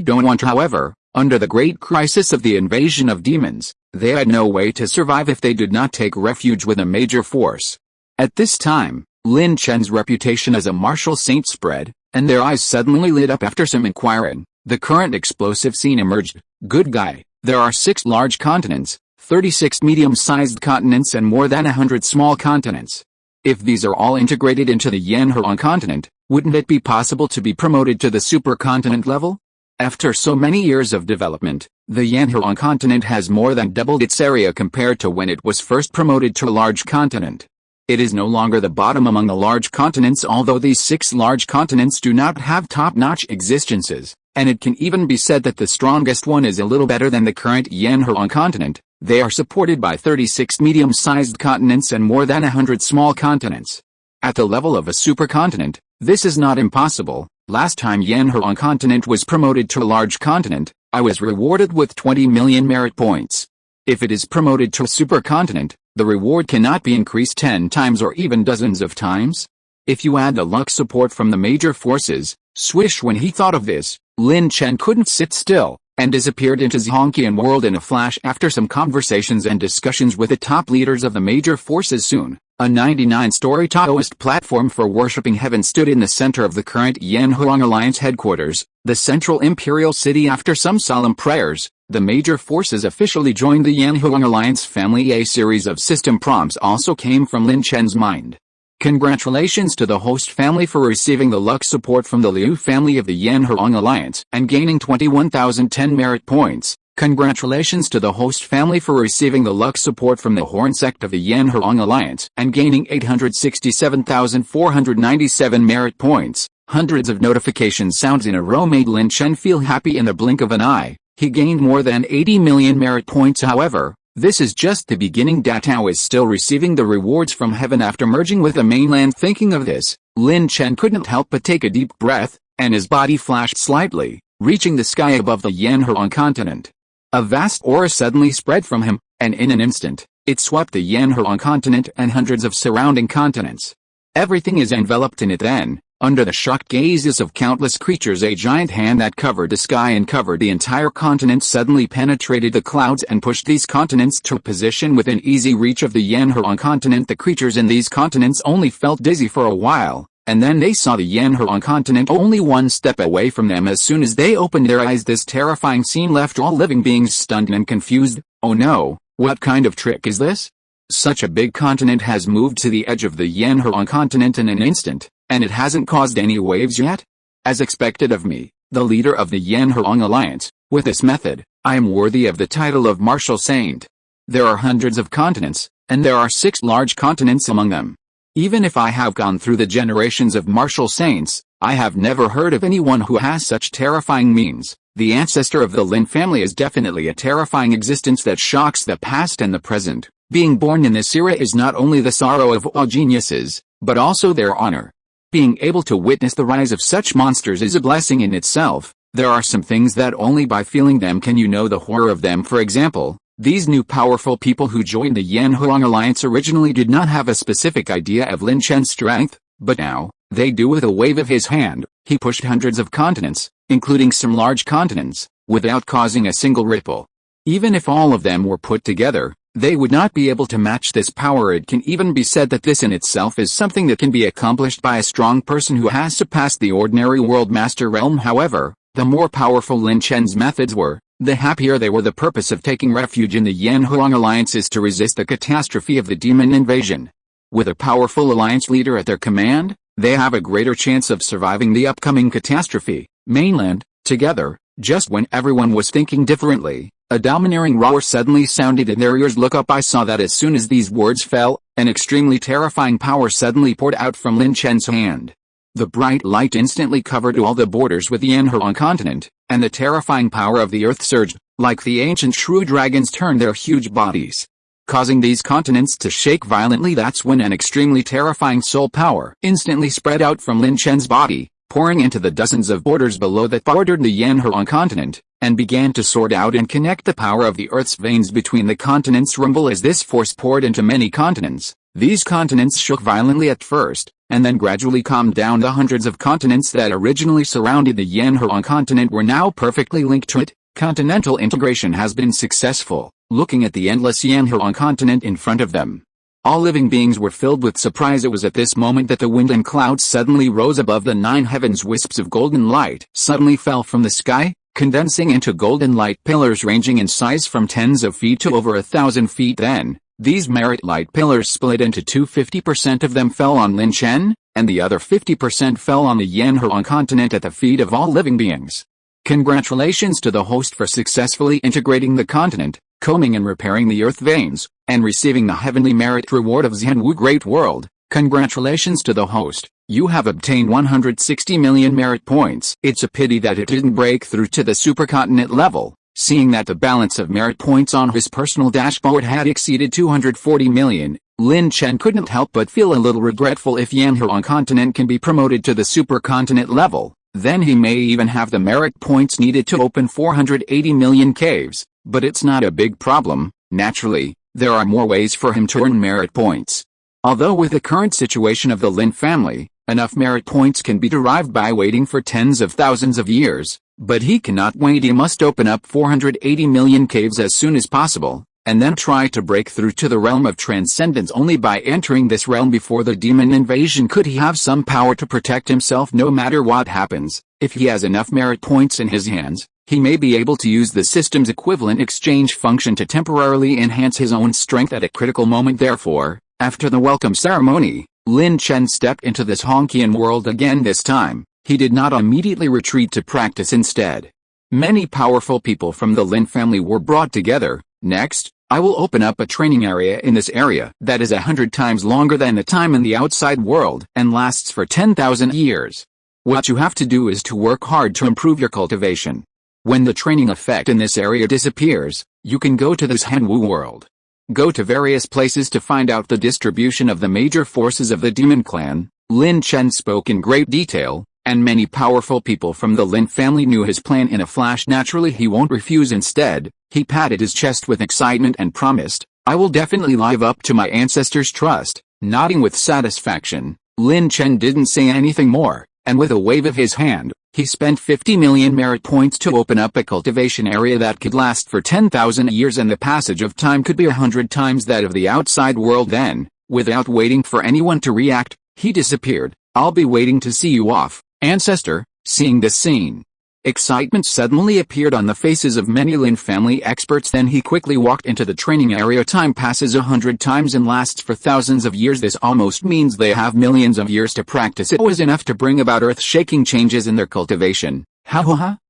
don't want. However, under the great crisis of the invasion of demons, they had no way to survive if they did not take refuge with a major force. At this time, Lin Chen's reputation as a martial saint spread, and their eyes suddenly lit up. After some inquiring, the current explosive scene emerged. Good guy, there are 6 large continents, 36 medium-sized continents and more than 100 small continents. If these are all integrated into the Yanhuang continent, wouldn't it be possible to be promoted to the supercontinent level? After so many years of development, the Yanhuang continent has more than doubled its area compared to when it was first promoted to a large continent. It is no longer the bottom among the large continents, although these 6 large continents do not have top-notch existences, and it can even be said that the strongest one is a little better than the current Yanhuang continent. They are supported by 36 medium-sized continents and more than 100 small continents. At the level of a supercontinent, this is not impossible. Last time Yanhuang continent was promoted to a large continent, I was rewarded with 20 million merit points. If it is promoted to a supercontinent, the reward cannot be increased 10 times or even dozens of times. If you add the luck support from the major forces, swish. When he thought of this, Lin Chen couldn't sit still, and disappeared into Zhongqian world in a flash. After some conversations and discussions with the top leaders of the major forces, soon, a 99-story Taoist platform for worshipping heaven stood in the center of the current Yanhuang Alliance headquarters, the central imperial city. After some solemn prayers, the major forces officially joined the Yanhuang Alliance family. A series of system prompts also came from Lin Chen's mind. Congratulations to the host family for receiving the luck support from the Liu family of the Yanhuang Alliance and gaining 21,010 merit points. Congratulations to the host family for receiving the luck support from the Horn sect of the Yanhuang Alliance and gaining 867,497 merit points. Hundreds of notification sounds in a row made Lin Chen feel happy in the blink of an eye. He gained more than 80 million merit points. However, this is just the beginning. Datao is still receiving the rewards from heaven after merging with the mainland. Thinking of this, Lin Chen couldn't help but take a deep breath, and his body flashed slightly, reaching the sky above the Yanhuang continent. A vast aura suddenly spread from him, and in an instant, it swept the Yanhuang continent and hundreds of surrounding continents. Everything is enveloped in it. Then, under the shocked gazes of countless creatures, a giant hand that covered the sky and covered the entire continent suddenly penetrated the clouds and pushed these continents to a position within easy reach of the Yanhuang continent. The creatures in these continents only felt dizzy for a while, and then they saw the Yanhuang continent only one step away from them. As soon as they opened their eyes, this terrifying scene left all living beings stunned and confused. Oh no, what kind of trick is this? Such a big continent has moved to the edge of the Yanhuang continent in an instant, and it hasn't caused any waves yet? As expected of me, the leader of the Yanhuang Alliance, with this method, I am worthy of the title of martial saint. There are hundreds of continents, and there are 6 large continents among them. Even if I have gone through the generations of martial saints, I have never heard of anyone who has such terrifying means. The ancestor of the Lin family is definitely a terrifying existence that shocks the past and the present. Being born in this era is not only the sorrow of all geniuses, but also their honor. Being able to witness the rise of such monsters is a blessing in itself. There are some things that only by feeling them can you know the horror of them. For example, these new powerful people who joined the Yanhuang Alliance originally did not have a specific idea of Lin Chen's strength, but now, they do. With a wave of his hand, he pushed hundreds of continents, including some large continents, without causing a single ripple. Even if all of them were put together, they would not be able to match this power. It can even be said that this in itself is something that can be accomplished by a strong person who has surpassed the ordinary world master realm. However, the more powerful Lin Chen's methods were, the happier they were. The purpose of taking refuge in the Yanhuang Alliance is to resist the catastrophe of the demon invasion. With a powerful alliance leader at their command, they have a greater chance of surviving the upcoming catastrophe. Mainland, together, just when everyone was thinking differently, A domineering roar suddenly sounded in their ears. Look up. I saw that as soon as these words fell, an extremely terrifying power suddenly poured out from Lin Chen's hand. The bright light instantly covered all the borders with the Yanhuan continent, and the terrifying power of the earth surged, like the ancient shrew dragons turned their huge bodies, causing these continents to shake violently. That's when an extremely terrifying soul power instantly spread out from Lin Chen's body, pouring into the dozens of borders below that bordered the Yanhuan continent, and began to sort out and connect the power of the earth's veins between the continents. Rumble as this force poured into many continents. These continents shook violently at first, and then gradually calmed down. The hundreds of continents that originally surrounded the Yanhuan continent were now perfectly linked to it. Continental integration has been successful. Looking at the endless Yanhuan continent in front of them, all living beings were filled with surprise. It was at this moment that the wind and clouds suddenly rose above the 9 heavens. Wisps of golden light suddenly fell from the sky, condensing into golden light pillars ranging in size from tens of feet to over 1,000 feet. Then, these merit light pillars split into two. 50% of them fell on Lin Chen, and the other 50% fell on the Yanhuan continent at the feet of all living beings. Congratulations to the host for successfully integrating the continent, combing and repairing the earth veins, and receiving the heavenly merit reward of Zhenwu Great World. Congratulations to the host, you have obtained 160 million merit points. It's a pity that it didn't break through to the supercontinent level, seeing that the balance of merit points on his personal dashboard had exceeded 240 million. Lin Chen couldn't help but feel a little regretful. If Yanhuan continent can be promoted to the supercontinent level, then he may even have the merit points needed to open 480 million caves, but it's not a big problem. Naturally, there are more ways for him to earn merit points. Although with the current situation of the Lin family, enough merit points can be derived by waiting for tens of thousands of years, but he cannot wait. He must open up 480 million caves as soon as possible, and then try to break through to the realm of transcendence. Only by entering this realm before the demon invasion could he have some power to protect himself. No matter what happens, if he has enough merit points in his hands, he may be able to use the system's equivalent exchange function to temporarily enhance his own strength at a critical moment. Therefore, after the welcome ceremony, Lin Chen stepped into this Honkian world again. This time, he did not immediately retreat to practice. Instead, many powerful people from the Lin family were brought together. Next, I will open up a training area in this area that is 100 times longer than the time in the outside world and lasts for 10,000 years. What you have to do is to work hard to improve your cultivation. When the training effect in this area disappears, you can go to this Zhenwu world. Go to various places to find out the distribution of the major forces of the demon clan. Lin Chen spoke in great detail, and many powerful people from the Lin family knew his plan in a flash. Naturally, he won't refuse. Instead, he patted his chest with excitement and promised, I will definitely live up to my ancestors' trust. Nodding with satisfaction, Lin Chen didn't say anything more, and with a wave of his hand, he spent 50 million merit points to open up a cultivation area that could last for 10,000 years, and the passage of time could be 100 times that of the outside world. Then, without waiting for anyone to react, he disappeared. I'll be waiting to see you off, ancestor. Seeing this scene, excitement suddenly appeared on the faces of many Lin family experts. Then he quickly walked into the training area. Time passes 100 times and lasts for thousands of years. This almost means they have millions of years to practice. It was enough to bring about earth-shaking changes in their cultivation.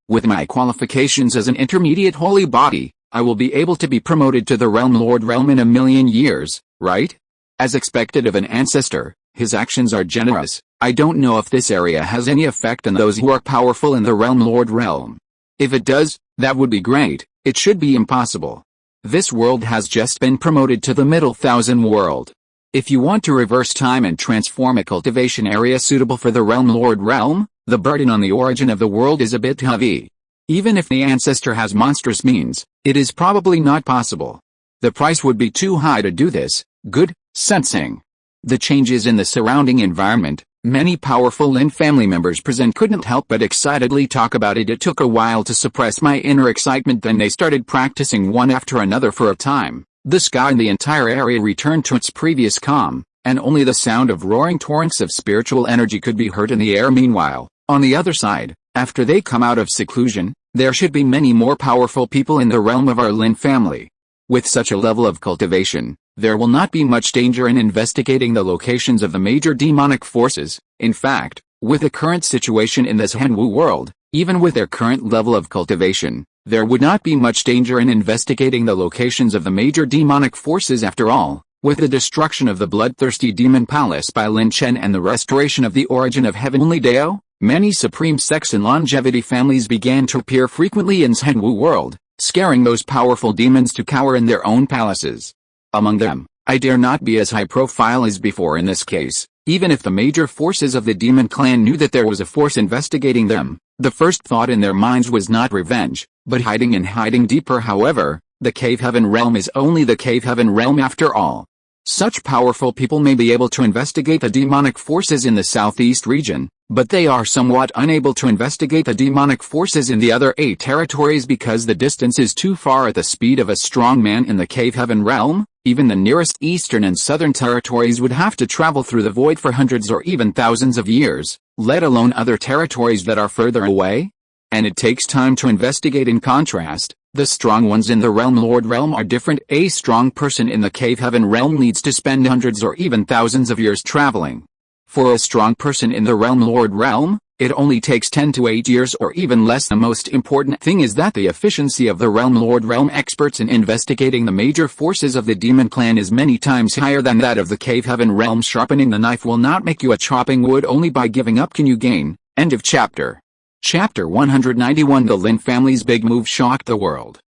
With my qualifications as an intermediate holy body, I will be able to be promoted to the Realm Lord realm in 1,000,000 years, right? As expected of an ancestor, his actions are generous. I don't know if this area has any effect on those who are powerful in the Realm Lord realm. If it does, that would be great. It should be impossible. This world has just been promoted to the Middle Thousand world. If you want to reverse time and transform a cultivation area suitable for the Realm Lord realm, the burden on the origin of the world is a bit heavy. Even if the ancestor has monstrous means, it is probably not possible. The price would be too high to do this. Good, sensing the changes in the surrounding environment, many powerful Lin family members present couldn't help but excitedly talk about it. It took a while to suppress my inner excitement. Then they started practicing one after another for a time. The sky and the entire area returned to its previous calm, and only the sound of roaring torrents of spiritual energy could be heard in the air. Meanwhile, on the other side, after they come out of seclusion, there should be many more powerful people in the realm of our Lin family. With such a level of cultivation, there will not be much danger in investigating the locations of the major demonic forces. In fact, With the current situation in this Zhenwu world, even with their current level of cultivation, there would not be much danger in investigating the locations of the major demonic forces after all. With the destruction of the bloodthirsty demon palace by Lin Chen and the restoration of the origin of heavenly Dao, many supreme sects and longevity families began to appear frequently in Zhenwu world, scaring those powerful demons to cower in their own palaces. Among them, I dare not be as high profile as before in this case. Even if the major forces of the demon clan knew that there was a force investigating them, the first thought in their minds was not revenge, but hiding and hiding deeper. However, the cave heaven realm is only the cave heaven realm after all. Such powerful people may be able to investigate the demonic forces in the southeast region, but they are somewhat unable to investigate the demonic forces in the other 8 territories because the distance is too far at the speed of a strong man in the cave heaven realm. Even the nearest eastern and southern territories would have to travel through the void for hundreds or even thousands of years, let alone other territories that are further away. And it takes time to investigate. In contrast, the strong ones in the realm lord realm are different. A strong person in the cave heaven realm needs to spend hundreds or even thousands of years traveling. For a strong person in the realm lord realm, it only takes 10 to 8 years or even less. The most important thing is that the efficiency of the realm lord realm experts in investigating the major forces of the demon clan is many times higher than that of the cave heaven realm. Sharpening the knife will not make you a chopping wood. Only by giving up can you gain. End of chapter. Chapter 191. The Lin family's big move shocked the world.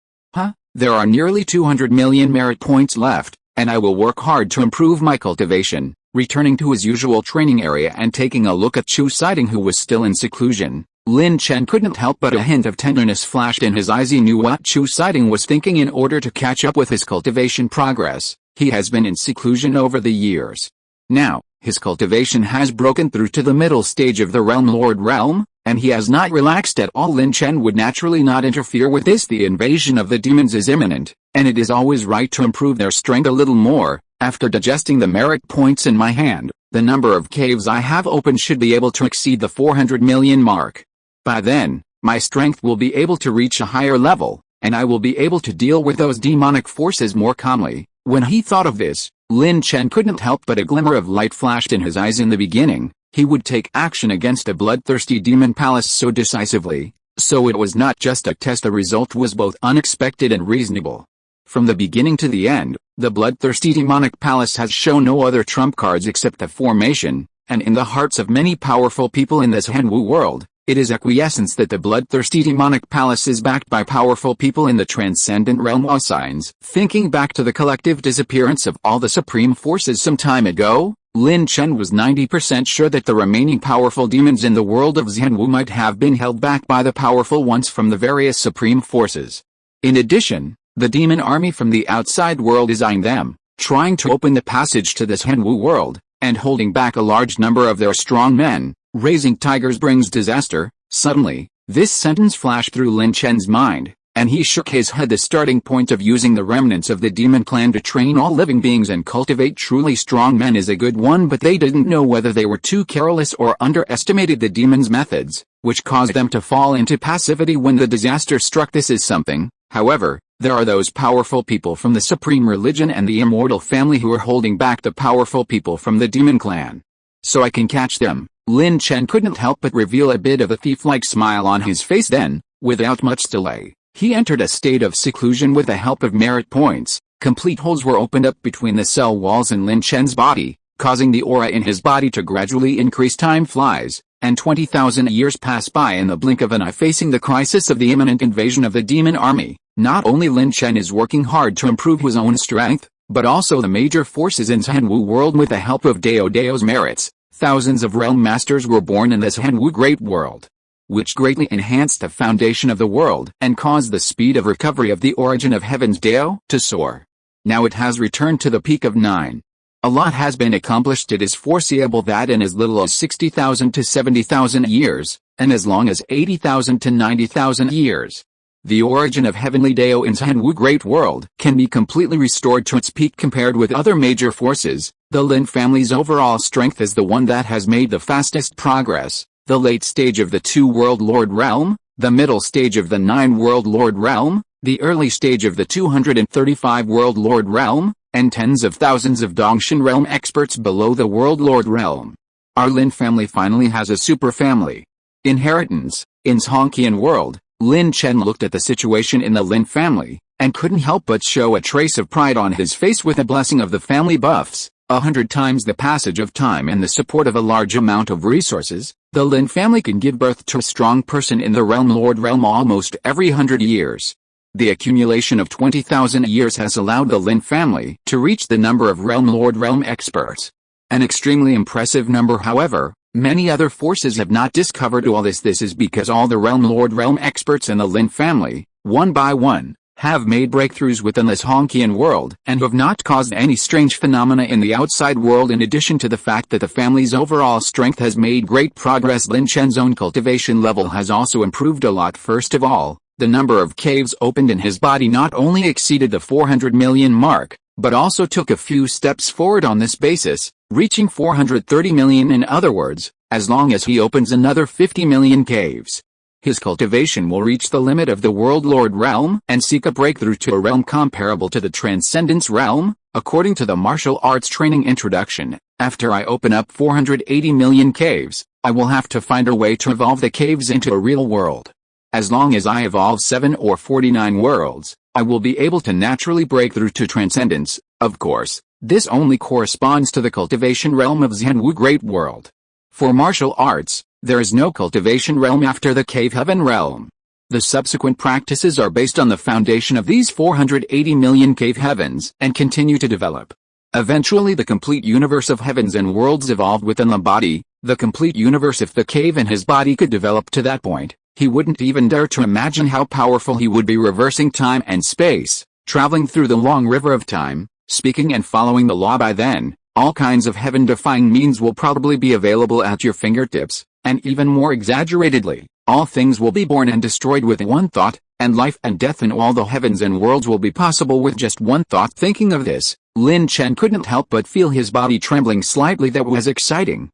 There are nearly 200 million merit points left, and I will work hard to improve my cultivation. Returning to his usual training area and taking a look at Chu Siding, who was still in seclusion, Lin Chen couldn't help but a hint of tenderness flashed in his eyes. He knew what Chu Siding was thinking. In order to catch up with his cultivation progress, he has been in seclusion over the years. Now, his cultivation has broken through to the middle stage of the realm lord realm, and he has not relaxed at all. Lin Chen would naturally not interfere with this. The invasion of the demons is imminent, and it is always right to improve their strength a little more. After digesting the merit points in my hand, the number of caves I have opened should be able to exceed the 400 million mark. By then, my strength will be able to reach a higher level, and I will be able to deal with those demonic forces more calmly. When he thought of this, Lin Chen couldn't help but a glimmer of light flashed in his eyes. In the beginning, he would take action against a bloodthirsty demon palace so decisively, so it was not just a test. The result was both unexpected and reasonable. From the beginning to the end, the bloodthirsty demonic palace has shown no other trump cards except the formation, and in the hearts of many powerful people in this Zhenwu world, it is acquiescence that the bloodthirsty demonic palace is backed by powerful people in the transcendent realm. Signs. Thinking back to the collective disappearance of all the supreme forces some time ago, Lin Chen was 90% sure that the remaining powerful demons in the world of Zhenwu might have been held back by the powerful ones from the various supreme forces. In addition, the demon army from the outside world is eyeing them, trying to open the passage to this Zhenwu world, and holding back a large number of their strong men. Raising tigers brings disaster. Suddenly, this sentence flashed through Lin Chen's mind, and he shook his head. The starting point of using the remnants of the demon clan to train all living beings and cultivate truly strong men is a good one, but they didn't know whether they were too careless or underestimated the demon's methods, which caused them to fall into passivity when the disaster struck. This is something, however, there are those powerful people from the supreme religion and the immortal family who are holding back the powerful people from the demon clan. So I can catch them. Lin Chen couldn't help but reveal a bit of a thief-like smile on his face. Then, without much delay, he entered a state of seclusion with the help of merit points. Complete holes were opened up between the cell walls in Lin Chen's body, causing the aura in his body to gradually increase. Time flies, and 20,000 years pass by in the blink of an eye. Facing the crisis of the imminent invasion of the demon army, not only Lin Chen is working hard to improve his own strength, but also the major forces in Zhenwu world. With the help of Dao's merits, thousands of realm masters were born in this Zhenwu great world, which greatly enhanced the foundation of the world and caused the speed of recovery of the origin of heaven's Dao to soar. Now it has returned to the peak of 9. A lot has been accomplished. It is foreseeable that in as little as 60,000 to 70,000 years, and as long as 80,000 to 90,000 years, the origin of heavenly Dao in Zhenwu great world can be completely restored to its peak. Compared with other major forces, the Lin family's overall strength is the one that has made the fastest progress. The late stage of the 2-world lord realm, the middle stage of the 9-world lord realm, the early stage of the 235-world lord realm, and tens of thousands of Dongshan realm experts below the world lord realm. Our Lin family finally has a super family. Inheritance. In Honkian world, Lin Chen looked at the situation in the Lin family, and couldn't help but show a trace of pride on his face with a blessing of the family buffs. 100 times the passage of time and the support of a large amount of resources, the Lin family can give birth to a strong person in the realm Lord realm almost every 100 years. The accumulation of 20,000 years has allowed the Lin family to reach the number of realm Lord realm experts. An extremely impressive number. However, many other forces have not discovered all this. This is because all the realm Lord realm experts in the Lin family, one by one, have made breakthroughs within this Honkian world and have not caused any strange phenomena in the outside world. In addition to the fact that the family's overall strength has made great progress, Lin Chen's own cultivation level has also improved a lot. First of all, the number of caves opened in his body not only exceeded the 400 million mark, but also took a few steps forward on this basis, reaching 430 million. In other words, as long as he opens another 50 million caves, his cultivation will reach the limit of the World Lord realm and seek a breakthrough to a realm comparable to the Transcendence realm. According to the martial arts training introduction, after I open up 480 million caves, I will have to find a way to evolve the caves into a real world. As long as I evolve 7 or 49 worlds, I will be able to naturally break through to Transcendence. Of course, this only corresponds to the cultivation realm of Zhenwu Great World. For martial arts, there is no cultivation realm after the cave heaven realm. The subsequent practices are based on the foundation of these 480 million cave heavens and continue to develop. Eventually the complete universe of heavens and worlds evolved within the body, the complete universe. If the cave in his body could develop to that point, he wouldn't even dare to imagine how powerful he would be, reversing time and space, traveling through the long river of time, speaking and following the law. By then, all kinds of heaven-defying means will probably be available at your fingertips. And even more exaggeratedly, all things will be born and destroyed with one thought, and life and death in all the heavens and worlds will be possible with just one thought. Thinking of this, Lin Chen couldn't help but feel his body trembling slightly. That was exciting.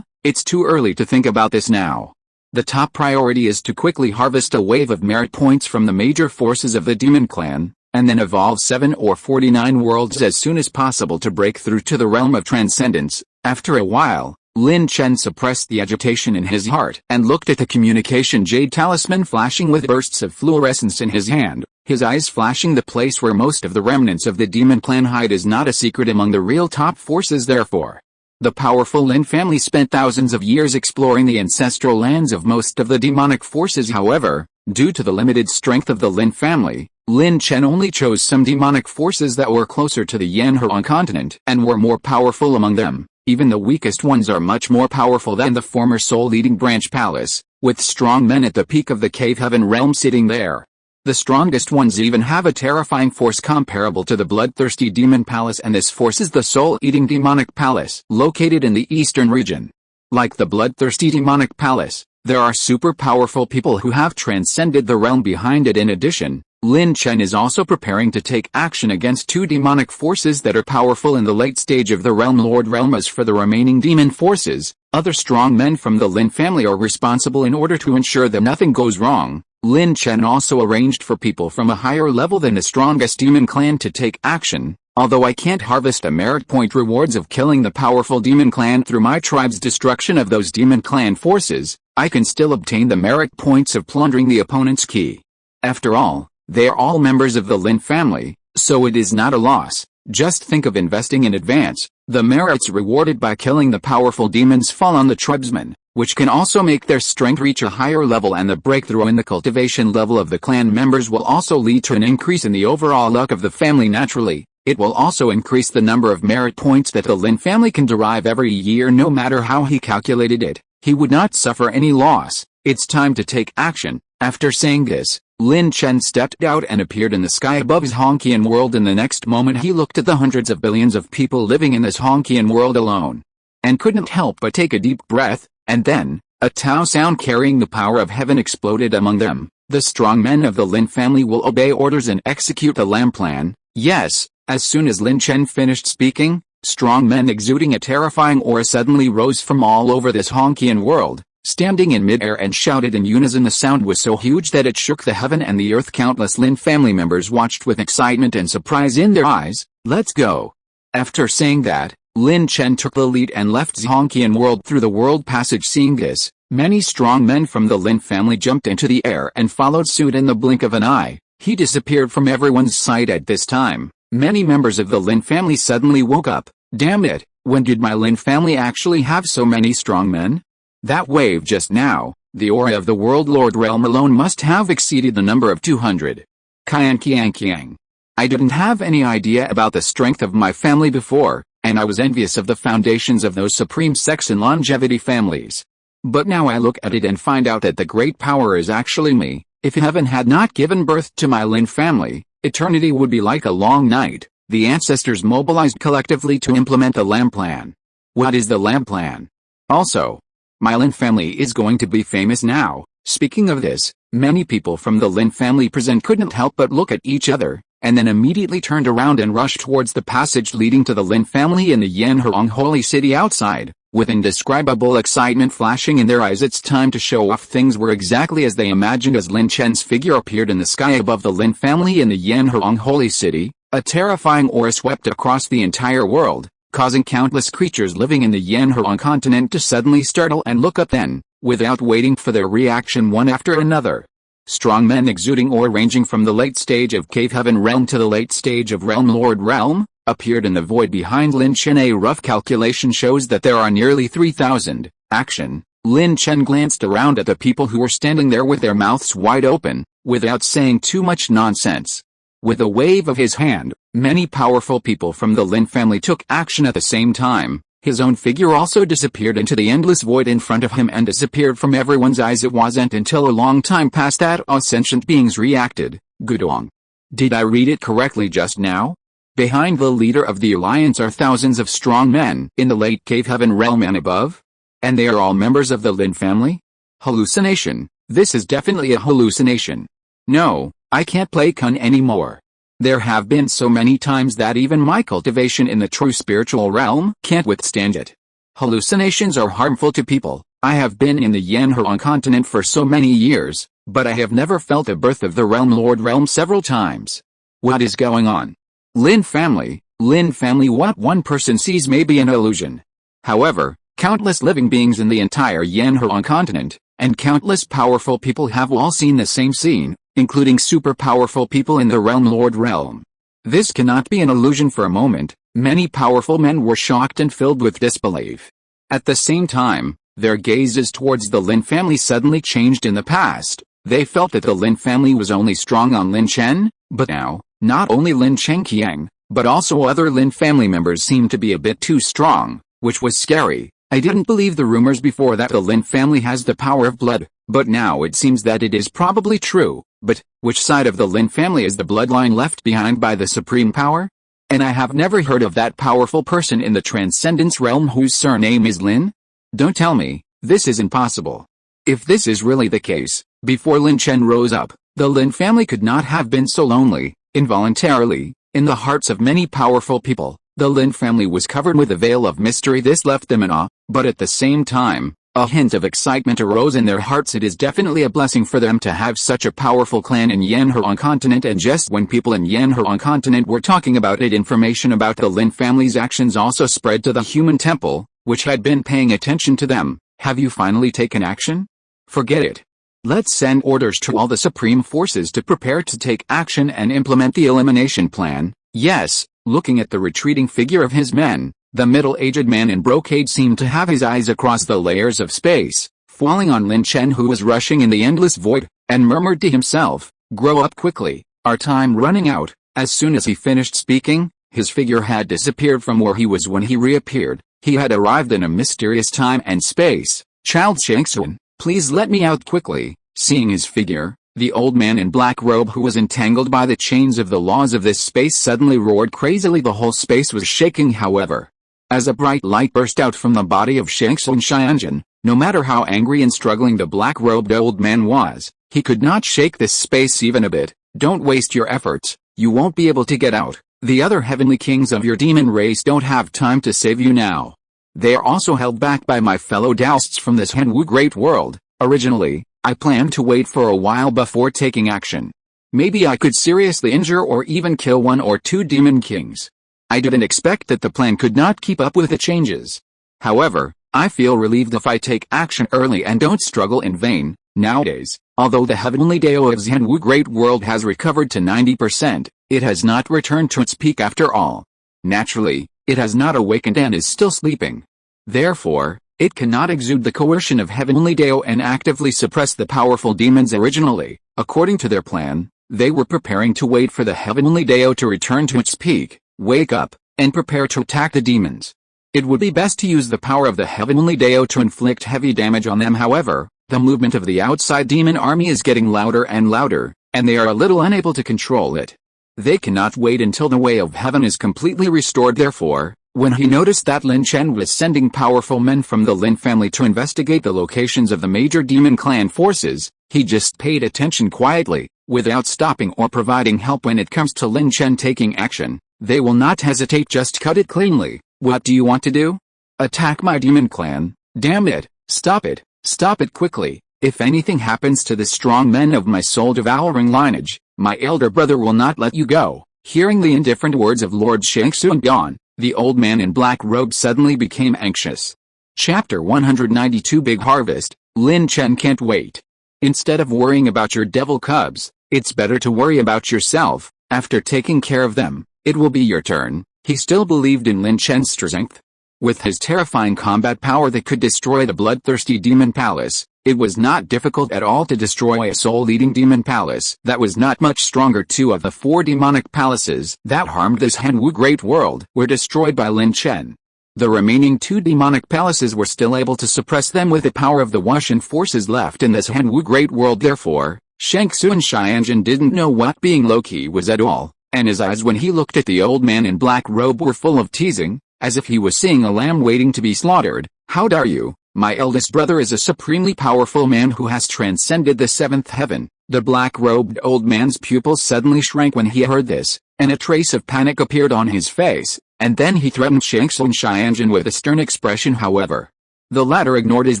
It's too early to think about this now. The top priority is to quickly harvest a wave of merit points from the major forces of the demon clan, and then evolve 7 or 49 worlds as soon as possible to break through to the realm of Transcendence. After a while, Lin Chen suppressed the agitation in his heart and looked at the communication jade talisman flashing with bursts of fluorescence in his hand, his eyes flashing. The place where most of the remnants of the demon clan hide is not a secret among the real top forces. Therefore, the powerful Lin family spent thousands of years exploring the ancestral lands of most of the demonic forces. However, due to the limited strength of the Lin family, Lin Chen only chose some demonic forces that were closer to the Yanhuang continent and were more powerful among them. Even the weakest ones are much more powerful than the former soul-eating branch palace, with strong men at the peak of the cave heaven realm sitting there. The strongest ones even have a terrifying force comparable to the bloodthirsty demon palace, and this force is the soul-eating demonic palace, located in the eastern region. Like the bloodthirsty demonic palace, there are super powerful people who have transcended the realm behind it. In addition, Lin Chen is also preparing to take action against 2 demonic forces that are powerful in the late stage of the realm Lord realm. As for the remaining demon forces, other strong men from the Lin family are responsible. In order to ensure that nothing goes wrong, Lin Chen also arranged for people from a higher level than the strongest demon clan to take action. Although I can't harvest a merit point rewards of killing the powerful demon clan through my tribe's destruction of those demon clan forces, I can still obtain the merit points of plundering the opponent's key. After all, they are all members of the Lin family, so it is not a loss. Just think of investing in advance. The merits rewarded by killing the powerful demons fall on the tribesmen, which can also make their strength reach a higher level, and the breakthrough in the cultivation level of the clan members will also lead to an increase in the overall luck of the family. Naturally, it will also increase the number of merit points that the Lin family can derive every year. No matter how he calculated it, he would not suffer any loss. It's time to take action. After saying this, Lin Chen stepped out and appeared in the sky above his Honkian world. In the next moment he looked at the hundreds of billions of people living in this Honkian world alone, and couldn't help but take a deep breath, and then, a Tao sound carrying the power of heaven exploded among them. The strong men of the Lin family will obey orders and execute the Lam plan. Yes, as soon as Lin Chen finished speaking, strong men exuding a terrifying aura suddenly rose from all over this Honkian world, standing in midair, and shouted in unison. The sound was so huge that it shook the heaven and the earth. Countless Lin family members watched with excitement and surprise in their eyes. Let's go. After saying that, Lin Chen took the lead and left Zhongqian world through the world passage. Seeing this, many strong men from the Lin family jumped into the air and followed suit in the blink of an eye. He disappeared from everyone's sight at this time. Many members of the Lin family suddenly woke up. Damn it, when did my Lin family actually have so many strong men? That wave just now, the aura of the World Lord realm alone must have exceeded the number of 200. Kiang. I didn't have any idea about the strength of my family before, and I was envious of the foundations of those supreme sects and longevity families. But now I look at it and find out that the great power is actually me. If heaven had not given birth to my Lin family, eternity would be like a long night. The ancestors mobilized collectively to implement the Lamb Plan. What is the Lamb Plan? Also, my Lin family is going to be famous now. Speaking of this, many people from the Lin family present couldn't help but look at each other, and then immediately turned around and rushed towards the passage leading to the Lin family in the Yanhurong holy city outside. With indescribable excitement flashing in their eyes, it's time to show off. Things were exactly as they imagined as Lin Chen's figure appeared in the sky above the Lin family in the Yanhurong holy city. A terrifying aura swept across the entire world, causing countless creatures living in the Yanhurong continent to suddenly startle and look up. Then, without waiting for their reaction, one after another, strong men exuding aura ranging from the late stage of Cave Heaven realm to the late stage of Realm Lord realm, appeared in the void behind Lin Chen. A rough calculation shows that there are nearly 3,000. Action. Lin Chen glanced around at the people who were standing there with their mouths wide open, without saying too much nonsense. With a wave of his hand, many powerful people from the Lin family took action at the same time. His own figure also disappeared into the endless void in front of him and disappeared from everyone's eyes. It wasn't until a long time passed that all sentient beings reacted. Gudong. Did I read it correctly just now? Behind the leader of the alliance are thousands of strong men in the late Cave Heaven realm and above? And they are all members of the Lin family? Hallucination. This is definitely a hallucination. No, I can't play Kun anymore. There have been so many times that even my cultivation in the true spiritual realm can't withstand it. Hallucinations are harmful to people. I have been in the Yanhurong continent for so many years, but I have never felt the birth of the Realm Lord realm several times. What is going on? Lin family, what one person sees may be an illusion. However, countless living beings in the entire Yanhurong continent, and countless powerful people have all seen the same scene, including super powerful people in the Realm Lord realm. This cannot be an illusion for a moment. Many powerful men were shocked and filled with disbelief. At the same time, their gazes towards the Lin family suddenly changed. In the past, they felt that the Lin family was only strong on Lin Chen, but now, not only Lin Chen Qiang, but also other Lin family members seemed to be a bit too strong, which was scary. I didn't believe the rumors before that the Lin family has the power of blood, but now it seems that it is probably true. But, which side of the Lin family is the bloodline left behind by the supreme power? And I have never heard of that powerful person in the Transcendence realm whose surname is Lin? Don't tell me, this is impossible. If this is really the case, before Lin Chen rose up, the Lin family could not have been so lonely. Involuntarily, in the hearts of many powerful people, the Lin family was covered with a veil of mystery. This left them in awe, but at the same time, a hint of excitement arose in their hearts. It is definitely a blessing for them to have such a powerful clan in Yanhurong continent. And just when people in Yanhurong continent were talking about it, information about the Lin family's actions also spread to the human temple, which had been paying attention to them. Have you finally taken action? Forget it. Let's send orders to all the supreme forces to prepare to take action and implement the elimination plan. Yes. Looking at the retreating figure of his men, the middle-aged man in brocade seemed to have his eyes across the layers of space, falling on Lin Chen, who was rushing in the endless void, and murmured to himself, "Grow up quickly, our time running out." As soon as he finished speaking, his figure had disappeared from where he was. When he reappeared, he had arrived in a mysterious time and space. "Child Shangxun, please let me out quickly." Seeing his figure, the old man in black robe, who was entangled by the chains of the laws of this space, suddenly roared crazily. The whole space was shaking, however, as a bright light burst out from the body of Shangxun Xianjun. No matter how angry and struggling the black-robed old man was, he could not shake this space even a bit. "Don't waste your efforts, you won't be able to get out. The other heavenly kings of your demon race don't have time to save you now. They are also held back by my fellow Taoists from this Zhenwu great world. Originally, I planned to wait for a while before taking action. Maybe I could seriously injure or even kill one or two demon kings. I didn't expect that the plan could not keep up with the changes. However, I feel relieved if I take action early and don't struggle in vain. Nowadays, although the heavenly Dao of Zhenwu Great World has recovered to 90%, it has not returned to its peak after all. Naturally, it has not awakened and is still sleeping. Therefore, it cannot exude the coercion of heavenly Dao and actively suppress the powerful demons originally. According to their plan, they were preparing to wait for the heavenly Dao to return to its peak, wake up, and prepare to attack the demons. It would be best to use the power of the heavenly Dao to inflict heavy damage on them. However, the movement of the outside demon army is getting louder and louder, and they are a little unable to control it. They cannot wait until the way of heaven is completely restored. Therefore, when he noticed that Lin Chen was sending powerful men from the Lin family to investigate the locations of the major demon clan forces, he just paid attention quietly, without stopping or providing help. When it comes to Lin Chen taking action, they will not hesitate, just cut it cleanly. What do you want to do? Attack my demon clan? Damn it, stop it. Stop it quickly. If anything happens to the strong men of my soul-devouring lineage, my elder brother will not let you go. Hearing the indifferent words of Lord Shangxuan, the old man in black robe suddenly became anxious. Chapter 192 Big Harvest. Lin Chen can't wait. Instead of worrying about your devil cubs, it's better to worry about yourself. After taking care of them, it will be your turn. He still believed in Lin Chen's strength. With his terrifying combat power that could destroy the bloodthirsty demon palace, it was not difficult at all to destroy a soul-eating demon palace that was not much stronger. 2 of the 4 demonic palaces that harmed this Zhenwu Great World were destroyed by Lin Chen. The remaining 2 demonic palaces were still able to suppress them with the power of the Wuxian forces left in this Zhenwu Great World. Therefore, Shangxuan Xianjun didn't know what being low-key was at all, and his eyes when he looked at the old man in black robe were full of teasing, as if he was seeing a lamb waiting to be slaughtered. How dare you? My eldest brother is a supremely powerful man who has transcended the 7th heaven. The black-robed old man's pupils suddenly shrank when he heard this, and a trace of panic appeared on his face, and then he threatened Shangxuan Xianjun with a stern expression. However, the latter ignored his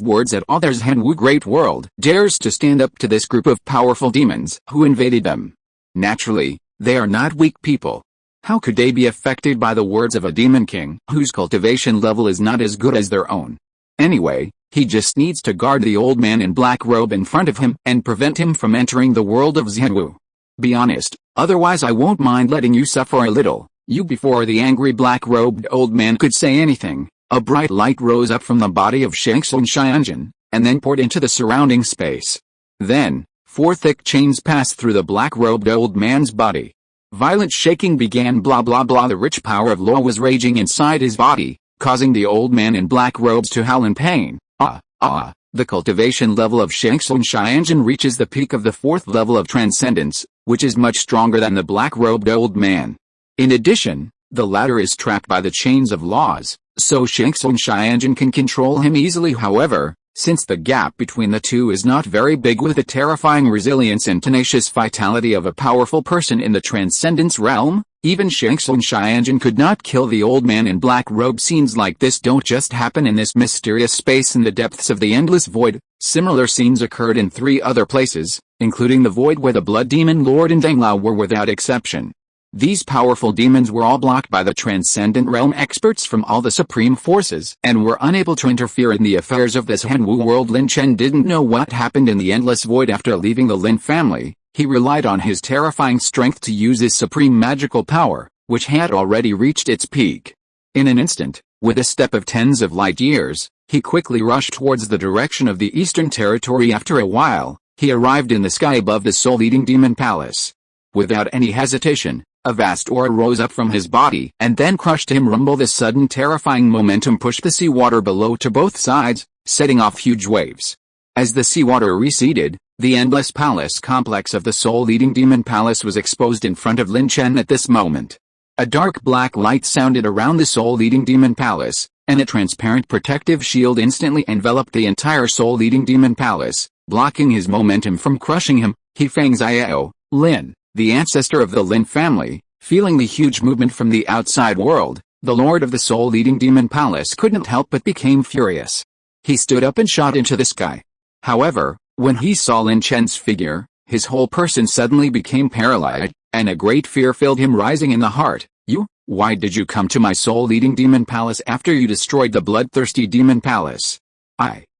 words at all. There's Zhenwu Great World dares to stand up to this group of powerful demons who invaded them. Naturally, they are not weak people. How could they be affected by the words of a demon king whose cultivation level is not as good as their own? Anyway, he just needs to guard the old man in black robe in front of him and prevent him from entering the world of Zhenwu. Be honest, otherwise I won't mind letting you suffer a little. You. Before the angry black-robed old man could say anything, a bright light rose up from the body of Shangxuan Xianjun, and then poured into the surrounding space. Then, 4 thick chains passed through the black-robed old man's body. Violent shaking began. Blah blah blah. The rich power of law was raging inside his body, causing the old man in black robes to howl in pain. The cultivation level of Shangxuan Xianjun reaches the peak of the 4th level of transcendence, which is much stronger than the black-robed old man. In addition, the latter is trapped by the chains of laws, so Shangxuan Xianjun can control him easily. However, since the gap between the two is not very big, with the terrifying resilience and tenacious vitality of a powerful person in the transcendence realm, even Shangxuan Xianjun could not kill the old man in black robe. Scenes like this don't just happen in this mysterious space in the depths of the endless void. Similar scenes occurred in 3 other places, including the void where the blood demon lord and Danglao were without exception. These powerful demons were all blocked by the transcendent realm experts from all the supreme forces and were unable to interfere in the affairs of this Zhenwu world. Lin Chen didn't know what happened in the endless void after leaving the Lin family. He relied on his terrifying strength to use his supreme magical power, which had already reached its peak. In an instant, with a step of tens of light years, he quickly rushed towards the direction of the eastern territory. After a while, he arrived in the sky above the soul-eating demon palace. Without any hesitation, a vast aura rose up from his body and then crushed him. Rumble. The sudden terrifying momentum pushed the seawater below to both sides, setting off huge waves. As the seawater receded, the endless palace complex of the soul-eating demon palace was exposed in front of Lin Chen at this moment. A dark black light sounded around the soul-eating demon palace, and a transparent protective shield instantly enveloped the entire soul-eating demon palace, blocking his momentum from crushing him. He Feng Xiao, Lin, the ancestor of the Lin family, feeling the huge movement from the outside world, the lord of the soul-eating demon palace couldn't help but became furious. He stood up and shot into the sky. However, when he saw Lin Chen's figure, his whole person suddenly became paralyzed, and a great fear filled him, rising in the heart. You? Why did you come to my soul-eating demon palace after you destroyed the bloodthirsty demon palace?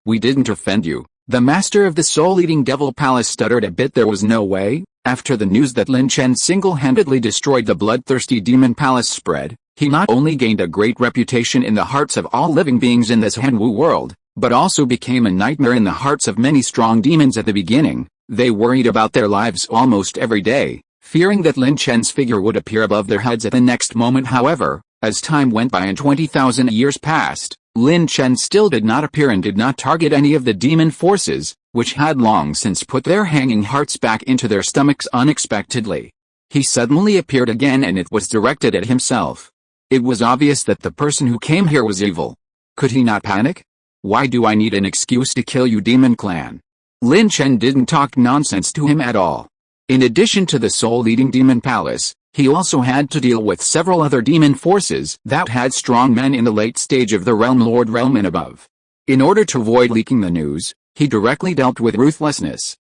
We didn't offend you. The master of the soul-eating devil palace stuttered a bit. There was no way. After the news that Lin Chen single-handedly destroyed the bloodthirsty demon palace spread, he not only gained a great reputation in the hearts of all living beings in this Zhenwu world, but also became a nightmare in the hearts of many strong demons at the beginning. They worried about their lives almost every day, fearing that Lin Chen's figure would appear above their heads at the next moment. However, as time went by and 20,000 years passed, Lin Chen still did not appear and did not target any of the demon forces, which had long since put their hanging hearts back into their stomachs unexpectedly. He suddenly appeared again, and it was directed at himself. It was obvious that the person who came here was evil. Could he not panic? Why do I need an excuse to kill you, demon clan? Lin Chen didn't talk nonsense to him at all. In addition to the soul-eating demon palace, he also had to deal with several other demon forces that had strong men in the late stage of the realm, Lord realm and above. In order to avoid leaking the news, he directly dealt with ruthlessness.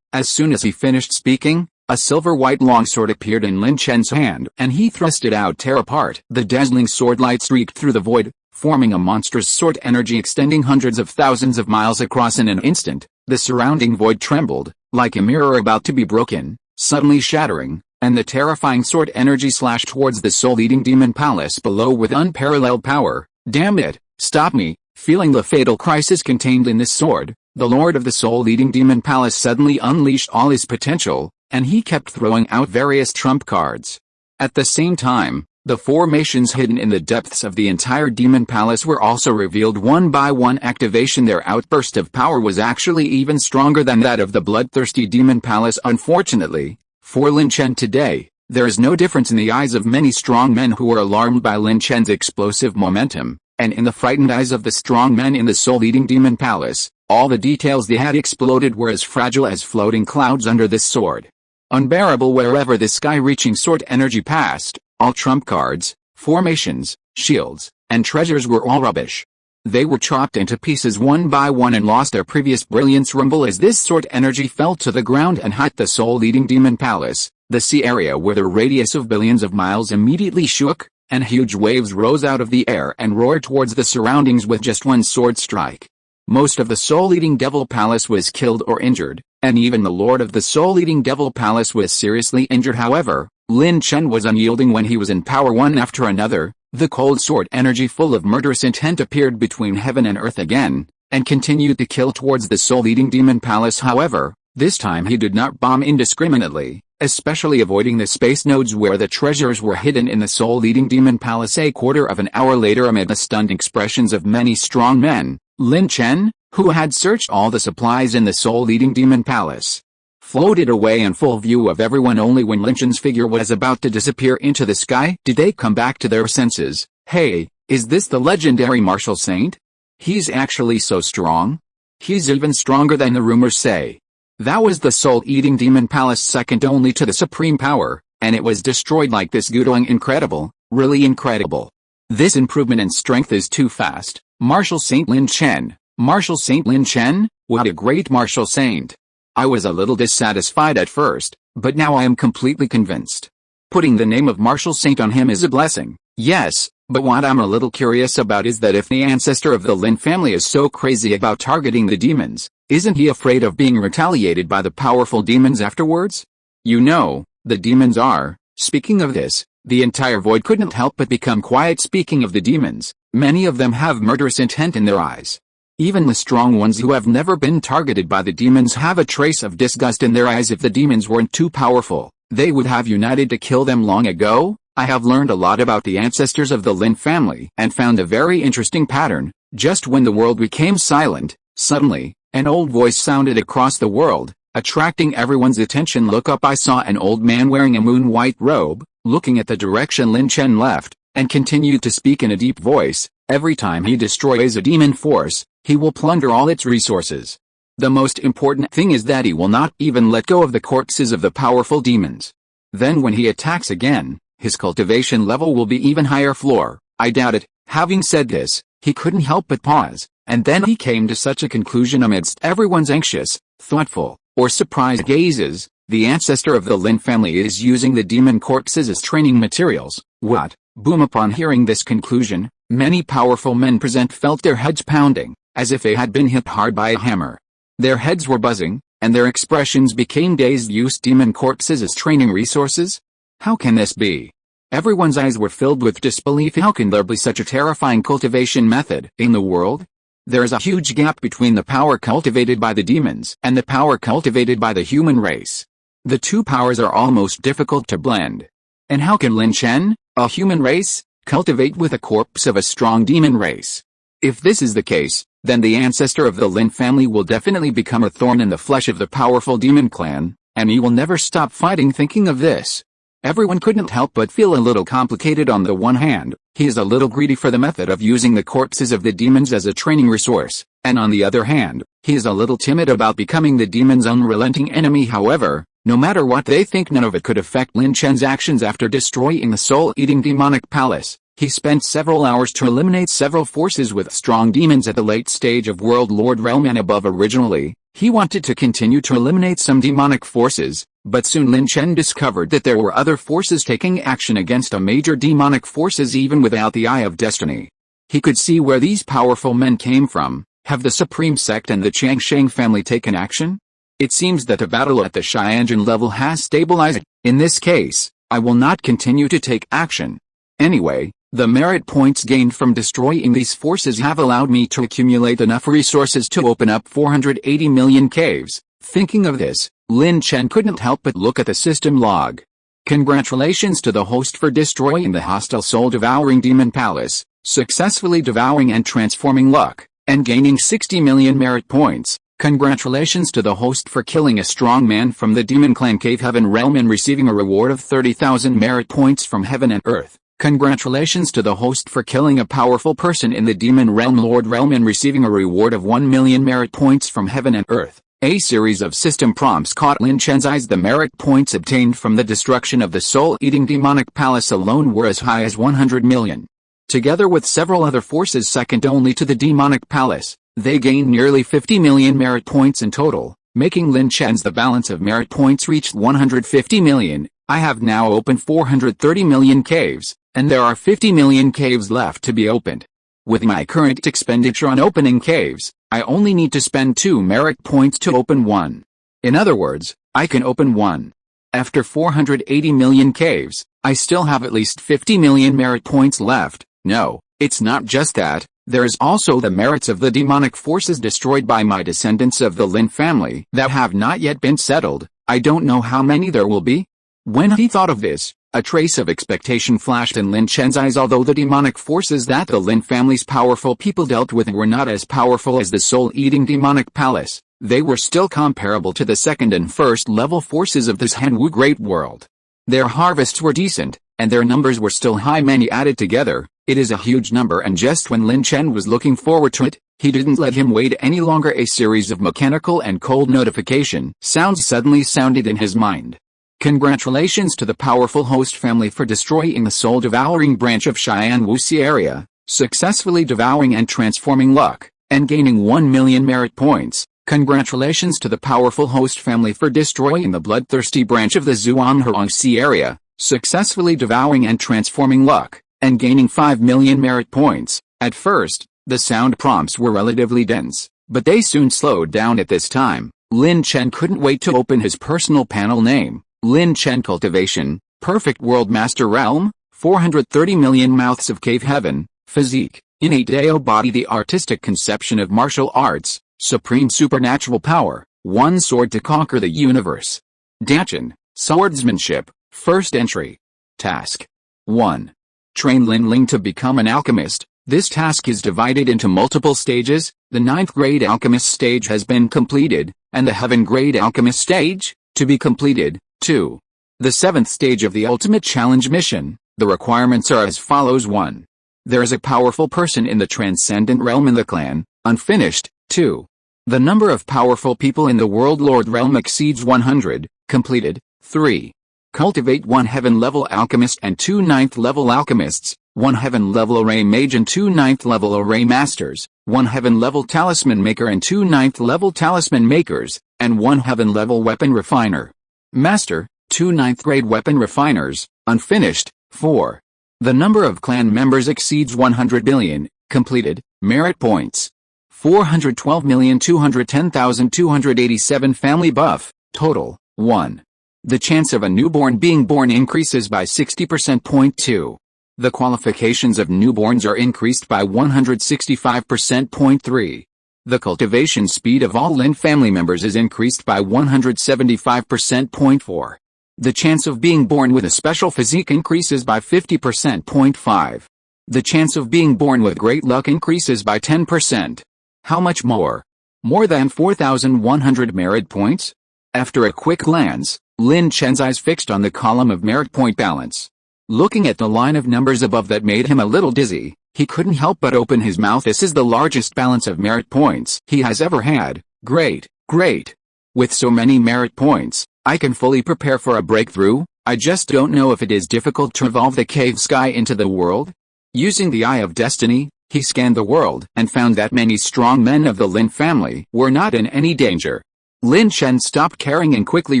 As soon as he finished speaking, a silver-white longsword appeared in Lin Chen's hand, and he thrust it out, tear apart. The dazzling sword light streaked through the void, forming a monstrous sword energy extending hundreds of thousands of miles across. In an instant, the surrounding void trembled, like a mirror about to be broken, suddenly shattering, and the terrifying sword energy slashed towards the soul-eating demon palace below with unparalleled power. Damn it, stop me! Feeling the fatal crisis contained in this sword, the lord of the soul-eating demon palace suddenly unleashed all his potential, and he kept throwing out various trump cards. At the same time, the formations hidden in the depths of the entire demon palace were also revealed one by one. Activation. Their outburst of power was actually even stronger than that of the bloodthirsty demon palace. Unfortunately, for Lin Chen today, there is no difference in the eyes of many strong men who were alarmed by Lin Chen's explosive momentum, and in the frightened eyes of the strong men in the soul-eating demon palace, all the details they had exploded were as fragile as floating clouds under this sword. Unbearable. Wherever the sky-reaching sword energy passed, all trump cards, formations, shields, and treasures were all rubbish. They were chopped into pieces one by one and lost their previous brilliance. Rumble as this sword energy fell to the ground and hit the soul-eating demon palace. The sea area with a radius of billions of miles immediately shook, and huge waves rose out of the air and roared towards the surroundings with just one sword strike. Most of the soul-eating devil palace was killed or injured, and even the lord of the soul-eating devil palace was seriously injured. However, Lin Chen was unyielding when he was in power. One after another, the cold sword energy full of murderous intent appeared between heaven and earth again, and continued to kill towards the soul-eating demon palace. However, this time he did not bomb indiscriminately, especially avoiding the space nodes where the treasures were hidden in the soul-eating demon palace. A quarter of an hour later, amid the stunned expressions of many strong men, Lin Chen, who had searched all the supplies in the soul-eating demon palace, floated away in full view of everyone. Only when Lin Chen's figure was about to disappear into the sky did they come back to their senses. Hey, is this the legendary martial saint? He's actually so strong. He's even stronger than the rumors say. That was the soul-eating demon palace, second only to the supreme power, and it was destroyed like this. Gudong, incredible, really incredible. This improvement in strength is too fast. Martial Saint Lin Chen. Martial Saint Lin Chen? What a great martial saint. I was a little dissatisfied at first, but now I am completely convinced. Putting the name of martial saint on him is a blessing, yes, but what I'm a little curious about is that if the ancestor of the Lin family is so crazy about targeting the demons, isn't he afraid of being retaliated by the powerful demons afterwards? You know, the demons are. Speaking of this, the entire void couldn't help but become quiet. Speaking of the demons, many of them have murderous intent in their eyes. Even the strong ones who have never been targeted by the demons have a trace of disgust in their eyes. If the demons weren't too powerful, they would have united to kill them long ago. I have learned a lot about the ancestors of the Lin family and found a very interesting pattern. Just when the world became silent, suddenly, an old voice sounded across the world, attracting everyone's attention. Look up. I saw an old man wearing a moon-white robe, looking at the direction Lin Chen left, and continued to speak in a deep voice. Every time he destroys a demon force, he will plunder all its resources. The most important thing is that he will not even let go of the corpses of the powerful demons. Then when he attacks again, his cultivation level will be even higher. Floor, I doubt it. Having said this, he couldn't help but pause, and then he came to such a conclusion amidst everyone's anxious, thoughtful, or surprised gazes. The ancestor of the Lin family is using the demon corpses as training materials. What? Boom! Upon hearing this conclusion, many powerful men present felt their heads pounding, as if they had been hit hard by a hammer. Their heads were buzzing, and their expressions became dazed. Use demon corpses as training resources? How can this be? Everyone's eyes were filled with disbelief. How can there be such a terrifying cultivation method in the world? There is a huge gap between the power cultivated by the demons and the power cultivated by the human race. The two powers are almost difficult to blend. And how can Lin Chen, a human race, cultivate with a corpse of a strong demon race? If this is the case, then the ancestor of the Lin family will definitely become a thorn in the flesh of the powerful demon clan, and he will never stop fighting. Thinking of this, everyone couldn't help but feel a little complicated. On the one hand, he is a little greedy for the method of using the corpses of the demons as a training resource, and on the other hand, he is a little timid about becoming the demon's unrelenting enemy. However, no matter what they think, none of it could affect Lin Chen's actions. After destroying the soul-eating demonic palace, he spent several hours to eliminate several forces with strong demons at the late stage of World Lord Realm and above. Originally, he wanted to continue to eliminate some demonic forces, but soon Lin Chen discovered that there were other forces taking action against a major demonic forces even without the Eye of Destiny. He could see where these powerful men came from. Have the Supreme Sect and the Changsheng family taken action? It seems that the battle at the Xianjun level has stabilized. In this case, I will not continue to take action. Anyway, the merit points gained from destroying these forces have allowed me to accumulate enough resources to open up 480 million caves. Thinking of this, Lin Chen couldn't help but look at the system log. Congratulations to the host for destroying the hostile soul-devouring demon palace, successfully devouring and transforming luck, and gaining 60 million merit points. Congratulations to the host for killing a strong man from the demon clan Cave Heaven realm and receiving a reward of 30,000 merit points from heaven and earth. Congratulations to the host for killing a powerful person in the demon realm Lord realm and receiving a reward of 1 million merit points from heaven and earth. A series of system prompts caught Lin Chen's eyes. The merit points obtained from the destruction of the soul-eating demonic palace alone were as high as 100 million. Together with several other forces second only to the demonic palace, they gained nearly 50 million merit points in total, making Lin Chen's the balance of merit points reached 150 million. I have now opened 430 million caves, and there are 50 million caves left to be opened. With my current expenditure on opening caves, I only need to spend 2 merit points to open 1. In other words, I can open 1. After 480 million caves, I still have at least 50 million merit points left. No, it's not just that, there is also the merits of the demonic forces destroyed by my descendants of the Lin family that have not yet been settled. I don't know how many there will be. When he thought of this, a trace of expectation flashed in Lin Chen's eyes. Although the demonic forces that the Lin family's powerful people dealt with were not as powerful as the soul-eating demonic palace, they were still comparable to the second and first level forces of this Zhenwu great world. Their harvests were decent, and their numbers were still high. Many added together, it is a huge number, and just when Lin Chen was looking forward to it, he didn't let him wait any longer. A series of mechanical and cold notification sounds suddenly sounded in his mind. Congratulations to the powerful host family for destroying the soul-devouring branch of Xianwu area, successfully devouring and transforming luck, and gaining 1 million merit points. Congratulations to the powerful host family for destroying the bloodthirsty branch of the Zhuangherong area, successfully devouring and transforming luck, and gaining 5 million merit points. At first, the sound prompts were relatively dense, but they soon slowed down. At this time, Lin Chen couldn't wait to open his personal panel name. Lin Chen Cultivation, Perfect World Master Realm, 430 million mouths of Cave Heaven, Physique, Innate Deo Body. The artistic conception of martial arts, Supreme Supernatural Power, One Sword to Conquer the Universe. Dayan, Swordsmanship, First Entry. Task 1. Train Lin Ling to become an alchemist. This task is divided into multiple stages. The 9th grade alchemist stage has been completed, and the heaven grade alchemist stage, to be completed. 2. The 7th stage of the ultimate challenge mission. The requirements are as follows. 1. There is a powerful person in the transcendent realm in the clan, unfinished. 2. The number of powerful people in the world lord realm exceeds 100, completed. 3. Cultivate 1 heaven level alchemist and 2 9th level alchemists, 1 heaven level array mage and 2 9th level array masters, 1 heaven level talisman maker and 2 9th level talisman makers, and 1 heaven level weapon refiner. Master, 2 9th grade weapon refiners, unfinished. 4. The number of clan members exceeds 100 billion. Completed. Merit points. 412,210,287 family buff. Total. 1. The chance of a newborn being born increases by 60%. 2. The qualifications of newborns are increased by 165%. 3. The cultivation speed of all Lin family members is increased by 175%. 4. The chance of being born with a special physique increases by 50%. 5. The chance of being born with great luck increases by 10%. How much more? More than 4,100 merit points? After a quick glance, Lin Chen's eyes fixed on the column of merit point balance. Looking at the line of numbers above that made him a little dizzy, he couldn't help but open his mouth. This is the largest balance of merit points he has ever had. Great, great. With so many merit points, I can fully prepare for a breakthrough. I just don't know if it is difficult to evolve the cave sky into the world. Using the Eye of Destiny, he scanned the world and found that many strong men of the Lin family were not in any danger. Lin Chen stopped caring and quickly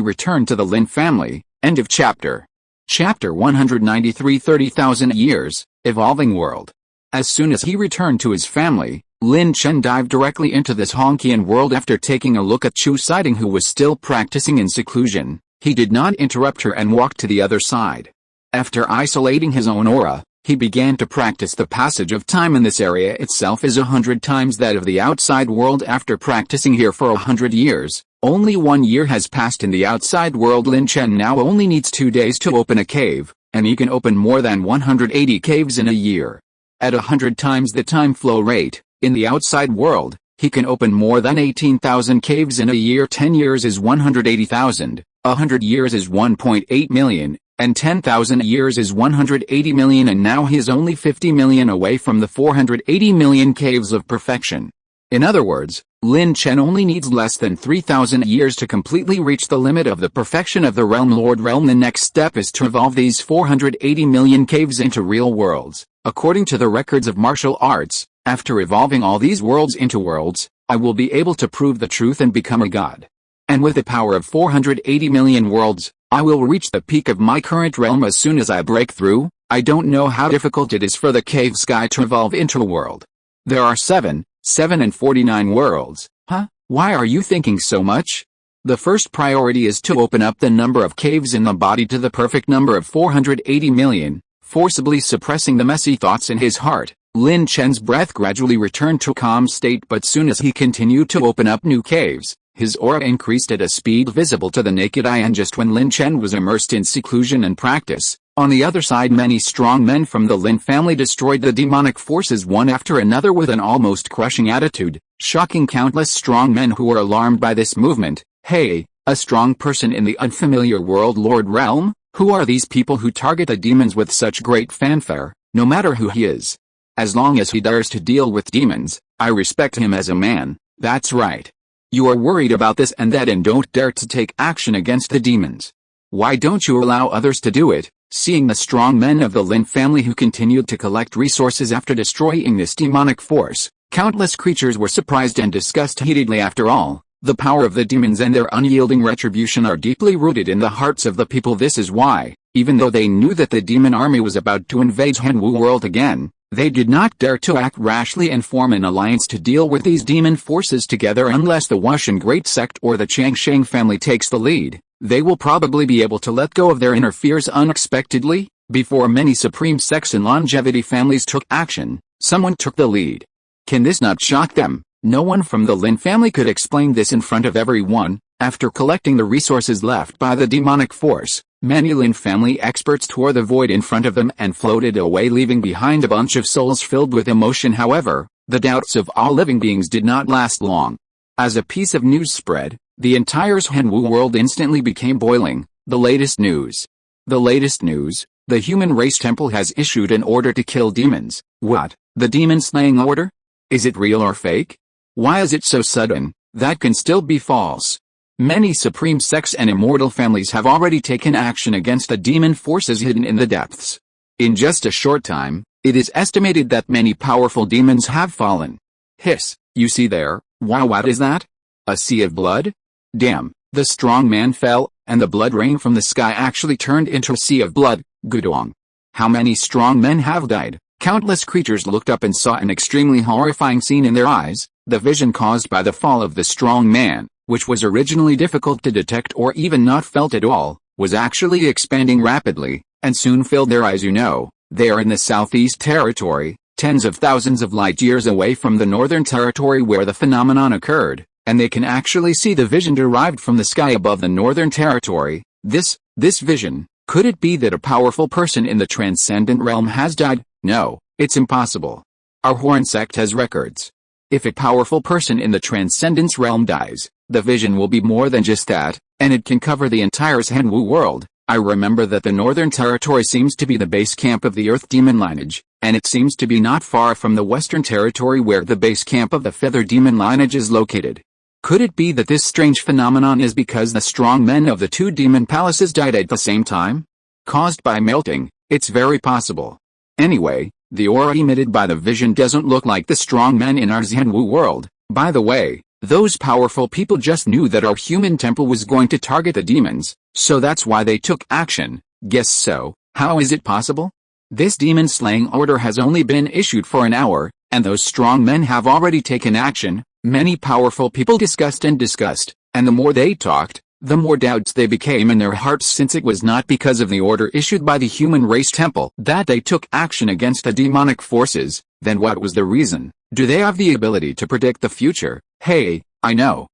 returned to the Lin family. End of chapter. Chapter 193. 30,000 years, evolving world. As soon as he returned to his family, Lin Chen dived directly into this Honkian world. After taking a look at Chu Siding, who was still practicing in seclusion, he did not interrupt her and walked to the other side. After isolating his own aura, he began to practice the passage of time. In this area itself is 100 times that of the outside world. After practicing here for 100 years, only 1 year has passed in the outside world. Lin Chen now only needs 2 days to open a cave, and he can open more than 180 caves in a year. At 100 times the time flow rate, in the outside world, he can open more than 18,000 caves in a year. 10 years is 180,000, 100 years is 1.8 million, and 10,000 years is 180 million, and now he is only 50 million away from the 480 million caves of perfection. In other words, Lin Chen only needs less than 3,000 years to completely reach the limit of the perfection of the Realm Lord Realm. The next step is to evolve these 480 million caves into real worlds. According to the records of martial arts, after evolving all these worlds into worlds, I will be able to prove the truth and become a god. And with the power of 480 million worlds, I will reach the peak of my current realm as soon as I break through. I don't know how difficult it is for the cave sky to evolve into a world. There are 7 and 49 worlds. Huh? Why are you thinking so much? The first priority is to open up the number of caves in the body to the perfect number of 480 million, forcibly suppressing the messy thoughts in his heart. Lin Chen's breath gradually returned to a calm state, but soon as he continued to open up new caves, his aura increased at a speed visible to the naked eye. And just when Lin Chen was immersed in seclusion and practice, on the other side many strong men from the Lin family destroyed the demonic forces one after another with an almost crushing attitude, shocking countless strong men who were alarmed by this movement. Hey, a strong person in the unfamiliar world Lord Realm? Who are these people who target the demons with such great fanfare? No matter who he is, as long as he dares to deal with demons, I respect him as a man. That's right. You are worried about this and that and don't dare to take action against the demons. Why don't you allow others to do it? Seeing the strong men of the Lin family who continued to collect resources after destroying this demonic force, countless creatures were surprised and discussed heatedly. After all, the power of the demons and their unyielding retribution are deeply rooted in the hearts of the people. This is why, even though they knew that the demon army was about to invade Zhenwu world again, they did not dare to act rashly and form an alliance to deal with these demon forces together. Unless the Wushan Great Sect or the Changsheng family takes the lead, they will probably be able to let go of their inner fears unexpectedly. Before many supreme sects and longevity families took action, someone took the lead. Can this not shock them? No one from the Lin family could explain this in front of everyone. After collecting the resources left by the demonic force, many Lin family experts tore the void in front of them and floated away, leaving behind a bunch of souls filled with emotion. However, the doubts of all living beings did not last long. As a piece of news spread, the entire Zhenwu world instantly became boiling. The latest news. The latest news. The human race temple has issued an order to kill demons. What? The demon slaying order? Is it real or fake? Why is it so sudden? That can still be false. Many supreme sects and immortal families have already taken action against the demon forces hidden in the depths. In just a short time, it is estimated that many powerful demons have fallen. Hiss, you see there? Wow, what is that? A sea of blood? Damn, the strong man fell, and the blood rain from the sky actually turned into a sea of blood. Gudong. How many strong men have died? Countless creatures looked up and saw an extremely horrifying scene in their eyes. The vision caused by the fall of the strong man, which was originally difficult to detect or even not felt at all, was actually expanding rapidly, and soon filled their eyes. They are in the Southeast Territory, tens of thousands of light years away from the Northern Territory where the phenomenon occurred, and they can actually see the vision derived from the sky above the Northern Territory. This vision, could it be that a powerful person in the transcendent realm has died? No, it's impossible. Our Horn sect has records. If a powerful person in the transcendence realm dies, the vision will be more than just that, and it can cover the entire Zhenwu world. I remember that the Northern Territory seems to be the base camp of the Earth Demon lineage, and it seems to be not far from the Western Territory where the base camp of the Feather Demon lineage is located. Could it be that this strange phenomenon is because the strong men of the two demon palaces died at the same time? Caused by melting, it's very possible. Anyway, the aura emitted by the vision doesn't look like the strong men in our Zhenwu world. By the way, those powerful people just knew that our human temple was going to target the demons, so that's why they took action. Guess so. How is it possible? This demon slaying order has only been issued for an hour, and those strong men have already taken action. Many powerful people discussed, and the more they talked, the more doubts they became in their hearts, since it was not because of the order issued by the human race temple that they took action against the demonic forces. Then what was the reason? Do they have the ability to predict the future? Hey, I know,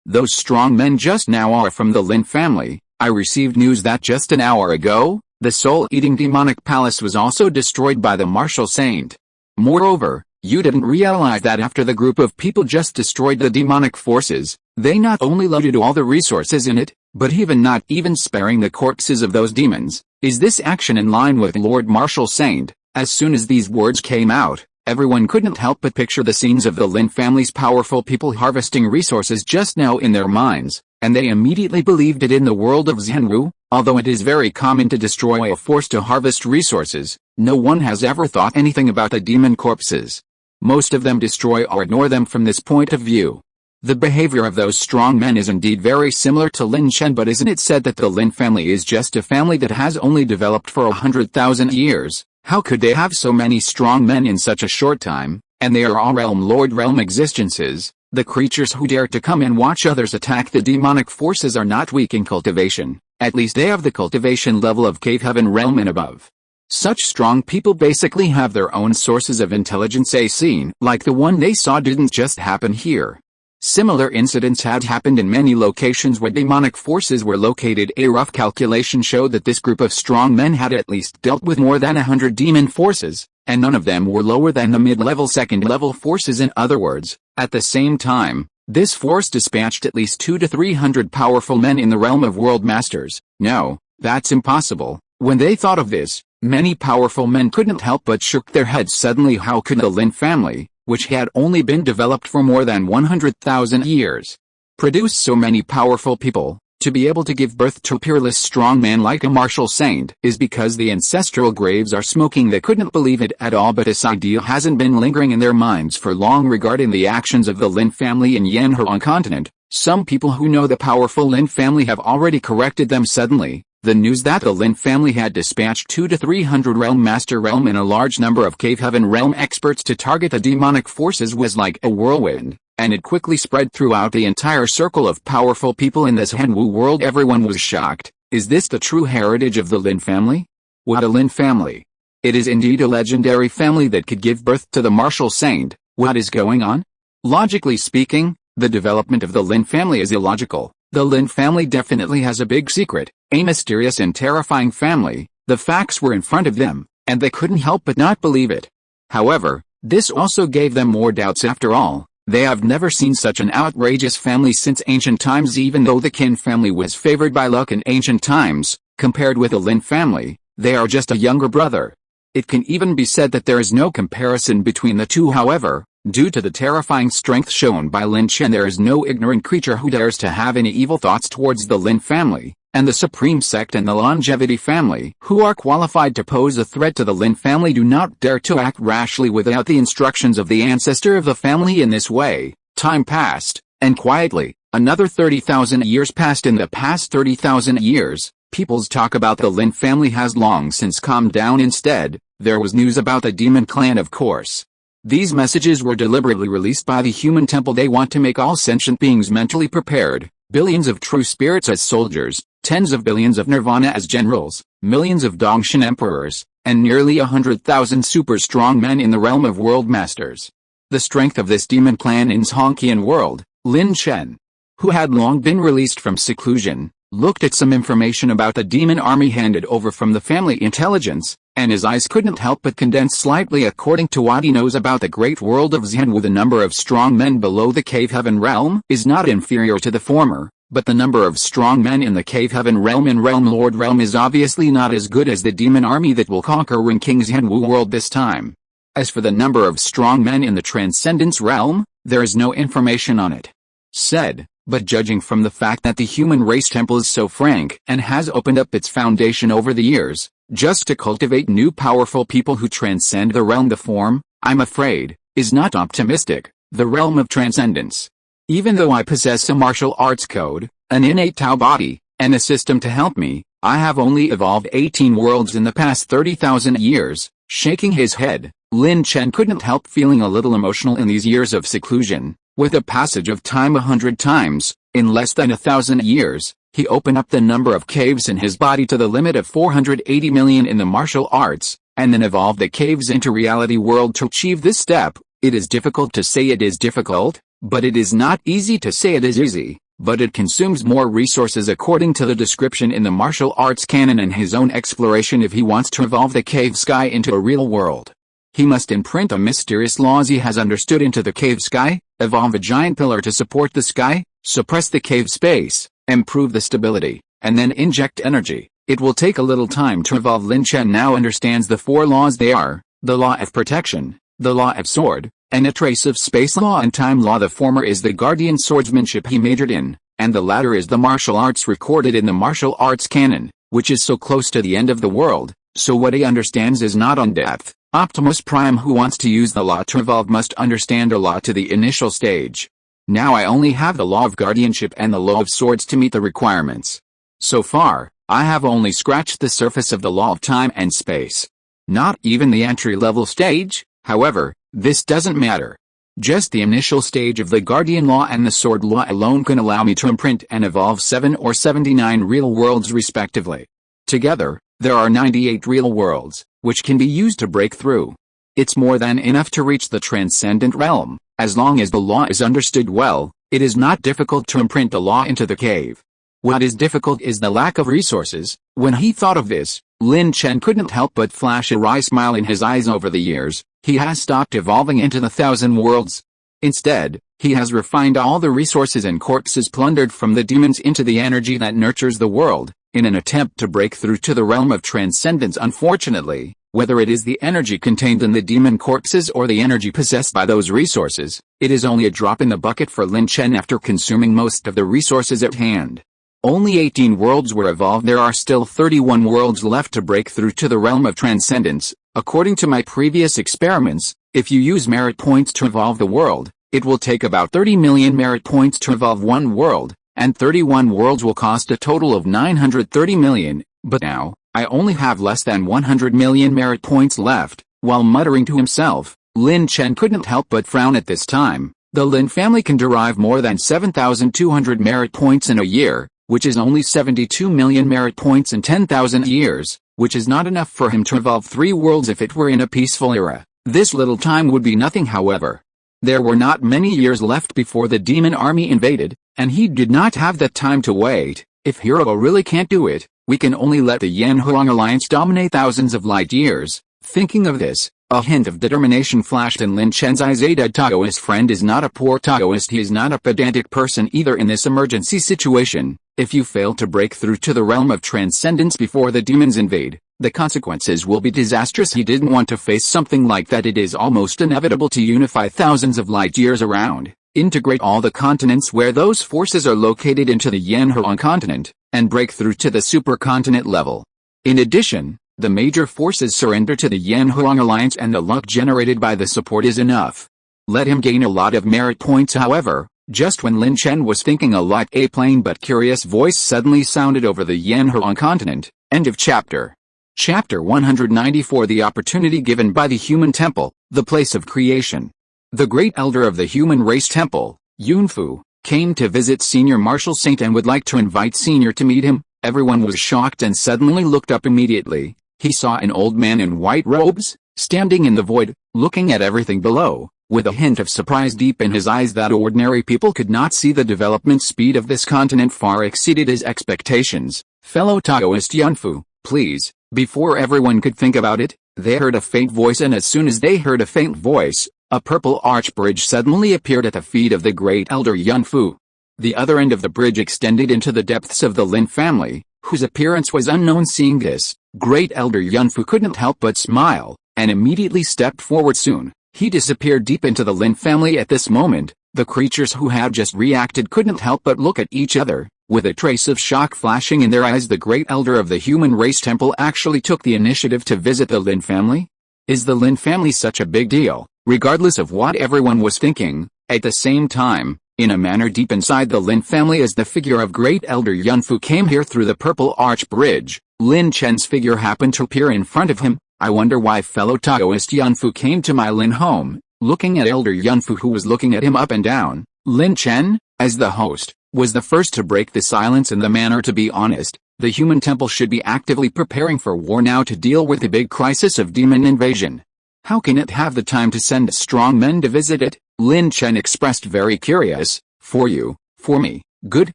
those strong men just now are from the Lin family. I received news that just an hour ago, the soul-eating demonic palace was also destroyed by the martial saint. Moreover, you didn't realize that after the group of people just destroyed the demonic forces, they not only looted all the resources in it, but not even sparing the corpses of those demons. Is this action in line with Lord Martial Saint? As soon as these words came out, everyone couldn't help but picture the scenes of the Lin family's powerful people harvesting resources just now in their minds, and they immediately believed it in the world of Zhenwu. Although it is very common to destroy a force to harvest resources, no one has ever thought anything about the demon corpses. Most of them destroy or ignore them from this point of view. The behavior of those strong men is indeed very similar to Lin Chen, but isn't it said that the Lin family is just a family that has only developed for 100,000 years? How could they have so many strong men in such a short time? And they are all realm existences. The creatures who dare to come and watch others attack the demonic forces are not weak in cultivation. At least they have the cultivation level of Cave Heaven realm and above. Such strong people basically have their own sources of intelligence. A scene like the one they saw didn't just happen here. Similar incidents had happened in many locations where demonic forces were located. A rough calculation showed that this group of strong men had at least dealt with more than 100 demon forces, and none of them were lower than the mid-level second-level forces. In other words, at the same time, this force dispatched at least 200 to 300 powerful men in the realm of world masters. No, that's impossible. When they thought of this, many powerful men couldn't help but shook their heads. Suddenly, how could the Lin family, which had only been developed for more than 100,000 years, produce so many powerful people? To be able to give birth to a peerless strong man like a martial saint is because the ancestral graves are smoking. They couldn't believe it at all, but this idea hasn't been lingering in their minds for long regarding the actions of the Lin family in Yanhuang continent. Some people who know the powerful Lin family have already corrected them. Suddenly, the news that the Lin family had dispatched 200 to 300 realm master realm and a large number of Cave Heaven realm experts to target the demonic forces was like a whirlwind, and it quickly spread throughout the entire circle of powerful people in this Zhenwu world. Everyone was shocked. Is this the true heritage of the Lin family? What a Lin family! It is indeed a legendary family that could give birth to the martial saint. What is going on? Logically speaking, the development of the Lin family is illogical. The Lin family definitely has a big secret, a mysterious and terrifying family. The facts were in front of them, and they couldn't help but not believe it. However, this also gave them more doubts. After all, they have never seen such an outrageous family since ancient times. Even though the Qin family was favored by luck in ancient times, compared with the Lin family, they are just a younger brother. It can even be said that there is no comparison between the two. However, due to the terrifying strength shown by Lin Chen, there is no ignorant creature who dares to have any evil thoughts towards the Lin family, and the Supreme Sect and the Longevity family, who are qualified to pose a threat to the Lin family, do not dare to act rashly without the instructions of the ancestor of the family. In this way, time passed, and quietly, another 30,000 years passed. In the past 30,000 years, People's talk about the Lin family has long since calmed down. Instead, there was news about the demon clan, of course. These messages were deliberately released by the human temple. They want to make all sentient beings mentally prepared, billions of true spirits as soldiers, tens of billions of nirvana as generals, millions of Dongshan emperors, and nearly 100,000 super strong men in the realm of world masters. The strength of this demon clan in Zonkian world, Lin Chen, who had long been released from seclusion, looked at some information about the demon army handed over from the family intelligence, and his eyes couldn't help but condense slightly. According to what he knows about the great world of Zhenwu, the number of strong men below the cave heaven realm is not inferior to the former, but the number of strong men in the cave heaven realm and realm lord realm is obviously not as good as the demon army that will conquer Ring King's Zhenwu world this time. As for the number of strong men in the transcendence realm, there is no information on it. Said, but judging from the fact that the human race temple is so frank and has opened up its foundation over the years, just to cultivate new powerful people who transcend the realm, the form, I'm afraid, is not optimistic, the realm of transcendence. Even though I possess a martial arts code, an innate Tao body, and a system to help me, I have only evolved 18 worlds in the past 30,000 years. Shaking his head, Lin Chen couldn't help feeling a little emotional in these years of seclusion. With a passage of time 100 times, in less than 1,000 years, he opened up the number of caves in his body to the limit of 480 million in the martial arts, and then evolved the caves into reality world. To achieve this step, it is difficult to say it is difficult, but it is not easy to say it is easy, but it consumes more resources according to the description in the martial arts canon and his own exploration. If he wants to evolve the cave sky into a real world, he must imprint the mysterious laws he has understood into the cave sky, evolve a giant pillar to support the sky, suppress the cave space, improve the stability, and then inject energy. It will take a little time to evolve. Lin Chen now understands the 4 laws. They are, the law of protection, the law of sword, and a trace of space law and time law. The former is the guardian swordsmanship he majored in, and the latter is the martial arts recorded in the martial arts canon, which is so close to the end of the world, so what he understands is not on depth. Optimus Prime, who wants to use the law to evolve, must understand a law to the initial stage. Now I only have the law of guardianship and the law of swords to meet the requirements. So far, I have only scratched the surface of the law of time and space. Not even the entry-level stage, however, this doesn't matter. Just the initial stage of the guardian law and the sword law alone can allow me to imprint and evolve 7 or 79 real worlds respectively. Together, there are 98 real worlds, which can be used to break through. It's more than enough to reach the transcendent realm. As long as the law is understood well, it is not difficult to imprint the law into the cave. What is difficult is the lack of resources. When he thought of this, Lin Chen couldn't help but flash a wry smile in his eyes. Over the years, he has stopped evolving into the 1,000 worlds. Instead, he has refined all the resources and corpses plundered from the demons into the energy that nurtures the world, in an attempt to break through to the realm of transcendence. Unfortunately, whether it is the energy contained in the demon corpses or the energy possessed by those resources, it is only a drop in the bucket for Lin Chen after consuming most of the resources at hand. Only 18 worlds were evolved. There are still 31 worlds left to break through to the realm of transcendence. According to my previous experiments, if you use merit points to evolve the world, it will take about 30 million merit points to evolve one world, and 31 worlds will cost a total of 930 million, but now, I only have less than 100 million merit points left. While muttering to himself, Lin Chen couldn't help but frown at this time. The Lin family can derive more than 7,200 merit points in a year, which is only 72 million merit points in 10,000 years, which is not enough for him to evolve 3 worlds if it were in a peaceful era. This little time would be nothing. However, there were not many years left before the demon army invaded, and he did not have the time to wait. If Hero really can't do it, we can only let the Yanhuang Alliance dominate thousands of light years. Thinking of this, a hint of determination flashed in Lin Chen's eyes. A dead Taoist friend is not a poor Taoist. He is not a pedantic person either. In this emergency situation, if you fail to break through to the realm of transcendence before the demons invade, the consequences will be disastrous. He didn't want to face something like that. It is almost inevitable to unify thousands of light years around, integrate all the continents where those forces are located into the Yanhuang continent, and break through to the supercontinent level. In addition, the major forces surrender to the Yanhuang Alliance, and the luck generated by the support is enough. Let him gain a lot of merit points. However, Just when Lin Chen was thinking a lot, a plain but curious voice suddenly sounded over the Yanhuang continent. End of chapter. Chapter 194. The opportunity given by the human temple, the place of creation. The great elder of the human race temple, Yunfu, came to visit Senior Martial Saint and would like to invite Senior to meet him. Everyone was shocked and suddenly looked up immediately. He saw an old man in white robes, standing in the void, looking at everything below, with a hint of surprise deep in his eyes that ordinary people could not see. The development speed of this continent far exceeded his expectations. Fellow Taoist Yunfu, please. Before everyone could think about it, they heard a faint voice, and as soon as they heard a faint voice, a purple arch bridge suddenly appeared at the feet of the great elder Yunfu. The other end of the bridge extended into the depths of the Lin family, whose appearance was unknown. Seeing this, great elder Yunfu couldn't help but smile, and immediately stepped forward. Soon, he disappeared deep into the Lin family. At this moment, the creatures who had just reacted couldn't help but look at each other, with a trace of shock flashing in their eyes. The great elder of the human race temple actually took the initiative to visit the Lin family? Is the Lin family such a big deal? Regardless of what everyone was thinking, at the same time, in a manner deep inside the Lin family, as the figure of great elder Yunfu came here through the purple arch bridge, Lin Chen's figure happened to appear in front of him. I wonder why fellow Taoist Yunfu came to my Lin home. Looking at elder Yunfu, who was looking at him up and down, Lin Chen, as the host, was the first to break the silence in the manner. To be honest, the human temple should be actively preparing for war now to deal with the big crisis of demon invasion. How can it have the time to send strong men to visit it? Lin Chen expressed, very curious. For you, for me, good.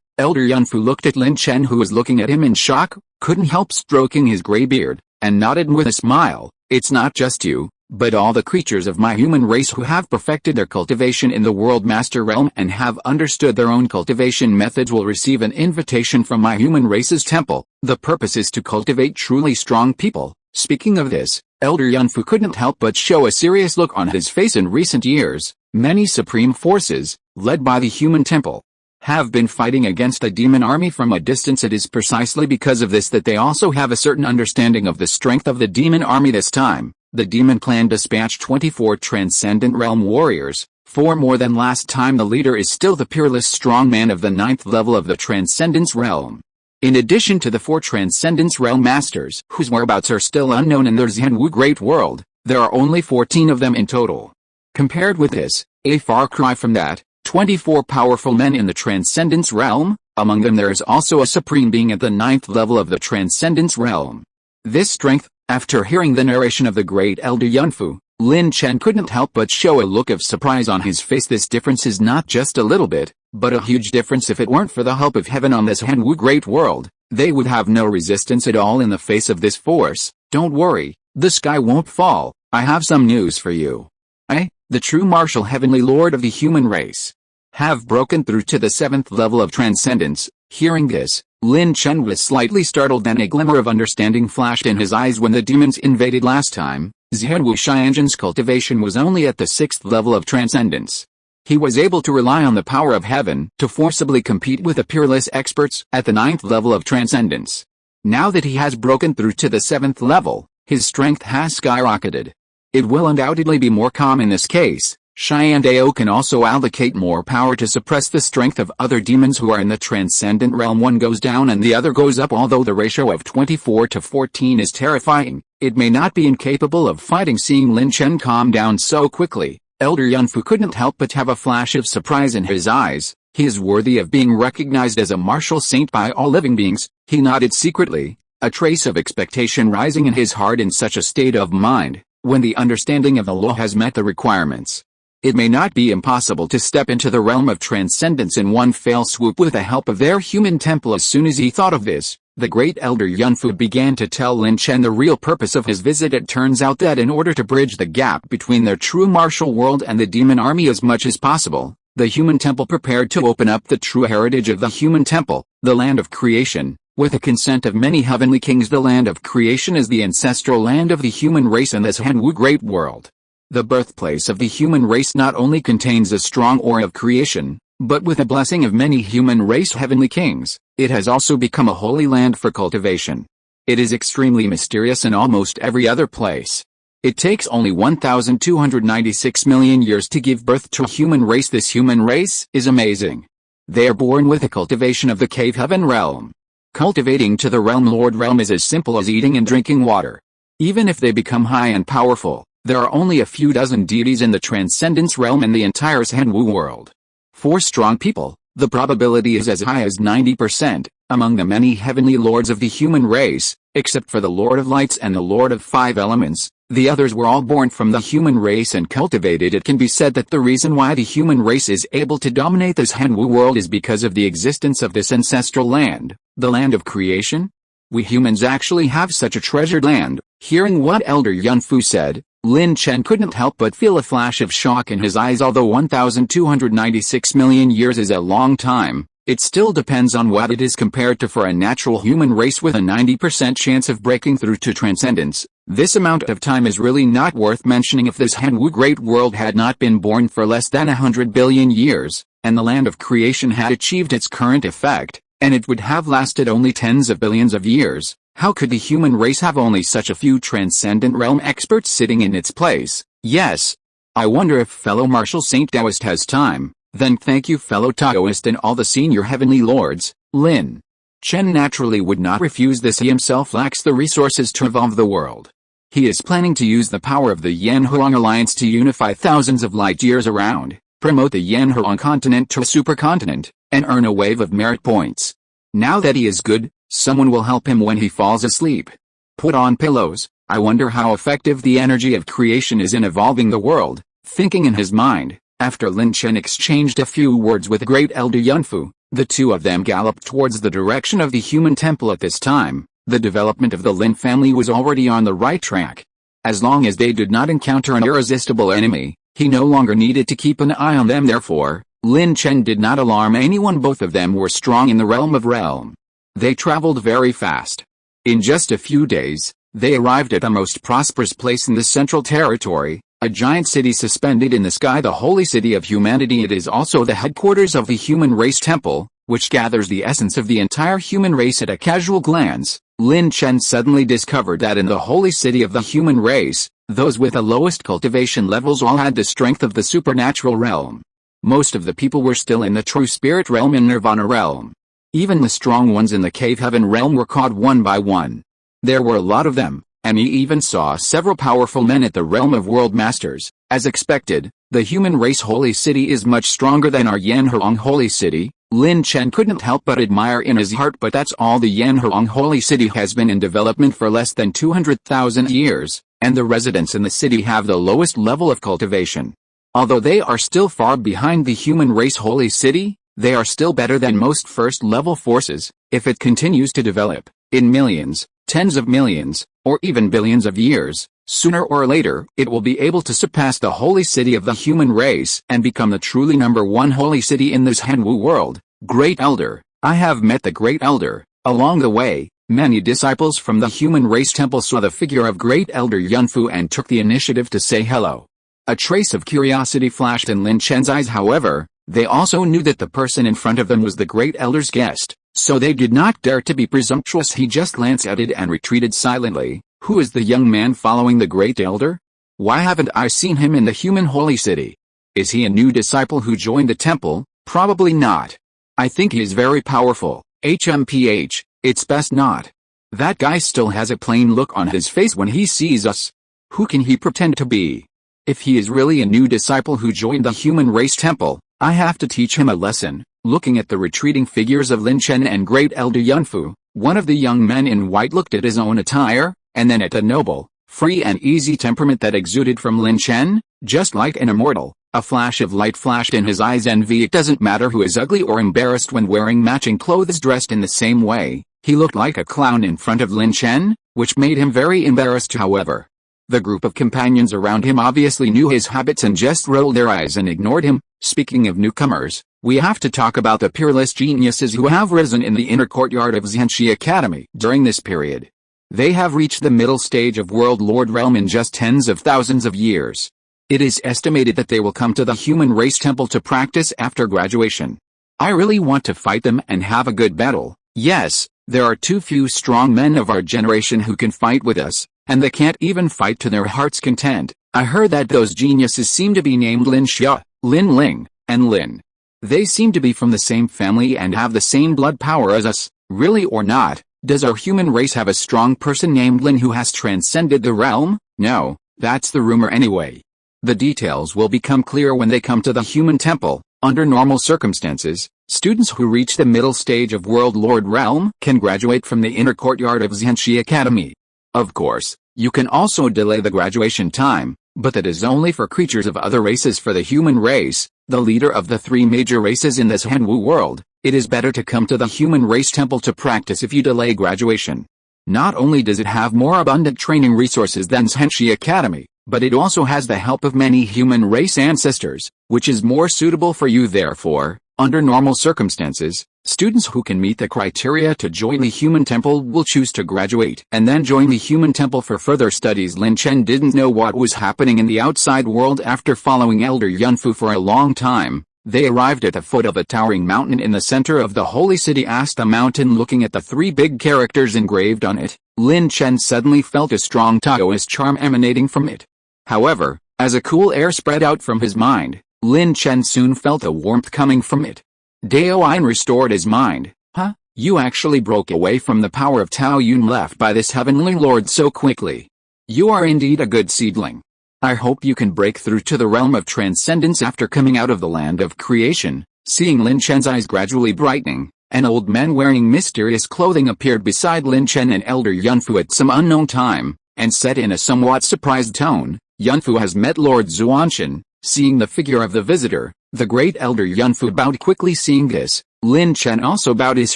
Elder Yunfu looked at Lin Chen, who was looking at him in shock, couldn't help stroking his gray beard, and nodded with a smile. It's not just you, but all the creatures of my human race who have perfected their cultivation in the World Master Realm and have understood their own cultivation methods will receive an invitation from my human race's temple. The purpose is to cultivate truly strong people. Speaking of this, Elder Yunfu couldn't help but show a serious look on his face. In recent years, many supreme forces, led by the human temple, have been fighting against the demon army from a distance. It is precisely because of this that they also have a certain understanding of the strength of the demon army. This time, the demon clan dispatched 24 transcendent realm warriors, 4 more than last time. The leader is still the peerless strong man of the 9th level of the transcendence realm. In addition to the 4 transcendence realm masters whose whereabouts are still unknown in their Zhenwu great world, there are only 14 of them in total. Compared with this, a far cry from that, 24 powerful men in the transcendence realm. Among them there is also a supreme being at the 9th level of the transcendence realm. This strength, after hearing the narration of the great elder Yunfu, Lin Chen couldn't help but show a look of surprise on his face. This difference is not just a little bit, but a huge difference. If it weren't for the help of heaven on this Zhenwu great world, they would have no resistance at all in the face of this force. Don't worry, the sky won't fall. I have some news for you. I, the true martial heavenly lord of the human race, have broken through to the 7th level of transcendence. Hearing this, Lin Chen was slightly startled, and a glimmer of understanding flashed in his eyes. When the demons invaded last time, Zhenwu Xianzhen's cultivation was only at the 6th level of transcendence. He was able to rely on the power of heaven to forcibly compete with the peerless experts at the 9th level of transcendence. Now that he has broken through to the 7th level, his strength has skyrocketed. It will undoubtedly be more calm in this case. Xiandao can also allocate more power to suppress the strength of other demons who are in the transcendent realm. One goes down and the other goes up. Although the ratio of 24 to 14 is terrifying, it may not be incapable of fighting. Seeing Lin Chen calm down so quickly, Elder Yunfu couldn't help but have a flash of surprise in his eyes. He is worthy of being recognized as a martial saint by all living beings. He nodded secretly, a trace of expectation rising in his heart. In such a state of mind, when the understanding of the law has met the requirements, it may not be impossible to step into the realm of transcendence in one fell swoop with the help of their human temple. As soon as he thought of this, the great elder Yunfu began to tell Lin Chen the real purpose of his visit. It turns out that in order to bridge the gap between their true martial world and the demon army as much as possible, the human temple prepared to open up the true heritage of the human temple, the land of creation. With the consent of many heavenly kings, the land of creation is the ancestral land of the human race and this Zhenwu great world. The birthplace of the human race not only contains a strong aura of creation, but with the blessing of many human race heavenly kings, it has also become a holy land for cultivation. It is extremely mysterious in almost every other place. It takes only 1,296 million years to give birth to a human race. This human race is amazing. They are born with a cultivation of the cave heaven realm. Cultivating to the realm lord realm is as simple as eating and drinking water. Even if they become high and powerful, there are only a few dozen deities in the transcendence realm in the entire Zhenwu world. For strong people, the probability is as high as 90%, among the many heavenly lords of the human race, except for the Lord of Lights and the Lord of Five Elements. The others were all born from the human race and cultivated. It can be said that the reason why the human race is able to dominate this Zhenwu world is because of the existence of this ancestral land, the land of creation. We humans actually have such a treasured land. Hearing what Elder Yunfu said, Lin Chen couldn't help but feel a flash of shock in his eyes. Although 1,296 million years is a long time, it still depends on what it is compared to for a natural human race with a 90% chance of breaking through to transcendence. This amount of time is really not worth mentioning if this Zhenwu great world had not been born for less than 100 billion years, and the land of creation had achieved its current effect, and it would have lasted only tens of billions of years. How could the human race have only such a few transcendent realm experts sitting in its place? Yes. I wonder if fellow Martial Saint Taoist has time. Then thank you fellow Taoist and all the senior heavenly lords. Lin Chen naturally would not refuse this. He himself lacks the resources to evolve the world. He is planning to use the power of the Yanhuang Alliance to unify thousands of light years around, promote the Yanhuang continent to a supercontinent, and earn a wave of merit points. Now that he is good, someone will help him when he falls asleep. Put on pillows. I wonder how effective the energy of creation is in evolving the world. Thinking in his mind, after Lin Chen exchanged a few words with great Elder Yunfu, the two of them galloped towards the direction of the human temple. At this time, the development of the Lin family was already on the right track. As long as they did not encounter an irresistible enemy, he no longer needed to keep an eye on them. Therefore, Lin Chen did not alarm anyone. Both of them were strong in the realm of realm. They traveled very fast. In just a few days, they arrived at the most prosperous place in the Central Territory, a giant city suspended in the sky, the holy city of humanity. It is also the headquarters of the human race temple, which gathers the essence of the entire human race. At a casual glance, Lin Chen suddenly discovered that in the holy city of the human race, those with the lowest cultivation levels all had the strength of the supernatural realm. Most of the people were still in the true spirit realm and nirvana realm. Even the strong ones in the cave heaven realm were caught one by one. There were a lot of them, and he even saw several powerful men at the realm of world masters. As expected, the human race holy city is much stronger than our Yanhuang holy city. Lin Chen couldn't help but admire in his heart, but that's all. The Yanhuang holy city has been in development for less than 200,000 years, and the residents in the city have the lowest level of cultivation. Although they are still far behind the human race holy city, they are still better than most first-level forces. If it continues to develop, in millions, tens of millions, or even billions of years, sooner or later it will be able to surpass the holy city of the human race and become the truly #1 holy city in this Zhenwu world. Great Elder, I have met the Great Elder. Along the way, many disciples from the human race temple saw the figure of Great Elder Yunfu and took the initiative to say hello. A trace of curiosity flashed in Lin Chen's eyes. However, they also knew that the person in front of them was the Great Elder's guest, so they did not dare to be presumptuous. He just glanced at it and retreated silently. Who is the young man following the Great Elder? Why haven't I seen him in the human holy city? Is he a new disciple who joined the temple? Probably not. I think he is very powerful. HMPH, it's best not. That guy still has a plain look on his face when he sees us. Who can he pretend to be? If he is really a new disciple who joined the human race temple, I have to teach him a lesson. Looking at the retreating figures of Lin Chen and Great Elder Yunfu, one of the young men in white looked at his own attire, and then at the noble, free and easy temperament that exuded from Lin Chen. Just like an immortal, a flash of light flashed in his eyes. Envy. It doesn't matter who is ugly or embarrassed when wearing matching clothes dressed in the same way. He looked like a clown in front of Lin Chen, which made him very embarrassed. However, the group of companions around him obviously knew his habits and just rolled their eyes and ignored him. Speaking of newcomers, we have to talk about the peerless geniuses who have risen in the inner courtyard of Zhenshi Academy. During this period, they have reached the middle stage of World Lord realm in just tens of thousands of years. It is estimated that they will come to the human race temple to practice after graduation. I really want to fight them and have a good battle. Yes, there are too few strong men of our generation who can fight with us, and they can't even fight to their heart's content. I heard that those geniuses seem to be named Lin Xia, Lin Ling, and Lin. They seem to be from the same family and have the same blood power as us. Really or not, does our human race have a strong person named Lin who has transcended the realm? No, that's the rumor anyway. The details will become clear when they come to the human temple. Under normal circumstances, students who reach the middle stage of World Lord Realm can graduate from the inner courtyard of Zhenwu Academy. Of course, you can also delay the graduation time, but that is only for creatures of other races. For the human race, the leader of the three major races in this Zhenwu world, it is better to come to the human race temple to practice if you delay graduation. Not only does it have more abundant training resources than Zhenwu Academy, but it also has the help of many human race ancestors, which is more suitable for you. Therefore, under normal circumstances, students who can meet the criteria to join the human temple will choose to graduate and then join the human temple for further studies. Lin Chen didn't know what was happening in the outside world after following Elder Yunfu for a long time. They arrived at the foot of a towering mountain in the center of the holy city. Asked the mountain, looking at the three big characters engraved on it, Lin Chen suddenly felt a strong Taoist charm emanating from it. However, as a cool air spread out from his mind, Lin Chen soon felt a warmth coming from it. Dayan restored his mind. Huh? You actually broke away from the power of Tao Yun left by this heavenly lord so quickly. You are indeed a good seedling. I hope you can break through to the realm of transcendence after coming out of the land of creation. Seeing Lin Chen's eyes gradually brightening, an old man wearing mysterious clothing appeared beside Lin Chen and Elder Yunfu at some unknown time, and said in a somewhat surprised tone, Yunfu has met Lord Zuanshan. Seeing the figure of the visitor, the great Elder Yunfu bowed quickly. Seeing this, Lin Chen also bowed his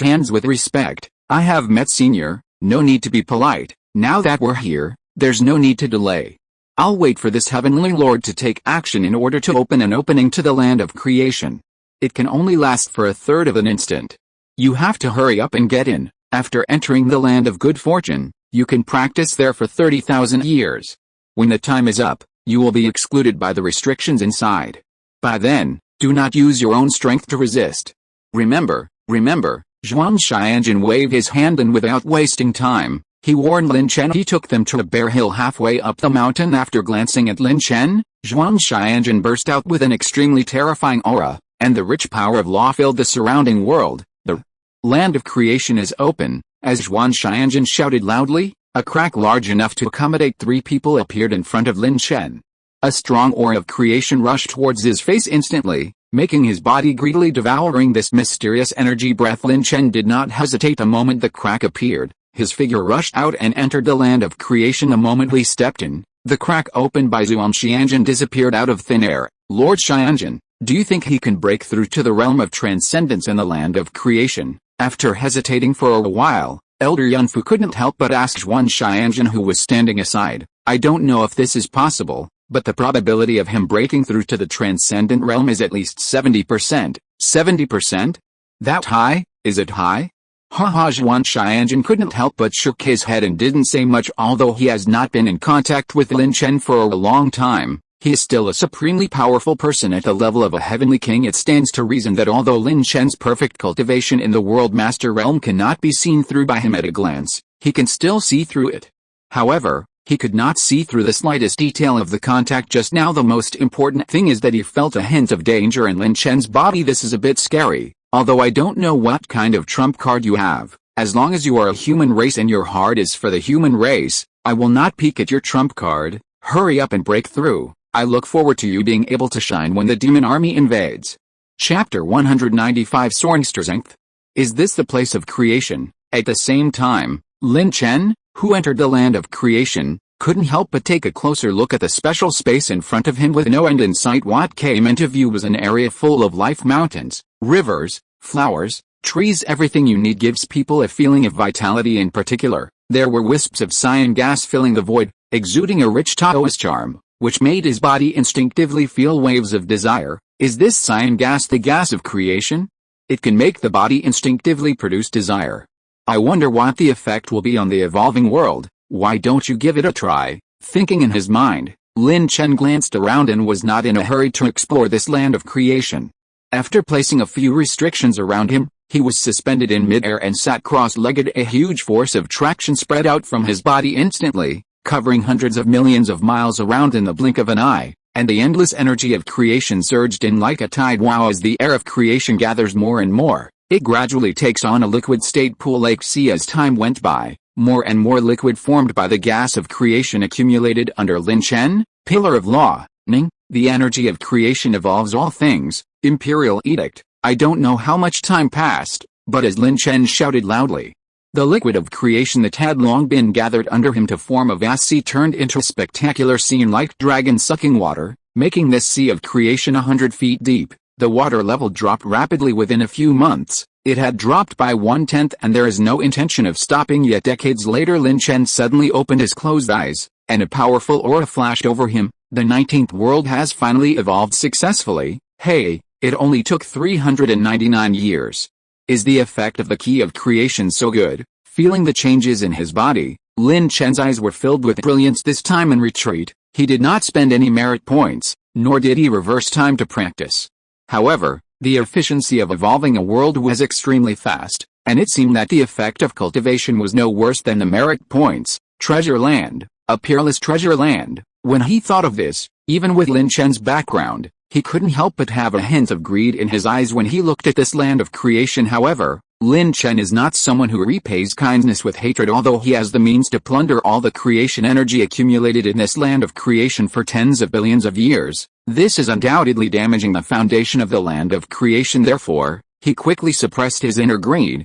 hands with respect. I have met Senior, no need to be polite. Now that we're here, there's no need to delay. I'll wait for this heavenly lord to take action in order to open an opening to the land of creation. It can only last for a third of an instant. You have to hurry up and get in. After entering the land of good fortune, you can practice there for 30,000 years. When the time is up, you will be excluded by the restrictions inside. By then, do not use your own strength to resist. Remember, Zhuang Xianjun waved his hand, and without wasting time, he warned Lin Chen. He took them to a bare hill halfway up the mountain. After glancing at Lin Chen, Zhuang Xianjun burst out with an extremely terrifying aura, and the rich power of law filled the surrounding world. The land of creation is open. As Zhuang Xianjun shouted loudly, a crack large enough to accommodate 3 people appeared in front of Lin Chen. A strong aura of creation rushed towards his face instantly, making his body greedily devouring this mysterious energy breath. Lin Chen did not hesitate the moment the crack appeared. His figure rushed out and entered the land of creation. The moment he stepped in, the crack opened by Zhuang Xianjun disappeared out of thin air. Lord Xianjun, do you think he can break through to the realm of transcendence in the land of creation? After hesitating for a while, Elder Yunfu couldn't help but ask Zhuang Xianjun, who was standing aside. I don't know if this is possible, but the probability of him breaking through to the transcendent realm is at least 70%. 70%? That high? Is it high? Haha. Zhuang Xianjun couldn't help but shook his head and didn't say much. Although he has not been in contact with Lin Chen for a long time, he is still a supremely powerful person at the level of a heavenly king. It stands to reason that although Lin Chen's perfect cultivation in the World Master realm cannot be seen through by him at a glance, he can still see through it. However, he could not see through the slightest detail of the contact just now. The most important thing is that he felt a hint of danger in Lin Chen's body. This is a bit scary, although I don't know what kind of trump card you have. As long as you are a human race and your heart is for the human race, I will not peek at your trump card. Hurry up and break through. I look forward to you being able to shine when the demon army invades. Chapter 195 Strength. Is this the place of creation? At the same time, Lin Chen, who entered the land of creation, couldn't help but take a closer look at the special space in front of him with no end in sight. What came into view was an area full of life: mountains, rivers, flowers, trees. Everything you need gives people a feeling of vitality. In particular, there were wisps of cyan gas filling the void, exuding a rich Taoist charm, which made his body instinctively feel waves of desire. Is this cyan gas the gas of creation? It can make the body instinctively produce desire. I wonder what the effect will be on the evolving world. Why don't you give it a try? Thinking in his mind, Lin Chen glanced around and was not in a hurry to explore this land of creation. After placing a few restrictions around him, he was suspended in mid-air and sat cross-legged. A huge force of traction spread out from his body instantly, covering hundreds of millions of miles around in the blink of an eye, and the endless energy of creation surged in like a tide. Wow, as the air of creation gathers more and more, it gradually takes on a liquid state pool lake sea. As time went by, more and more liquid formed by the gas of creation accumulated under Lin Chen, pillar of law, Ning, the energy of creation evolves all things, imperial edict. I don't know how much time passed, but as Lin Chen shouted loudly, the liquid of creation that had long been gathered under him to form a vast sea turned into a spectacular scene like dragon sucking water, making this sea of creation 100 feet deep. The water level dropped rapidly within a few months. It had dropped by 1/10 and there is no intention of stopping yet. Decades later, Lin Chen suddenly opened his closed eyes, and a powerful aura flashed over him. The 19th world has finally evolved successfully. Hey, it only took 399 years. Is the effect of the key of creation so good? Feeling the changes in his body, Lin Chen's eyes were filled with brilliance. This time in retreat, he did not spend any merit points, nor did he reverse time to practice. However, the efficiency of evolving a world was extremely fast, and it seemed that the effect of cultivation was no worse than the merit points. Treasure land, a peerless treasure land. When he thought of this, even with Lin Chen's background, he couldn't help but have a hint of greed in his eyes when he looked at this land of creation. However, Lin Chen is not someone who repays kindness with hatred. Although he has the means to plunder all the creation energy accumulated in this land of creation for tens of billions of years, this is undoubtedly damaging the foundation of the land of creation. Therefore, he quickly suppressed his inner greed.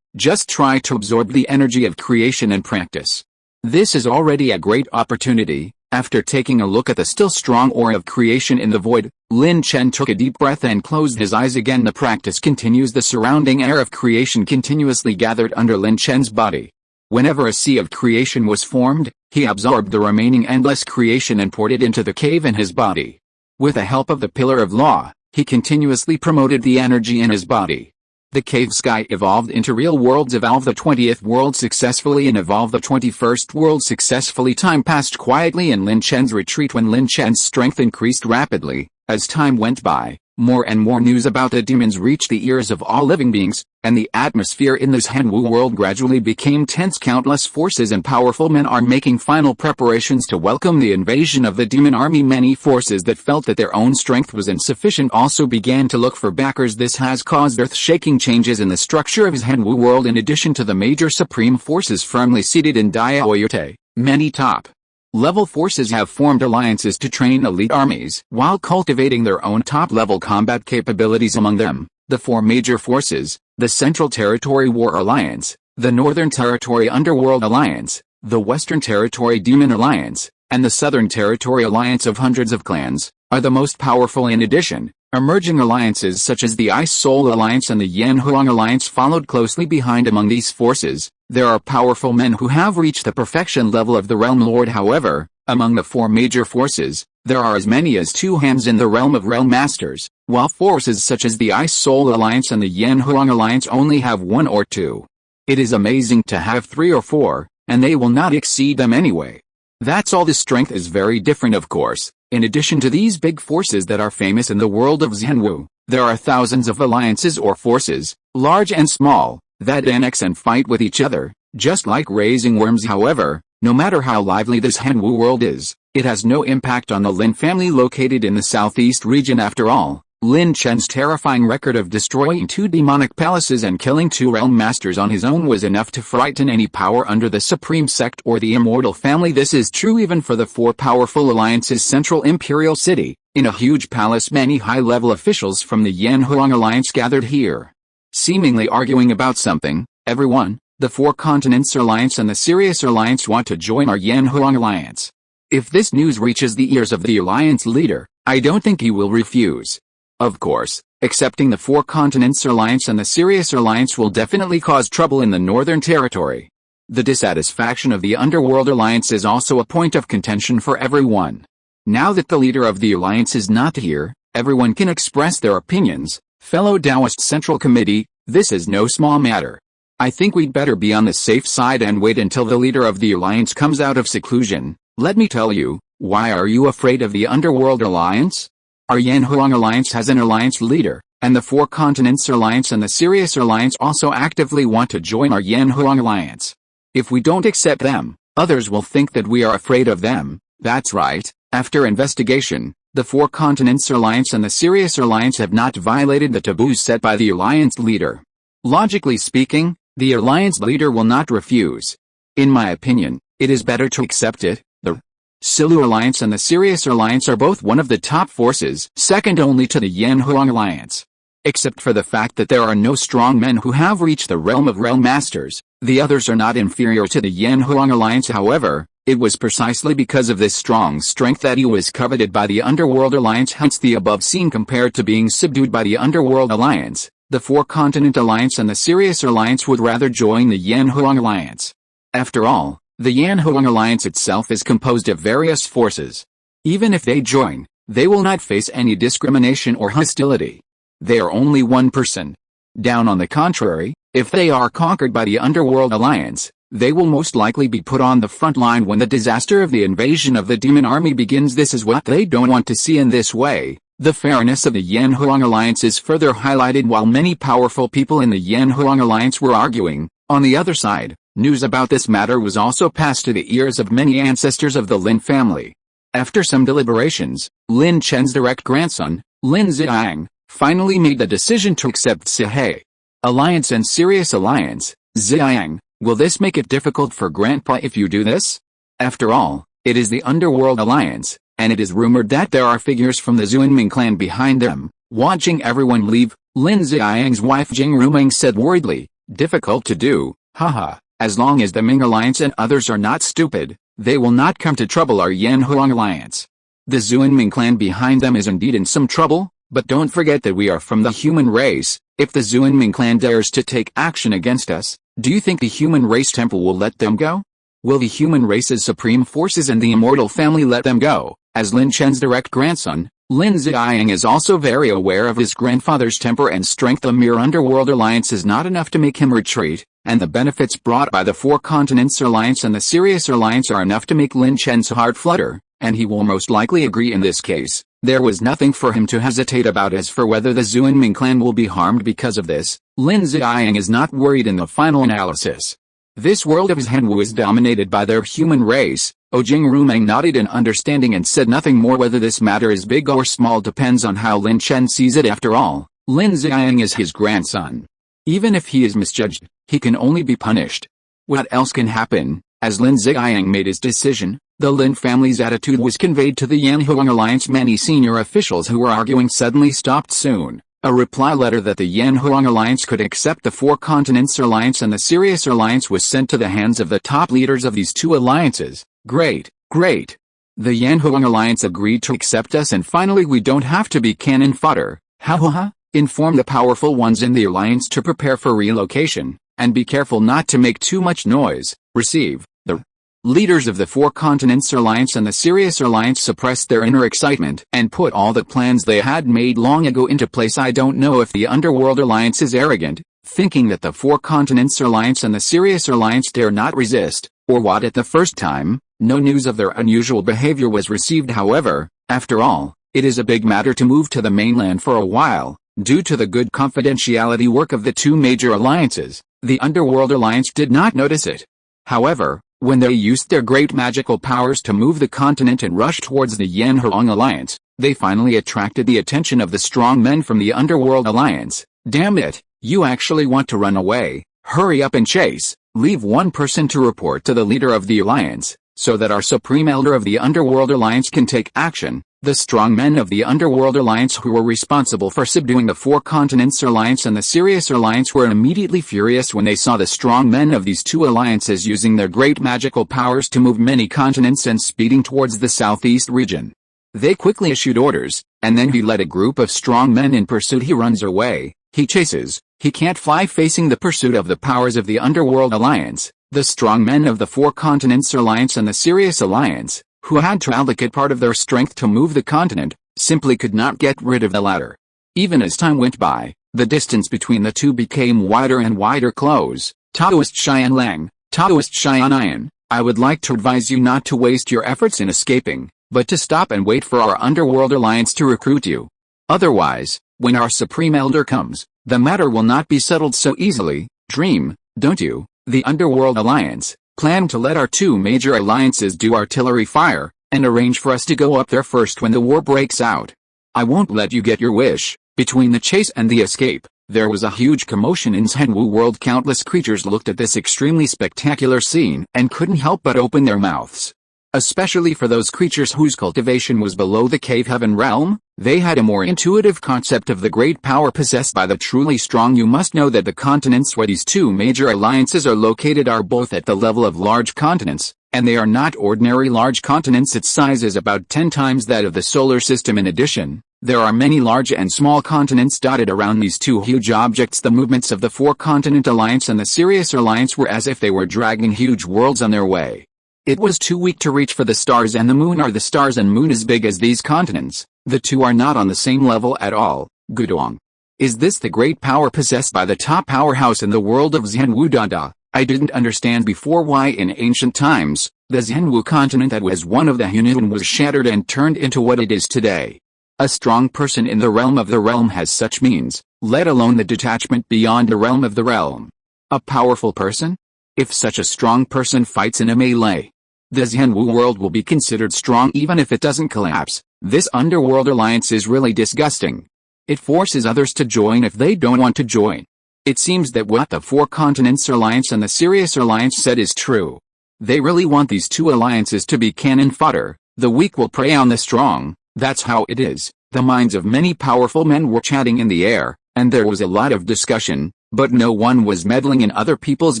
Just try to absorb the energy of creation and practice. This is already a great opportunity. After taking a look at the still strong aura of creation in the void, Lin Chen took a deep breath and closed his eyes again. The practice continues. The surrounding air of creation continuously gathered under Lin Chen's body. Whenever a sea of creation was formed, he absorbed the remaining endless creation and poured it into the cave in his body. With the help of the pillar of law, he continuously promoted the energy in his body. The cave sky evolved into real worlds. Evolve the 20th world successfully and evolve the 21st world successfully. Time passed quietly in Lin Chen's retreat. When Lin Chen's strength increased rapidly, as time went by, more and more news about the demons reached the ears of all living beings, and the atmosphere in this Zhenwu world gradually became tense. Countless forces and powerful men are making final preparations to welcome the invasion of the demon army. Many forces that felt that their own strength was insufficient also began to look for backers. This has caused earth-shaking changes in the structure of Zhenwu world. In addition to the major supreme forces firmly seated in Dayan, many top-level forces have formed alliances to train elite armies while cultivating their own top-level combat capabilities. Among them, the four major forces: the Central Territory War Alliance, the Northern Territory Underworld Alliance, the Western Territory Demon Alliance, and the Southern Territory Alliance of hundreds of clans, are the most powerful. In addition, emerging alliances such as the Ice Soul Alliance and the Yanhuang Alliance followed closely behind. Among these forces, there are powerful men who have reached the perfection level of the Realm Lord. However, among the four major forces, there are as many as 2 hands in the realm of Realm Masters, while forces such as the Ice Soul Alliance and the Yanhuang Alliance only have 1 or 2. It is amazing to have 3 or 4, and they will not exceed them anyway. That's all. The strength is very different, of course. In addition to these big forces that are famous in the world of Zhenwu, there are thousands of alliances or forces, large and small, that annex and fight with each other, just like raising worms. However, no matter how lively this Zhenwu world is, it has no impact on the Lin family located in the southeast region. After all, Lin Chen's terrifying record of destroying 2 demonic palaces and killing 2 realm masters on his own was enough to frighten any power under the Supreme Sect or the Immortal Family. This is true even for the 4 powerful alliances. Central Imperial City, in a huge palace, many high-level officials from the Yanhuang Alliance gathered here, seemingly arguing about something. Everyone, the 4 Continents Alliance and the Sirius Alliance want to join our Yanhuang Alliance. If this news reaches the ears of the Alliance leader, I don't think he will refuse. Of course, accepting the 4 Continents Alliance and the Sirius Alliance will definitely cause trouble in the Northern Territory. The dissatisfaction of the Underworld Alliance is also a point of contention for everyone. Now that the leader of the Alliance is not here, everyone can express their opinions. Fellow Taoist Central Committee, this is no small matter. I think we'd better be on the safe side and wait until the leader of the Alliance comes out of seclusion. Let me tell you, why are you afraid of the Underworld Alliance? Our Yanhuang Alliance has an alliance leader, and the 4 Continents Alliance and the Sirius Alliance also actively want to join our Yanhuang Alliance. If we don't accept them, Others will think that we are afraid of them. That's right. After investigation, the Four Continents Alliance and the Sirius Alliance have not violated the taboos set by the Alliance leader. Logically speaking, the Alliance leader will not refuse. In my opinion, it is better to accept it. The Silu Alliance and the Sirius Alliance are both one of the top forces, second only to the Yanhuang Alliance. Except for the fact that there are no strong men who have reached the realm of realm masters, the others are not inferior to the Yanhuang Alliance. However, it was precisely because of this strong strength that he was coveted by the Underworld Alliance, hence the above scene compared to being subdued by the Underworld Alliance. The Four Continent Alliance and the Sirius Alliance would rather join the Yanhuang Alliance. After all, the Yanhuang Alliance itself is composed of various forces. Even if they join, they will not face any discrimination or hostility. They are only one person. Down on the contrary, if they are conquered by the Underworld Alliance, they will most likely be put on the front line when the disaster of the invasion of the demon army begins. This is what they don't want to see. In this way, the fairness of the Yanhuang Alliance is further highlighted. While many powerful people in the Yanhuang Alliance were arguing, on the other side, news about this matter was also passed to the ears of many ancestors of the Lin family. After some deliberations, Lin Chen's direct grandson, Lin Ziyang, finally made the decision to accept Sihei Alliance and Sirius Alliance. Ziyang, will this make it difficult for Grandpa if you do this? After all, it is the Underworld Alliance, and it is rumored that there are figures from the Zhuanming clan behind them, watching everyone leave. Lin Ziyang's wife Jing Rumeng said worriedly, difficult to do, haha, as long as the Ming Alliance and others are not stupid, they will not come to trouble our Yanhuang Alliance. The Zhuanming clan behind them is indeed in some trouble, but don't forget that we are from the human race. If the Zhuanming clan dares to take action against us, do you think the human race temple will let them go? Will the human race's supreme forces and the immortal family let them go? As Lin Chen's direct grandson, Lin Ziyang is also very aware of his grandfather's temper and strength. A mere Underworld Alliance is not enough to make him retreat, and the benefits brought by the Four Continents Alliance and the Sirius Alliance are enough to make Lin Chen's heart flutter, and he will most likely agree in this case. There was nothing for him to hesitate about. As for whether the Zhuanming clan will be harmed because of this, Lin Ziyang is not worried in the final analysis. This world of Zhenwu is dominated by their human race. Jing Rumeng nodded in understanding and said nothing more. Whether this matter is big or small depends on how Lin Chen sees it. After all, Lin Ziyang is his grandson. Even if he is misjudged, he can only be punished. What else can happen? As Lin Ziyang made his decision, the Lin family's attitude was conveyed to the Yanhuang Alliance. Many senior officials who were arguing suddenly stopped soon. A reply letter that the Yanhuang Alliance could accept the Four Continents Alliance and the Sirius Alliance was sent to the hands of the top leaders of these two alliances. Great, great. The Yanhuang Alliance agreed to accept us, and finally we don't have to be cannon fodder. Ha ha ha. Inform the powerful ones in the alliance to prepare for relocation, and be careful not to make too much noise. Receive. The leaders of the Four Continents Alliance and the Sirius Alliance suppressed their inner excitement and put all the plans they had made long ago into place. I don't know if the Underworld Alliance is arrogant, thinking that the Four Continents Alliance and the Sirius Alliance dare not resist, or what. At the first time, no news of their unusual behavior was received. However, after all, it is a big matter to move to the mainland for a while. Due to the good confidentiality work of the two major alliances, the Underworld Alliance did not notice it. However, when they used their great magical powers to move the continent and rush towards the Yanhuang Alliance, they finally attracted the attention of the strong men from the Underworld Alliance. Damn it, you actually want to run away? Hurry up and chase. Leave one person to report to the leader of the alliance, so that our supreme elder of the Underworld Alliance can take action. The strong men of the Underworld Alliance who were responsible for subduing the Four Continents Alliance and the Sirius Alliance were immediately furious when they saw the strong men of these two alliances using their great magical powers to move many continents and speeding towards the southeast region. They quickly issued orders, and then he led a group of strong men in pursuit. He runs away, he chases, he can't fly. Facing the pursuit of the powers of the Underworld Alliance, the strong men of the Four Continents Alliance and the Sirius Alliance, who had to allocate part of their strength to move the continent, simply could not get rid of the latter. Even as time went by, the distance between the two became wider and wider. Close. Taoist Xian Lang, Taoist Xian Ian, I would like to advise you not to waste your efforts in escaping, but to stop and wait for our Underworld Alliance to recruit you. Otherwise, when our Supreme Elder comes, the matter will not be settled so easily. Dream, don't you? The Underworld Alliance, Plan to let our two major alliances do artillery fire, and arrange for us to go up there first when the war breaks out. I won't let you get your wish." Between the chase and the escape, there was a huge commotion in Zhenwu world. Countless creatures looked at this extremely spectacular scene and couldn't help but open their mouths. Especially for those creatures whose cultivation was below the cave heaven realm, they had a more intuitive concept of the great power possessed by the truly strong. You must know that the continents where these two major alliances are located are both at the level of large continents, and they are not ordinary large continents. Its size is about 10 times that of the solar system. In addition, there are many large and small continents dotted around these two huge objects. The movements of the four-continent alliance and the Sirius alliance were as if they were dragging huge worlds on their way. It was too weak to reach for the stars and the moon. Are the stars and moon as big as these continents? The two are not on the same level at all. Gudong. Is this the great power possessed by the top powerhouse in the world of Zhenwu? I didn't understand before why in ancient times, the Zhenwu continent that was one of the Hunun was shattered and turned into what it is today. A strong person in the realm of the realm has such means, let alone the detachment beyond the realm of the realm. A powerful person? If such a strong person fights in a melee, the Zhenwu world will be considered strong even if it doesn't collapse. This underworld alliance is really disgusting. It forces others to join if they don't want to join. It seems that what the Four Continents Alliance and the Sirius Alliance said is true. They really want these two alliances to be cannon fodder. The weak will prey on the strong. That's how it is. The minds of many powerful men were chatting in the air, and there was a lot of discussion, but no one was meddling in other people's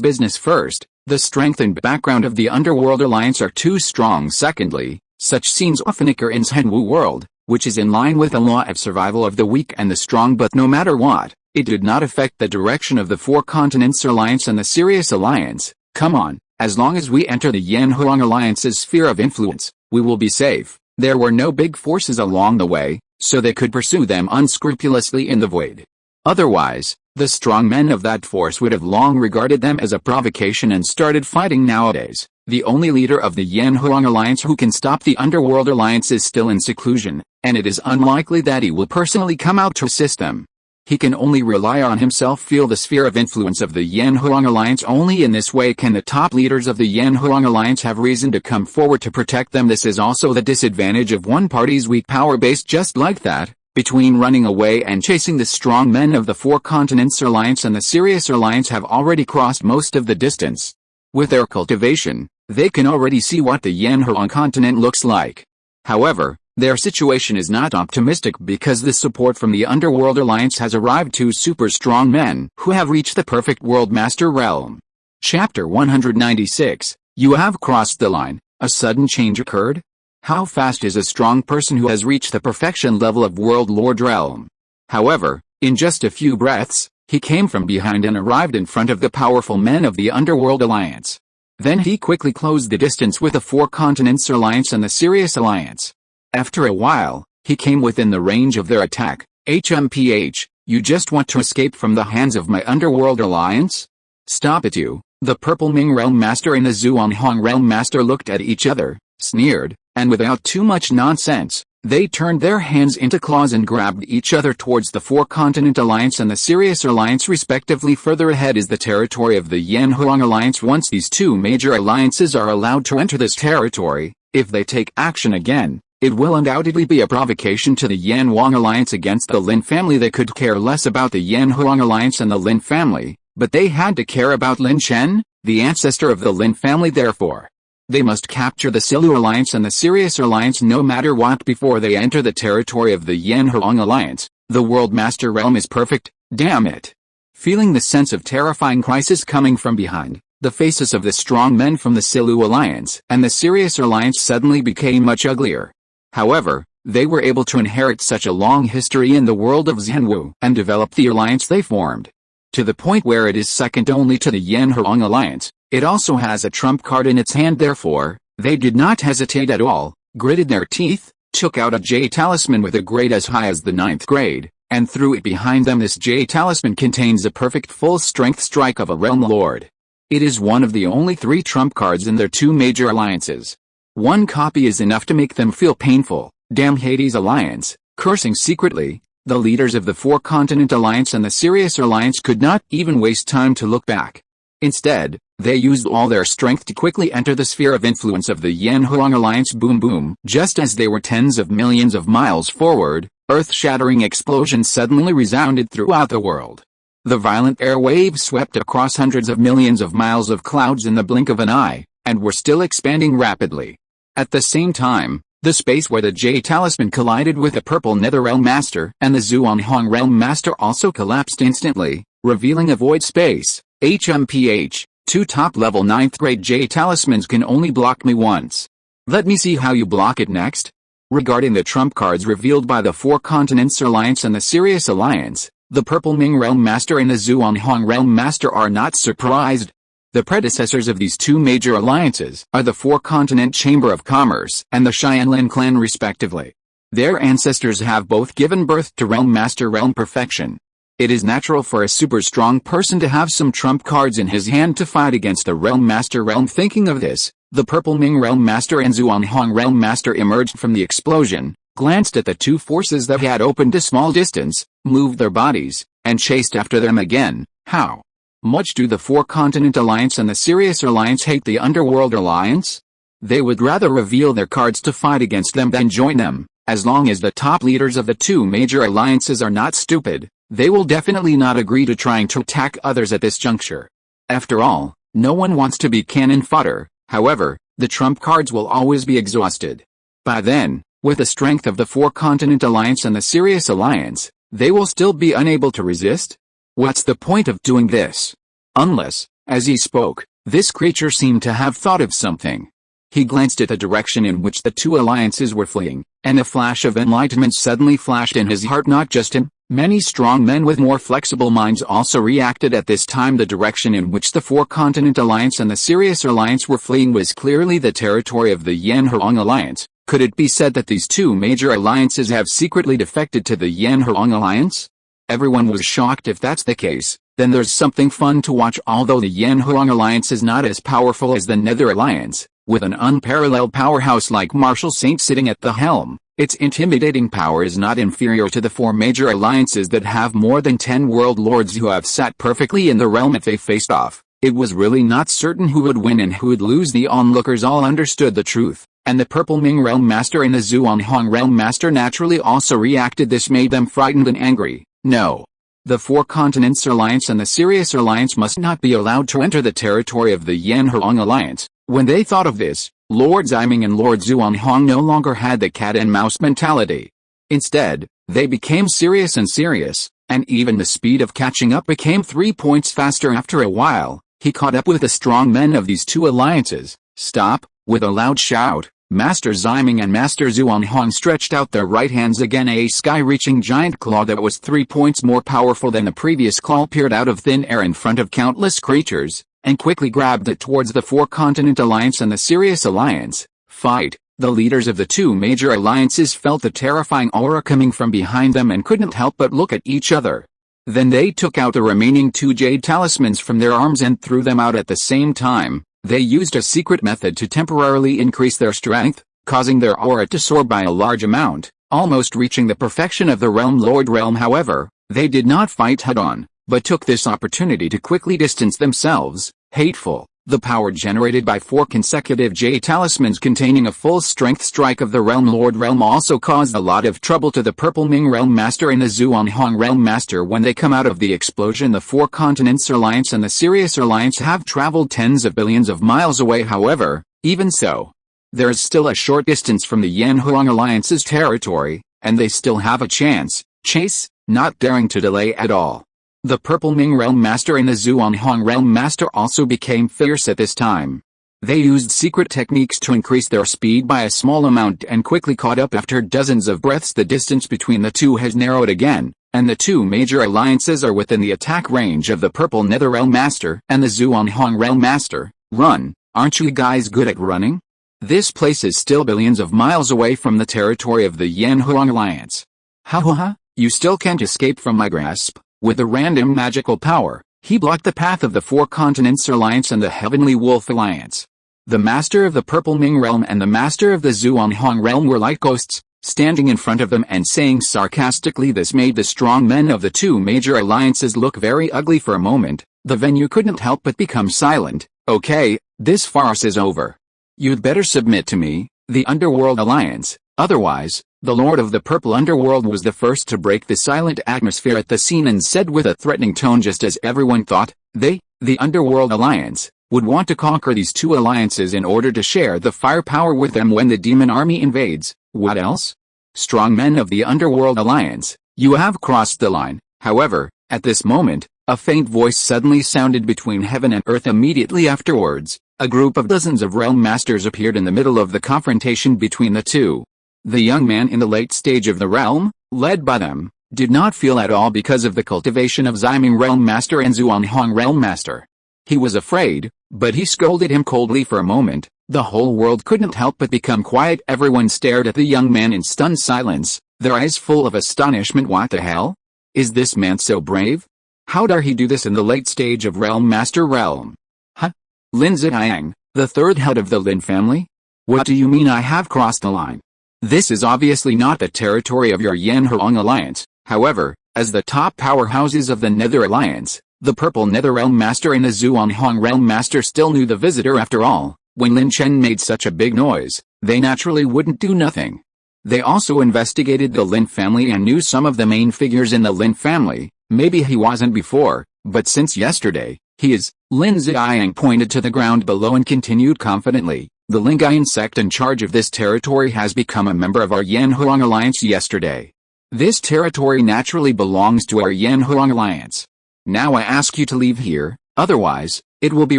business. First, the strength and background of the Underworld Alliance are too strong. Secondly, such scenes often occur in Zhenwu world, which is in line with the law of survival of the weak and the strong. But no matter what, it did not affect the direction of the Four Continents Alliance and the Sirius Alliance. Come on, as long as we enter the Yanhuang Alliance's sphere of influence, we will be safe. There were no big forces along the way, so they could pursue them unscrupulously in the void. Otherwise, the strong men of that force would have long regarded them as a provocation and started fighting. Nowadays, the only leader of the Yanhuang Alliance who can stop the Underworld Alliance is still in seclusion, and it is unlikely that he will personally come out to assist them. He can only rely on himself. Feel the sphere of influence of the Yanhuang Alliance. Only in this way can the top leaders of the Yanhuang Alliance have reason to come forward to protect them. This is also the disadvantage of one party's weak power base. Just like that, between running away and chasing, the strong men of the Four Continents Alliance and the Sirius Alliance have already crossed most of the distance. With their cultivation, they can already see what the Yanhuang continent looks like. However, their situation is not optimistic because the support from the Underworld Alliance has arrived. Two super strong men who have reached the perfect World Master realm. Chapter 196. You have crossed the line. A sudden change occurred? How fast is a strong person who has reached the perfection level of World Lord realm? However, in just a few breaths, he came from behind and arrived in front of the powerful men of the Underworld Alliance. Then he quickly closed the distance with the Four Continents Alliance and the Sirius Alliance. After a while, he came within the range of their attack. HMPH, you just want to escape from the hands of my Underworld Alliance? Stop it you. The Purple Ming Realm Master and the Zhuanghong Realm Master looked at each other, sneered, and without too much nonsense, they turned their hands into claws and grabbed each other towards the Four Continent Alliance and the Sirius Alliance respectively. Further ahead is the territory of the Yanhuang Alliance. Once these two major alliances are allowed to enter this territory, if they take action again, it will undoubtedly be a provocation to the Yanhuang Alliance against the Lin family. They could care less about the Yanhuang Alliance and the Lin family, but they had to care about Lin Chen, the ancestor of the Lin family. Therefore, they must capture the Silu Alliance and the Sirius Alliance no matter what before they enter the territory of the Yanhuang Alliance. The World Master realm is perfect, damn it. Feeling the sense of terrifying crisis coming from behind, the faces of the strong men from the Silu Alliance and the Sirius Alliance suddenly became much uglier. However, they were able to inherit such a long history in the world of Zhenwu and develop the alliance they formed, to the point where it is second only to the Yanhuang Alliance. It also has a trump card in its hand. Therefore, they did not hesitate at all, gritted their teeth, took out a Jade talisman with a grade as high as the 9th grade, and threw it behind them. This Jade talisman contains a perfect full-strength strike of a realm lord. It is one of the only 3 trump cards in their 2 major alliances. One copy is enough to make them feel painful. Damn Hades Alliance. Cursing secretly, the leaders of the Four Continent Alliance and the Sirius Alliance could not even waste time to look back. Instead, they used all their strength to quickly enter the sphere of influence of the Yanhuang Alliance. Boom boom. Just as they were tens of millions of miles forward, earth-shattering explosions suddenly resounded throughout the world. The violent air waves swept across hundreds of millions of miles of clouds in the blink of an eye, and were still expanding rapidly. At the same time, the space where the Jade Talisman collided with the Purple Netherrealm Master and the Zhuanghong Realm Master also collapsed instantly, revealing a void space. HMPH, 2 top-level 9th grade Jade Talismans can only block me once. Let me see how you block it next. Regarding the trump cards revealed by the Four Continents Alliance and the Sirius Alliance, the Purple Ming Realm Master and the Zhuanghong Realm Master are not surprised. The predecessors of these two major alliances are the Four Continent Chamber of Commerce and the Xianlin clan respectively. Their ancestors have both given birth to Realm Master Realm Perfection. It is natural for a super strong person to have some trump cards in his hand to fight against the Realm Master Realm. Thinking of this, the Purple Ming Realm Master and Zhuanghong Realm Master emerged from the explosion, glanced at the two forces that had opened a small distance, moved their bodies, and chased after them again. How much do the Four Continent Alliance and the Sirius Alliance hate the Underworld Alliance? They would rather reveal their cards to fight against them than join them. As long as the top leaders of the two major alliances are not stupid, they will definitely not agree to trying to attack others at this juncture. After all, no one wants to be cannon fodder. However, the trump cards will always be exhausted. By then, with the strength of the Four Continent Alliance and the Sirius Alliance, they will still be unable to resist? What's the point of doing this? Unless, as he spoke, this creature seemed to have thought of something. He glanced at the direction in which the two alliances were fleeing, and a flash of enlightenment suddenly flashed in his heart. Not just him, many strong men with more flexible minds also reacted at this time. The direction in which the Four Continent Alliance and the Sirius Alliance were fleeing was clearly the territory of the Yanhuang Alliance. Could it be said that these two major alliances have secretly defected to the Yanhuang Alliance? Everyone was shocked. If that's the case, then there's something fun to watch. Although the Yanhuang Alliance is not as powerful as the Nether Alliance, with an unparalleled powerhouse like Marshal Saint sitting at the helm, its intimidating power is not inferior to the four major alliances that have more than 10 world lords who have sat perfectly in the realm. If they faced off, it was really not certain who would win and who would lose. The onlookers all understood the truth, and the Purple Ming Realm Master and the Zhuanghong Realm Master naturally also reacted. This made them frightened and angry. No. The Four Continents Alliance and the Sirius Alliance must not be allowed to enter the territory of the Yanhuang Alliance. When they thought of this, Lord Ziming and Lord Zhuanghong no longer had the cat-and-mouse mentality. Instead, they became serious, and even the speed of catching up became 3 points faster. After a while, he caught up with the strong men of these two alliances. Stop! With a loud shout, Master Ziming and Master Zhuanghong stretched out their right hands again. A sky-reaching giant claw that was 3 points more powerful than the previous claw peered out of thin air in front of countless creatures, and quickly grabbed it towards the Four Continent Alliance and the Sirius Alliance. Fight! The leaders of the two major alliances felt the terrifying aura coming from behind them and couldn't help but look at each other. Then they took out the remaining two Jade Talismans from their arms and threw them out at the same time. They used a secret method to temporarily increase their strength, causing their aura to soar by a large amount, almost reaching the perfection of the Realm Lord realm. However, they did not fight head-on, but took this opportunity to quickly distance themselves. Hateful. The power generated by 4 consecutive Jade Talismans containing a full strength strike of the Realm Lord realm also caused a lot of trouble to the Purple Ming Realm Master and the Zhuanghong Realm Master. When they come out of the explosion, the Four Continents Alliance and the Sirius Alliance have traveled tens of billions of miles away. However, even so, there is still a short distance from the Yanhuang Alliance's territory, and they still have a chance. Chase, not daring to delay at all. The Purple Ming Realm Master and the Zhuanghong Realm Master also became fierce at this time. They used secret techniques to increase their speed by a small amount and quickly caught up. After dozens of breaths, the distance between the two has narrowed again, and the two major alliances are within the attack range of the Purple Nether Realm Master and the Zhuanghong Realm Master. Run! Aren't you guys good at running? This place is still billions of miles away from the territory of the Yanhuang Alliance. Ha ha ha! You still can't escape from my grasp. With a random magical power, he blocked the path of the Four Continents Alliance and the Heavenly Wolf Alliance. The Master of the Purple Ming Realm and the Master of the Zhuanghong Realm were like ghosts, standing in front of them and saying sarcastically. This made the strong men of the two major alliances look very ugly for a moment, The venue couldn't help but become silent. Okay, this farce is over. You'd better submit to me, the Underworld Alliance, otherwise. The Lord of the Purple Underworld was the first to break the silent atmosphere at the scene and said with a threatening tone, just as everyone thought, they, the Underworld Alliance, would want to conquer these two alliances in order to share the firepower with them when the demon army invades. What else? Strong men of the Underworld Alliance, you have crossed the line. However, at this moment, a faint voice suddenly sounded between heaven and earth. Immediately afterwards, a group of dozens of realm masters appeared in the middle of the confrontation between the two. The young man in the late stage of the realm, led by them, did not feel at all because of the cultivation of Ximing Realm Master and Zhuanhong Realm Master. He was afraid, but he scolded him coldly for a moment. The whole world couldn't help but become quiet. Everyone stared at the young man in stunned silence, their eyes full of astonishment. What the hell? Is this man so brave? How dare he do this in the late stage of Realm Master realm? Huh? Lin Ziyang, the third head of the Lin family? What do you mean I have crossed the line? This is obviously not the territory of your Yanhong Alliance. However, as the top powerhouses of the Nether Alliance, the Purple Nether Realm Master and the Zhuanhong Realm Master still knew the visitor. After all, when Lin Chen made such a big noise, they naturally wouldn't do nothing. They also investigated the Lin family and knew some of the main figures in the Lin family. Maybe he wasn't before, but since yesterday, he is. Lin Ziyang pointed to the ground below and continued confidently. The Lingayan sect in charge of this territory has become a member of our Yanhong Alliance yesterday. This territory naturally belongs to our Yanhong Alliance. Now I ask you to leave here, otherwise, it will be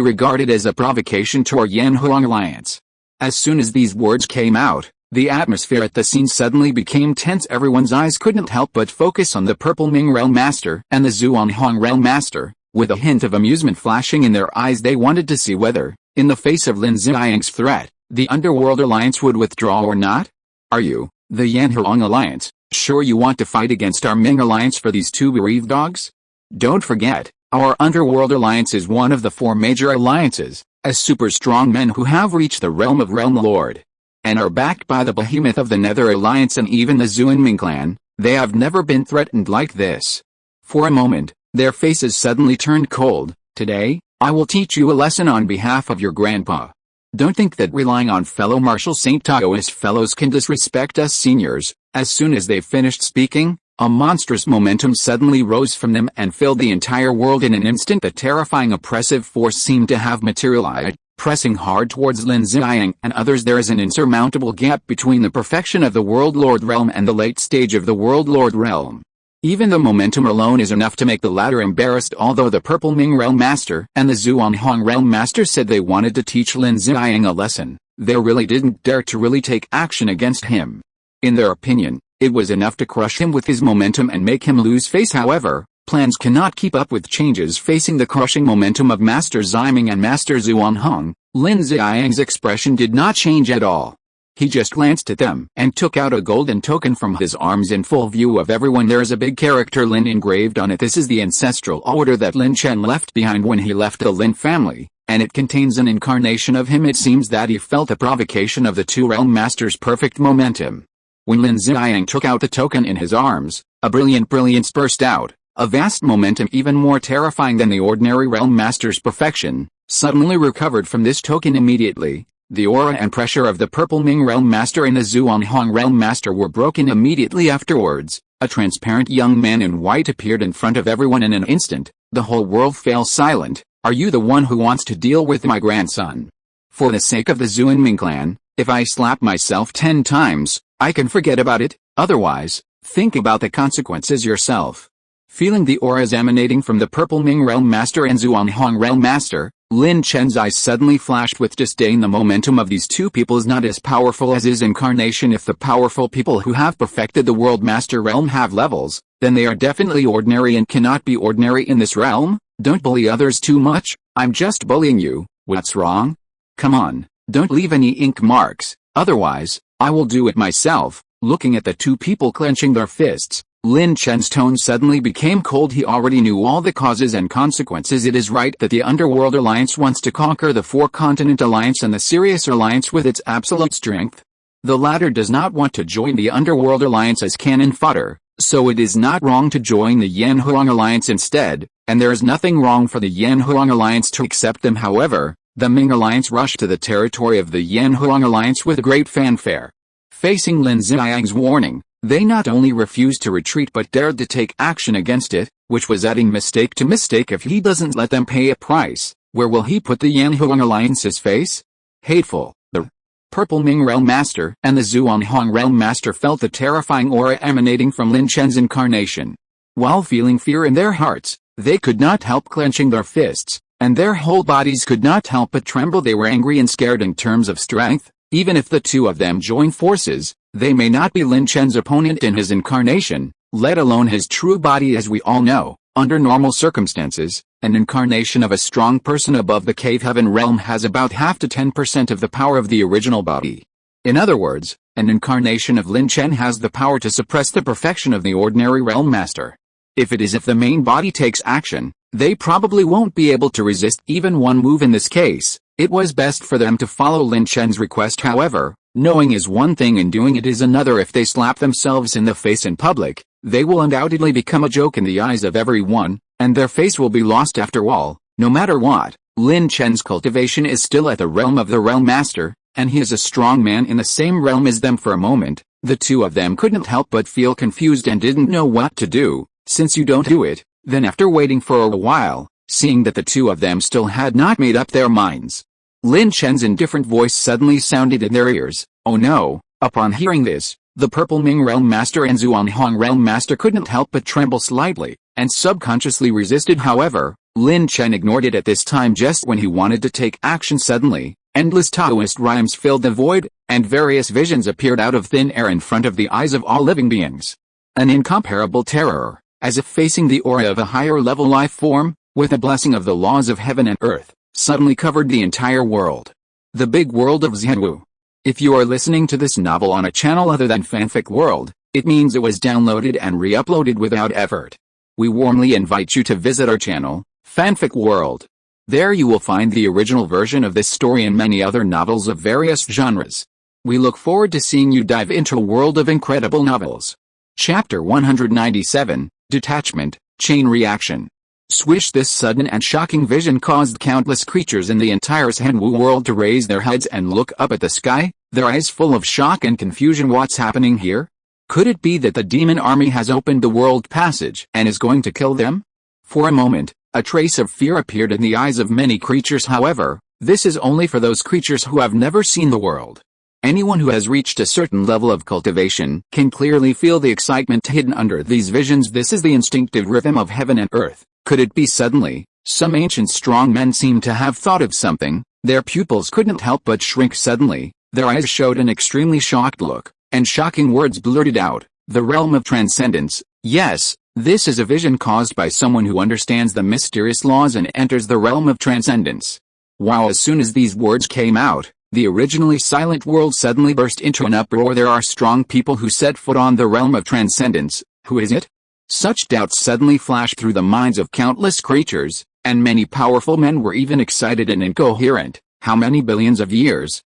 regarded as a provocation to our Yanhong Alliance. As soon as these words came out, the atmosphere at the scene suddenly became tense. Everyone's eyes couldn't help but focus on the Purple Ming Realm Master and the Zhuanhong Realm Master. With a hint of amusement flashing in their eyes, they wanted to see whether, in the face of Lin Ziyang's threat, the Underworld Alliance would withdraw or not. Are you, the Yanhong Alliance, sure you want to fight against our Ming Alliance for these two bereaved dogs? Don't forget, our Underworld Alliance is one of the four major alliances, as super strong men who have reached the realm of Realm Lord, and are backed by the behemoth of the Nether Alliance and even the Zhuanming clan. They have never been threatened like this. For a moment, their faces suddenly turned cold. Today, I will teach you a lesson on behalf of your grandpa. Don't think that relying on fellow Marshal St. Taoist fellows can disrespect us seniors. As soon as they finished speaking, a monstrous momentum suddenly rose from them and filled the entire world in an instant. The terrifying oppressive force seemed to have materialized, pressing hard towards Lin Ziyang and others. There is an insurmountable gap between the perfection of the World Lord realm and the late stage of the World Lord realm. Even the momentum alone is enough to make the latter embarrassed. Although the Purple Ming Realm Master and the Zhuanhong Realm Master said they wanted to teach Lin Ziyang a lesson, they really didn't dare to really take action against him. In their opinion, it was enough to crush him with his momentum and make him lose face. However, plans cannot keep up with changes facing the crushing momentum of Master Ximing and Master Zhuanhong. Lin Ziyang's expression did not change at all. He just glanced at them and took out a golden token from his arms in full view of everyone. There is a big character Lin engraved on it. This is the ancestral order that Lin Chen left behind when he left the Lin family, and it contains an incarnation of him. It seems that he felt the provocation of the two realm masters' perfect momentum. When Lin Ziyang took out the token in his arms, a brilliant brilliance burst out, a vast momentum even more terrifying than the ordinary realm master's perfection, suddenly recovered from this token immediately. The aura and pressure of the Purple Ming Realm Master and the Zhuanhong Realm Master were broken immediately afterwards. A transparent young man in white appeared in front of everyone in an instant. The whole world fell silent. Are you the one who wants to deal with my grandson? For the sake of the Zhuanming clan, if I slap myself 10 times, I can forget about it. Otherwise, think about the consequences yourself. Feeling the auras emanating from the Purple Ming Realm Master and Zhuanhong Realm Master, Lin Chen's eyes suddenly flashed with disdain. The momentum of these two people is not as powerful as his incarnation. If the powerful people who have perfected the World Master realm have levels, then they are definitely ordinary and cannot be ordinary in this realm. Don't bully others too much. I'm just bullying you. What's wrong? Come on, don't leave any ink marks, otherwise, I will do it myself. Looking at the two people clenching their fists, Lin Chen's tone suddenly became cold. He already knew all the causes and consequences. It is right that the Underworld Alliance wants to conquer the Four-Continent Alliance and the Sirius Alliance with its absolute strength. The latter does not want to join the Underworld Alliance as cannon fodder, So it is not wrong to join the Yanhuang Alliance instead, and there is nothing wrong for the Yanhuang Alliance to accept them. However, the Ming Alliance rushed to the territory of the Yanhuang Alliance with great fanfare. Facing Lin Xiang's warning, they not only refused to retreat but dared to take action against it, which was adding mistake to mistake. If he doesn't let them pay a price, where will he put the Yanhuang Alliance's face? Hateful. The Purple Ming Realm Master and the Zhuanhong Realm Master felt the terrifying aura emanating from Lin Chen's incarnation. While feeling fear in their hearts, they could not help clenching their fists, and their whole bodies could not help but tremble. They were angry and scared in terms of strength. Even if the two of them join forces, they may not be Lin Chen's opponent in his incarnation, let alone his true body. As we all know, under normal circumstances, an incarnation of a strong person above the cave heaven realm has about half to 10% of the power of the original body. In other words, an incarnation of Lin Chen has the power to suppress the perfection of the ordinary realm master. If the main body takes action, they probably won't be able to resist even one move. In this case, it was best for them to follow Lin Chen's request. However, knowing is one thing and doing it is another. If they slap themselves in the face in public, they will undoubtedly become a joke in the eyes of everyone, and their face will be lost after all. No matter what, Lin Chen's cultivation is still at the realm of the realm master, and he is a strong man in the same realm as them. For a moment, the two of them couldn't help but feel confused and didn't know what to do. Since you don't do it, then after waiting for a while, seeing that the two of them still had not made up their minds, Lin Chen's indifferent voice suddenly sounded in their ears. Oh no! Upon hearing this, the Purple Ming Realm Master and Zhuanhong Realm Master couldn't help but tremble slightly, and subconsciously resisted. However, Lin Chen ignored it at this time. Just when he wanted to take action, suddenly, endless Taoist rhymes filled the void, and various visions appeared out of thin air in front of the eyes of all living beings. An incomparable terror, as if facing the aura of a higher level life form, with a blessing of the laws of heaven and earth, suddenly covered the entire world. The big world of Zhenwu. If you are listening to this novel on a channel other than Fanfic World, it means it was downloaded and re-uploaded without effort. We warmly invite you to visit our channel, Fanfic World. There you will find the original version of this story and many other novels of various genres. We look forward to seeing you dive into a world of incredible novels. Chapter 197, Detachment, Chain Reaction. Swish! This sudden and shocking vision caused countless creatures in the entire Zhenwu world to raise their heads and look up at the sky, their eyes full of shock and confusion. What's happening here? Could it be that the demon army has opened the world passage and is going to kill them? For a moment, a trace of fear appeared in the eyes of many creatures. However, this is only for those creatures who have never seen the world. Anyone who has reached a certain level of cultivation can clearly feel the excitement hidden under these visions. This is the instinctive rhythm of heaven and earth. Could it be suddenly, some ancient strong men seemed to have thought of something, their pupils couldn't help but shrink suddenly, their eyes showed an extremely shocked look, and shocking words blurted out, the realm of transcendence. Yes, this is a vision caused by someone who understands the mysterious laws and enters the realm of transcendence. Wow! As soon as these words came out, the originally silent world suddenly burst into an uproar. There are strong people who set foot on the realm of transcendence. Who is it? Such doubts suddenly flashed through the minds of countless creatures, and many powerful men were even excited and incoherent. How many billions of years,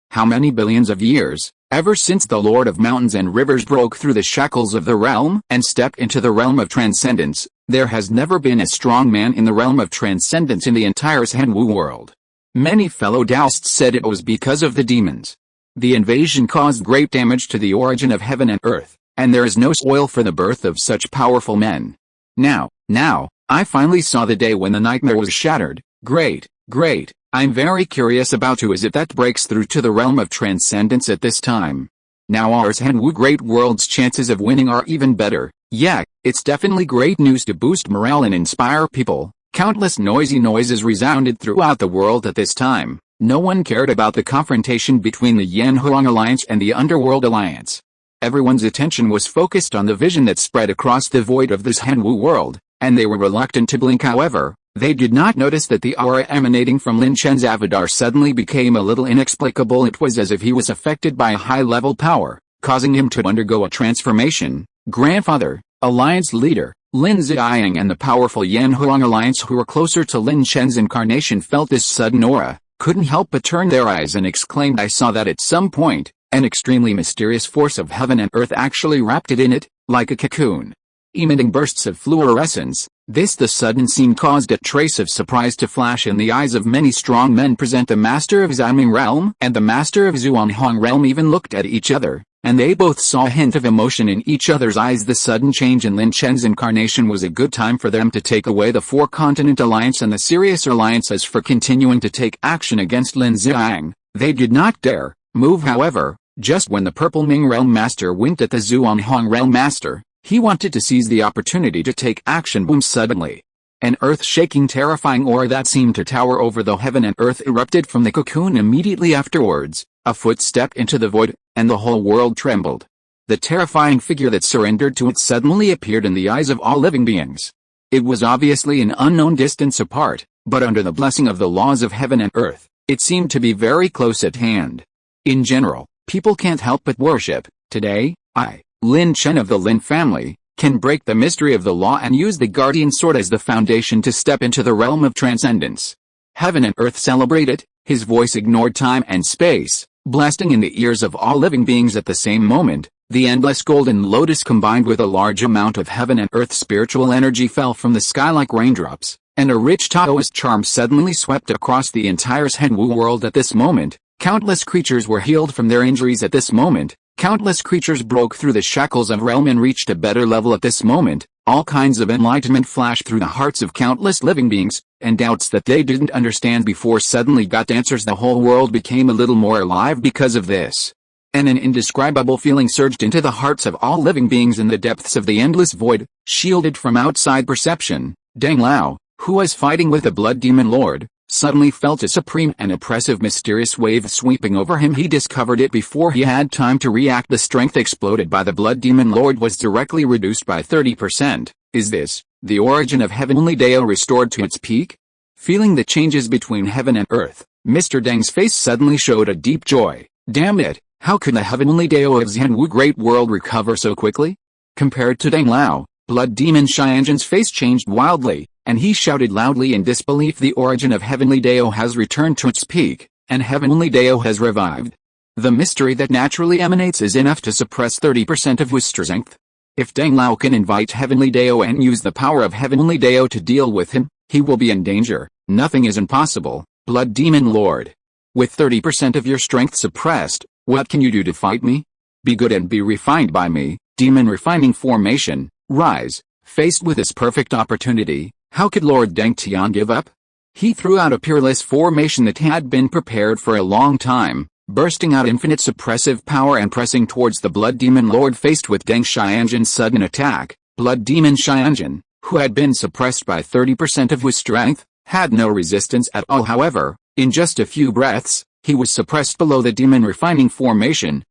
ever since the Lord of Mountains and Rivers broke through the shackles of the realm and stepped into the realm of transcendence, there has never been a strong man in the realm of transcendence in the entire Zhenwu world. Many fellow Taoists said it was because of the demons. The invasion caused great damage to the origin of heaven and earth, and there is no soil for the birth of such powerful men. Now, I finally saw the day when the nightmare was shattered. Great. I'm very curious about who is it that breaks through to the realm of transcendence at this time. Now our Zhenwu Great World's chances of winning are even better. Yeah, it's definitely great news to boost morale and inspire people. Countless noisy noises resounded throughout the world at this time. No one cared about the confrontation between the Yanhuang Alliance and the Underworld Alliance. Everyone's attention was focused on the vision that spread across the void of this Zhenwu world, and they were reluctant to blink. However, they did not notice that the aura emanating from Lin Chen's avatar suddenly became a little inexplicable. It was as if he was affected by a high-level power, causing him to undergo a transformation. Grandfather, Alliance leader, Lin Xiang and the powerful Yanhuang Alliance who were closer to Lin Chen's incarnation felt this sudden aura, couldn't help but turn their eyes and exclaimed, I saw that at some point. An extremely mysterious force of heaven and earth actually wrapped it in it, like a cocoon. emitting bursts of fluorescence. This the sudden scene caused a trace of surprise to flash in the eyes of many strong men present. The master of Xiaoming realm and the master of Zhuanghong realm even looked at each other, and they both saw a hint of emotion in each other's eyes. The sudden change in Lin Chen's incarnation was a good time for them to take away the four-continent alliance and the serious alliances for continuing to take action against Lin Xiang. They did not dare move, however. Just when the Purple Ming realm master winked at the Zhuanghong realm master, he wanted to seize the opportunity to take action. Boom! Suddenly, an earth-shaking terrifying aura that seemed to tower over the heaven and earth erupted from the cocoon. Immediately afterwards, a footstep into the void, and the whole world trembled. The terrifying figure that surrendered to it suddenly appeared in the eyes of all living beings. It was obviously an unknown distance apart, but under the blessing of the laws of heaven and earth, it seemed to be very close at hand. In general, people can't help but worship. Today, I, Lin Chen of the Lin family, can break the mystery of the law and use the guardian sword as the foundation to step into the realm of transcendence. Heaven and earth celebrated. His voice ignored time and space, blasting in the ears of all living beings at the same moment. The endless golden lotus combined with a large amount of heaven and earth spiritual energy fell from the sky like raindrops, and a rich Taoist charm suddenly swept across the entire Zhenwu world at this moment. Countless creatures were healed from their injuries at this moment. Countless creatures broke through the shackles of realm and reached a better level at this moment. All kinds of enlightenment flashed through the hearts of countless living beings, and doubts that they didn't understand before suddenly got answers. The whole world became a little more alive because of this. And an indescribable feeling surged into the hearts of all living beings in the depths of the endless void, shielded from outside perception. Deng Lao, who was fighting with the Blood Demon Lord, suddenly felt a supreme and oppressive mysterious wave sweeping over him. He discovered it before he had time to react. The strength exploded by the Blood Demon Lord was directly reduced by 30%. Is this the origin of Heavenly Dao restored to its peak? Feeling the changes between heaven and earth, Mr. Deng's face suddenly showed a deep joy. Damn it, how could the Heavenly Dao of Zhenwu Great World recover so quickly? Compared to Deng Lao, Blood Demon Xianzhen's face changed wildly, and he shouted loudly in disbelief. The origin of Heavenly Dao has returned to its peak, and Heavenly Dao has revived. The mystery that naturally emanates is enough to suppress 30% of his strength. If Deng Lao can invite Heavenly Dao and use the power of Heavenly Dao to deal with him, he will be in danger. Nothing is impossible, Blood Demon Lord. With 30% of your strength suppressed, what can you do to fight me? Be good and be refined by me. Demon refining formation, rise. Faced with this perfect opportunity, how could Lord Deng Tian give up? He threw out a peerless formation that had been prepared for a long time, bursting out infinite suppressive power and pressing towards the Blood Demon Lord. Faced with Deng Xianzhen's sudden attack, Blood Demon Xianzhen, who had been suppressed by 30% of his strength, had no resistance at all. However, in just a few breaths, he was suppressed below the demon refining formation.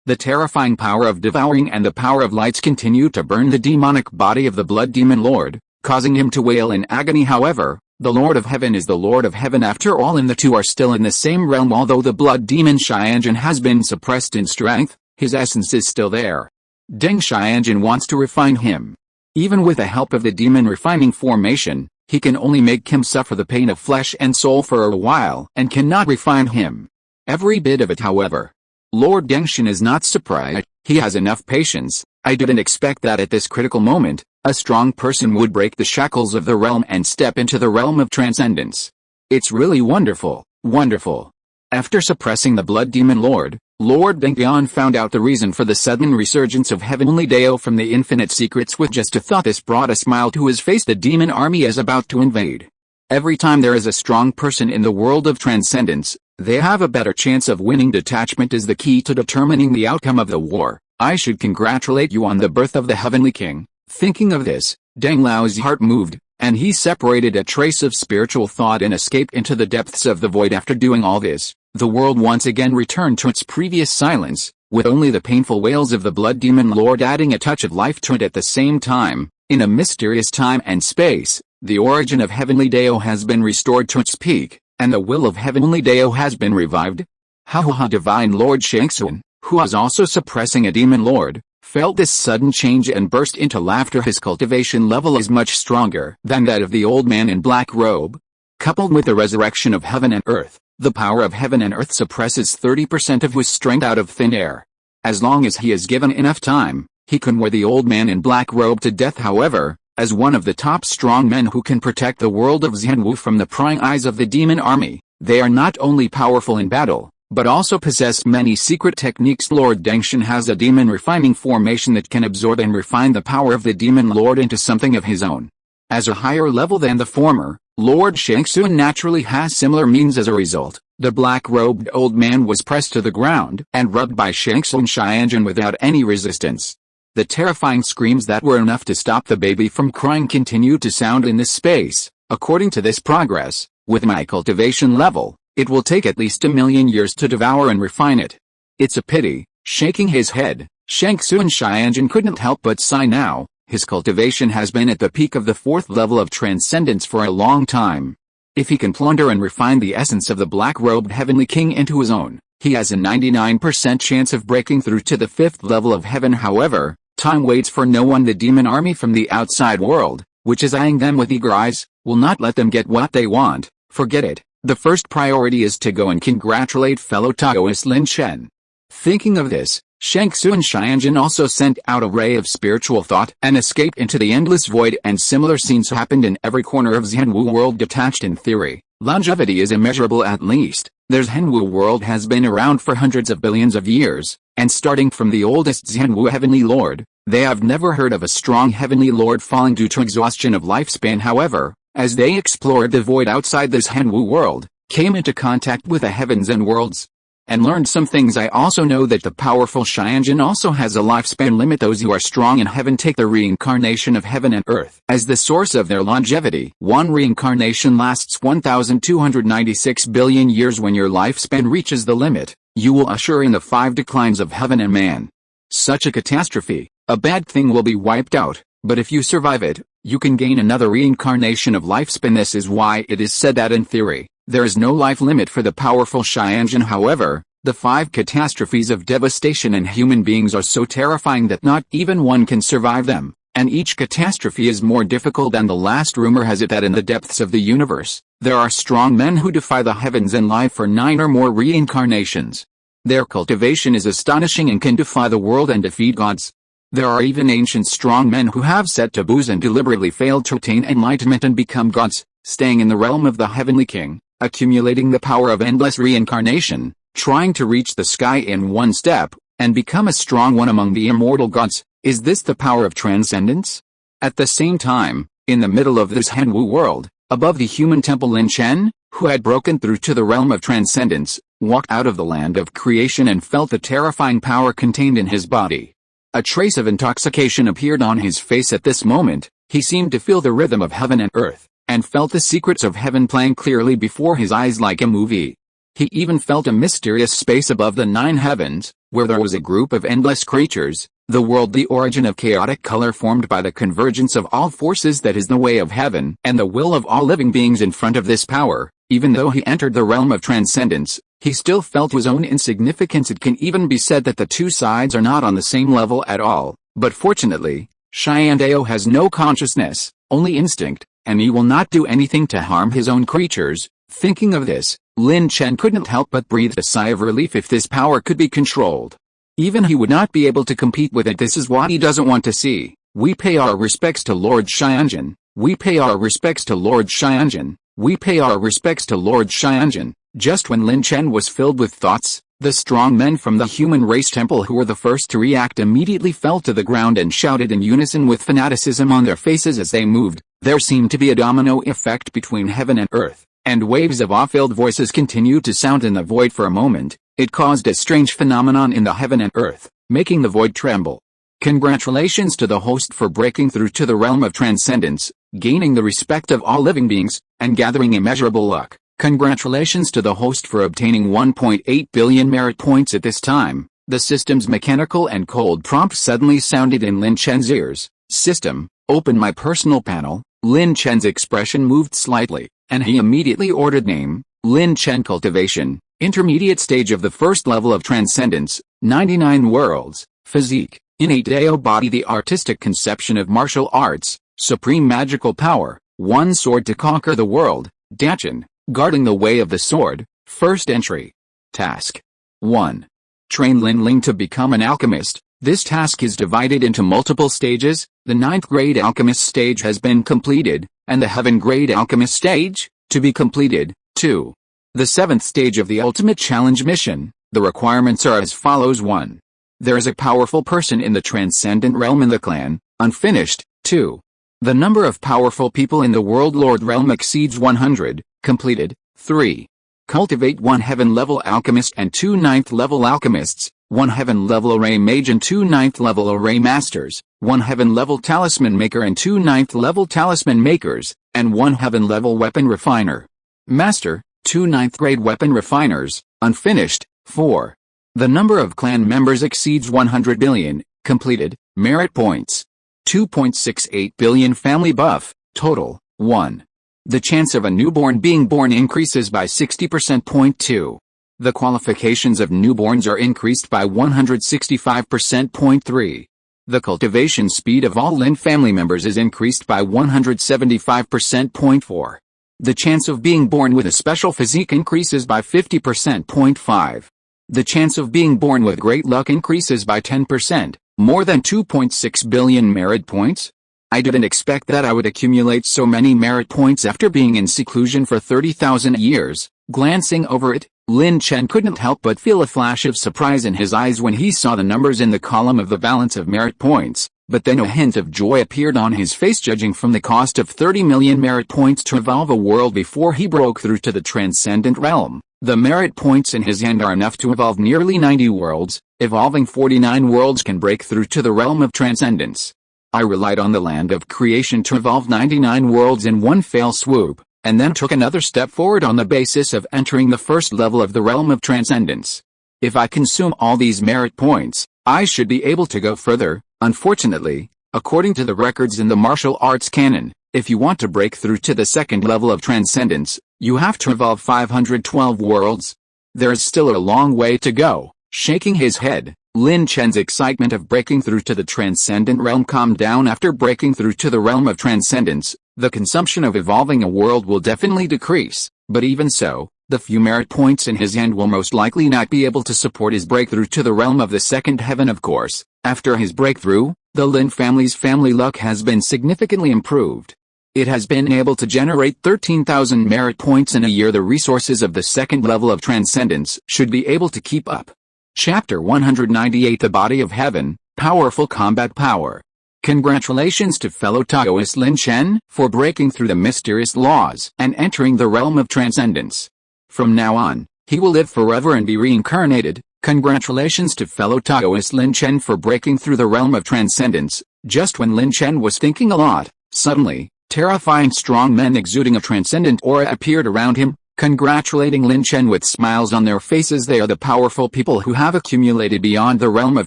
The terrifying power of devouring and the power of lights continued to burn the demonic body of the Blood Demon Lord, causing him to wail in agony. However, the Lord of Heaven is the Lord of Heaven after all, and the two are still in the same realm. Although the Blood Demon Xianzhen has been suppressed in strength, his essence is still there. Deng Xianzhen wants to refine him. Even with the help of the demon refining formation, he can only make him suffer the pain of flesh and soul for a while and cannot refine him. Every bit of it, however. Lord Dengshin is not surprised. He has enough patience. I didn't expect that at this critical moment, a strong person would break the shackles of the realm and step into the realm of transcendence. It's really wonderful, wonderful. After suppressing the Blood Demon Lord, Lord Dengyan found out the reason for the sudden resurgence of Heavenly Dao from the infinite secrets. With just a thought, this brought a smile to his face. The demon army is about to invade. Every time there is a strong person in the world of transcendence, they have a better chance of winning. Detachment is the key to determining the outcome of the war. I should congratulate you on the birth of the Heavenly King. Thinking of this, Deng Lao's heart moved, and he separated a trace of spiritual thought and escaped into the depths of the void. After doing all this, the world once again returned to its previous silence, with only the painful wails of the Blood Demon Lord adding a touch of life to it. At the same time, in a mysterious time and space, the origin of Heavenly Dao has been restored to its peak, and the will of Heavenly Dao has been revived. Ha! Divine Lord Shangxun, who was also suppressing a demon lord, felt this sudden change and burst into laughter. His cultivation level is much stronger than that of the old man in black robe. Coupled with the resurrection of heaven and earth, the power of heaven and earth suppresses 30% of his strength out of thin air. As long as he is given enough time, He can wear the old man in black robe to death. However, as one of the top strong men who can protect the world of Zhenwu from the prying eyes of the demon army, they are not only powerful in battle, but also possess many secret techniques. Lord Dangshan has a demon refining formation that can absorb and refine the power of the demon lord into something of his own. As a higher level than the former, Lord Shangxun naturally has similar means. As a result, the black-robed old man was pressed to the ground and rubbed by Shangxun Xianjun without any resistance. The terrifying screams that were enough to stop the baby from crying continued to sound in this space. According to this progress, with my cultivation level, it will take at least 1,000,000 years to devour and refine it. It's a pity. Shaking his head, Shangxun Xianjun couldn't help but sigh. Now, his cultivation has been at the peak of the 4th level of transcendence for a long time. If he can plunder and refine the essence of the black-robed heavenly king into his own, he has a 99% chance of breaking through to the 5th level of heaven. However, time waits for no one. The demon army from the outside world, which is eyeing them with eager eyes, will not let them get what they want. Forget it. The first priority is to go and congratulate fellow Taoist Lin Chen. Thinking of this, Shangxun Xianjun also sent out a ray of spiritual thought and escaped into the endless void, and similar scenes happened in every corner of Zhenwu world. Detached in theory, longevity is immeasurable. At least, their Zhenwu world has been around for hundreds of billions of years, and starting from the oldest Zhenwu heavenly lord, they have never heard of a strong heavenly lord falling due to exhaustion of lifespan. However, as they explored the void outside this Zhenwu world, came into contact with the heavens and worlds, and learned some things. I also know that the powerful Xianjun also has a lifespan limit. Those who are strong in heaven take the reincarnation of heaven and earth as the source of their longevity. One reincarnation lasts 1,296 billion years. When your lifespan reaches the limit, you will usher in the 5 declines of heaven and man. Such a catastrophe, a bad thing, will be wiped out, but if you survive it, you can gain another reincarnation of lifespan. This is why it is said that in theory, there is no life limit for the powerful Xianjun. However, the 5 catastrophes of devastation in human beings are so terrifying that not even one can survive them, and each catastrophe is more difficult than the last. Rumor has it that in the depths of the universe, there are strong men who defy the heavens and live for 9 or more reincarnations. Their cultivation is astonishing and can defy the world and defeat gods. There are even ancient strong men who have set taboos and deliberately failed to attain enlightenment and become gods, staying in the realm of the heavenly king, accumulating the power of endless reincarnation, trying to reach the sky in one step, and become a strong one among the immortal gods. Is this the power of transcendence? At the same time, in the middle of this Zhenwu world, above the human temple, Lin Chen, who had broken through to the realm of transcendence, walked out of the land of creation and felt the terrifying power contained in his body. A trace of intoxication appeared on his face at this moment. He seemed to feel the rhythm of heaven and earth, and felt the secrets of heaven playing clearly before his eyes like a movie. He even felt a mysterious space above the 9 heavens, where there was a group of endless creatures, the world, the origin of chaotic color formed by the convergence of all forces that is the way of heaven and the will of all living beings. In front of this power, even though he entered the realm of transcendence, he still felt his own insignificance. It can even be said that the two sides are not on the same level at all, but fortunately, Xiandao has no consciousness, only instinct, and he will not do anything to harm his own creatures. Thinking of this, Lin Chen couldn't help but breathe a sigh of relief. If this power could be controlled, even he would not be able to compete with it. This is what he doesn't want to see. We pay our respects to Lord Xianjun. We pay our respects to Lord Xianjun. We pay our respects to Lord Xianjun. Just when Lin Chen was filled with thoughts, the strong men from the human race temple who were the first to react immediately fell to the ground and shouted in unison with fanaticism on their faces as they moved. There seemed to be a domino effect between heaven and earth, and waves of awe-filled voices continued to sound in the void. For a moment, it caused a strange phenomenon in the heaven and earth, making the void tremble. Congratulations to the host for breaking through to the realm of transcendence, gaining the respect of all living beings, and gathering immeasurable luck. Congratulations to the host for obtaining 1.8 billion merit points. At this time, the system's mechanical and cold prompt suddenly sounded in Lin Chen's ears. System, open my personal panel. Lin Chen's expression moved slightly, and he immediately ordered name, Lin Chen cultivation, intermediate stage of the first level of transcendence, 99 worlds, physique, innate Dao body, the artistic conception of martial arts, supreme magical power, one sword to conquer the world, Dayan, guarding the way of the sword, first entry. Task 1. Train Lin Ling to become an alchemist. This task is divided into multiple stages. The 9th grade alchemist stage has been completed, and the heaven grade alchemist stage, to be completed, too. The 7th stage of the ultimate challenge mission, the requirements are as follows. 1. There is a powerful person in the transcendent realm in the clan, unfinished. 2. The number of powerful people in the world lord realm exceeds 100, completed. 3. Cultivate 1 heaven level alchemist and 2 9th level alchemists, 1 heaven level array mage and 2 9th level array masters, 1 heaven level talisman maker and 2 9th level talisman makers, and 1 heaven level weapon refiner. Master, 2 9th grade weapon refiners, unfinished. 4. The number of clan members exceeds 100 billion, completed. Merit points 2.68 billion. Family buff, total 1. The chance of a newborn being born increases by 60%. 2. The qualifications of newborns are increased by 165%. 3. The cultivation speed of all Lin family members is increased by 175%. 4. The chance of being born with a special physique increases by 50%. 5. The chance of being born with great luck increases by 10%, more than 2.6 billion merit points. I didn't expect that I would accumulate so many merit points after being in seclusion for 30,000 years. Glancing over it, Lin Chen couldn't help but feel a flash of surprise in his eyes when he saw the numbers in the column of the balance of merit points, but then a hint of joy appeared on his face judging from the cost of 30 million merit points to evolve a world before he broke through to the transcendent realm. The merit points in his hand are enough to evolve nearly 90 worlds. Evolving 49 worlds can break through to the realm of transcendence. I relied on the land of creation to evolve 99 worlds in one fell swoop, and then took another step forward on the basis of entering the first level of the realm of transcendence. If I consume all these merit points, I should be able to go further. Unfortunately, according to the records in the martial arts canon, if you want to break through to the second level of transcendence, you have to evolve 512 worlds. There is still a long way to go. Shaking his head, Lin Chen's excitement of breaking through to the transcendent realm calmed down. After breaking through to the realm of transcendence, the consumption of evolving a world will definitely decrease, but even so, the few merit points in his hand will most likely not be able to support his breakthrough to the realm of the second heaven. Of course, after his breakthrough, the Lin family's family luck has been significantly improved. It has been able to generate 13,000 merit points in a year. The resources of the second level of transcendence should be able to keep up. Chapter 198 The Body of Heaven, Powerful Combat Power. Congratulations to fellow Taoist Lin Chen for breaking through the mysterious laws and entering the realm of transcendence. From now on, he will live forever and be reincarnated. Congratulations to fellow Taoist Lin Chen for breaking through the realm of transcendence. Just when Lin Chen was thinking a lot, suddenly, terrifying strong men exuding a transcendent aura appeared around him, congratulating Lin Chen with smiles on their faces. They are the powerful people who have accumulated beyond the realm of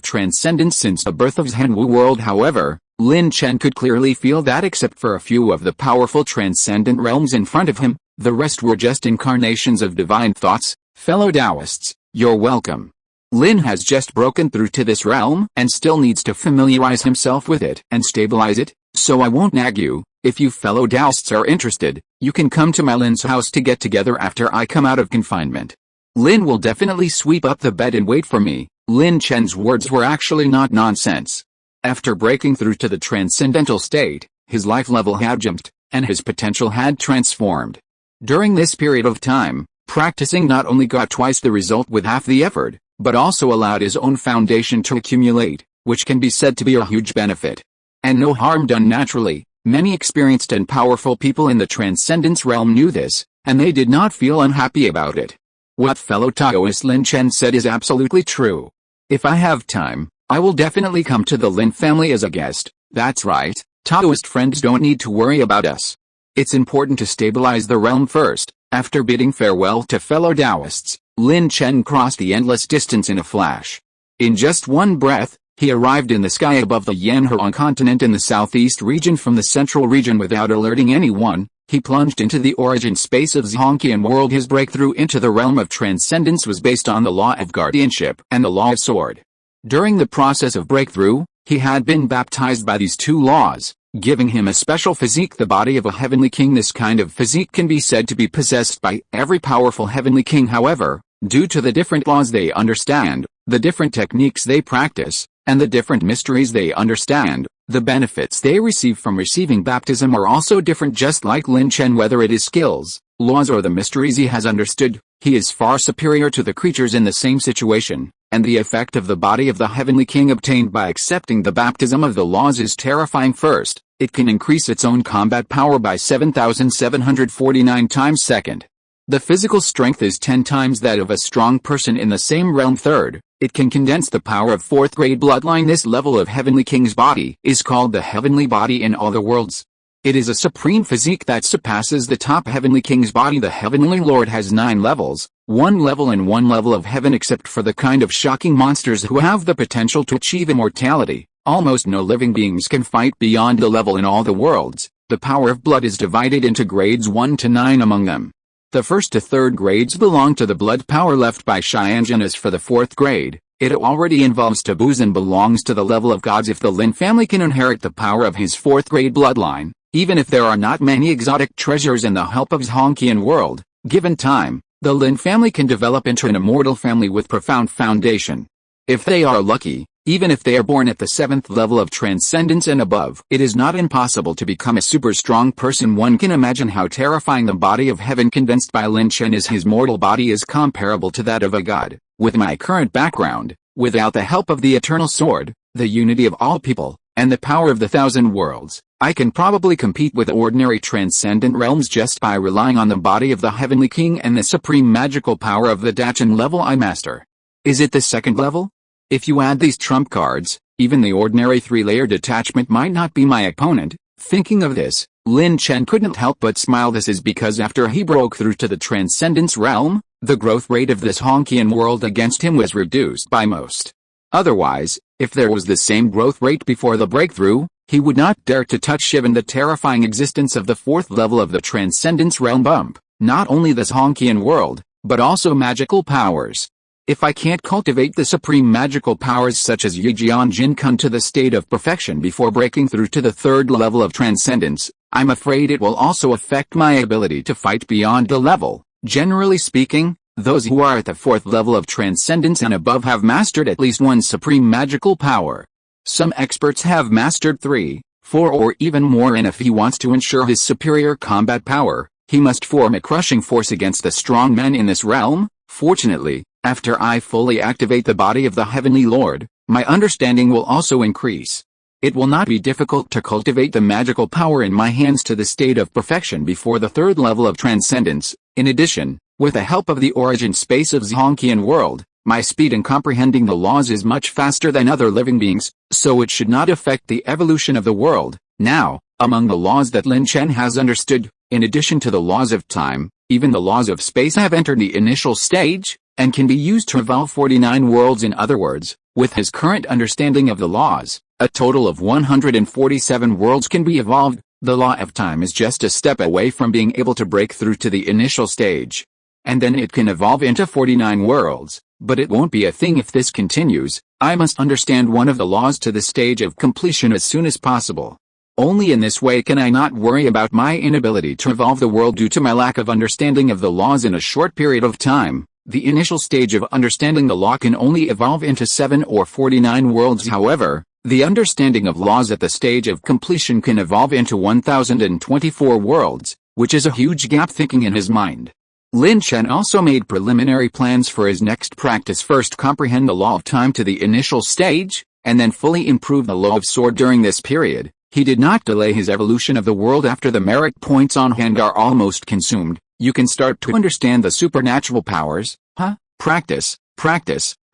transcendence since the birth of Zhenwu world. However, Lin Chen could clearly feel that except for a few of the powerful transcendent realms in front of him, the rest were just incarnations of divine thoughts. Fellow Taoists, you're welcome. Lin has just broken through to this realm and still needs to familiarize himself with it and stabilize it, so I won't nag you. If you fellow Taoists are interested, you can come to my Lin's house to get together after I come out of confinement. Lin will definitely sweep up the bed and wait for me. Lin Chen's words were actually not nonsense. After breaking through to the transcendental state, his life level had jumped, and his potential had transformed. During this period of time, practicing not only got twice the result with half the effort, but also allowed his own foundation to accumulate, which can be said to be a huge benefit. And no harm done naturally. Many experienced and powerful people in the transcendence realm knew this, and they did not feel unhappy about it. What fellow Taoist Lin Chen said is absolutely true. If I have time, I will definitely come to the Lin family as a guest. That's right, Taoist friends don't need to worry about us. It's important to stabilize the realm first. After bidding farewell to fellow Taoists, Lin Chen crossed the endless distance in a flash. In just one breath, he arrived in the sky above the Yanhuang continent in the southeast region. From the central region without alerting anyone, he plunged into the origin space of Zhongqian world. His breakthrough into the realm of transcendence was based on the law of guardianship and the law of sword. During the process of breakthrough, he had been baptized by these two laws, giving him a special physique, the body of a heavenly king. This kind of physique can be said to be possessed by every powerful heavenly king. However, due to the different laws they understand, the different techniques they practice, and the different mysteries they understand. The benefits they receive from receiving baptism are also different, just like Lin Chen. Whether it is skills, laws, or the mysteries he has understood, he is far superior to the creatures in the same situation, and the effect of the body of the Heavenly King obtained by accepting the baptism of the laws is terrifying. First, it can increase its own combat power by 7,749 times. Second, the physical strength is 10 times that of a strong person in the same realm. Third, it can condense the power of 4th grade bloodline. This level of Heavenly King's body is called the Heavenly Body in all the worlds. It is a supreme physique that surpasses the top Heavenly King's body. The Heavenly Lord has 9 levels, 1 level and 1 level of heaven. Except for the kind of shocking monsters who have the potential to achieve immortality, almost no living beings can fight beyond the level in all the worlds. The power of blood is divided into grades 1 to 9 among them. The 1st to 3rd grades belong to the blood power left by Xianjun. As for the 4th grade, it already involves taboos and belongs to the level of gods. If the Lin family can inherit the power of his 4th grade bloodline, even if there are not many exotic treasures and the help of Zhongqian world, given time, the Lin family can develop into an immortal family with profound foundation. If they are lucky, even if they are born at the 7th level of transcendence and above, it is not impossible to become a super strong person. One can imagine how terrifying the body of heaven condensed by Lin Chen is. His mortal body is comparable to that of a god. With my current background, without the help of the eternal sword, the unity of all people, and the power of the 1,000 worlds, I can probably compete with ordinary transcendent realms just by relying on the body of the Heavenly King and the supreme magical power of the Dayan level I master. Is it the 2nd level? If you add these trump cards, even the ordinary 3-layer detachment might not be my opponent. Thinking of this, Lin Chen couldn't help but smile. This is because after he broke through to the transcendence realm, the growth rate of this Hongqian world against him was reduced by most. Otherwise, if there was the same growth rate before the breakthrough, he would not dare to touch even the terrifying existence of the 4th level of the transcendence realm. Bump, not only this Hongqian world, but also magical powers. If I can't cultivate the supreme magical powers such as Yijian Jinkun to the state of perfection before breaking through to the 3rd level of transcendence, I'm afraid it will also affect my ability to fight beyond the level. Generally speaking, those who are at the 4th level of transcendence and above have mastered at least one supreme magical power. Some experts have mastered 3, 4 or even more, and if he wants to ensure his superior combat power, he must form a crushing force against the strong men in this realm. Fortunately, after I fully activate the body of the Heavenly Lord, my understanding will also increase. It will not be difficult to cultivate the magical power in my hands to the state of perfection before the 3rd level of transcendence. In addition, with the help of the origin space of Zhongqian world, my speed in comprehending the laws is much faster than other living beings, so it should not affect the evolution of the world. Now, among the laws that Lin Chen has understood, in addition to the laws of time, even the laws of space have entered the initial stage, and can be used to evolve 49 worlds. In other words, with his current understanding of the laws, a total of 147 worlds can be evolved. The law of time is just a step away from being able to break through to the initial stage. And then it can evolve into 49 worlds, but it won't be a thing if this continues. I must understand one of the laws to the stage of completion as soon as possible. Only in this way can I not worry about my inability to evolve the world due to my lack of understanding of the laws in a short period of time. The initial stage of understanding the law can only evolve into 7 or 49 worlds. However, the understanding of laws at the stage of completion can evolve into 1024 worlds, which is a huge gap. Thinking in his mind, Lin Chen also made preliminary plans for his next practice. First, comprehend the law of time to the initial stage, and then fully improve the law of sword during this period. He did not delay his evolution of the world after the merit points on hand are almost consumed. You can start to understand the supernatural powers. Practice.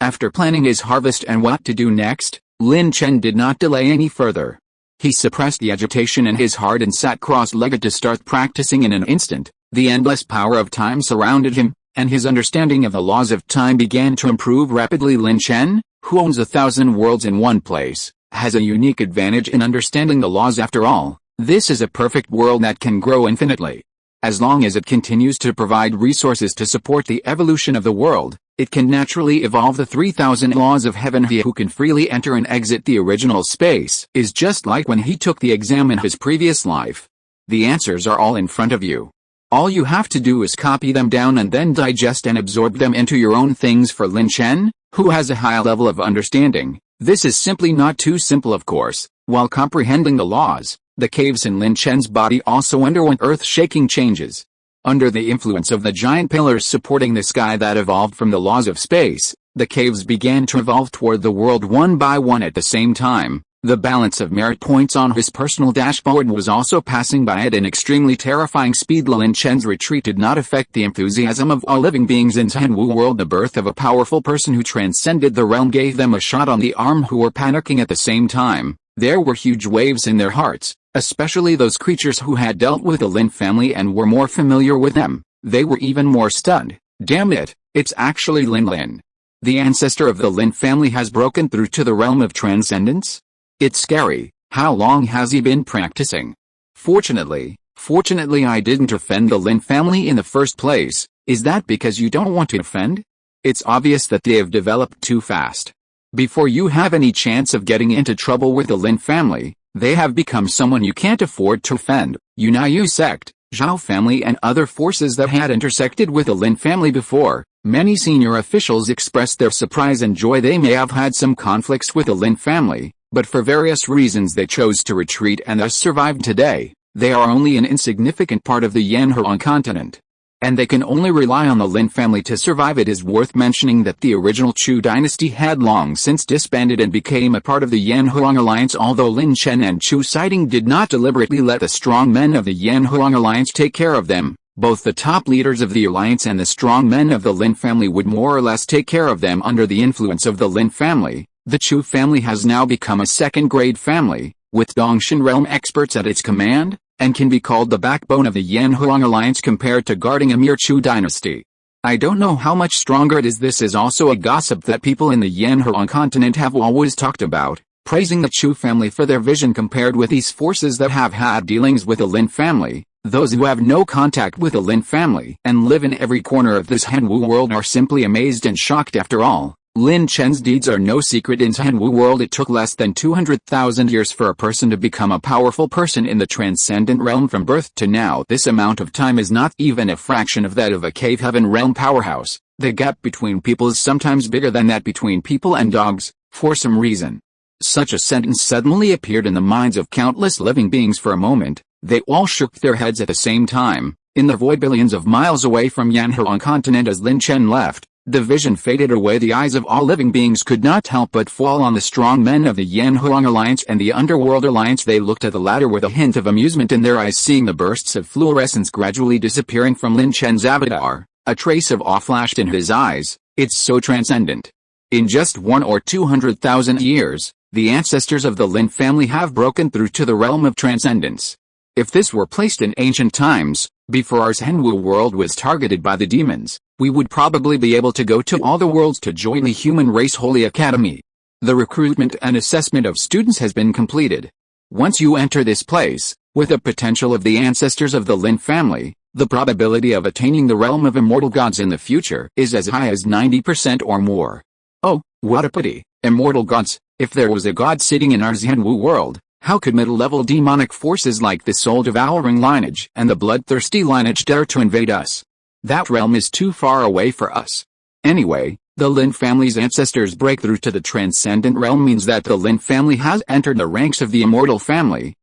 After planning his harvest and what to do next, Lin Chen did not delay any further. He suppressed the agitation in his heart and sat cross-legged to start practicing. In an instant, the endless power of time surrounded him, and his understanding of the laws of time began to improve rapidly. Lin Chen, who owns 1,000 worlds in one place, has a unique advantage in understanding the laws. After all, this is a perfect world that can grow infinitely. As long as it continues to provide resources to support the evolution of the world, it can naturally evolve the 3,000 laws of heaven. He who can freely enter and exit the original space is just like when he took the exam in his previous life. The answers are all in front of you. All you have to do is copy them down and then digest and absorb them into your own things. For Lin Chen, who has a high level of understanding, This is simply not too simple, of course. While comprehending the laws, the caves in Lin Chen's body also underwent earth-shaking changes. Under the influence of the giant pillars supporting the sky that evolved from the laws of space, the caves began to evolve toward the world one by one at the same time. The balance of merit points on his personal dashboard was also passing by at an extremely terrifying speed. Lin Chen's retreat did not affect the enthusiasm of all living beings in Zhenwu world. The birth of a powerful person who transcended the realm gave them a shot on the arm who were panicking at the same time. There were huge waves in their hearts, especially those creatures who had dealt with the Lin family and were more familiar with them. They were even more stunned. Damn it, it's actually Lin. The ancestor of the Lin family has broken through to the realm of transcendence? It's scary. How long has he been practicing? Fortunately I didn't offend the Lin family in the first place. Is that because you don't want to offend? It's obvious that they have developed too fast. Before you have any chance of getting into trouble with the Lin family, they have become someone you can't afford to offend. Yu sect, Zhao family and other forces that had intersected with the Lin family before. Many senior officials expressed their surprise and joy. They may have had some conflicts with the Lin family, but for various reasons they chose to retreat and thus survived today. They are only an insignificant part of the Yanhuang continent, and they can only rely on the Lin family to survive. It is worth mentioning that the original Chu dynasty had long since disbanded and became a part of the Yanhuang alliance. Although Lin Chen and Chu Siding did not deliberately let the strong men of the Yanhuang alliance take care of them, both the top leaders of the alliance and the strong men of the Lin family would more or less take care of them. Under the influence of the Lin family, the Chu family has now become a second-grade family, with Dongshan realm experts at its command, and can be called the backbone of the Yanhuang alliance compared to guarding a mere Chu dynasty. I don't know how much stronger it is. This is also a gossip that people in the Yanhuang continent have always talked about, praising the Chu family for their vision compared with these forces that have had dealings with the Lin family. Those who have no contact with the Lin family and live in every corner of this Zhenwu world are simply amazed and shocked. After all, Lin Chen's deeds are no secret. In Zhenwu world it took less than 200,000 years for a person to become a powerful person in the transcendent realm from birth to now. This amount of time is not even a fraction of that of a cave heaven realm powerhouse. The gap between people is sometimes bigger than that between people and dogs. For some reason, such a sentence suddenly appeared in the minds of countless living beings. For a moment, they all shook their heads at the same time. In the void billions of miles away from Yanhuang continent as Lin Chen left, the vision faded away. The eyes of all living beings could not help but fall on the strong men of the Yanhuang alliance and the Underworld alliance. They looked at the latter with a hint of amusement in their eyes, seeing the bursts of fluorescence gradually disappearing from Lin Chen's avatar. A trace of awe flashed in his eyes. It's so transcendent. In just 1 or 200,000 years, the ancestors of the Lin family have broken through to the realm of transcendence. If this were placed in ancient times, before our Zhenwu world was targeted by the demons, we would probably be able to go to all the worlds to join the human race holy academy. The recruitment and assessment of students has been completed. Once you enter this place, with the potential of the ancestors of the Lin family, the probability of attaining the realm of immortal gods in the future is as high as 90% or more. Oh, what a pity, immortal gods! If there was a god sitting in our Zhenwu world, how could middle-level demonic forces like the soul-devouring lineage and the bloodthirsty lineage dare to invade us? That realm is too far away for us. Anyway, the Lin family's ancestors' breakthrough to the transcendent realm means that the Lin family has entered the ranks of the immortal family.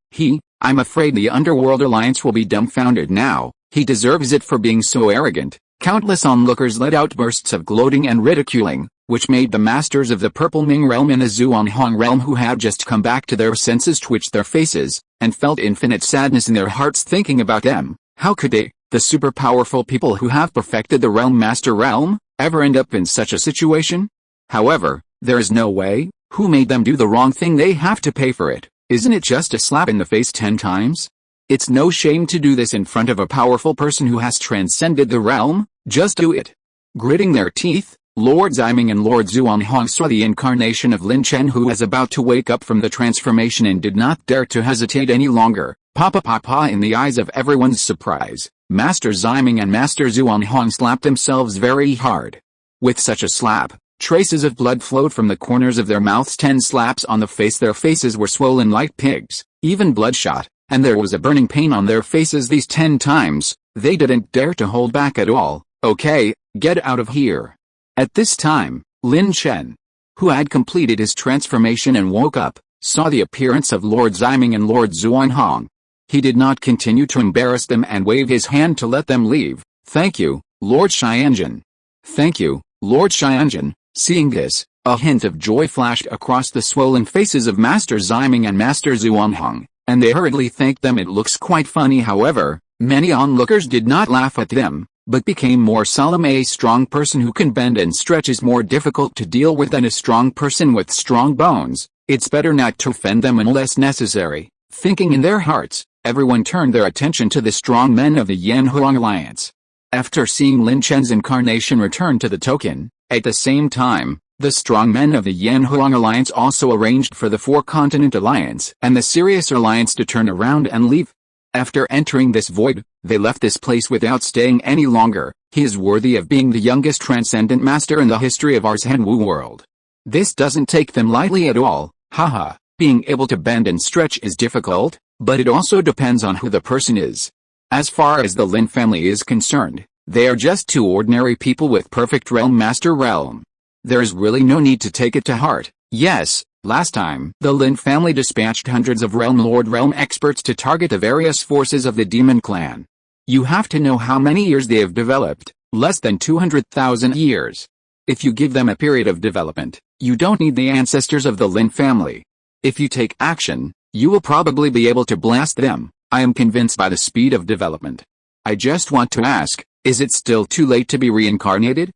I'm afraid the Underworld Alliance will be dumbfounded now. He deserves it for being so arrogant. Countless onlookers let out bursts of gloating and ridiculing, which made the masters of the Purple Ming realm and the Zhuanhong realm who had just come back to their senses twitch their faces, and felt infinite sadness in their hearts thinking about them. How could they, the super powerful people who have perfected the realm master realm, ever end up in such a situation? However, there is no way. Who made them do the wrong thing? They have to pay for it. Isn't it just a slap in the face 10 times? It's no shame to do this in front of a powerful person who has transcended the realm. Just do it. Gritting their teeth, Lord Ziming and Lord Zhuanhong saw the incarnation of Lin Chen, who was about to wake up from the transformation and did not dare to hesitate any longer. Papa in the eyes of everyone's surprise, Master Ziming and Master Zhuanhong slapped themselves very hard. With such a slap, traces of blood flowed from the corners of their mouths. 10 slaps on the face. Their faces were swollen like pigs, even bloodshot, and there was a burning pain on their faces. These 10 times, they didn't dare to hold back at all. Okay, get out of here. At this time, Lin Chen, who had completed his transformation and woke up, saw the appearance of Lord Ximing and Lord Xuanhong. He did not continue to embarrass them and wave his hand to let them leave. "Thank you, Lord Xianjun." "Thank you, Lord Xianjun." Seeing this, a hint of joy flashed across the swollen faces of Master Ximing and Master Xuanhong, and they hurriedly thanked them. It looks quite funny, however. Many onlookers did not laugh at them, but became more solemn. A strong person who can bend and stretch is more difficult to deal with than a strong person with strong bones. It's better not to offend them unless necessary. Thinking in their hearts, everyone turned their attention to the strong men of the Yanhuang Alliance. After seeing Lin Chen's incarnation return to the token, at the same time, the strong men of the Yanhuang Alliance also arranged for the Four-Continent Alliance and the Sirius Alliance to turn around and leave. After entering this void, they left this place without staying any longer. He is worthy of being the youngest transcendent master in the history of our Zhenwu world. This doesn't take them lightly at all. Haha, being able to bend and stretch is difficult, but it also depends on who the person is. As far as the Lin family is concerned, they are just two ordinary people with perfect realm master realm. There is really no need to take it to heart. Yes, last time, the Lin family dispatched hundreds of realm lord realm experts to target the various forces of the demon clan. You have to know how many years they have developed, less than 200,000 years. If you give them a period of development, you don't need the ancestors of the Lin family. If you take action, you will probably be able to blast them. I am convinced by the speed of development. I just want to ask, is it still too late to be reincarnated?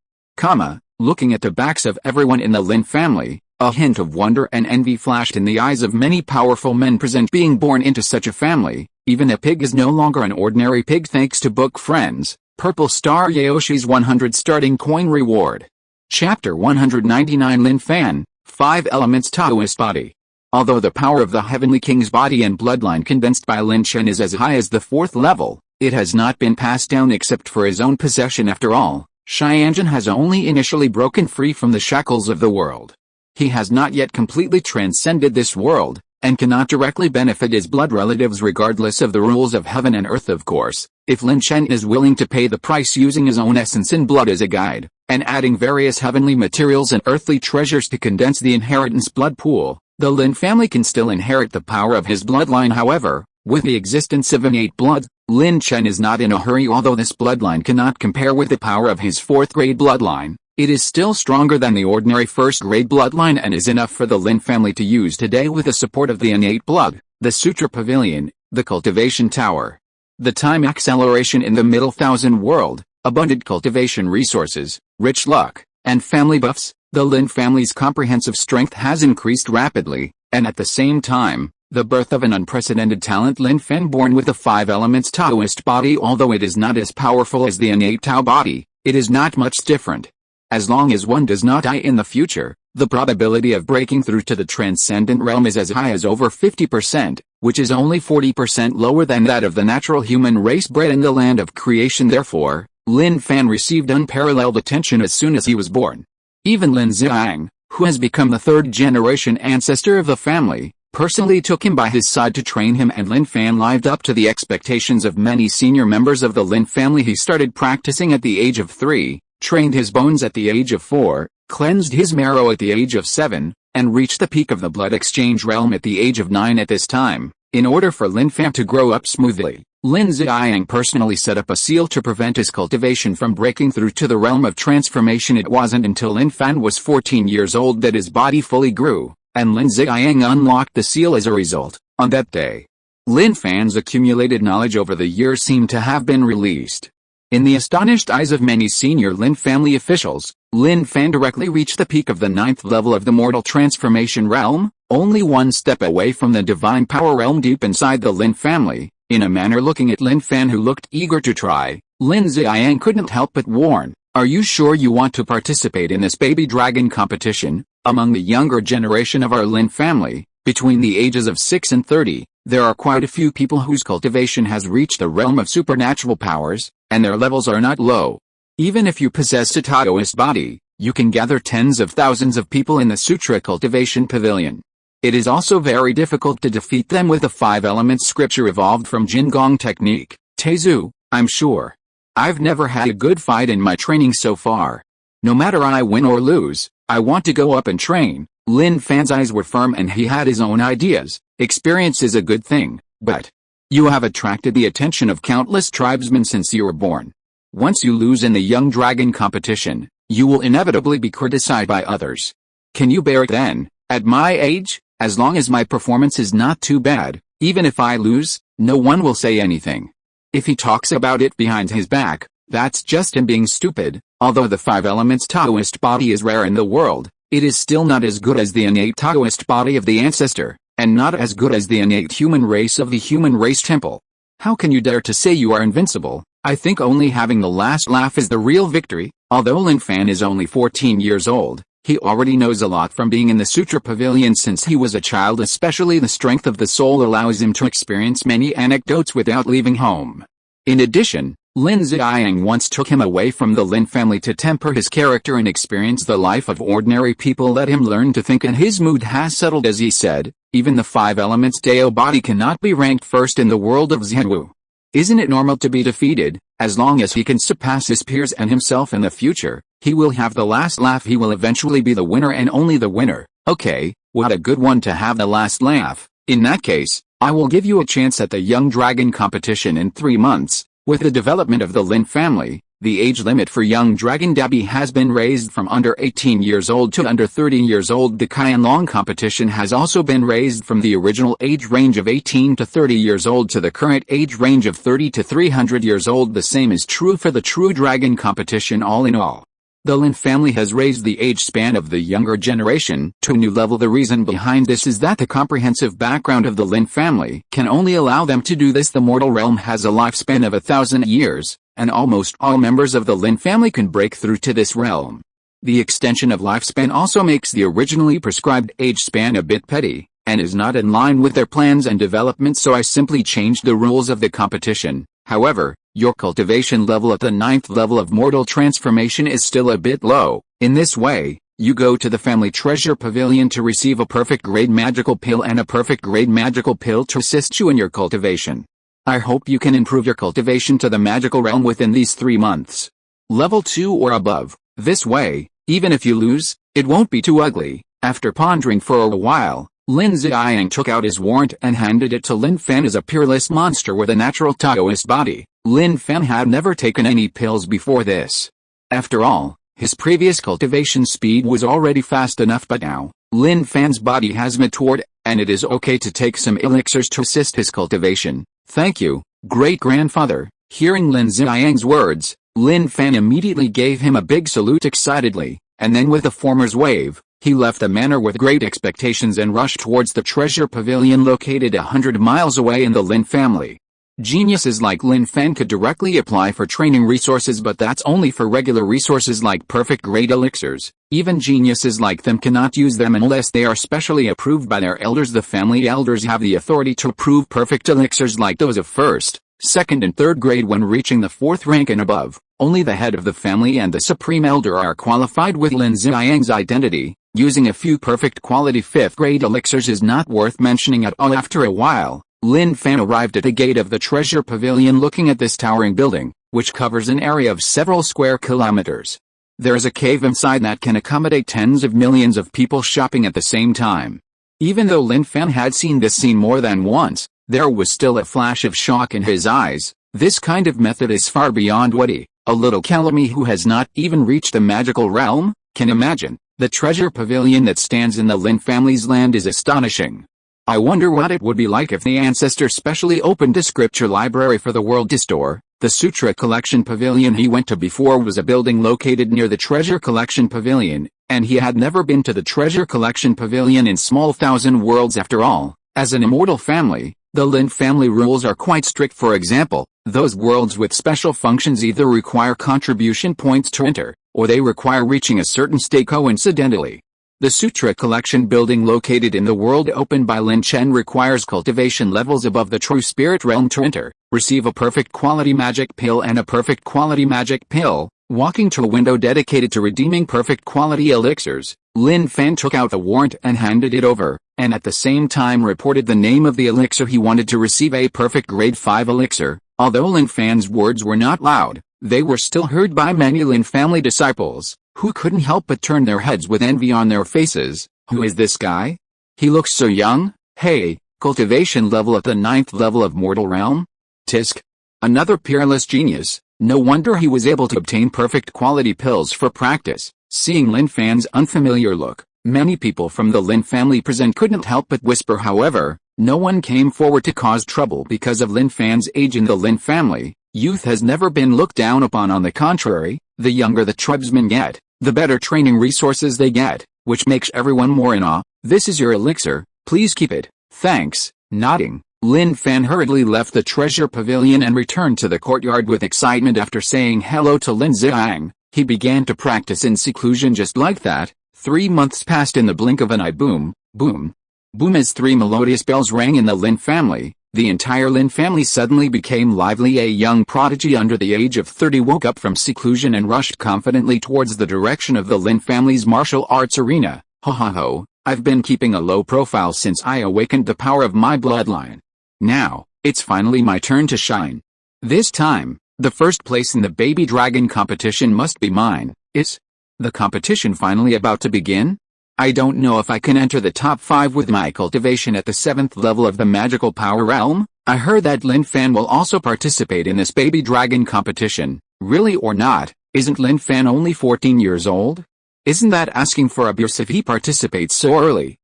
Looking at the backs of everyone in the Lin family, a hint of wonder and envy flashed in the eyes of many powerful men present. Being born into such a family, even a pig is no longer an ordinary pig thanks to book friends. Purple Star Yoshi's 100 starting coin reward. Chapter 199 Lin Fan, 5 Elements Taoist Body. Although the power of the Heavenly King's body and bloodline condensed by Lin Chen is as high as the 4th level, it has not been passed down except for his own possession. After all, Xianjun has only initially broken free from the shackles of the world. He has not yet completely transcended this world, and cannot directly benefit his blood relatives regardless of the rules of heaven and earth. Of course, if Lin Chen is willing to pay the price using his own essence and blood as a guide, and adding various heavenly materials and earthly treasures to condense the inheritance blood pool, the Lin family can still inherit the power of his bloodline. However, with the existence of innate blood, Lin Chen is not in a hurry. Although this bloodline cannot compare with the power of his 4th grade bloodline, it is still stronger than the ordinary 1st grade bloodline and is enough for the Lin family to use today with the support of the innate blood, the Sutra Pavilion, the Cultivation Tower, the Time Acceleration in the Middle Thousand World, abundant cultivation resources, rich luck, and family buffs. The Lin family's comprehensive strength has increased rapidly, and at the same time, the birth of an unprecedented talent. Lin Fan born with the 5 elements Taoist body. Although it is not as powerful as the innate Tao body, it is not much different. As long as one does not die in the future, the probability of breaking through to the transcendent realm is as high as over 50%, which is only 40% lower than that of the natural human race bred in the land of creation. Therefore, Lin Fan received unparalleled attention as soon as he was born. Even Lin Xiang, who has become the 3rd-generation ancestor of the family, personally took him by his side to train him, and Lin Fan lived up to the expectations of many senior members of the Lin family. He started practicing at the age of 3, trained his bones at the age of 4, cleansed his marrow at the age of 7, and reached the peak of the blood exchange realm at the age of 9. At this time, in order for Lin Fan to grow up smoothly, Lin Xiang personally set up a seal to prevent his cultivation from breaking through to the realm of transformation. It wasn't until Lin Fan was 14 years old that his body fully grew, and Lin Xiang unlocked the seal as a result. On that day, Lin Fan's accumulated knowledge over the years seemed to have been released. In the astonished eyes of many senior Lin family officials, Lin Fan directly reached the peak of the 9th level of the mortal transformation realm, only one step away from the divine power realm deep inside the Lin family. In a manner, looking at Lin Fan, who looked eager to try, Lin Xiang couldn't help but warn, "Are you sure you want to participate in this baby dragon competition?" Among the younger generation of our Lin family, between the ages of 6 and 30, there are quite a few people whose cultivation has reached the realm of supernatural powers, and their levels are not low. Even if you possess a Taoist body, you can gather tens of thousands of people in the Sutra Cultivation Pavilion. It is also very difficult to defeat them with the 5 elements scripture evolved from Jingong technique. Teizu, I'm sure. I've never had a good fight in my training so far. No matter I win or lose, I want to go up and train. Lin Fan's eyes were firm and he had his own ideas. Experience is a good thing, but you have attracted the attention of countless tribesmen since you were born. Once you lose in the young dragon competition, you will inevitably be criticized by others. Can you bear it then? At my age, as long as my performance is not too bad, even if I lose, no one will say anything. If he talks about it behind his back, that's just him being stupid. Although the 5 elements Taoist body is rare in the world, it is still not as good as the innate Taoist body of the ancestor, and not as good as the innate human race of the human race temple. How can you dare to say you are invincible? I think only having the last laugh is the real victory. Although Lin Fan is only 14 years old, he already knows a lot from being in the Sutra Pavilion since he was a child. Especially the strength of the soul allows him to experience many anecdotes without leaving home. In addition, Lin Ziyang once took him away from the Lin family to temper his character and experience the life of ordinary people. Let him learn to think, and his mood has settled. As he said, even the 5 elements Dao body cannot be ranked first in the world of Zhenwu. Isn't it normal to be defeated? As long as he can surpass his peers and himself in the future, he will have the last laugh. He will eventually be the winner and only the winner. Okay, what a good one to have the last laugh. In that case, I will give you a chance at the Young Dragon competition in 3 months. With the development of the Lin family, the age limit for Young Dragon Dabi has been raised from under 18 years old to under 30 years old. The Qianlong competition has also been raised from the original age range of 18 to 30 years old to the current age range of 30 to 300 years old. The same is true for the True Dragon competition. All in all, the Lin family has raised the age span of the younger generation to a new level. The reason behind this is that the comprehensive background of the Lin family can only allow them to do this. The mortal realm has a lifespan of 1,000 years, and almost all members of the Lin family can break through to this realm. The extension of lifespan also makes the originally prescribed age span a bit petty, and is not in line with their plans and development, so I simply changed the rules of the competition. However, your cultivation level at the 9th level of mortal transformation is still a bit low. In this way, you go to the family treasure pavilion to receive a perfect grade magical pill and a perfect grade magical pill to assist you in your cultivation. I hope you can improve your cultivation to the magical realm within these 3 months. Level 2 or above. This way, even if you lose, it won't be too ugly. After pondering for a while, Lin Ziyang took out his warrant and handed it to Lin Fan. As a peerless monster with a natural Taoist body, Lin Fan had never taken any pills before this. After all, his previous cultivation speed was already fast enough, but now, Lin Fan's body has matured, and it is okay to take some elixirs to assist his cultivation. Thank you, great-grandfather. Hearing Lin Ziyang's words, Lin Fan immediately gave him a big salute excitedly, and then with a farmer's wave, he left the manor with great expectations and rushed towards the treasure pavilion located 100 miles away. In the Lin family, geniuses like Lin Fan could directly apply for training resources, but that's only for regular resources like perfect grade elixirs. Even geniuses like them cannot use them unless they are specially approved by their elders. The family elders have the authority to approve perfect elixirs like those of 1st, 2nd and 3rd grade when reaching the 4th rank and above. Only the head of the family and the supreme elder are qualified. With Lin Ziyang's identity, using a few perfect quality 5th grade elixirs is not worth mentioning at all. After a while, Lin Fan arrived at the gate of the treasure pavilion. Looking at this towering building, which covers an area of several square kilometers, there is a cave inside that can accommodate tens of millions of people shopping at the same time. Even though Lin Fan had seen this scene more than once, there was still a flash of shock in his eyes. This kind of method is far beyond what he, a little Calamy who has not even reached the magical realm, can imagine. The treasure pavilion that stands in the Lin family's land is astonishing. I wonder what it would be like if the ancestor specially opened a scripture library for the world to store. The Sutra Collection Pavilion he went to before was a building located near the Treasure Collection Pavilion, and he had never been to the Treasure Collection Pavilion in small thousand worlds. After all, as an immortal family, the Lin family rules are quite strict. For example, those worlds with special functions either require contribution points to enter, or they require reaching a certain state coincidentally. The Sutra Collection building located in the world opened by Lin Chen requires cultivation levels above the true spirit realm to enter, receive a perfect quality magic pill and a perfect quality magic pill, walking to a window dedicated to redeeming perfect quality elixirs. Lin Fan took out the warrant and handed it over, and at the same time reported the name of the elixir he wanted to receive, a perfect grade 5 elixir. Although Lin Fan's words were not loud, they were still heard by many Lin family disciples. who couldn't help but turn their heads with envy on their faces. Who is this guy? He looks so young. Hey, cultivation level at the 9th level of mortal realm? Tisk. Another peerless genius. No wonder he was able to obtain perfect quality pills for practice. Seeing Lin Fan's unfamiliar look, many people from the Lin family present couldn't help but whisper. However, no one came forward to cause trouble because of Lin Fan's age. In the Lin family, youth has never been looked down upon. On the contrary, the younger the tribesmen get, the better training resources they get, which makes everyone more in awe. This is your elixir, please keep it. Thanks. Nodding, Lin Fan hurriedly left the treasure pavilion and returned to the courtyard with excitement. After saying hello to Lin Xiang, he began to practice in seclusion. Just like that, 3 months passed in the blink of an eye. Boom, boom, boom. As 3 melodious bells rang in the Lin family, the entire Lin family suddenly became lively. A young prodigy under the age of 30 woke up from seclusion and rushed confidently towards the direction of the Lin family's martial arts arena. Ho ho ho, I've been keeping a low profile since I awakened the power of my bloodline. Now, it's finally my turn to shine. This time, the first place in the baby dragon competition must be mine. Is the competition finally about to begin? I don't know if I can enter the top 5 with my cultivation at the 7th level of the magical power realm. I heard that Lin Fan will also participate in this baby dragon competition. Really or not, isn't Lin Fan only 14 years old? Isn't that asking for a burst if he participates so early?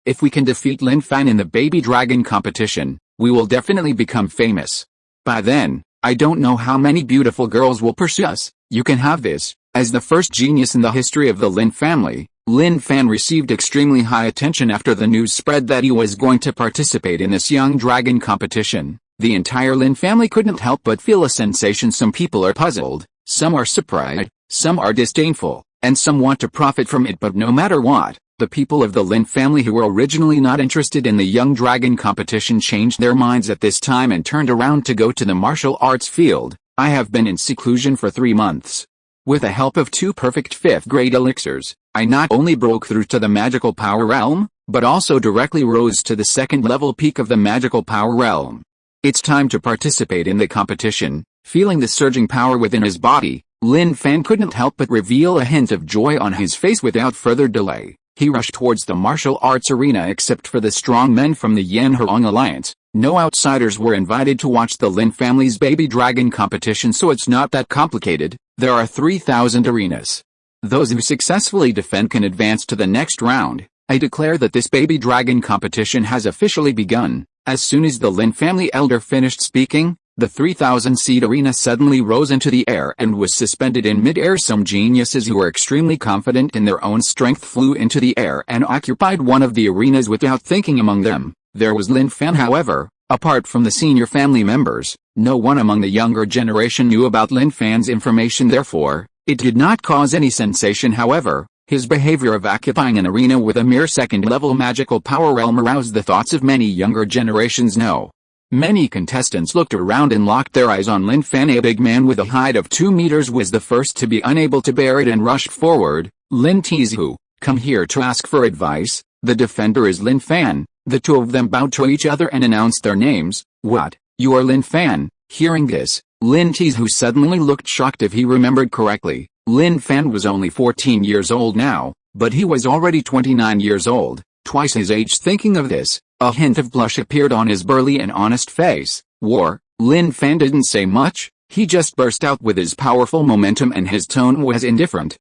If we can defeat Lin Fan in the baby dragon competition, we will definitely become famous. By then, I don't know how many beautiful girls will pursue us. You can have this. As the first genius in the history of the Lin family, Lin Fan received extremely high attention after the news spread that he was going to participate in this young dragon competition. The entire Lin family couldn't help but feel a sensation. Some people are puzzled, some are surprised, some are disdainful, and some want to profit from it. But no matter what, the people of the Lin family who were originally not interested in the young dragon competition changed their minds at this time and turned around to go to the martial arts field. I have been in seclusion for 3 months. With the help of 2 perfect 5th grade elixirs, I not only broke through to the magical power realm, but also directly rose to the 2nd level peak of the magical power realm. It's time to participate in the competition. Feeling the surging power within his body, Lin Fan couldn't help but reveal a hint of joy on his face. Without further delay, he rushed towards the martial arts arena. Except for the strong men from the Yanhurong Alliance, no outsiders were invited to watch the Lin family's baby dragon competition, so it's not that complicated. There are 3,000 arenas. Those who successfully defend can advance to the next round. I declare that this baby dragon competition has officially begun. As soon as the Lin family elder finished speaking, the 3,000-seat arena suddenly rose into the air and was suspended in mid-air. Some geniuses who were extremely confident in their own strength flew into the air and occupied one of the arenas without thinking. Among them, there was Lin Fan. However, apart from the senior family members, no one among the younger generation knew about Lin Fan's information. Therefore, it did not cause any sensation. However, his behavior of occupying an arena with a mere 2nd-level magical power realm aroused the thoughts of many younger generations. No. Many contestants looked around and locked their eyes on Lin Fan. A big man with a height of 2 meters was the first to be unable to bear it and rushed forward. Lin Tizhu, come here to ask for advice. The defender is Lin Fan. The 2 of them bowed to each other and announced their names. What? You are Lin Fan? Hearing this, Lin Tizhu suddenly looked shocked. If he remembered correctly, Lin Fan was only 14 years old now, but he was already 29 years old, twice his age. Thinking of this, a hint of blush appeared on his burly and honest face. Lin Fan didn't say much, he just burst out with his powerful momentum and his tone was indifferent.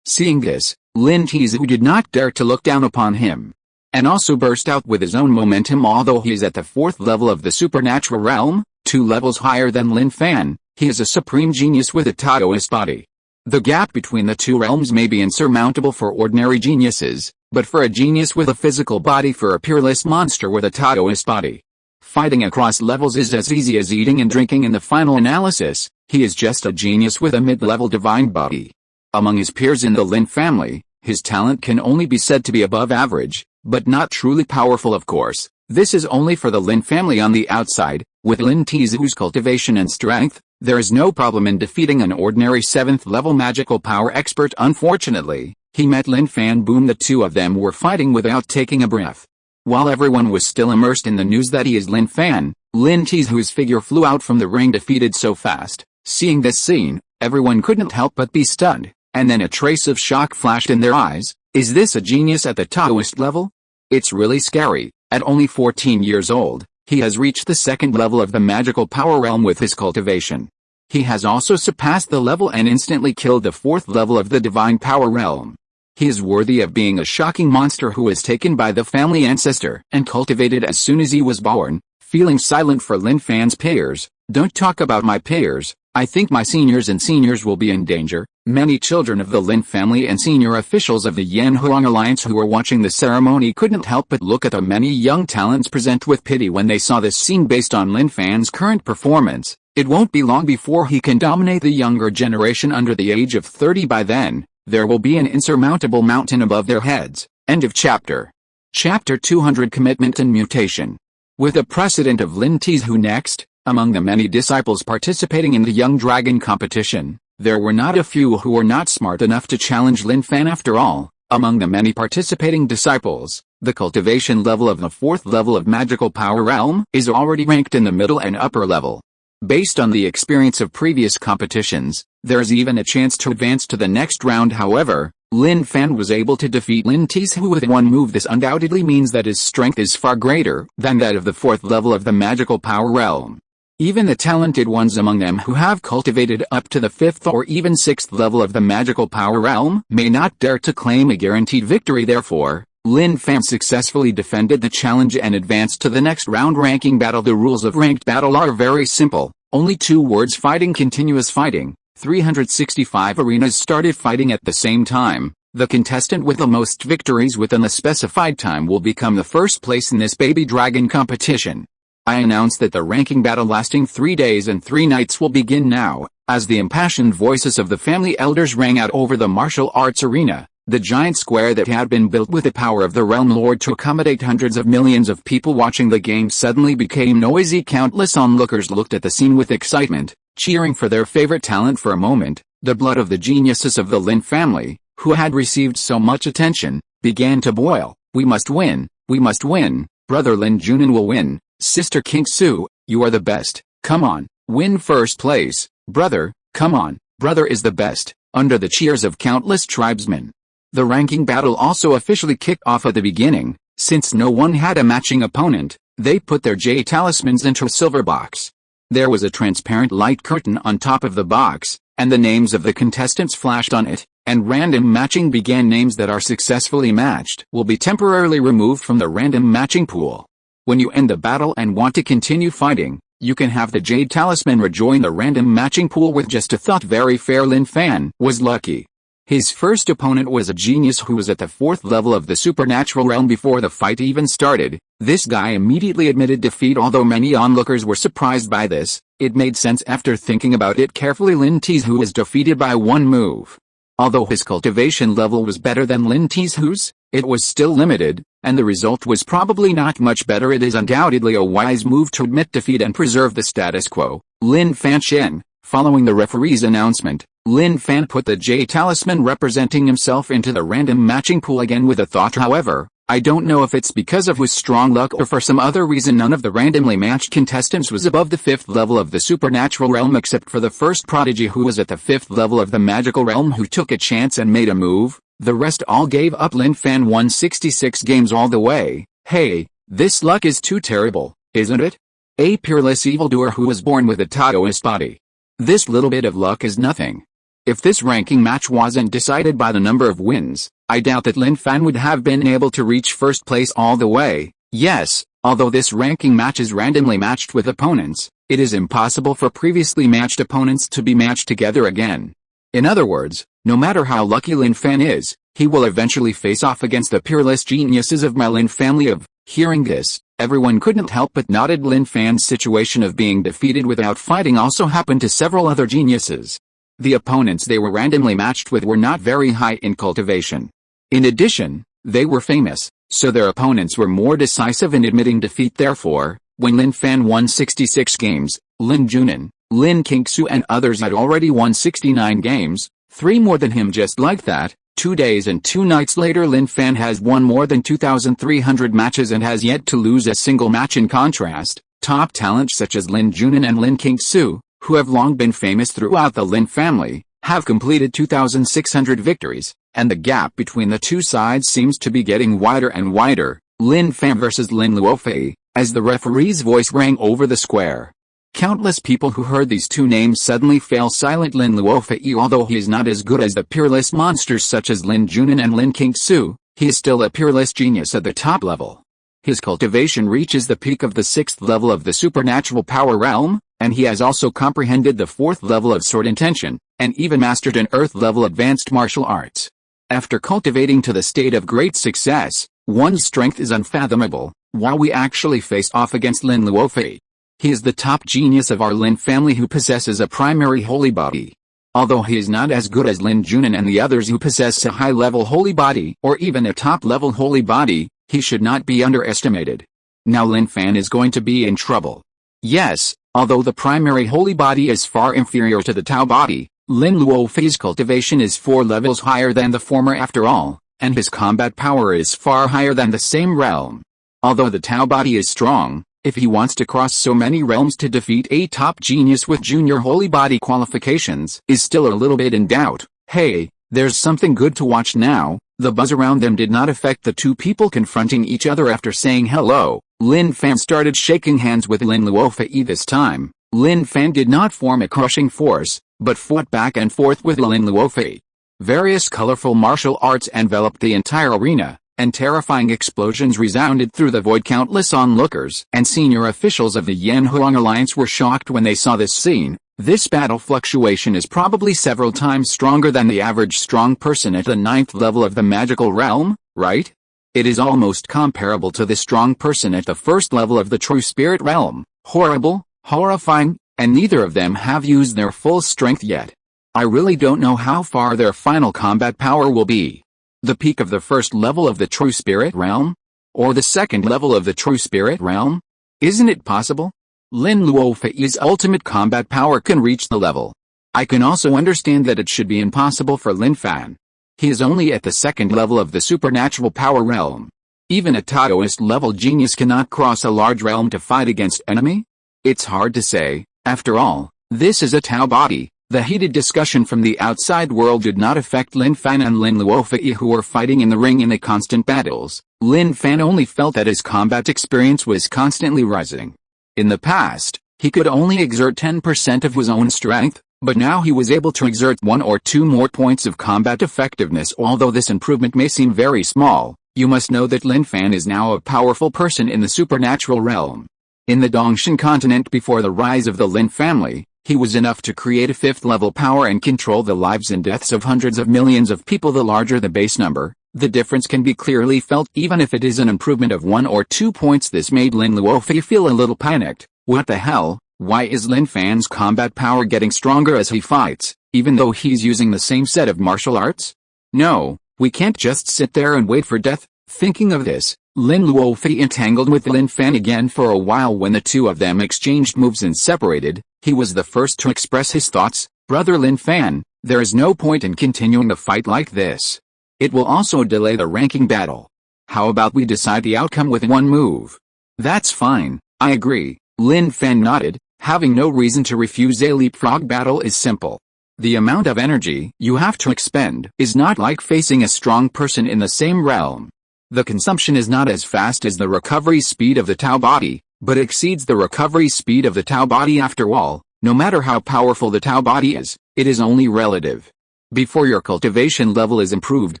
Seeing this, Lin Tizhu did not dare to look down upon him, and also burst out with his own momentum. Although he is at the 4th level of the supernatural realm, 2 levels higher than Lin Fan, he is a supreme genius with a Taoist body. The gap between the 2 realms may be insurmountable for ordinary geniuses, but for a genius with a physical body, for a peerless monster with a Taoist body, fighting across levels is as easy as eating and drinking. In the final analysis, he is just a genius with a mid-level divine body. Among his peers in the Lin family, his talent can only be said to be above average, but not truly powerful. Of course, this is only for the Lin family. On the outside, with Lin Tizhu's cultivation and strength, there is no problem in defeating an ordinary 7th-level magical power expert. Unfortunately, he met Lin Fan. Boom, the 2 of them were fighting without taking a breath. While everyone was still immersed in the news that he is Lin Fan, Lin Tizhu's figure flew out from the ring defeated so fast. Seeing this scene, everyone couldn't help but be stunned. and then a trace of shock flashed in their eyes. Is this a genius at the Taoist level? It's really scary. At only 14 years old, he has reached the second level of the magical power realm with his cultivation. He has also surpassed the level and instantly killed the fourth level of the divine power realm. He is worthy of being a shocking monster who was taken by the family ancestor and cultivated as soon as he was born. Feeling silent for Lin Fan's peers. Don't talk about my peers. I think my seniors and seniors will be in danger. Many children of the Lin family and senior officials of the Yanhuang Alliance who were watching the ceremony couldn't help but look at the many young talents present with pity when they saw this scene. Based on Lin Fan's current performance, it won't be long before he can dominate the younger generation under the age of 30. By then, there will be an insurmountable mountain above their heads. End of chapter. Chapter 200 Commitment and Mutation. With a precedent of Lin Tizhu next, among the many disciples participating in the Young Dragon competition, there were not a few who were not smart enough to challenge Lin Fan. After all, among the many participating disciples, the cultivation level of the fourth level of magical power realm is already ranked in the middle and upper level. Based on the experience of previous competitions, there is even a chance to advance to the next round. However, Lin Fan was able to defeat Lin Tizhu with one move. This undoubtedly means that his strength is far greater than that of the fourth level of the magical power realm. Even the talented ones among them who have cultivated up to the fifth or even sixth level of the magical power realm may not dare to claim a guaranteed victory. Therefore, Lin Fan successfully defended the challenge and advanced to the next round. Ranking battle. The rules of ranked battle are very simple. Only 2 words: fighting, continuous fighting. 365 arenas started fighting at the same time. The contestant with the most victories within the specified time will become the first place in this baby dragon competition. I announce that the ranking battle lasting 3 days and 3 nights will begin now. As the impassioned voices of the family elders rang out over the martial arts arena, the giant square that had been built with the power of the realm lord to accommodate hundreds of millions of people watching the game suddenly became noisy. Countless onlookers looked at the scene with excitement, cheering for their favorite talent. For a moment, the blood of the geniuses of the Lin family, who had received so much attention, began to boil. We must win, we must win. Brother Lin Junin will win. Sister King Su, you are the best. Come on, win first place. Brother, come on, brother is the best. Under the cheers of countless tribesmen, the ranking battle also officially kicked off at the beginning. Since no one had a matching opponent, they put their J talismans into a silver box. There was a transparent light curtain on top of the box, and the names of the contestants flashed on it, and random matching began. Names that are successfully matched will be temporarily removed from the random matching pool. When you end the battle and want to continue fighting, you can have the Jade Talisman rejoin the random matching pool with just a thought. Very fair. Lin Fan was lucky. His first opponent was a genius who was at the fourth level of the supernatural realm before the fight even started. This guy immediately admitted defeat. Although many onlookers were surprised by this, it made sense after thinking about it carefully. Lin Tizhu was defeated by one move. Although his cultivation level was better than Lin Tizhu's, it was still limited, and the result was probably not much better. It is undoubtedly a wise move to admit defeat and preserve the status quo. Lin Fan Shen. Following the referee's announcement, Lin Fan put the J talisman representing himself into the random matching pool again with a thought. However, I don't know if it's because of his strong luck or for some other reason none of the randomly matched contestants was above the fifth level of the supernatural realm except for the first prodigy who was at the fifth level of the magical realm who took a chance and made a move. The rest all gave up. Lin Fan won 66 games all the way. Hey, this luck is too terrible, isn't it? A peerless evildoer who was born with a Taoist body. This little bit of luck is nothing. If this ranking match wasn't decided by the number of wins, I doubt that Lin Fan would have been able to reach first place all the way. Yes, although this ranking match is randomly matched with opponents, it is impossible for previously matched opponents to be matched together again. In other words, no matter how lucky Lin Fan is, he will eventually face off against the peerless geniuses of my Lin family. Hearing this, everyone couldn't help but nodded. Lin Fan's situation of being defeated without fighting also happened to several other geniuses. The opponents they were randomly matched with were not very high in cultivation. In addition, they were famous, so their opponents were more decisive in admitting defeat. Therefore, when Lin Fan won 66 games, Lin Junin, Lin Qingsu and others had already won 69 games, 3 more than him. Just like that, 2 days and 2 nights later Lin Fan has won more than 2,300 matches and has yet to lose a single match. In contrast, top talents such as Lin Junin and Lin Qingsu, who have long been famous throughout the Lin family, have completed 2,600 victories, and the gap between the two sides seems to be getting wider and wider. Lin Fan versus Lin Luofei, as the referee's voice rang over the square. Countless people who heard these two names suddenly fell silent. Lin Luofei, although he is not as good as the peerless monsters such as Lin Junan and Lin Qingsu, he is still a peerless genius at the top level. His cultivation reaches the peak of the 6th level of the supernatural power realm, and he has also comprehended the 4th level of sword intention, and even mastered an earth level advanced martial arts. After cultivating to the state of great success, one's strength is unfathomable. While we actually face off against Lin Luofei, he is the top genius of our Lin family who possesses a primary holy body. Although he is not as good as Lin Junan and the others who possess a high-level holy body or even a top-level holy body, he should not be underestimated. Now Lin Fan is going to be in trouble. Yes, although the primary holy body is far inferior to the Tao body, Lin Luofei's cultivation is 4 levels higher than the former after all, and his combat power is far higher than the same realm. Although the Tao body is strong, if he wants to cross so many realms to defeat a top genius with junior holy body qualifications is still a little bit in doubt. Hey, there's something good to watch now. The buzz around them did not affect the two people confronting each other after saying hello. Lin Fan started shaking hands with Lin Luofei this time. Lin Fan did not form a crushing force, but fought back and forth with Lin Luofei. Various colorful martial arts enveloped the entire arena, and terrifying explosions resounded through the void. Countless onlookers and senior officials of the Yanhuang Alliance were shocked when they saw this scene. This battle fluctuation is probably several times stronger than the average strong person at the 9th level of the magical realm, right? It is almost comparable to the strong person at the 1st level of the true spirit realm. Horrible, horrifying, and neither of them have used their full strength yet. I really don't know how far their final combat power will be. The peak of the 1st level of the true spirit realm? Or the 2nd level of the true spirit realm? Isn't it possible? Lin Luofei's ultimate combat power can reach the level. I can also understand that it should be impossible for Lin Fan. He is only at the 2nd level of the supernatural power realm. Even a Taoist level genius cannot cross a large realm to fight against enemy? It's hard to say. After all, this is a Tao body. The heated discussion from the outside world did not affect Lin Fan and Lin Luofei, who were fighting in the ring in the constant battles. Lin Fan only felt that his combat experience was constantly rising. In the past, he could only exert 10% of his own strength, but now he was able to exert 1 or 2 more points of combat effectiveness. Although this improvement may seem very small, you must know that Lin Fan is now a powerful person in the supernatural realm. In the Dongshan continent before the rise of the Lin family, he was enough to create a 5th level power and control the lives and deaths of hundreds of millions of people. The larger the base number, the difference can be clearly felt even if it is an improvement of 1 or 2 points. This made Lin Luofei feel a little panicked. What the hell? Why is Lin Fan's combat power getting stronger as he fights, even though he's using the same set of martial arts? No, we can't just sit there and wait for death. Thinking of this, Lin Luofei entangled with Lin Fan again for a while. When the two of them exchanged moves and separated, he was the first to express his thoughts. Brother Lin Fan, there is no point in continuing the fight like this. It will also delay the ranking battle. How about we decide the outcome with one move? That's fine, I agree. Lin Fan nodded, having no reason to refuse. A leapfrog battle is simple. The amount of energy you have to expend is not like facing a strong person in the same realm. The consumption is not as fast as the recovery speed of the Tao body, but exceeds the recovery speed of the Tao body. After all, no matter how powerful the Tao body is, it is only relative. Before your cultivation level is improved,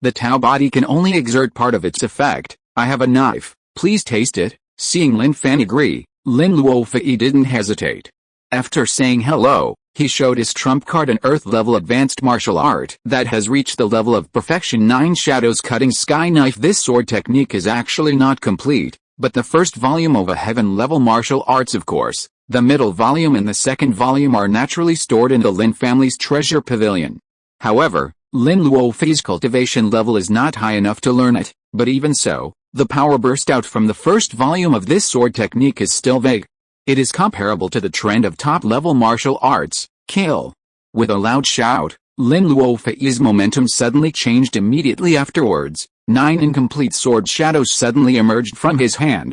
the Tao body can only exert part of its effect. I have a knife, please taste it. Seeing Lin Fan agree, Lin Luofei didn't hesitate. After saying hello, he showed his trump card, an earth-level advanced martial art that has reached the level of perfection. 9 Shadows Cutting Sky Knife. This sword technique is actually not complete, but the first volume of a heaven-level martial arts, of course. The middle volume and the second volume are naturally stored in the Lin family's treasure pavilion. However, Lin Luofei's cultivation level is not high enough to learn it, but even so, the power burst out from the first volume of this sword technique is still vague. It is comparable to the trend of top-level martial arts, kill. With a loud shout, Lin Luofei's momentum suddenly changed immediately afterwards. 9 incomplete sword shadows suddenly emerged from his hand,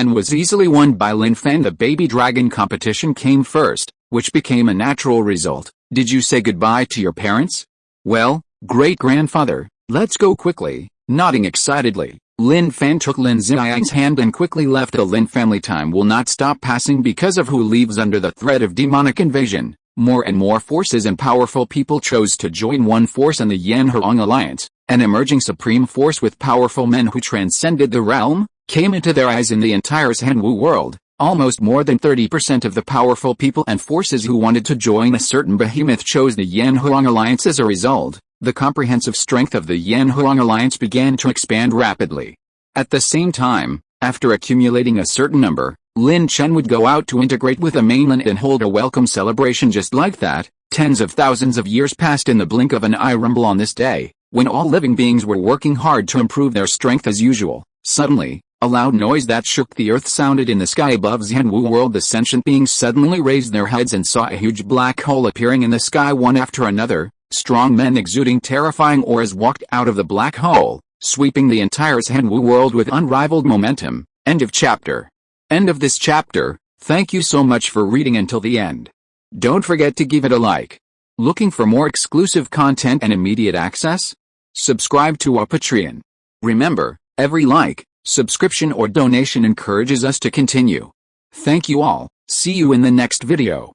and was easily won by Lin Fan. The baby dragon competition came first, which became a natural result. Did you say goodbye to your parents? Well, great-grandfather, let's go quickly. Nodding excitedly, Lin Fan took Lin Xiang's hand and quickly left. The Lin family time will not stop passing because of who leaves under the threat of demonic invasion. More and more forces and powerful people chose to join one force in the Yanhuang Alliance. An emerging supreme force with powerful men who transcended the realm came into their eyes in the entire Zhenwu world. Almost more than 30% of the powerful people and forces who wanted to join a certain behemoth chose the Yanhuang Alliance. As a result, the comprehensive strength of the Yanhuang Alliance began to expand rapidly. At the same time, after accumulating a certain number, Lin Chen would go out to integrate with the mainland and hold a welcome celebration. Just like that, tens of thousands of years passed in the blink of an eye. Rumble on this day, when all living beings were working hard to improve their strength as usual. Suddenly, a loud noise that shook the earth sounded in the sky above Zhenwu world. The sentient beings suddenly raised their heads and saw a huge black hole appearing in the sky one after another. Strong men exuding terrifying auras walked out of the black hole, sweeping the entire Zhenwu world with unrivaled momentum. End of chapter. End of this chapter. Thank you so much for reading until the end. Don't forget to give it a like. Looking for more exclusive content and immediate access? Subscribe to our Patreon. Remember, every like, subscription or donation encourages us to continue. Thank you all. See you in the next video.